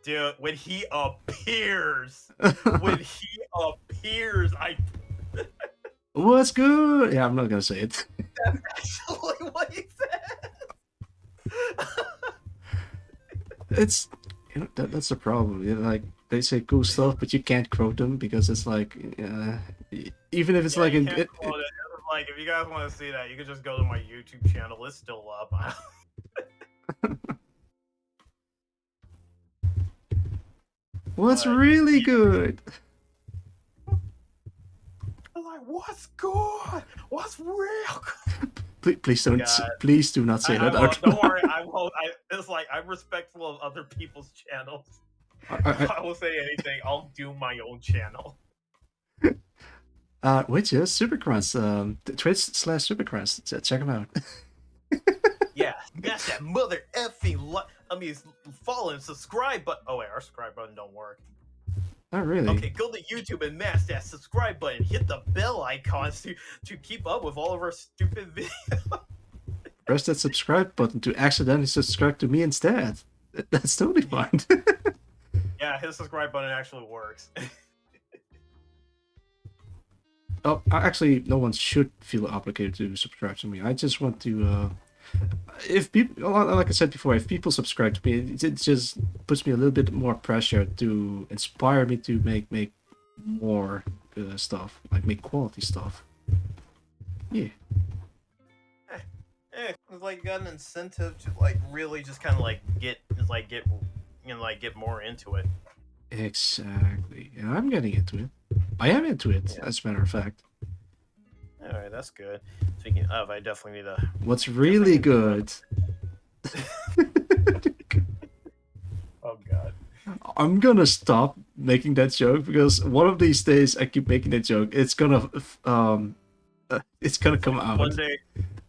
Dude, when he appears, I What's good? Yeah, I'm not gonna say it. that's actually what he said. It's that's the problem. Yeah, like they say cool stuff, but you can't quote them because it's like even if it's Yeah, like you can't quote it. Like, if you guys want to see that, you can just go to my YouTube channel. It's still up. what's But, really yeah. good. I'm like, what's good? What's real good? Please don't. God. Please do not say that out Don't worry. loud. It's like I'm respectful of other people's channels. I- If I will say anything, I'll do my own channel. which is Supercrunch. Twitch/Supercrunch. Check them out. Yeah, smash that mother effing follow and subscribe button. Oh wait, our subscribe button don't work. Oh really? Okay, go to YouTube and mash that subscribe button. Hit the bell icons to keep up with all of our stupid videos. Press that subscribe button to accidentally subscribe to me instead. That's totally fine. Yeah, his subscribe button actually works. Oh, actually, no one should feel obligated to subscribe to me. I just want to. If people, like I said before, if people subscribe to me, it just puts me a little bit more pressure to inspire me to make more stuff, like make quality stuff. Yeah. It's like you got an incentive to like really just kind of get more into it. Exactly. Yeah, I'm getting into it. I am into it, Yeah. as a matter of fact. All right, that's good. Speaking of, I definitely need to. What's really good? Oh God. I'm gonna stop making that joke because one of these days I keep making that joke. It's gonna come out.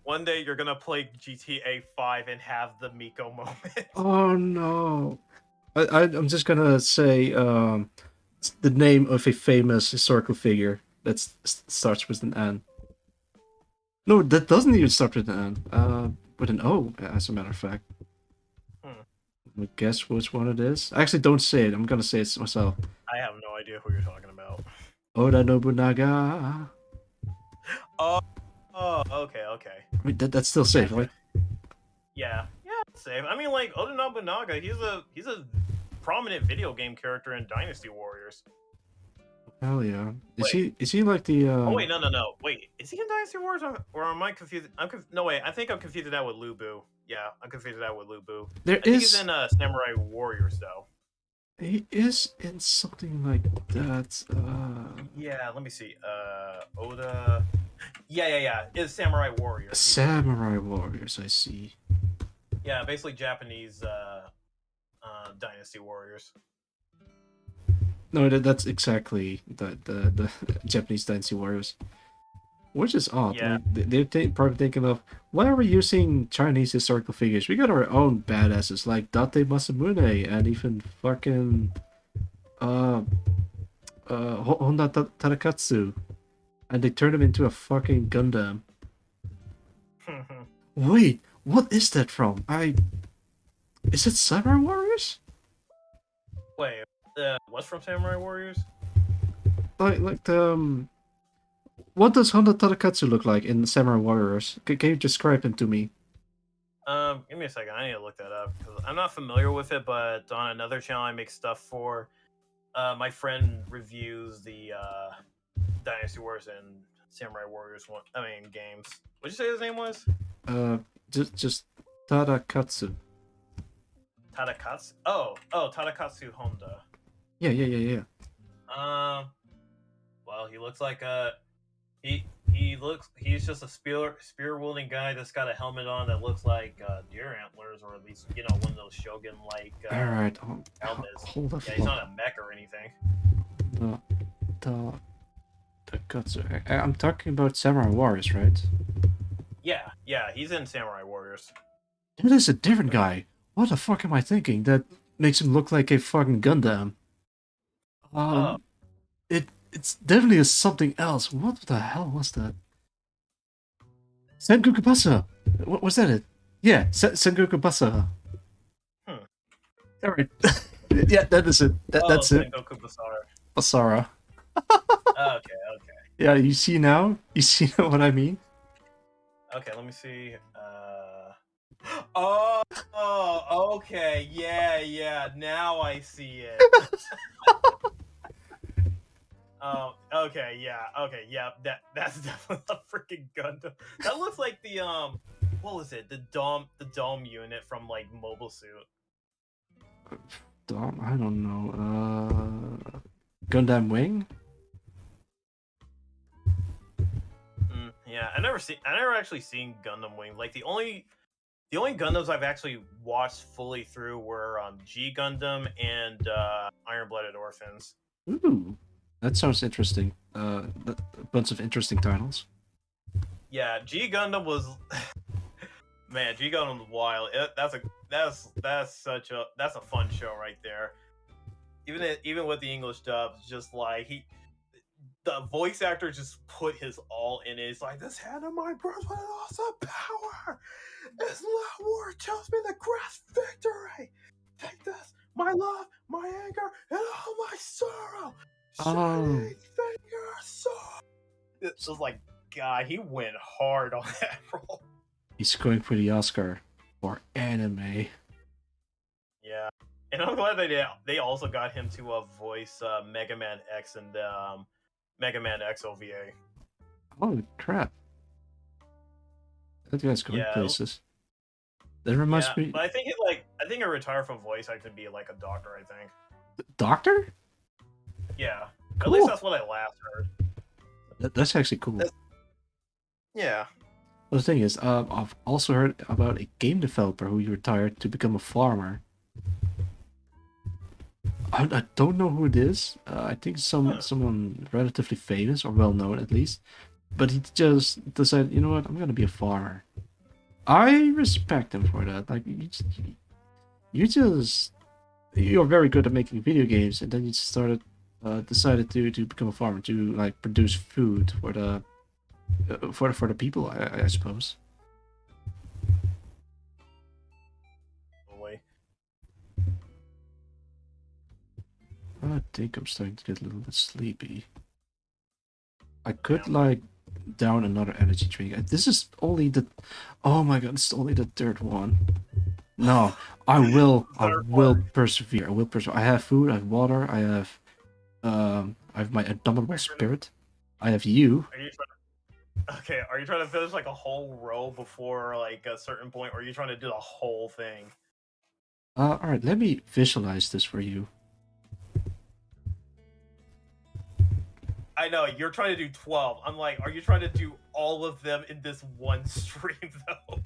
One day you're gonna play GTA 5 and have the Miko moment. Oh no. I'm just gonna say the name of a famous historical figure that starts with an N. No, that doesn't even start with an N. With an O, as a matter of fact. Guess which one it is? I actually don't say it. I'm gonna say it myself. I have no idea who you're talking about. Oda Nobunaga. Oh, okay. I mean, that's still safe, right? Yeah, safe. I mean, like Oda Nobunaga, he's a prominent video game character in Dynasty Warriors. Hell yeah. Is he like the Oh wait, no. Wait, is he in Dynasty Warriors or am I confused? No wait, I think I'm confusing that with Lubu. Yeah, I'm confusing that with Lubu. There I think is he's in Samurai Warriors though. he is in something like that. Yeah, let me see. Oda Yeah. It's Samurai Warriors. Samurai Warriors, I see. Yeah, basically Japanese Dynasty Warriors. No, that's exactly the Japanese Dynasty Warriors. Which is odd. Yeah. Like, they're probably thinking of, why are we using Chinese historical figures? We got our own badasses like Date Masamune and even fucking Honda Tarakatsu, and they turned him into a fucking Gundam. Wait, what is that from? Is it Samurai Warriors? Wait, what's from Samurai Warriors? Like the what does Honda Tarakatsu look like in Samurai Warriors? Can you describe him to me? Give me a second. I need to look that up because I'm not familiar with it. But on another channel I make stuff for, my friend reviews the Dynasty Wars and Samurai Warriors games. What'd you say his name was? Just Tarakatsu. Tadakatsu. Oh, Tadakatsu Honda. Yeah. Well, he looks like he's just a spear wielding guy that's got a helmet on that looks like deer antlers, or at least one of those shogun like All right, helmets. hold the Yeah, he's not a mech or anything. Tarakatsu. I'm talking about Samurai Warriors, right? Yeah, he's in Samurai Warriors. That is a different guy. What the fuck am I thinking? That makes him look like a fucking Gundam. It's definitely something else. What the hell was that? Sengoku Basa. What was that? It? Yeah, Sengoku Basa. All right. Yeah, that is it. That's it. Sengoku Basara. Basara. Okay. Yeah, you see now? You see what I mean? Okay, let me see. Oh, okay. Yeah. Now I see it. Oh, okay. Yeah. That's definitely a freaking Gundam. That looks like the what was it? The dome unit from like Mobile Suit. I don't know. Gundam Wing? Yeah, I never actually seen Gundam Wing. Like the only Gundams I've actually watched fully through were G Gundam and Iron Blooded Orphans. Ooh, that sounds interesting. A bunch of interesting titles. Yeah, G Gundam was man, G Gundam was wild. That's a fun show right there. Even with the English dub, just like the voice actor just put his all in it. It's like, this hand of my birth with an awesome power. This love war tells me the grasp victory. Take this, my love, my anger, and all my sorrow. Shining finger sword. It's just like, God, he went hard on that role. He's going for the Oscar for anime. Yeah, and I'm glad they also got him to voice Mega Man X and Mega Man X OVA. Oh crap! That guy's going Yeah. places. That reminds me. But I think he retired from voice acting to be like a doctor. I think. Doctor? Yeah. Cool. At least that's what I last heard. That's actually cool. Yeah. Well, the thing is, I've also heard about a game developer who retired to become a farmer. I don't know who it is. I think someone relatively famous or well known at least. But he just decided, you know what, I'm gonna be a farmer. I respect him for that. Like you're very good at making video games, and then you just decided to become a farmer to like produce food for the people, I suppose. I think I'm starting to get a little bit sleepy. I could like down another energy drink. This is only the, oh my god, this is only the third one. No, I will persevere. I will persevere. I have food. I have water. I have my indomitable spirit. I have you. Are you trying to finish like a whole row before like a certain point, or are you trying to do the whole thing? All right. Let me visualize this for you. I know you're trying to do 12. I'm like, are you trying to do all of them in this one stream, though.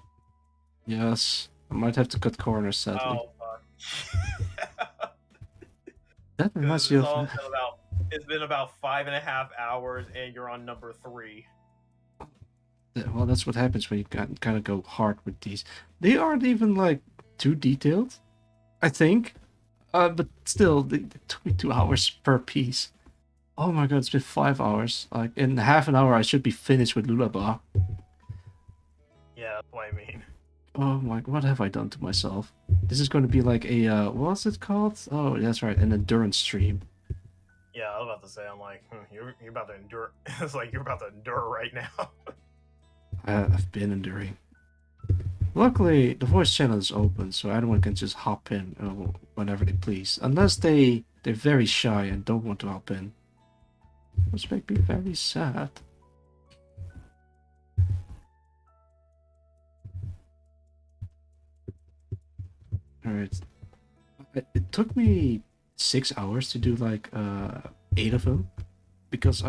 Yes, I might have to cut corners, sadly. Oh fuck. That reminds me of. It's been about 5.5 hours, and you're on number 3. Well, that's what happens when you kind of go hard with these. They aren't even like too detailed, I think. But still, they took me 2 hours per piece. Oh my god, it's been 5 hours. Like in half an hour, I should be finished with Lulaba. Yeah, that's what I mean. Oh my, what have I done to myself? This is going to be like a what's it called? Oh, that's right, an endurance stream. Yeah, I was about to say, I'm like, you're about to endure. It's like you're about to endure right now. I've been enduring. Luckily, the voice channel is open, so anyone can just hop in whenever they please. Unless they're very shy and don't want to hop in. Which makes me very sad. Alright. It took me 6 hours to do like 8 of them. Because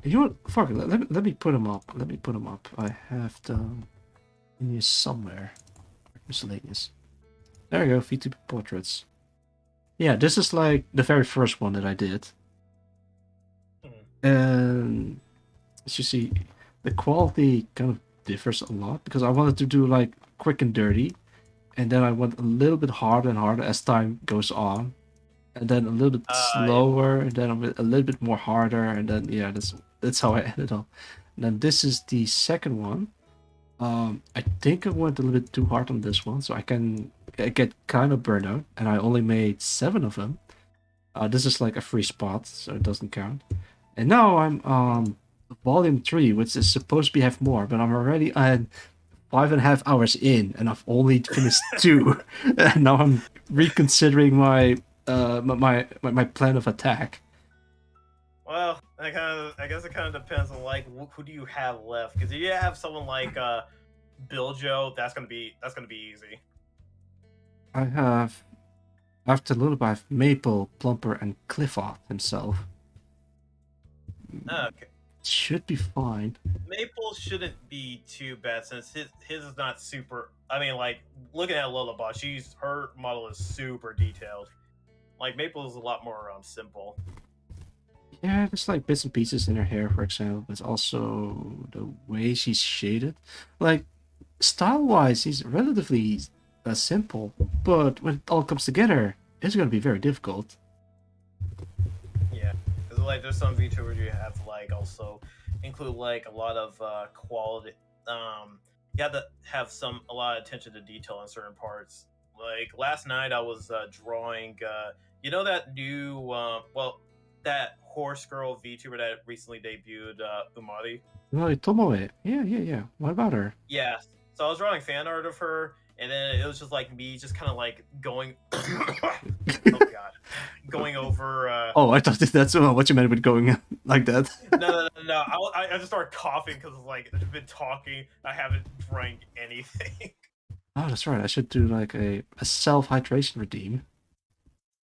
you know what, fuck it, let me put them up. Let me put them up. I have them in here somewhere. Miscellaneous. There you go, VTuber portraits. Yeah, this is like the very first one that I did. And as you see, the quality kind of differs a lot because I wanted to do like quick and dirty, and then I went a little bit harder and harder as time goes on, and then a little bit slower, and then a little bit more harder, and then yeah, that's how I ended up. And then this is the second one. I think I went a little bit too hard on this one, so I get kind of burned out, and I only made 7 of them. This is like a free spot, so it doesn't count. And now I'm volume 3, which is supposed to have more, but I'm already at 5.5 hours in, and I've only finished 2. And now I'm reconsidering my plan of attack. Well, I guess it kind of depends on like who do you have left? Because if you have someone like Bill Joe, that's gonna be easy. I have, after Lullaby, I have Maple, Plumper, and Clifford himself. Okay. Should be fine. Maple shouldn't be too bad since his is not super. I mean, like looking at Lullaby, her model is super detailed. Like Maple is a lot more simple. Yeah, there's like bits and pieces in her hair, for example, but also the way she's shaded. Like, style-wise, she's relatively simple, but when it all comes together, it's gonna be very difficult. Yeah, because like there's some VTubers you have to like also include like a lot of quality. You have to have a lot of attention to detail in certain parts. Like last night, I was drawing. You know that new that horse girl VTuber that recently debuted, Umari. No, Tomoe. Yeah. What about her? Yeah. So I was drawing fan art of her, and then it was just like me, just kind of like going. Oh god, going over. Oh, I thought that's what you meant with going like that. No. I just started coughing because like I've been talking. I haven't drank anything. Oh, that's right. I should do like a self-hydration redeem.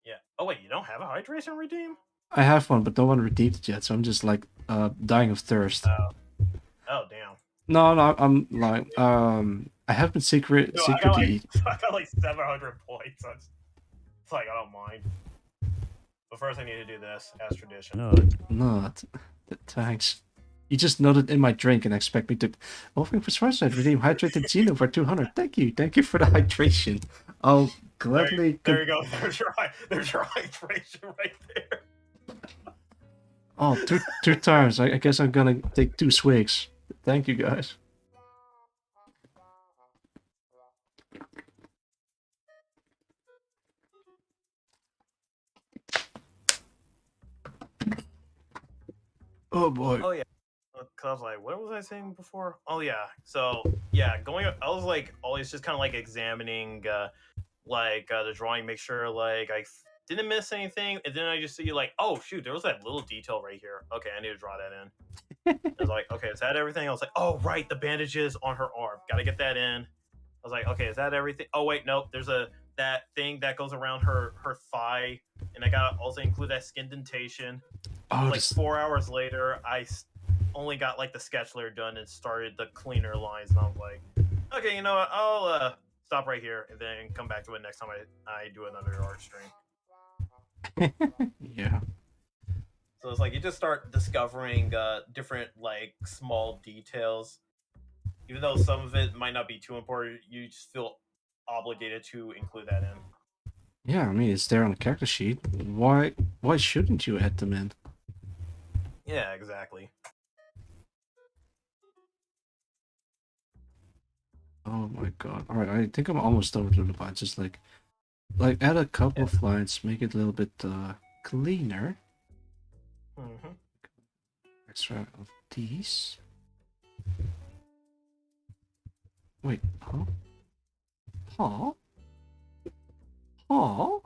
Yeah. Oh wait, you don't have a hydration redeem? I have one, but no one redeemed it yet, so I'm just like dying of thirst. Oh damn. No, I'm like I have been secretly. I got like 700 points. It's like I don't mind. But first, I need to do this as tradition. No, thanks. You just noted in my drink and expect me to. Offering for Schwarzschild, redeem hydrated Gino for 200. Thank you for the hydration. I'll gladly. There you go. There's your hydration right there. Oh, two times. I guess I'm gonna take 2 swigs. Thank you, guys. Oh boy. Oh yeah. Cause I was like, what was I saying before? Oh yeah. So yeah, I was like always just kind of like examining the drawing, make sure like I didn't miss anything, and then I just see like, oh shoot, there was that little detail right here. Okay, I need to draw that in. I was like, okay, is that everything? I was like, oh right, the bandages on her arm, gotta get that in. I was like, okay, is that everything? Oh wait, nope, there's that thing that goes around her thigh, and I gotta also include that skin dentation. Oh, like 4 hours later, only got like the sketch layer done and started the cleaner lines, and I'm like, okay, you know what? I'll stop right here and then come back to it next time I do another art stream. Yeah. So it's like you just start discovering different like small details, even though some of it might not be too important. You just feel obligated to include that in. Yeah, I mean, it's there on the character sheet. Why shouldn't you add them in? Yeah, exactly. Oh my god. Alright, I think I'm almost done with Lullaby. Just like add a couple of lines, make it a little bit cleaner. Mm-hmm. Extra of these. Wait, huh? Huh? Huh?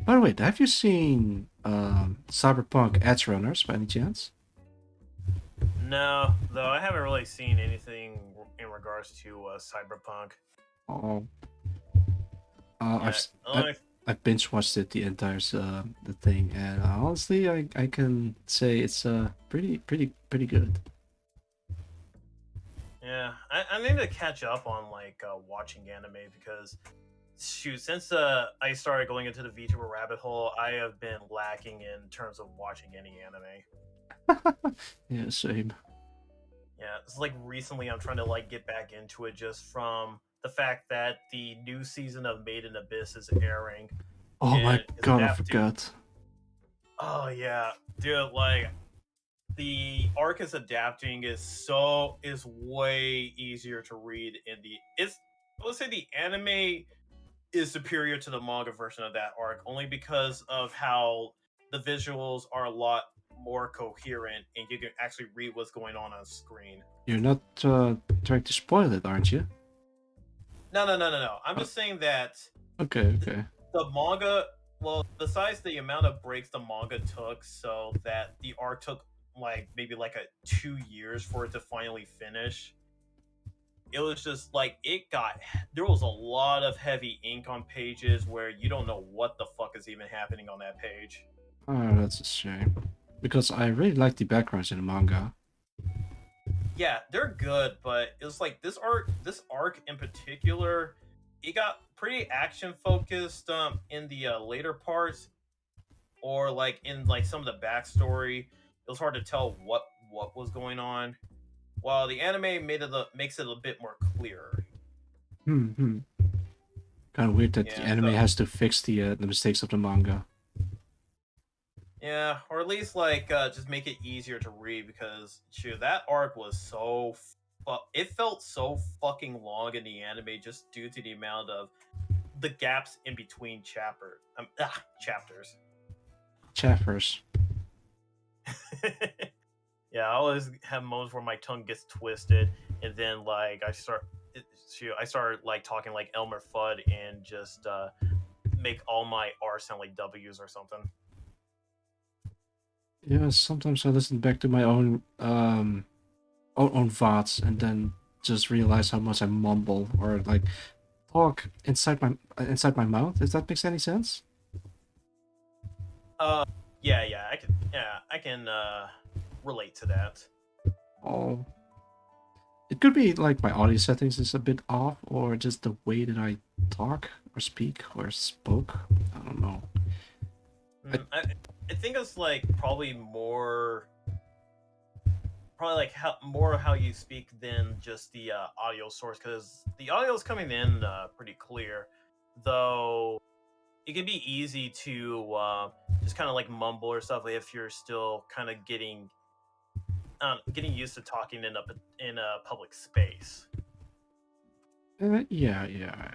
By the way, have you seen Cyberpunk Edge Runners by any chance? No, though I haven't really seen anything in regards to Cyberpunk. Oh, Yeah, I binge watched it the entire the thing, and honestly, I can say it's pretty good. yeah, I need to catch up on like watching anime because shoot, since I started going into the VTuber rabbit hole, I have been lacking in terms of watching any anime. Yeah, same. Yeah, it's like recently I'm trying to like get back into it just from the fact that the new season of Made in Abyss is airing. Oh my and it's god, I adapting- forgot. Oh yeah, dude, like the arc is adapting is way easier to read in the it's let's say the anime is superior to the manga version of that arc only because of how the visuals are a lot more coherent and you can actually read what's going on screen. You're not trying to spoil it, aren't you? No. I'm just saying that Okay, okay. the manga, well, besides the amount of breaks the manga took, so that the arc took like maybe like 2 years for it to finally finish. It was just like there was a lot of heavy ink on pages where you don't know what the fuck is even happening on that page. Oh, that's a shame. Because I really like the backgrounds in the manga. Yeah, they're good, but it was like this arc in particular, it got pretty action focused in the later parts, or like in like some of the backstory. It was hard to tell what was going on, while the anime makes it a bit more clearer. Hmm. Kind of weird that the Yeah, anime so- has to fix the mistakes of the manga. Yeah, or at least like just make it easier to read because shoot, that arc was it felt so fucking long in the anime just due to the amount of the gaps in between chapters. Chaffers. Yeah, I always have moments where my tongue gets twisted, and then like I start like talking like Elmer Fudd and just make all my R sound like W's or something. Yeah, sometimes I listen back to my own own VODs and then just realize how much I mumble or like talk inside my mouth. If that makes any sense? Yeah, I can relate to that. Oh, it could be like my audio settings is a bit off, or just the way that I talk or speak or spoke. I don't know. I think it's like probably like how you speak than just the audio source because the audio is coming in pretty clear, though it can be easy to just kind of like mumble or stuff if you're still kind of getting used to talking in a public space. Yeah.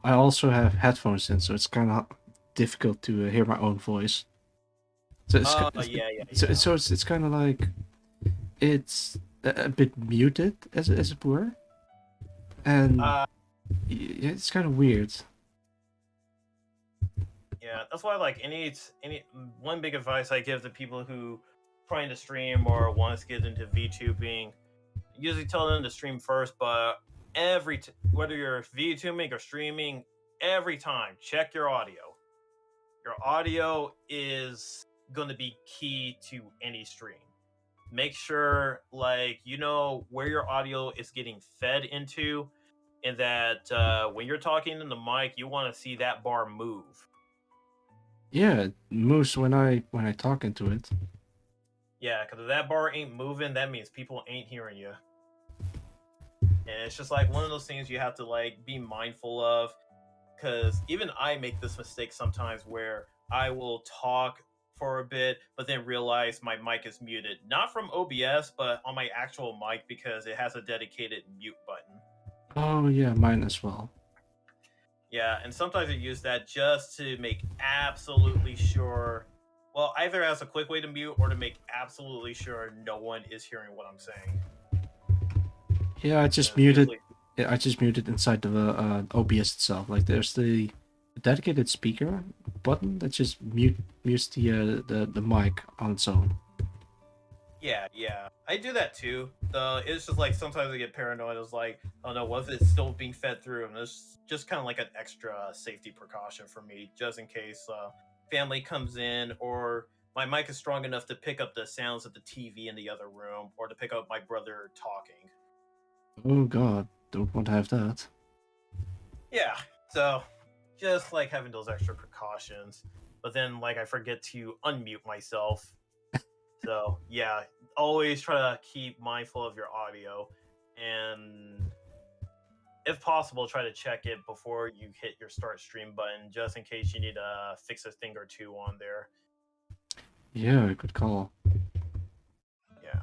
I also have headphones in, so it's kind of difficult to hear my own voice. So it's kind of like it's a bit muted as it were, and it's kind of weird. Yeah, that's why like any one big advice I give to people who trying to stream or want to get into VTubing, usually tell them to stream first, but whether you're VTubing or streaming, every time check your audio. Your audio is going to be key to any stream. make sure like you know where your audio is getting fed into, and that when you're talking in the mic, you want to see that bar move. Yeah, it moves when I talk into it. Yeah, because if that bar ain't moving, that means people ain't hearing you. And it's just like one of those things you have to like be mindful of, because even I make this mistake sometimes where I will talk for a bit, but then realize my mic is muted. Not from OBS, but on my actual mic because it has a dedicated mute button. Oh yeah, mine as well. Yeah, and sometimes I use that just to make absolutely sure. Well, either as a quick way to mute or to make absolutely sure no one is hearing what I'm saying. Yeah, I just And muted. usually- Yeah, I just muted inside the OBS itself. Like there's the dedicated speaker button that just mutes the mic on its own. Yeah, I do that too. It's just like sometimes I get paranoid. It's like, oh no, what if it's still being fed through? And it's just kind of like an extra safety precaution for me, just in case family comes in or my mic is strong enough to pick up the sounds of the TV in the other room or to pick up my brother talking. Oh god, don't want to have that. Yeah, so just like having those extra precautions. But then like I forget to unmute myself. So yeah, always try to keep mindful of your audio, and if possible, try to check it before you hit your start stream button, just in case you need to fix a thing or two on there. Yeah, good call. Yeah.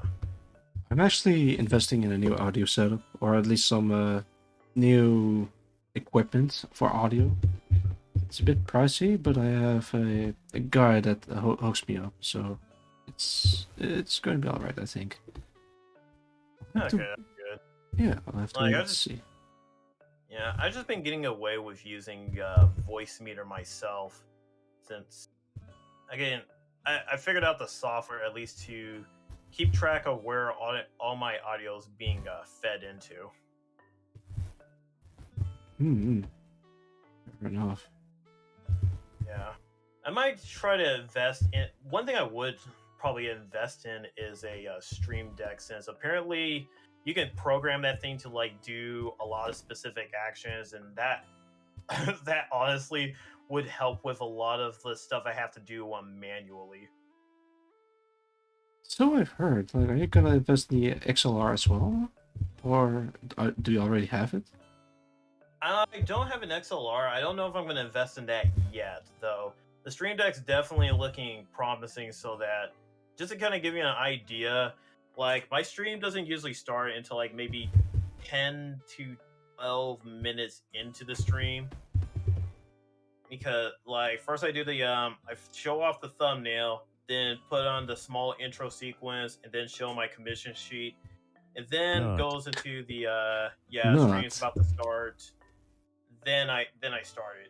I'm actually investing in a new audio setup, or at least some new equipment for audio. It's a bit pricey, but I have a guy that hooks me up, so it's going to be all right, I think. I'll have Okay, to- that's good. yeah, I'll have to Like, wait I and just- see. Yeah, I've just been getting away with using voice meter myself since, again, I figured out the software at least to keep track of where all my audio is being fed into. Hmm. Fair enough. Yeah. I might try to invest in one thing I would probably invest in is a stream deck, since apparently you can program that thing to like do a lot of specific actions, and that that honestly would help with a lot of the stuff I have to do manually. So I've heard. Like, are you gonna invest in the XLR as well, or do you already have it? I don't have an XLR. I don't know if I'm going to invest in that yet, though. The Stream Deck's definitely looking promising, so that just to kind of give you an idea, like my stream doesn't usually start until like maybe 10 to 12 minutes into the stream, because like first I do the I show off the thumbnail, then put on the small intro sequence, and then show my commission sheet, and then Nut. goes into the Nut. stream's about to start. Then I started.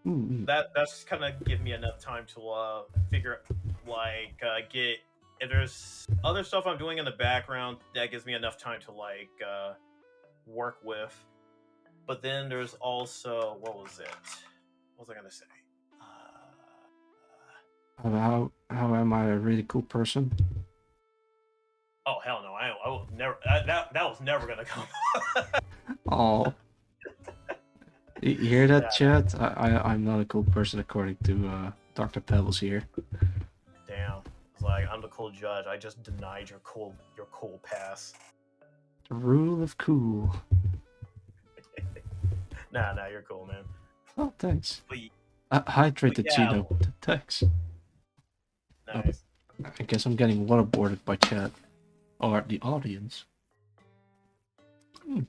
Mm-hmm. That's kind of give me enough time to figure like get if there's other stuff I'm doing in the background, that gives me enough time to like work with. But then there's also, what was it? What was I gonna say? How am I a really cool person? Oh hell no! I will never. That was never gonna come. Oh, you hear that, Yeah. chat? I'm not a cool person according to Dr. Pebbles here. Damn. It's like I'm the cool judge. I just denied your cool pass. The rule of cool. Nah, you're cool, man. Oh, thanks. But, Hydrated yeah. Gino. Thanks. nice. I guess I'm getting waterboarded by chat. Or the audience. Hell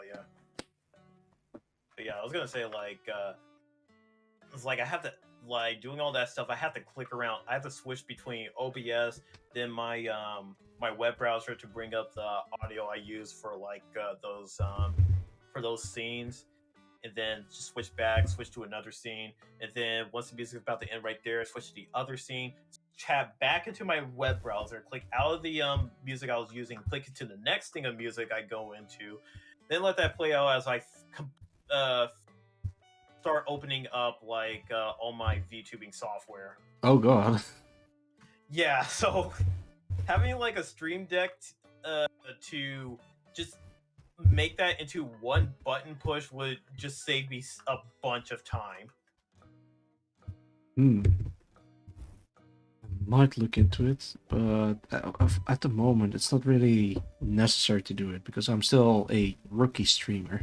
yeah. But yeah, I was gonna say like it's like I have to like doing all that stuff. I have to click around. I have to switch between OBS, then my my web browser to bring up the audio I use for like those scenes, and then just switch to another scene, and then once the music is about to end right there, switch to the other scene. Chat back into my web browser, click out of the music I was using, click into the next thing of music I go into, then let that play out as I start opening up like all my VTubing software. Oh god. Yeah, so having like a stream deck to just make that into one button push would just save me a bunch of time. Hmm. I might look into it, but at the moment it's not really necessary to do it because I'm still a rookie streamer.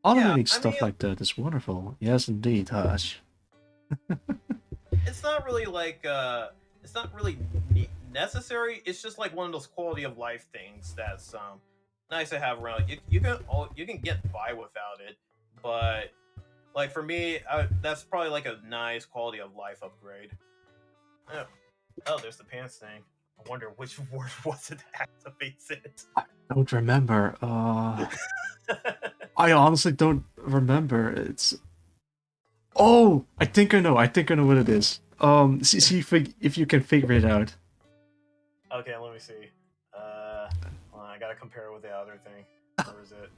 Automating I mean, stuff like that is wonderful. Yes, indeed, Hush. it's not really like it's not really necessary. It's just like one of those quality of life things that's nice to have around. You can get by without it, but like for me, that's probably like a nice quality of life upgrade. Oh, there's the pants thing. I wonder which word was it that activates it. I don't remember. I honestly don't remember. It's. Oh, I think I know. I think I know what it is. See if you can figure it out. Okay, let me see. Hold on, I gotta compare it with the other thing. Where is it?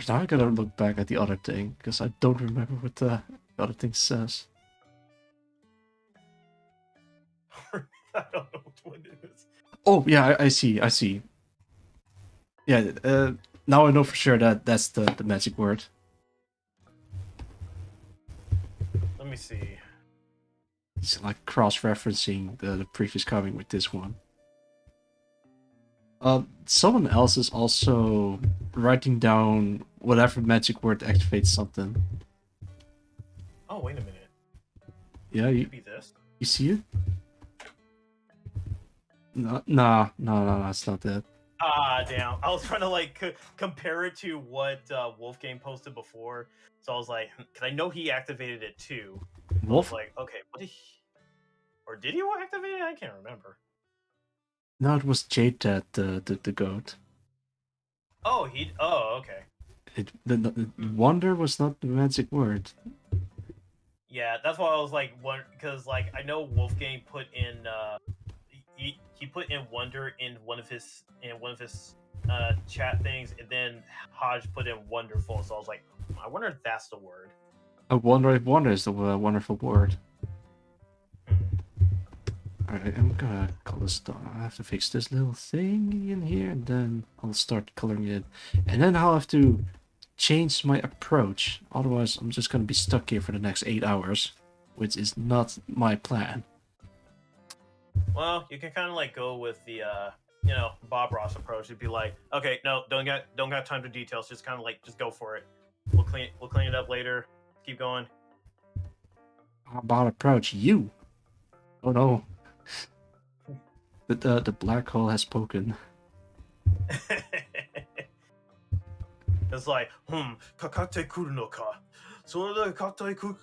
Now I gotta look back at the other thing because I don't remember what the other thing says. I don't know what it is. Oh yeah, I see. I see. Yeah. Now I know for sure that that's the magic word. Let me see. It's like cross-referencing the previous comic with this one. Someone else is also writing down whatever magic word activates something. Oh, wait a minute. Yeah, Could you it be this? see it? No, it's not that. Ah, damn. I was trying to like compare it to what Wolfgang posted before. So I was like, cause I know he activated it too. I was Wolf? like, okay, what did he... Or did he activate it? I can't remember. No, it was Jade that the goat. Oh, oh, okay. The wonder was not the magic word. Yeah, that's why I was like, because like I know Wolfgang put in he put in wonder in one of his chat things, and then Hodge put in wonderful. So I was like, I wonder if that's the word. I wonder if wonder is the wonderful word. Alright, I'm gonna color start. I have to fix this little thing in here, and then I'll start coloring it. And then I'll have to change my approach. Otherwise, I'm just gonna be stuck here for the next 8 hours, which is not my plan. Well, you can kind of like go with the Bob Ross approach. It'd be like, okay, no, don't got time to details. Just kind of like just go for it. We'll clean it up later. Keep going. How about approach you? Oh no. The black hole has spoken. It's like, kakate kuru no ka. So kakate kuru.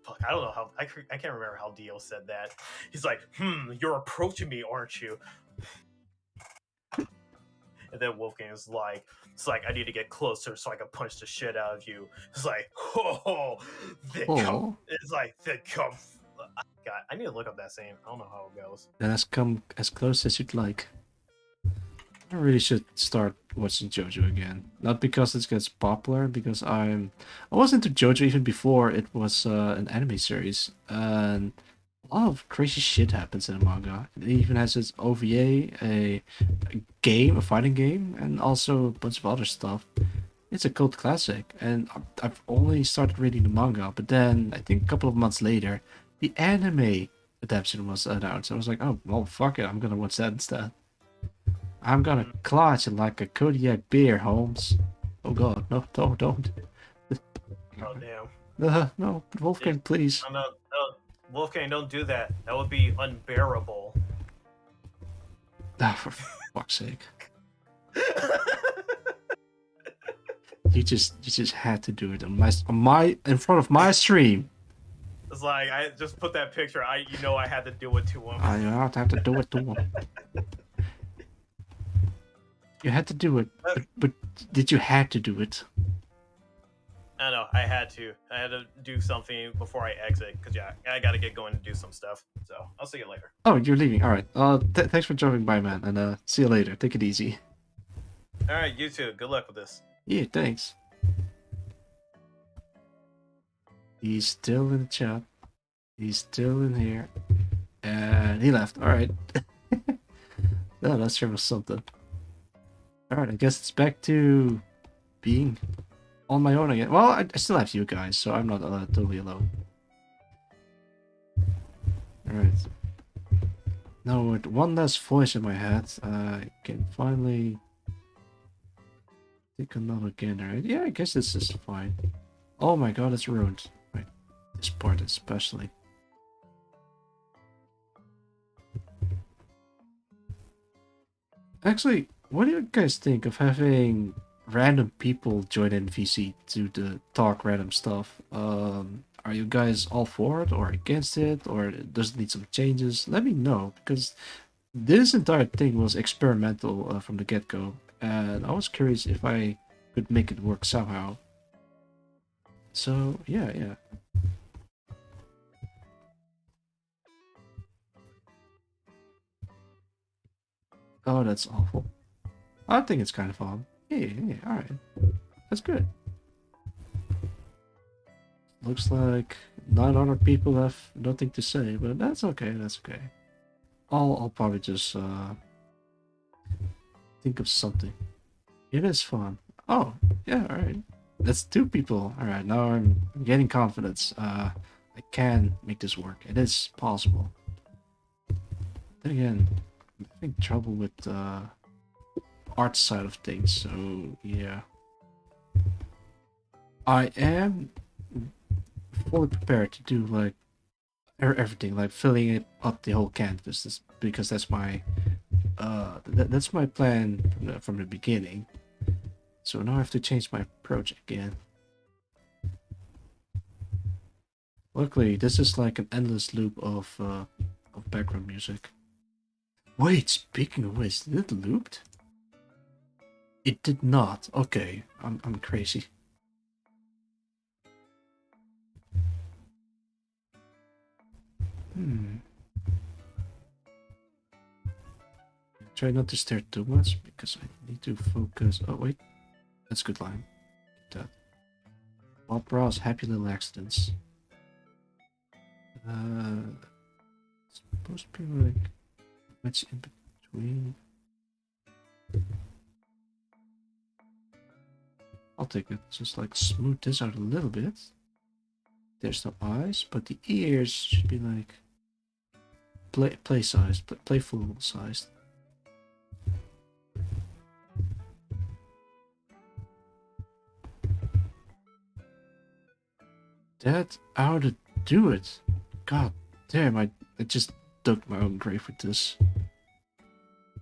Fuck, I don't know how. I can't remember how Dio said that. He's like, you're approaching me, aren't you? And then Wolfgang is like, it's like, I need to get closer so I can punch the shit out of you. It's like, it's like, God, I need to look up that saying. I don't know how it goes. That has come as close as you'd like. I really should start watching JoJo again. Not because it gets popular, because I was into JoJo even before it was an anime series, and a lot of crazy shit happens in the manga. It even has its OVA, a game, a fighting game, and also a bunch of other stuff. It's a cult classic, and I've only started reading the manga, but then I think a couple of months later, the anime adaptation was announced. I was like, oh, well, fuck it, I'm gonna watch that instead. I'm gonna clutch it like a Kodiak beer, Holmes. Oh god, no, don't. Oh damn. No, Wolfgang, please. No, Wolfgang, don't do that. That would be unbearable. Ah, for fuck's sake. You just had to do it on my in front of my stream. It's like I just put that picture. I had to do it to him. I have to do it to him. You had to do it, but did you had to do it? I know. I had to do something before I exit because I got to get going to do some stuff. So I'll see you later. Oh, you're leaving. All right. Thanks for dropping by, man, and see you later. Take it easy. All right, you too. Good luck with this. Yeah, thanks. He's still in the chat. He's still in here. And he left. Alright. No, that sure was something. Alright, I guess it's back to being on my own again. Well, I still have you guys, so I'm not totally alone. Alright. Now with one less voice in my head, I can finally think another again, right? Yeah, I guess this is fine. Oh my god, it's ruined. Right. This part especially. Actually, what do you guys think of having random people join in VC to talk random stuff? Are you guys all for it or against it, or does it need some changes? Let me know, because this entire thing was experimental from the get-go, and I was curious if I could make it work somehow. So, yeah. Oh, that's awful. I think it's kind of fun. Yeah, alright. That's good. Looks like 900 people have nothing to say, but that's okay, that's okay. I'll probably just think of something. It is fun. Oh, yeah, alright. That's 2 people. Alright, now I'm getting confidence. I can make this work. It is possible. Then again, I'm having trouble with the art side of things, so yeah. I am fully prepared to do like everything, like filling it up the whole canvas, because that's my that's my plan from the beginning. So now I have to change my approach again. Luckily, this is like an endless loop of background music. Wait, speaking of which, did it looped? It did not. Okay, I'm crazy. Try not to stare too much because I need to focus. Oh wait, that's a good line. Get that. Bob Ross, happy little accidents. Supposed to be like much in between. I'll take it. Just like smooth this out a little bit. There's no eyes, but the ears should be like play sized, playful sized. That's how to do it. God damn, I just dug my own grave with this.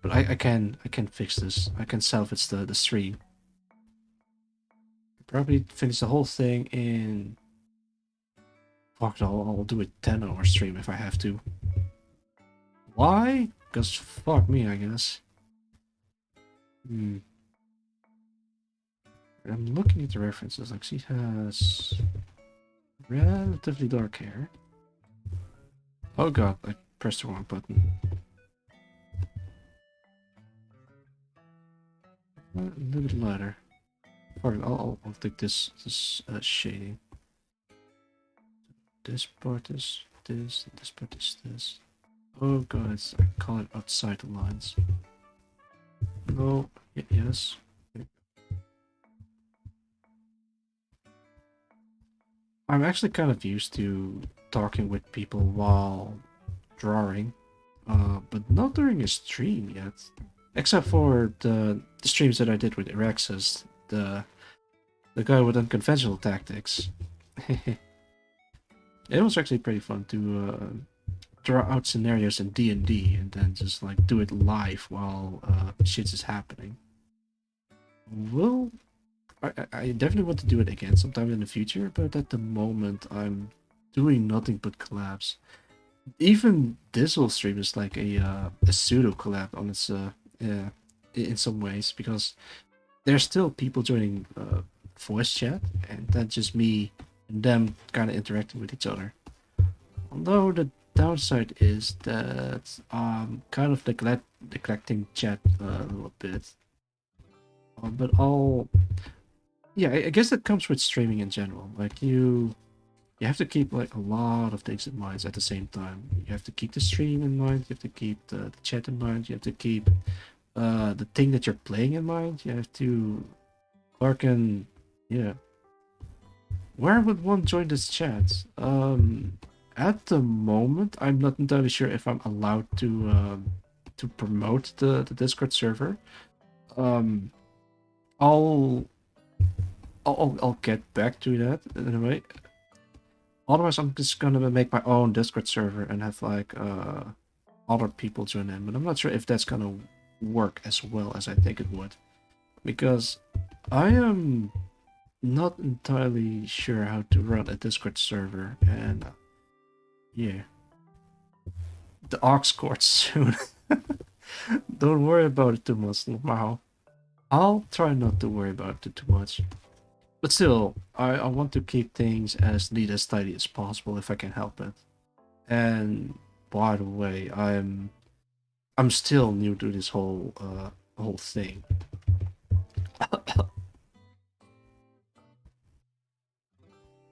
But I can fix this. I can salvage the stream. Probably finish the whole thing in. Fuck it, I'll do a 10-hour stream if I have to. Why? Because fuck me, I guess. I'm looking at the references. Like, she has relatively dark hair. Oh god, I pressed the wrong button. A little bit lighter. Alright, I'll take this shading. This part is this, and this part is this. Oh god, I call it outside the lines. No, yes. I'm actually kind of used to talking with people while drawing, but not during a stream yet. Except for the streams that I did with Erexus, the guy with unconventional tactics. It was actually pretty fun to draw out scenarios in D&D and then just like do it live while shit is happening. Well, I definitely want to do it again sometime in the future, but at the moment I'm doing nothing but collabs. Even this whole stream is like a pseudo collab on its in some ways, because there's still people joining voice chat, and that's just me and them kind of interacting with each other. Although the downside is that I'm kind of neglecting chat a little bit. But I guess that comes with streaming in general. Like, you you have to keep like a lot of things in mind at the same time. You have to keep the stream in mind. You have to keep the chat in mind. You have to keep the thing that you're playing in mind. You have to Clarken, yeah. Where would one join this chat? At the moment, I'm not entirely sure if I'm allowed to promote the Discord server. Um, I'll I'll get back to that anyway. Otherwise, I'm just gonna make my own Discord server and have like other people join in. But I'm not sure if that's gonna work as well as I think it would, because I am not entirely sure how to run a Discord server, and yeah, the aux cord soon. Don't worry about it too much, Mao. I'll try not to worry about it too much. But still, I want to keep things as neat as tidy as possible if I can help it. And by the way, I'm still new to this whole thing.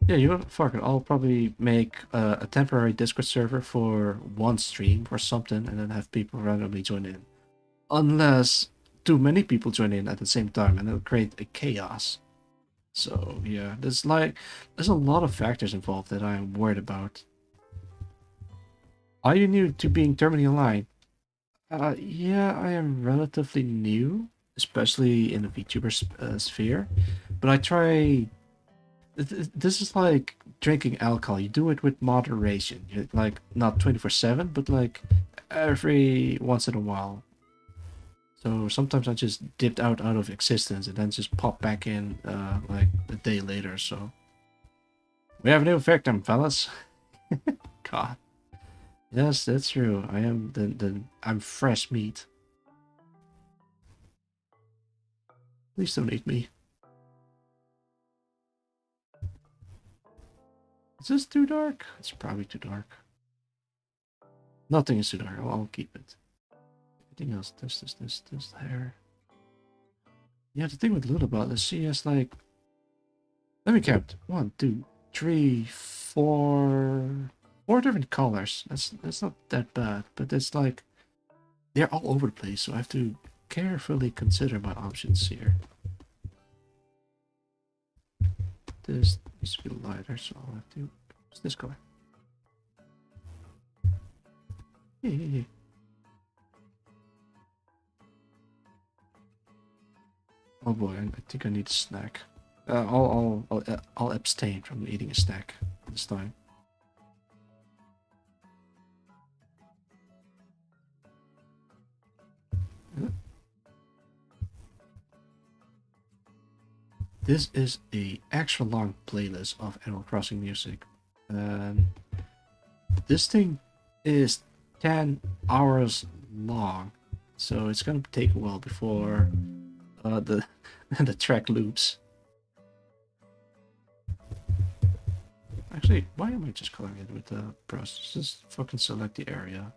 Yeah, you know, fuck it. I'll probably make a temporary Discord server for one stream or something, and then have people randomly join in. Unless too many people join in at the same time, and it'll create a chaos. So yeah, there's a lot of factors involved that I'm worried about. Are you new to being terminally online? Yeah, I am relatively new, especially in the VTuber sphere, but I try. This is like drinking alcohol. You do it with moderation. Like not 24/7, but like every once in a while. So sometimes I just dipped out of existence and then just pop back in like a day later. So we have a new victim, fellas. God. Yes, that's true. I am I'm fresh meat. Please don't eat me. Is this too dark? It's probably too dark. Nothing is too dark. I'll keep it. Everything else, this hair. Yeah, the thing with Lulabot is she has like, let me count. 1, 2, 3, 4 different colors. That's not that bad, but it's like they're all over the place, so I have to carefully consider my options here. This needs to be lighter, so I'll have to use this color. Yeah. Oh boy, I think I need a snack. I'll abstain from eating a snack this time. This is a extra long playlist of Animal Crossing music. This thing is 10 hours long, so it's gonna take a while before the the track loops. Actually, why am I just coloring it with the brush? Just fucking select the area.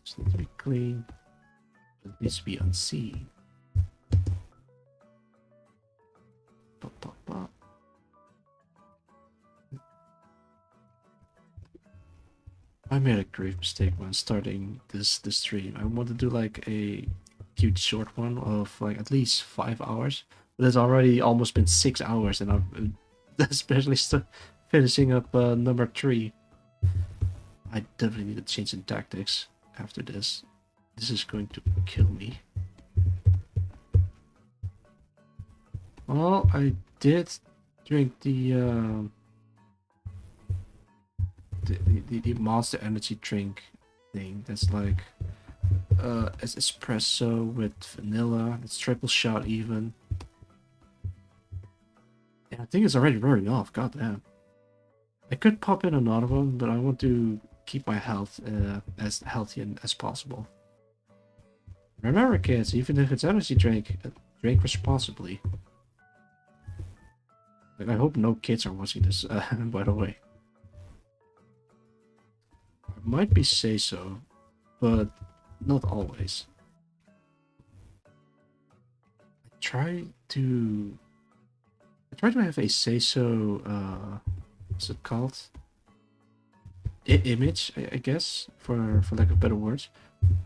Just needs to be clean. It needs to be unseen. Pop, pop, pop. I made a grave mistake when starting this stream. I want to do like a huge short one of like at least 5 hours. But it's already almost been 6 hours, and I'm especially finishing up number 3. I definitely need to change in tactics after this. This is going to kill me. Well, I did drink the Monster Energy drink thing. That's like it's espresso with vanilla. It's triple shot even. And I think it's already running off. God damn. I could pop in another one, but I want to keep my health as healthy as possible. Remember, kids, even if it's energy drink, drink responsibly. Like, I hope no kids are watching this, by the way. I might be say so, but not always. I try to I try to have a say-so, what's it called? Image, I guess, for lack of better words.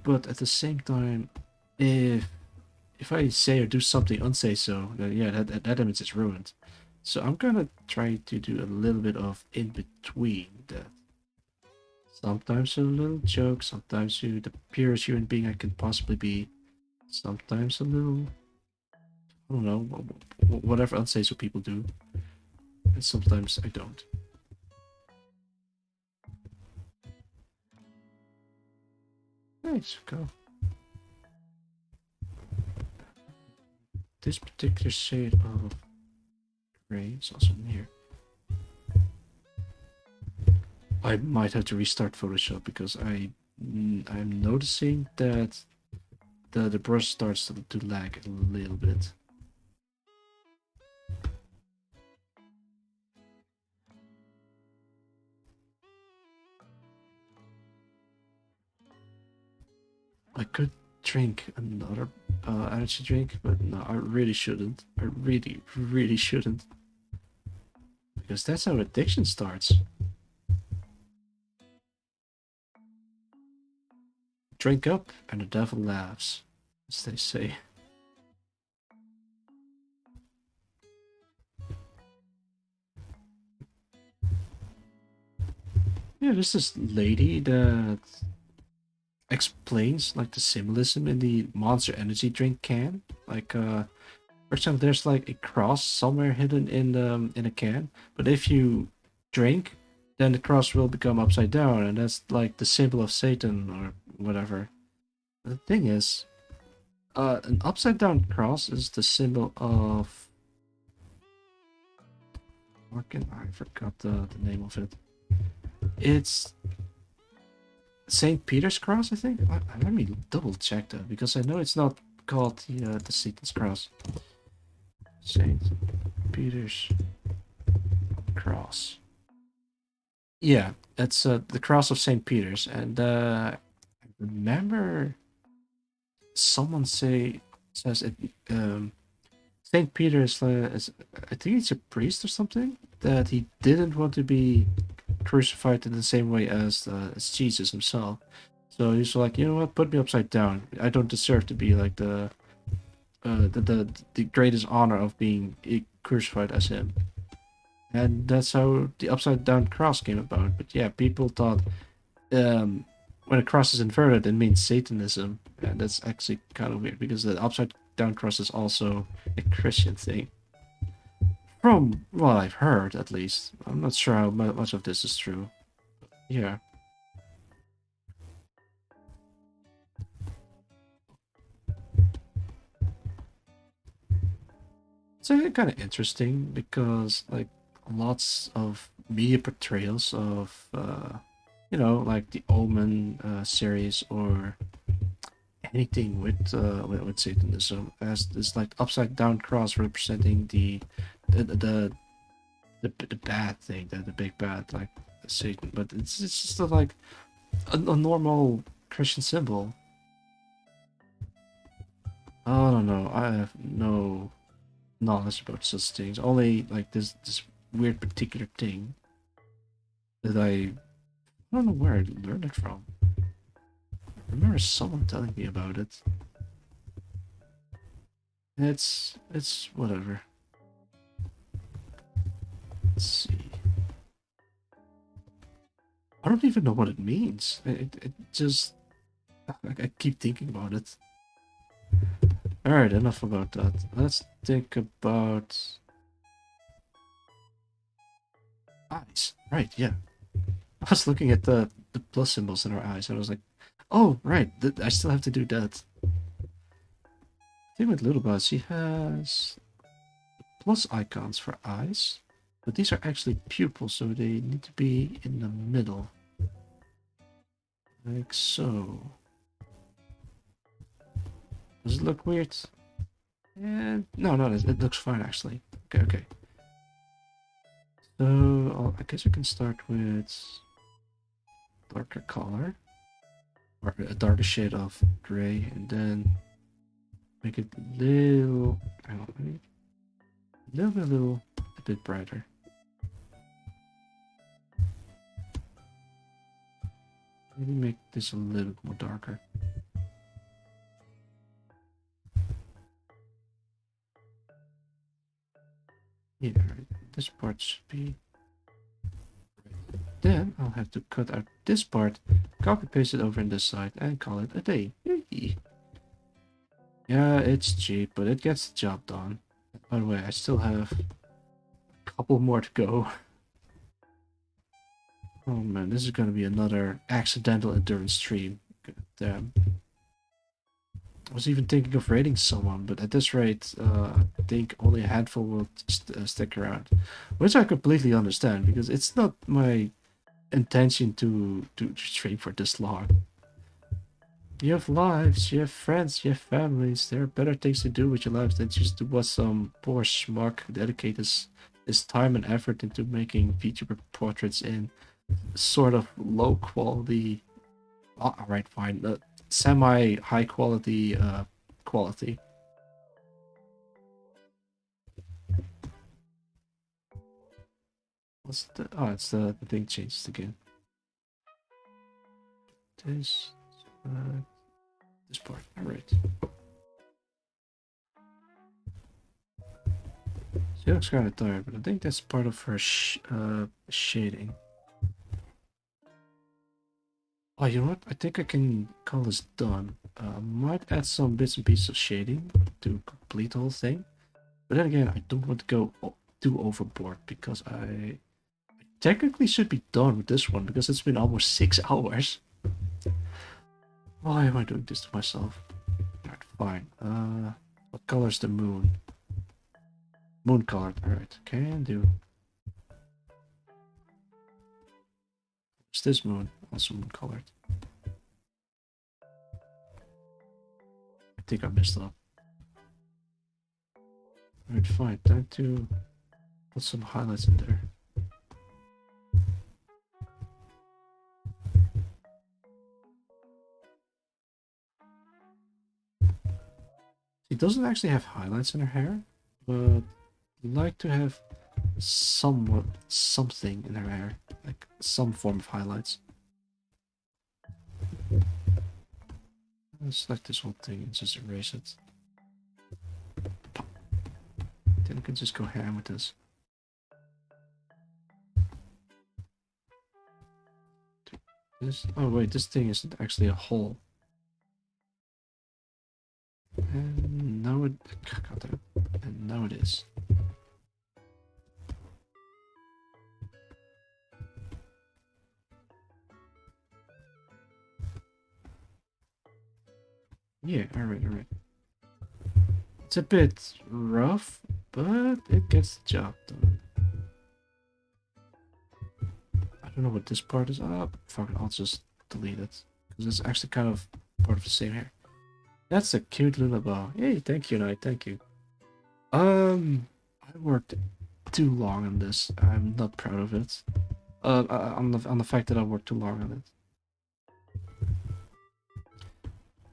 But at the same time, if I say or do something unsay so, then yeah, that image is ruined. So I'm gonna try to do a little bit of in between that. Sometimes a little joke, sometimes you the purest human being I can possibly be. Sometimes a little, I don't know, whatever unsay so people do. And sometimes I don't. Nice, go. This particular shade of gray is also in here. I might have to restart Photoshop because I'm noticing that the brush starts to lag a little bit. I could drink another energy drink, but no, I really shouldn't. I really shouldn't. Because that's how addiction starts. Drink up and the devil laughs, as they say. Yeah, there's this lady that explains like the symbolism in the Monster Energy drink can. Like, for example, there's like a cross somewhere hidden in a can, but if you drink, then the cross will become upside down, and that's like the symbol of Satan or whatever. The thing is, an upside down cross is the symbol of. I forgot the name of it. It's Saint Peter's cross, I think. Let me double check that because I know it's not called the Satan's cross. Saint Peter's cross. Yeah, it's the cross of Saint Peter's, and I remember someone says it. Saint Peter is I think he's a priest or something that he didn't want to be crucified in the same way as Jesus himself. So he's like, you know what, put me upside down. I don't deserve to be like the greatest honor of being crucified as him. And that's how the upside down cross came about. But yeah, people thought when a cross is inverted, it means Satanism, and that's actually kind of weird because the upside down cross is also a Christian thing. From what I've heard, at least. I'm not sure how much of this is true. Yeah. It's kind of interesting because, like, lots of media portrayals of, like the Omen series or anything with Satanism as this like upside down cross representing the bad thing, the big bad like Satan, but it's just like a normal Christian symbol. I don't know. I have no knowledge about such things. Only like this weird particular thing that I don't know where I learned it from. I remember someone telling me about it. It's whatever. Let's see. I don't even know what it means. It just I keep thinking about it. Alright, enough about that. Let's think about eyes. Right, yeah. I was looking at the plus symbols in our eyes and I was like, oh, right, I still have to do that. I think with Littlebot, she has plus icons for eyes, but these are actually pupils, so they need to be in the middle. Like so. Does it look weird? No, it looks fine actually. Okay. So I guess we can start with darker color, or a darker shade of gray, and then make it little. Hang on, little. bit brighter. Maybe make this a little bit more darker. Yeah, right. This part should be... Then I'll have to cut out this part, copy paste it over in this side, and call it a day. Yay. Yeah, it's cheap, but it gets the job done. By the way, I still have a couple more to go. Oh man, this is gonna be another accidental endurance stream. God damn. I was even thinking of raiding someone, but at this rate, I think only a handful will stick around. Which I completely understand, because it's not my intention to stream for this long. You have lives, you have friends, you have families. There are better things to do with your lives than just to watch some poor schmuck dedicate his time and effort into making VTuber portraits in sort of low quality, alright, fine, semi high quality quality. What's the... Oh, it's the thing changed again. This part, alright. She looks kind of tired, but I think that's part of her shading. Oh, you know what? I think I can call this done. Might add some bits and pieces of shading to complete the whole thing. But then again, I don't want to go too overboard, because I technically should be done with this one, because it's been almost 6 hours. Why am I doing this to myself? Alright, fine. What color is the moon? Moon colored. Alright, can do. What's this moon? Also moon colored. I think I messed up. Alright, fine. Time to put some highlights in there. She doesn't actually have highlights in her hair, but like to have something in her hair, like some form of highlights. Let's select this whole thing and just erase it. Then I can just go ham with this. Oh wait, this thing isn't actually a hole. And now it... God damn it. And now it is. Yeah, alright. It's a bit rough, but it gets the job done. I don't know what this part is. Oh, fuck it, I'll just delete it. Because it's actually kind of part of the same hair. That's a cute little bow. Hey, thank you, Knight, thank you. I worked too long on this. I'm not proud of it. On the fact that I worked too long on it.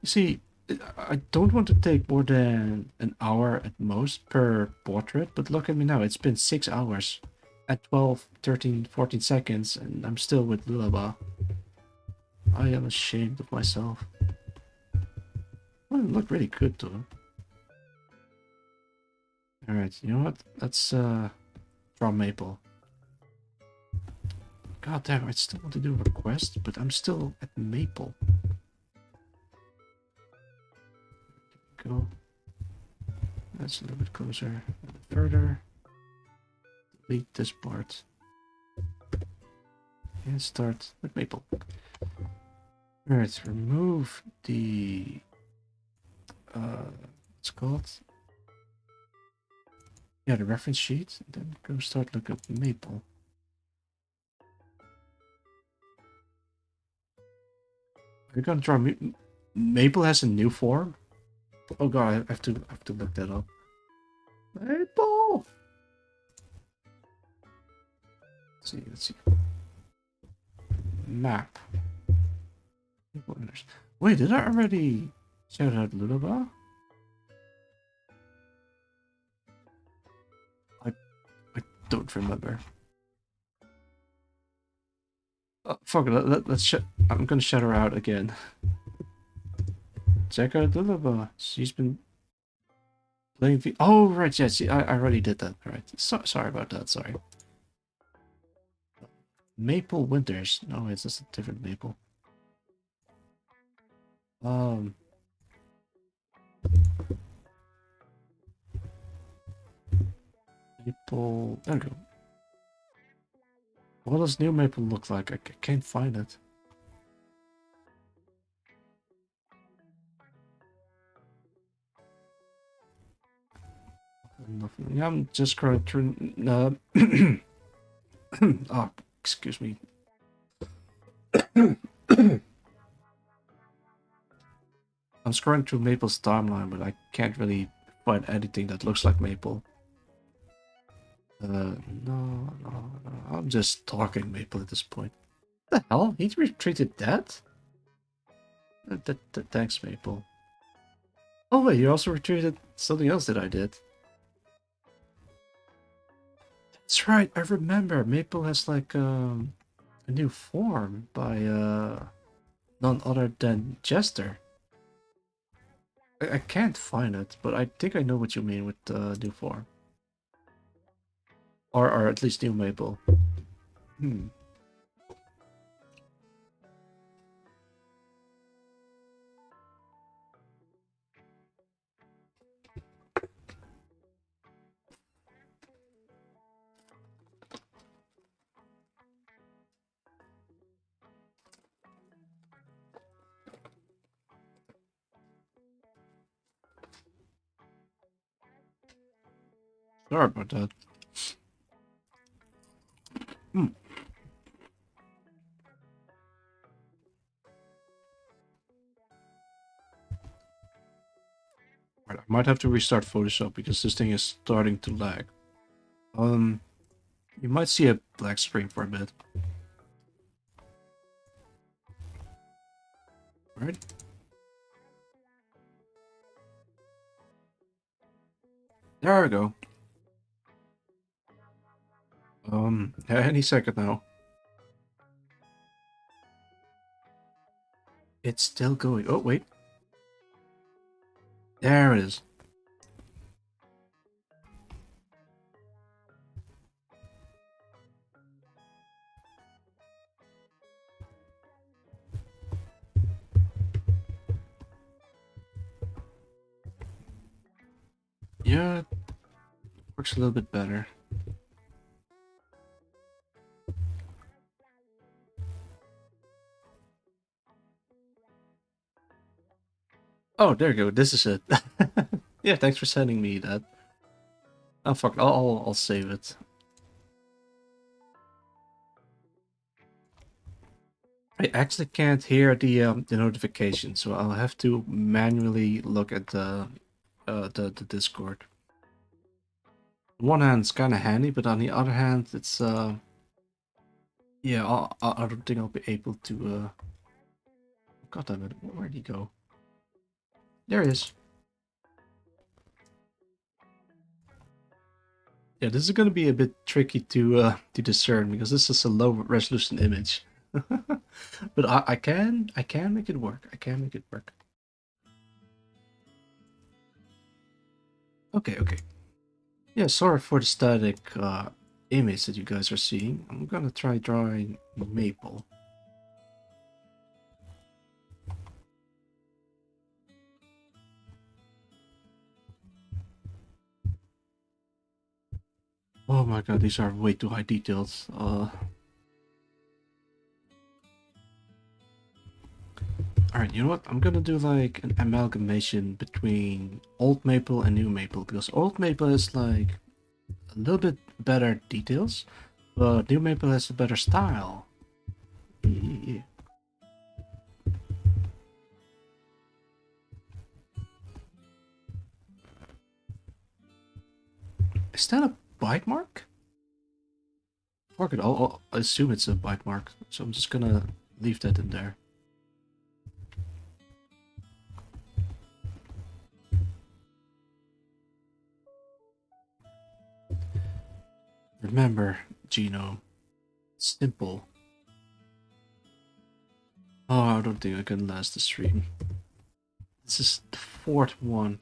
You see, I don't want to take more than an hour at most per portrait, but look at me now. It's been 6 hours at 12, 13, 14 seconds, and I'm still with Lulaba. I am ashamed of myself. Well, it looked really good though. Alright, you know what? Let's draw Maple. God damn, I still want to do a request, but I'm still at Maple. Go. That's a little bit closer. A bit further. Delete this part. And start with Maple. Alright, remove the... what's it called? Yeah, the reference sheet. Then go start look up Maple. Are you gonna draw Maple has a new form? Oh god, I have to look that up. Maple. Let's see. Map. Wait, did I already shout out Lulaba? I don't remember. Fuck it, let's I'm gonna shut her out again. Check out Lilaba. She's been playing Oh, right, yeah, see, I already did that. Right. Sorry about that, sorry. Maple Winters. No, it's just a different maple. Maple... There we go. What does new maple look like? I can't find it. Nothing. Yeah, I'm just going through... oh, excuse me. I'm scrolling through Maple's timeline, but I can't really find anything that looks like Maple. No. I'm just talking Maple at this point. What the hell? He retreated that? Thanks, Maple. Oh wait, you also retreated something else that I did. That's right, I remember. Maple has like a new form by none other than Jester. I can't find it, but I think I know what you mean with new form. Or at least new Maple. Sorry about that. Right, I might have to restart Photoshop because this thing is starting to lag. You might see a black screen for a bit. Right? There we go. Any second now. It's still going. Oh, wait. There it is. Yeah, it works a little bit better. Oh, there you go. This is it. Yeah, thanks for sending me that. Oh fuck, I'll save it. I actually can't hear the notification, so I'll have to manually look at the Discord. On one hand, it's kind of handy, but on the other hand, it's yeah, I don't think I'll be able to. God damn it, where'd he go? There he is. Yeah, this is gonna be a bit tricky to discern because this is a low resolution image. But I can make it work. I can make it work. Okay. Yeah, sorry for the static image that you guys are seeing. I'm gonna try drawing Maple. Oh my god, these are way too high details. Alright, you know what? I'm gonna do like an amalgamation between old Maple and new Maple, because old Maple is like a little bit better details, but new Maple has a better style. Yeah. Is that a bite mark? Fuck it, I'll assume it's a bite mark, so I'm just gonna leave that in there. Remember, Gino, simple. Oh, I don't think I can last the stream. This is the fourth one.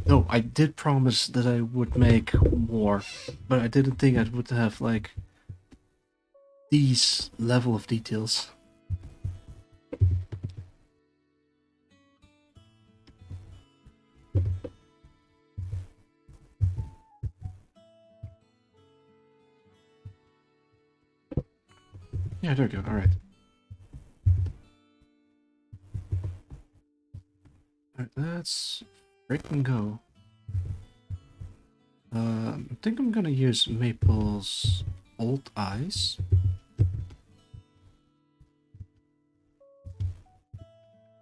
No, I did promise that I would make more, but I didn't think I would have like these level of details. Yeah, there we go. All right. All right, let's freaking go. I think I'm gonna use Maple's old eyes.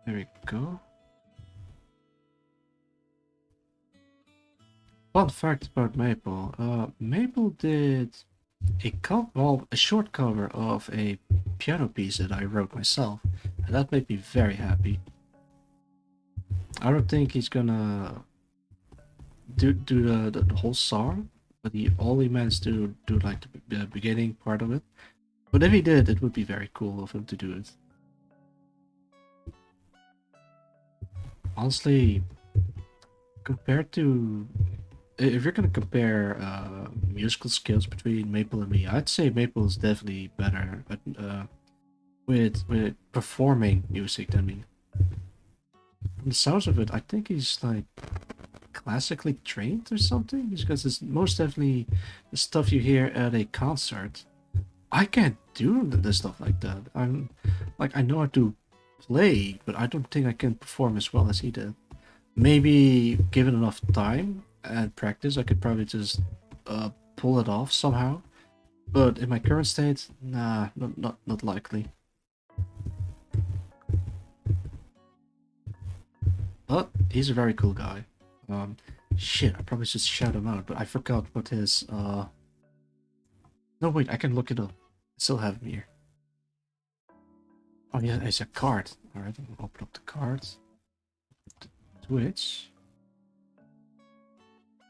There we go. Fun fact about Maple. Maple did a short cover of a piano piece that I wrote myself, and that made me very happy. I don't think he's gonna do the whole song, but he only managed to do like the beginning part of it. But if he did, it would be very cool of him to do it. Honestly, compared to if you're gonna compare musical skills between Maple and me, I'd say Maple is definitely better at, with performing music than me. From the sounds of it, I think he's like classically trained or something, because it's most definitely the stuff you hear at a concert. I can't do the stuff like that. I'm like, I know how to play, but I don't think I can perform as well as he did. Maybe given enough time and practice, I could probably just pull it off somehow. But in my current state, nah, not likely. But he's a very cool guy. Shit, I probably should shout him out, but I forgot what his No, wait, I can look it up. I still have him here. Oh yeah, it's a card. All right, I'll open up the card. Twitch.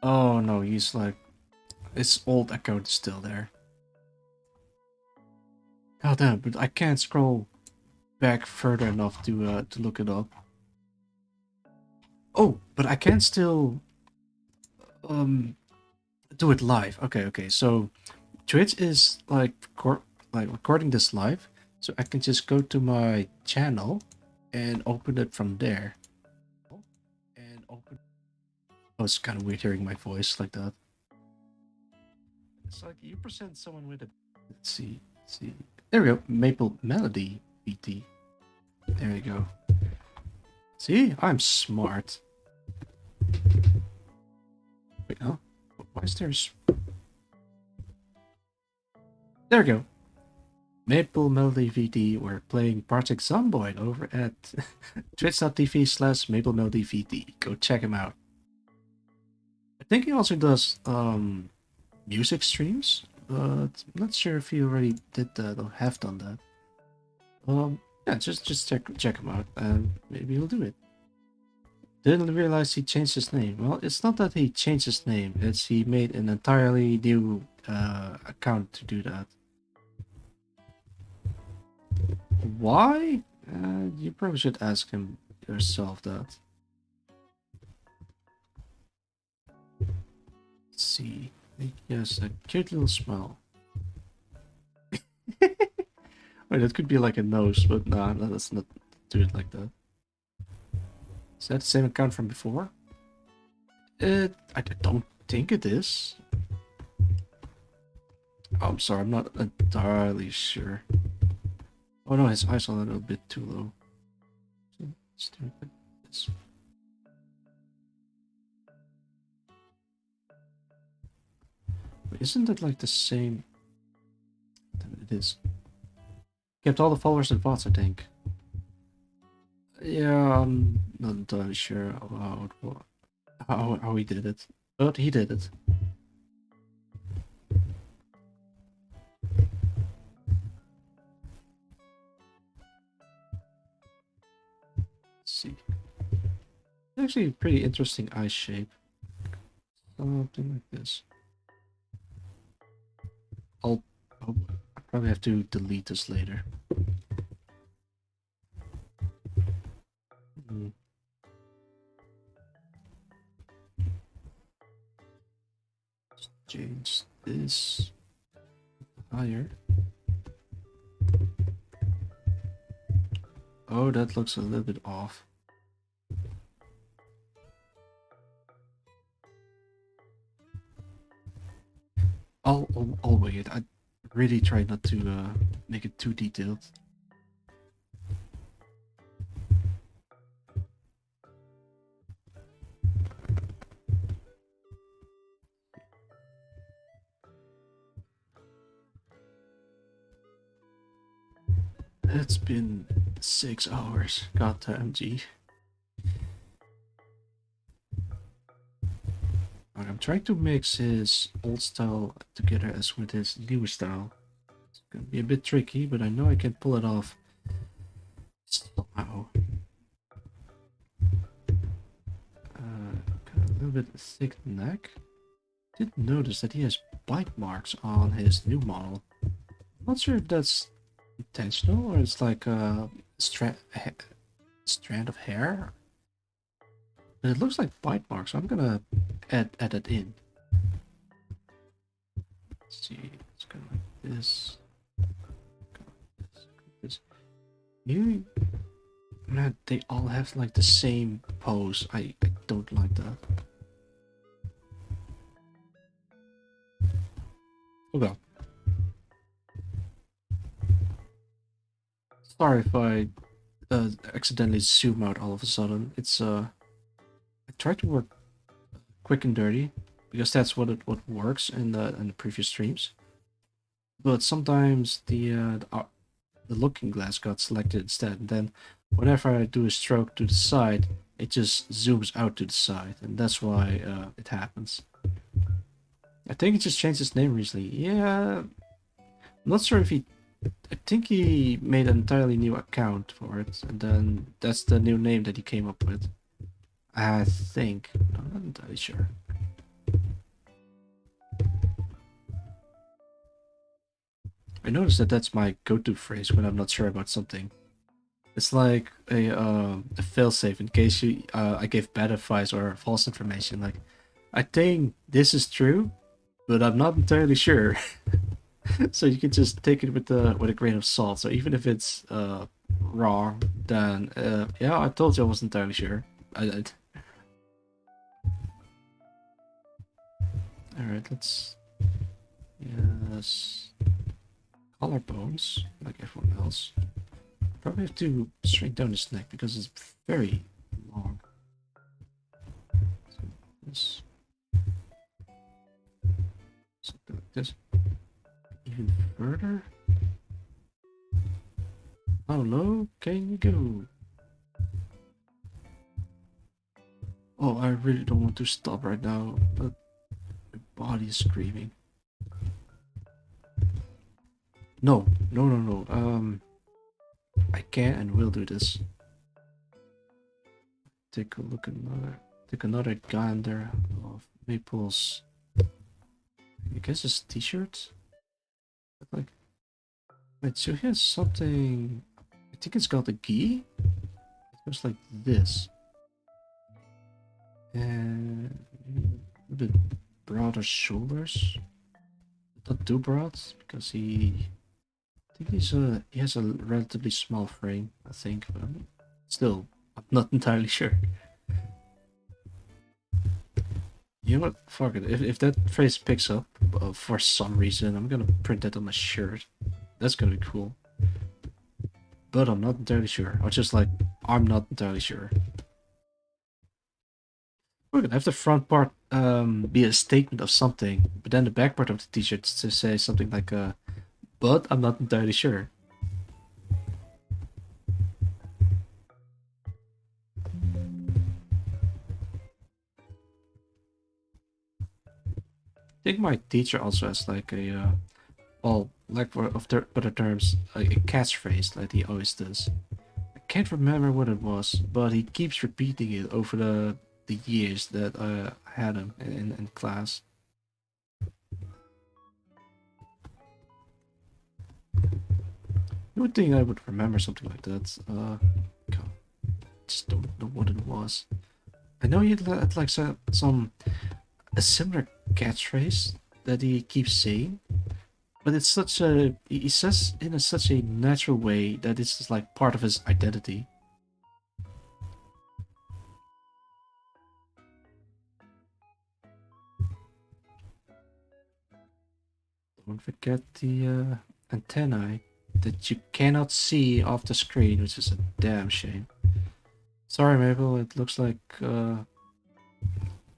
Oh no, he's like, his old account is still there. God damn, but I can't scroll back further enough to look it up. Oh, but I can still do it live. Okay. So Twitch is like recording this live, so I can just go to my channel and open it from there. And open. Oh, it's kind of weird hearing my voice like that. It's like you present someone with a. Let's see. There we go. Maple Melody VT. There we go. See, I'm smart. Wait, no. Why is there? There we go. Maple Melody VT. We're playing Project Zomboid over at twitch.tv/Maple Melody VT. Go check him out. I think he also does music streams, but I'm not sure if he already did that or have done that. Yeah, just check him out, and maybe he'll do it. Didn't realize he changed his name. Well, it's not that he changed his name; it's he made an entirely new account to do that. Why? You probably should ask him yourself that. Let's see. He has a cute little smile. Wait, that could be like a nose, but nah, let's not do it like that. Is that the same account from before? I don't think it is. Oh, I'm sorry, I'm not entirely sure. Oh no, his eyes are a little bit too low. Let's do it like this. Wait, isn't it like the same? It is. Kept all the followers and bots, I think. Yeah, I'm not entirely sure how he did it, but he did it. Let's see. Actually, a pretty interesting eye shape. Something like this. Probably have to delete this later. Hmm. Let's change this higher. Oh, that looks a little bit off. I'll wait. I really try not to make it too detailed. It's been 6 hours. Goddamn G. I'm trying to mix his old style together as with his new style. It's gonna be a bit tricky, but I know I can pull it off somehow. Got a little bit thick neck. Did notice that he has bite marks on his new model. Not sure if that's intentional or it's like a strand of hair. But it looks like bite marks, so I'm gonna add it in. Let's see, it's kind of like this. This. You, man, they all have like the same pose. I don't like that. Hold on. Sorry if I accidentally zoom out all of a sudden. It's I try to work quick and dirty because that's what works in the previous streams. But sometimes the looking glass got selected instead, and then whenever I do a stroke to the side, it just zooms out to the side, and that's why it happens. I think he just changed his name recently. Yeah, I'm not sure if he. I think he made an entirely new account for it, and then that's the new name that he came up with. I think. I'm not entirely sure. I noticed that that's my go-to phrase when I'm not sure about something. It's like a failsafe in case I give bad advice or false information. Like, I think this is true, but I'm not entirely sure. So you can just take it with a grain of salt. So even if it's wrong, then yeah, I told you I wasn't entirely sure. All right, let's yes, collarbones like everyone else. Probably have to shrink down his neck because it's very long. So this, something like this. Even further. How low can you go? Oh, I really don't want to stop right now, but my body is screaming. No, no, no, no. I can and will do this. Take a look take another gander of Maple's. I guess it's t-shirt. Like, wait, so he has something. I think it's called a gi. It goes like this, and a bit broader shoulders. Not too broad because I think he has a relatively small frame. I think, but still, I'm not entirely sure. You know what? Fuck it. If that phrase picks up for some reason, I'm gonna print that on my shirt. That's gonna be cool. But I'm not entirely sure. I was just like, I'm not entirely sure. We're gonna have the front part be a statement of something, but then the back part of the t-shirt to say something like but I'm not entirely sure. I think my teacher also has like a well, like for other terms, a catchphrase like he always does. I can't remember what it was, but he keeps repeating it over the years that I had him in class. You would think I would remember something like that. God, just don't know what it was. I know he had like some a similar catchphrase that he keeps saying, but it's such a he says in such a natural way that it's just like part of his identity. Don't forget the antennae that you cannot see off the screen, which is a damn shame. Sorry, Mabel. It looks like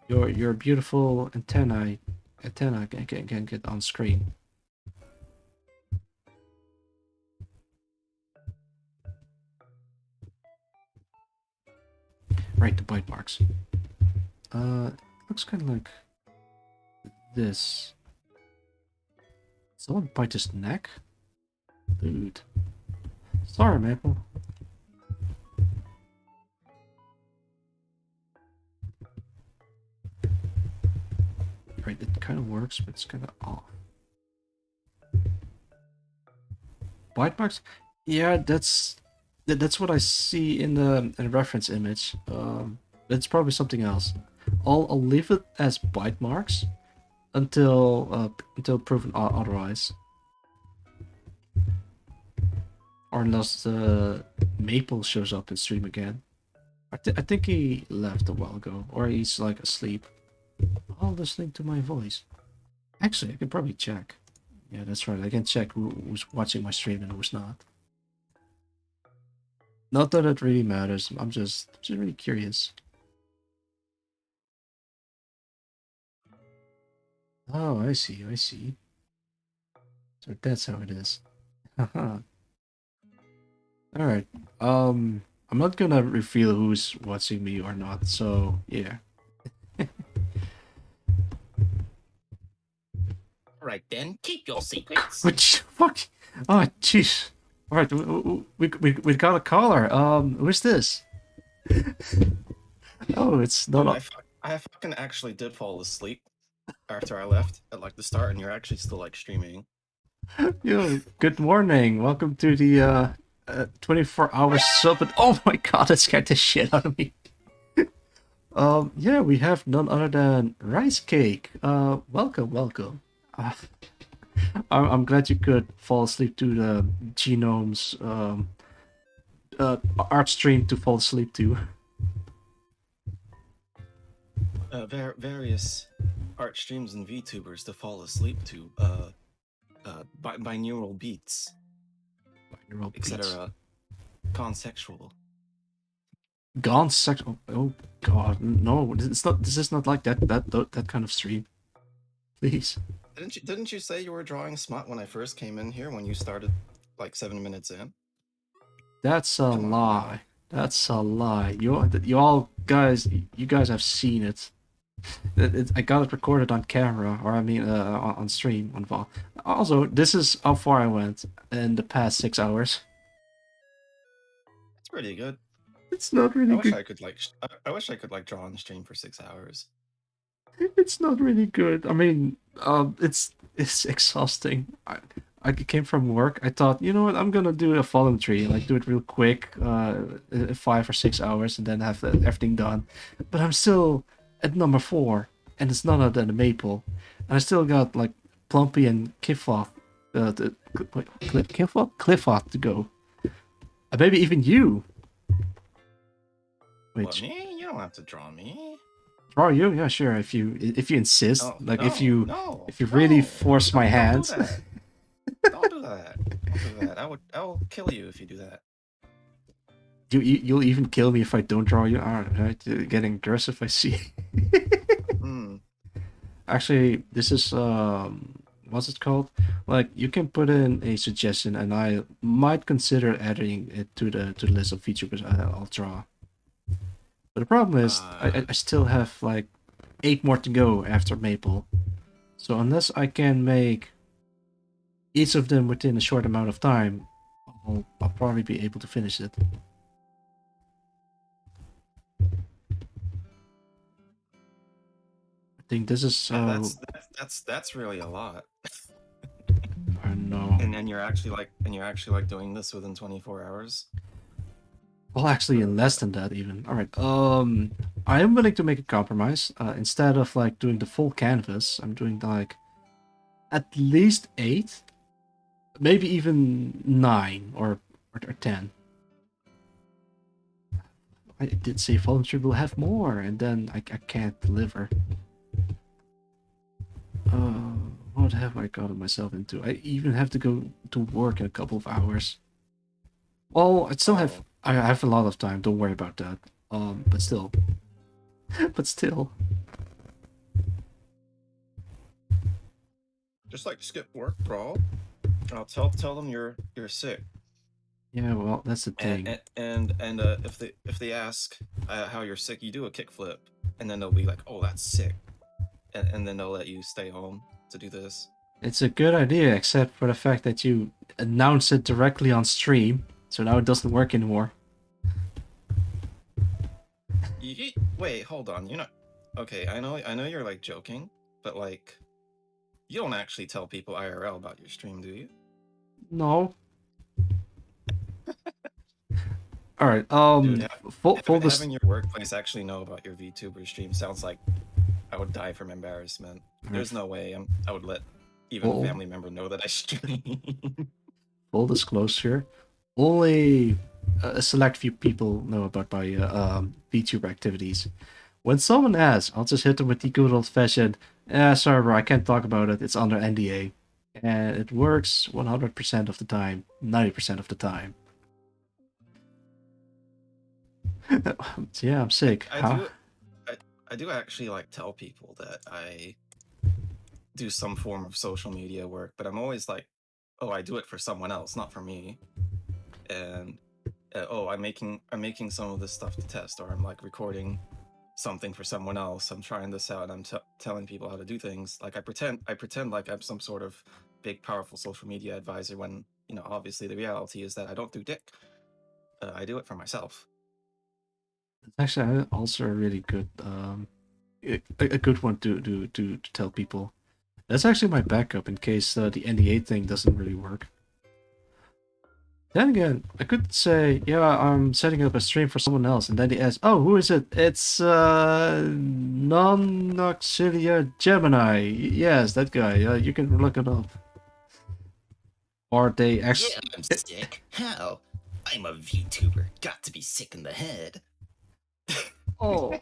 your beautiful antenna can get on screen. Right, the bite marks. It looks kind of like this. Someone bite his neck? Dude. Sorry, Maple. Right, it kind of works, but it's kind of off. Bite marks? Yeah, that's what I see in the reference image. It's probably something else. I'll leave it as bite marks until proven otherwise. Or unless Maple shows up in stream again. I think he left a while ago, or he's like asleep. While listening to my voice. Actually, I can probably check. Yeah, that's right. I can check who's watching my stream and who's not. Not that it really matters. I'm just really curious. Oh, I see. I see. So that's how it is. Haha. All right. I'm not gonna reveal who's watching me or not. So yeah. Right then, keep your secrets. Which fuck? Oh, jeez. All right, we got a caller. Who's this? Oh, it's not. I fucking actually did fall asleep after I left at like the start, and you're actually still like streaming. Yo, good morning. Welcome to the 24-hour sub. Oh my god, that scared the shit out of me. Yeah, we have none other than Rice Cake. Welcome. I'm glad you could fall asleep to the Genome's art stream to fall asleep to. Various art streams and VTubers to fall asleep to. Binaural beats, etc. Consexual. Gone sexual. Oh god, no! It's not. This is not like that kind of stream. Please. Didn't you say you were drawing smut when I first came in here when you started like 7 minutes in? That's a lie. That's a lie. You all guys, you guys have seen it. I got it recorded on camera, or I mean, on stream on VOD. Also, this is how far I went in the past 6 hours. It's pretty good. It's not really I wish good. I could like. I wish I could like draw on stream for 6 hours. It's not really good. I mean, it's exhausting. I came from work. I thought, you know what, I'm gonna do a fallen tree, like do it real quick, 5 or 6 hours, and then have everything done. But I'm still at number 4, and it's none other than a maple, and I still got like Plumpy and Cliffoth, Cliffoth to go, and maybe even you. What, me? You don't have to draw me. Draw you? Yeah, sure. If you insist, Oh, like no, if you no, really no. force my hands. Don't do that. Don't do that. Don't do that. I will kill you if you do that. You'll even kill me if I don't draw you. All right, getting aggressive. I see. Actually, this is what's it called? Like you can put in a suggestion, and I might consider adding it to the list of features I'll draw. But the problem is, I still have like 8 more to go after Maple. So unless I can make each of them within a short amount of time, I'll probably be able to finish it. I think this is That's really a lot. I know. And you're actually like doing this within 24 hours. Well, actually, in less than that, even. All right. I am willing to make a compromise. Instead of like doing the full canvas, I'm doing like at least 8, maybe even 9 or 10. I did say voluntary will have more, and then I can't deliver. What have I gotten myself into? I even have to go to work in a couple of hours. Well, I still have. Oh. I have a lot of time. Don't worry about that. But still. But still. Just like skip work, bro. I'll tell them you're sick. Yeah, well, that's the thing. And if they ask how you're sick, you do a kickflip, and then they'll be like, "Oh, that's sick," and then they'll let you stay home to do this. It's a good idea, except for the fact that you announce it directly on stream, so now it doesn't work anymore. Wait, hold on. You're not okay. I know you're like joking, but like, you don't actually tell people IRL about your stream, do you? No. All right. Dude, Full this. having your workplace actually know about your VTuber stream sounds like I would die from embarrassment. There's no way I would let even a family member know that I stream. Full disclosure, only a select few people know about my VTuber activities. When someone asks, I'll just hit them with the good old-fashioned, sorry bro, I can't talk about it, it's under NDA. And it works 100% of the time, 90% of the time. Yeah, I'm sick. I do actually like tell people that I do some form of social media work, but I'm always like, oh, I do it for someone else, not for me. And oh, I'm making some of this stuff to test, or I'm like recording something for someone else. I'm trying this out, and I'm telling people how to do things. Like I pretend like I'm some sort of big, powerful social media advisor when, you know, obviously the reality is that I don't do dick. I do it for myself. It's actually also a really good, a good one to tell people. That's actually my backup in case the NDA thing doesn't really work. Then again, I could say, yeah, I'm setting up a stream for someone else, and then they ask, oh, who is it? It's, Non-Noxilia Gemini. Yes, that guy. You can look it up. Or they actually... Yeah, I'm sick. How? I'm a VTuber. Got to be sick in the head. Oh.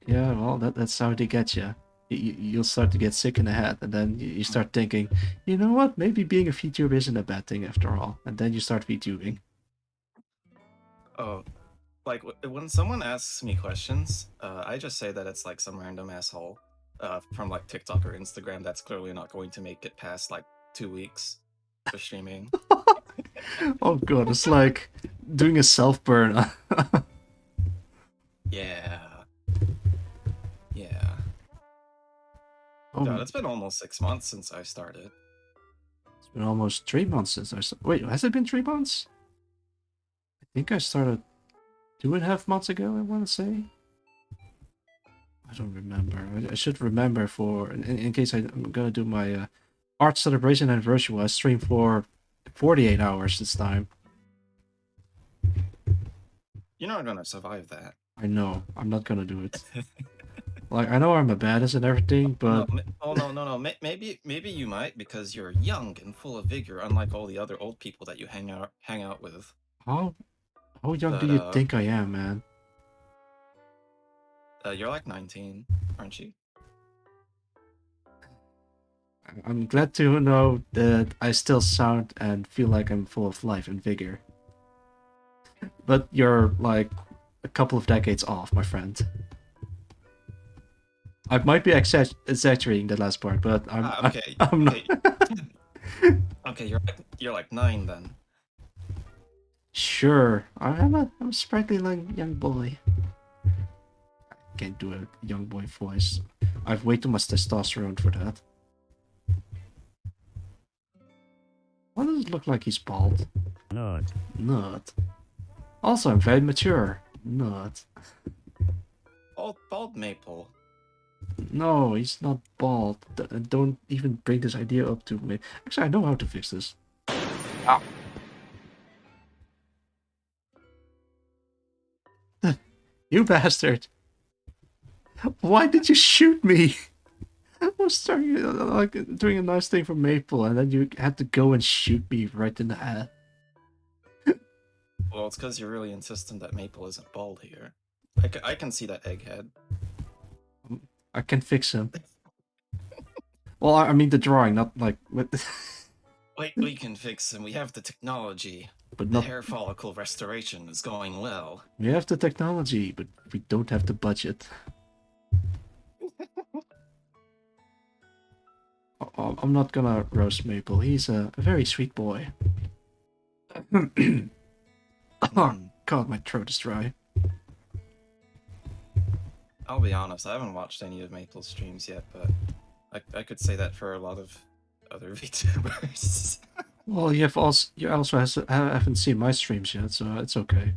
Yeah, well, that's how they get you. You'll start to get sick in the head, and then you start thinking, you know what, maybe being a VTuber isn't a bad thing after all. And then you start VTubing. Oh, like when someone asks me questions, I just say that it's like some random asshole from like TikTok or Instagram that's clearly not going to make it past like 2 weeks of streaming. Oh god, it's like doing a self-burn. Yeah. Yeah. Oh, God, it's been almost 6 months since I started. it's been almost 3 months since I started. Wait, has it been 3 months? I think I started 2.5 months ago, I want to say. I don't remember. I should remember for, in case I'm gonna do my art celebration anniversary, I stream for 48 hours this time. You're not gonna survive that. I know. I'm not gonna do it. Like, I know I'm a badass and everything, but... No. Maybe you might, because you're young and full of vigor, unlike all the other old people that you hang out with. How young But, do you think I am, man? You're like 19, aren't you? I'm glad to know that I still sound and feel like I'm full of life and vigor. But you're, like, a couple of decades off, my friend. I might be exaggerating the last part, but Okay. I'm not. Okay, you're like 9 then. Sure, I'm a sprightly young boy. I can't do a young boy voice. I've way too much testosterone for that. Why does it look like he's bald? Not. Also, I'm very mature. Not. Bald maple. No, he's not bald. Don't even bring this idea up to me. Actually, I know how to fix this. Ow. You bastard! Why did you shoot me? I was trying, like, doing a nice thing for Maple, and then you had to go and shoot me right in the head. Well, it's because you're really insistent that Maple isn't bald here. I can see that egghead. I can fix him. Well, I mean the drawing, not like with. Wait, we can fix him. We have the technology. But The not. hair follicle restoration is going well. We have the technology, but we don't have the budget. I'm not gonna roast Maple. He's a very sweet boy. Oh Hmm. god, my throat is dry. I'll be honest, I haven't watched any of Maple's streams yet, but I could say that for a lot of other VTubers. Well, you also haven't seen my streams yet, so it's okay.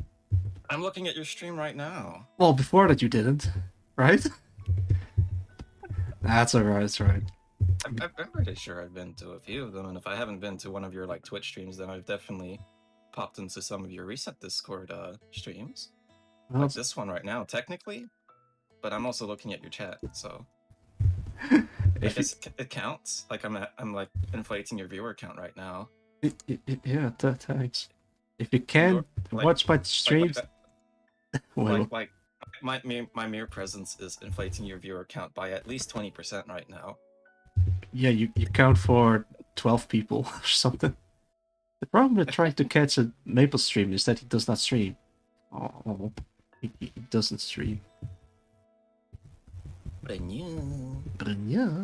I'm looking at your stream right now. Well, before that you didn't, right? That's alright. That's right. I'm pretty sure I've been to a few of them, and if I haven't been to one of your like Twitch streams, then I've definitely popped into some of your recent Discord streams, Well, like this one right now, technically. But I'm also looking at your chat, so I if you, guess it counts. Like I'm like inflating your viewer count right now. yeah, thanks. If you You're- can like- watch my Like, streams, well, like my mere presence is inflating your viewer count by at least 20% right now. yeah, you count for 12 people or something. The problem with trying to catch a Maple stream is that he does not stream. Oh, he doesn't stream. But you, But yeah.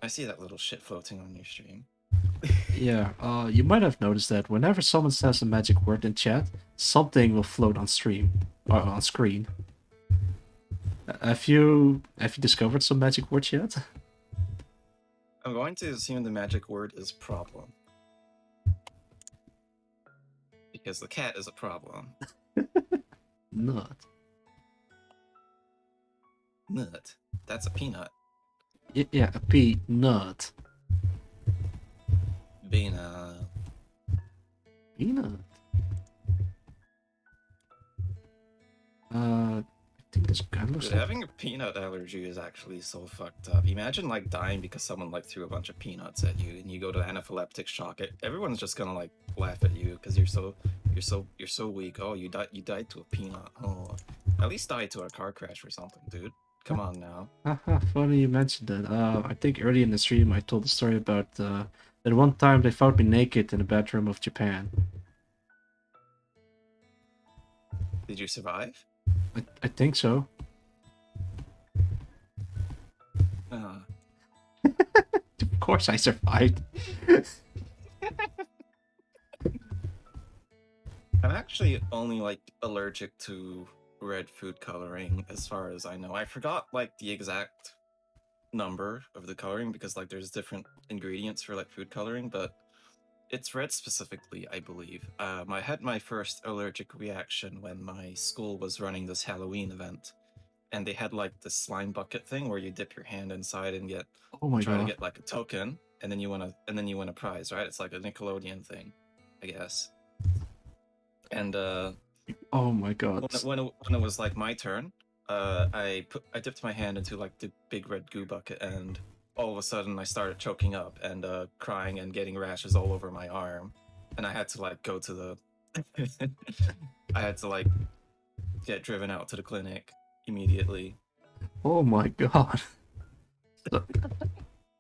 I see that little shit floating on your stream. Yeah, you might have noticed that whenever someone says a magic word in chat, something will float on stream or on screen. Have you discovered some magic words yet? I'm going to assume the magic word is problem. Because the cat is a problem. Not. Nut. That's a peanut. Yeah, a peanut. Peanut. Peanut. I think this guy looks Dude, like. having a peanut allergy is actually so fucked up. Imagine like dying because someone like threw a bunch of peanuts at you and you go to anaphylactic shock. Everyone's just gonna like laugh at you because you're so weak. Oh, you died to a peanut. Oh, at least die to a car crash or something, dude. Come on now. Haha, funny you mentioned that. I think early in the stream I told a story about that one time they found me naked in the bathroom of Japan. Did you survive? I think so. Uh, Of course I survived. I'm actually only like allergic to red food coloring as far as I know. I forgot like the exact number of the coloring because like there's different ingredients for like food coloring, but it's red specifically, I believe. I had my first allergic reaction when my school was running this Halloween event, and they had like this slime bucket thing where you dip your hand inside and Oh my try to god. get like a token, and then you win a prize, right? It's like a Nickelodeon thing, I guess. And Oh my god. when it was like my turn, I dipped my hand into like the big red goo bucket, and all of a sudden I started choking up and crying and getting rashes all over my arm, and I had to like go to the, I had to like get driven out to the clinic immediately. Oh my god.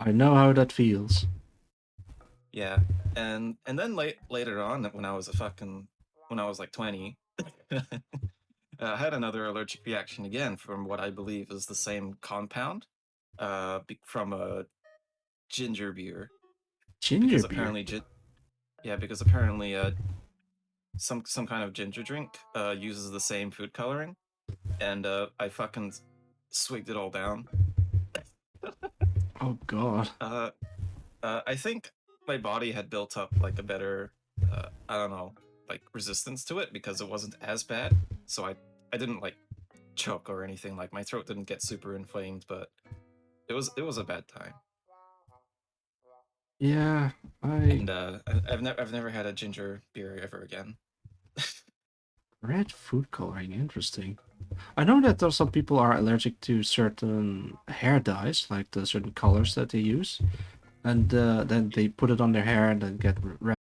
I know how that feels. Yeah, and then later on when I was like 20, I had another allergic reaction again from what I believe is the same compound, from a ginger beer. Ginger Because beer. apparently, because apparently, some kind of ginger drink uses the same food coloring, and I fucking swigged it all down. Oh god. I think my body had built up like a better, I don't know, like resistance to it because it wasn't as bad. So I didn't like choke or anything. Like my throat didn't get super inflamed, but it was a bad time. Yeah, And I've never had a ginger beer ever again. red food coloring, interesting. I know that there's some people are allergic to certain hair dyes, like the certain colors that they use, and then they put it on their hair and then get red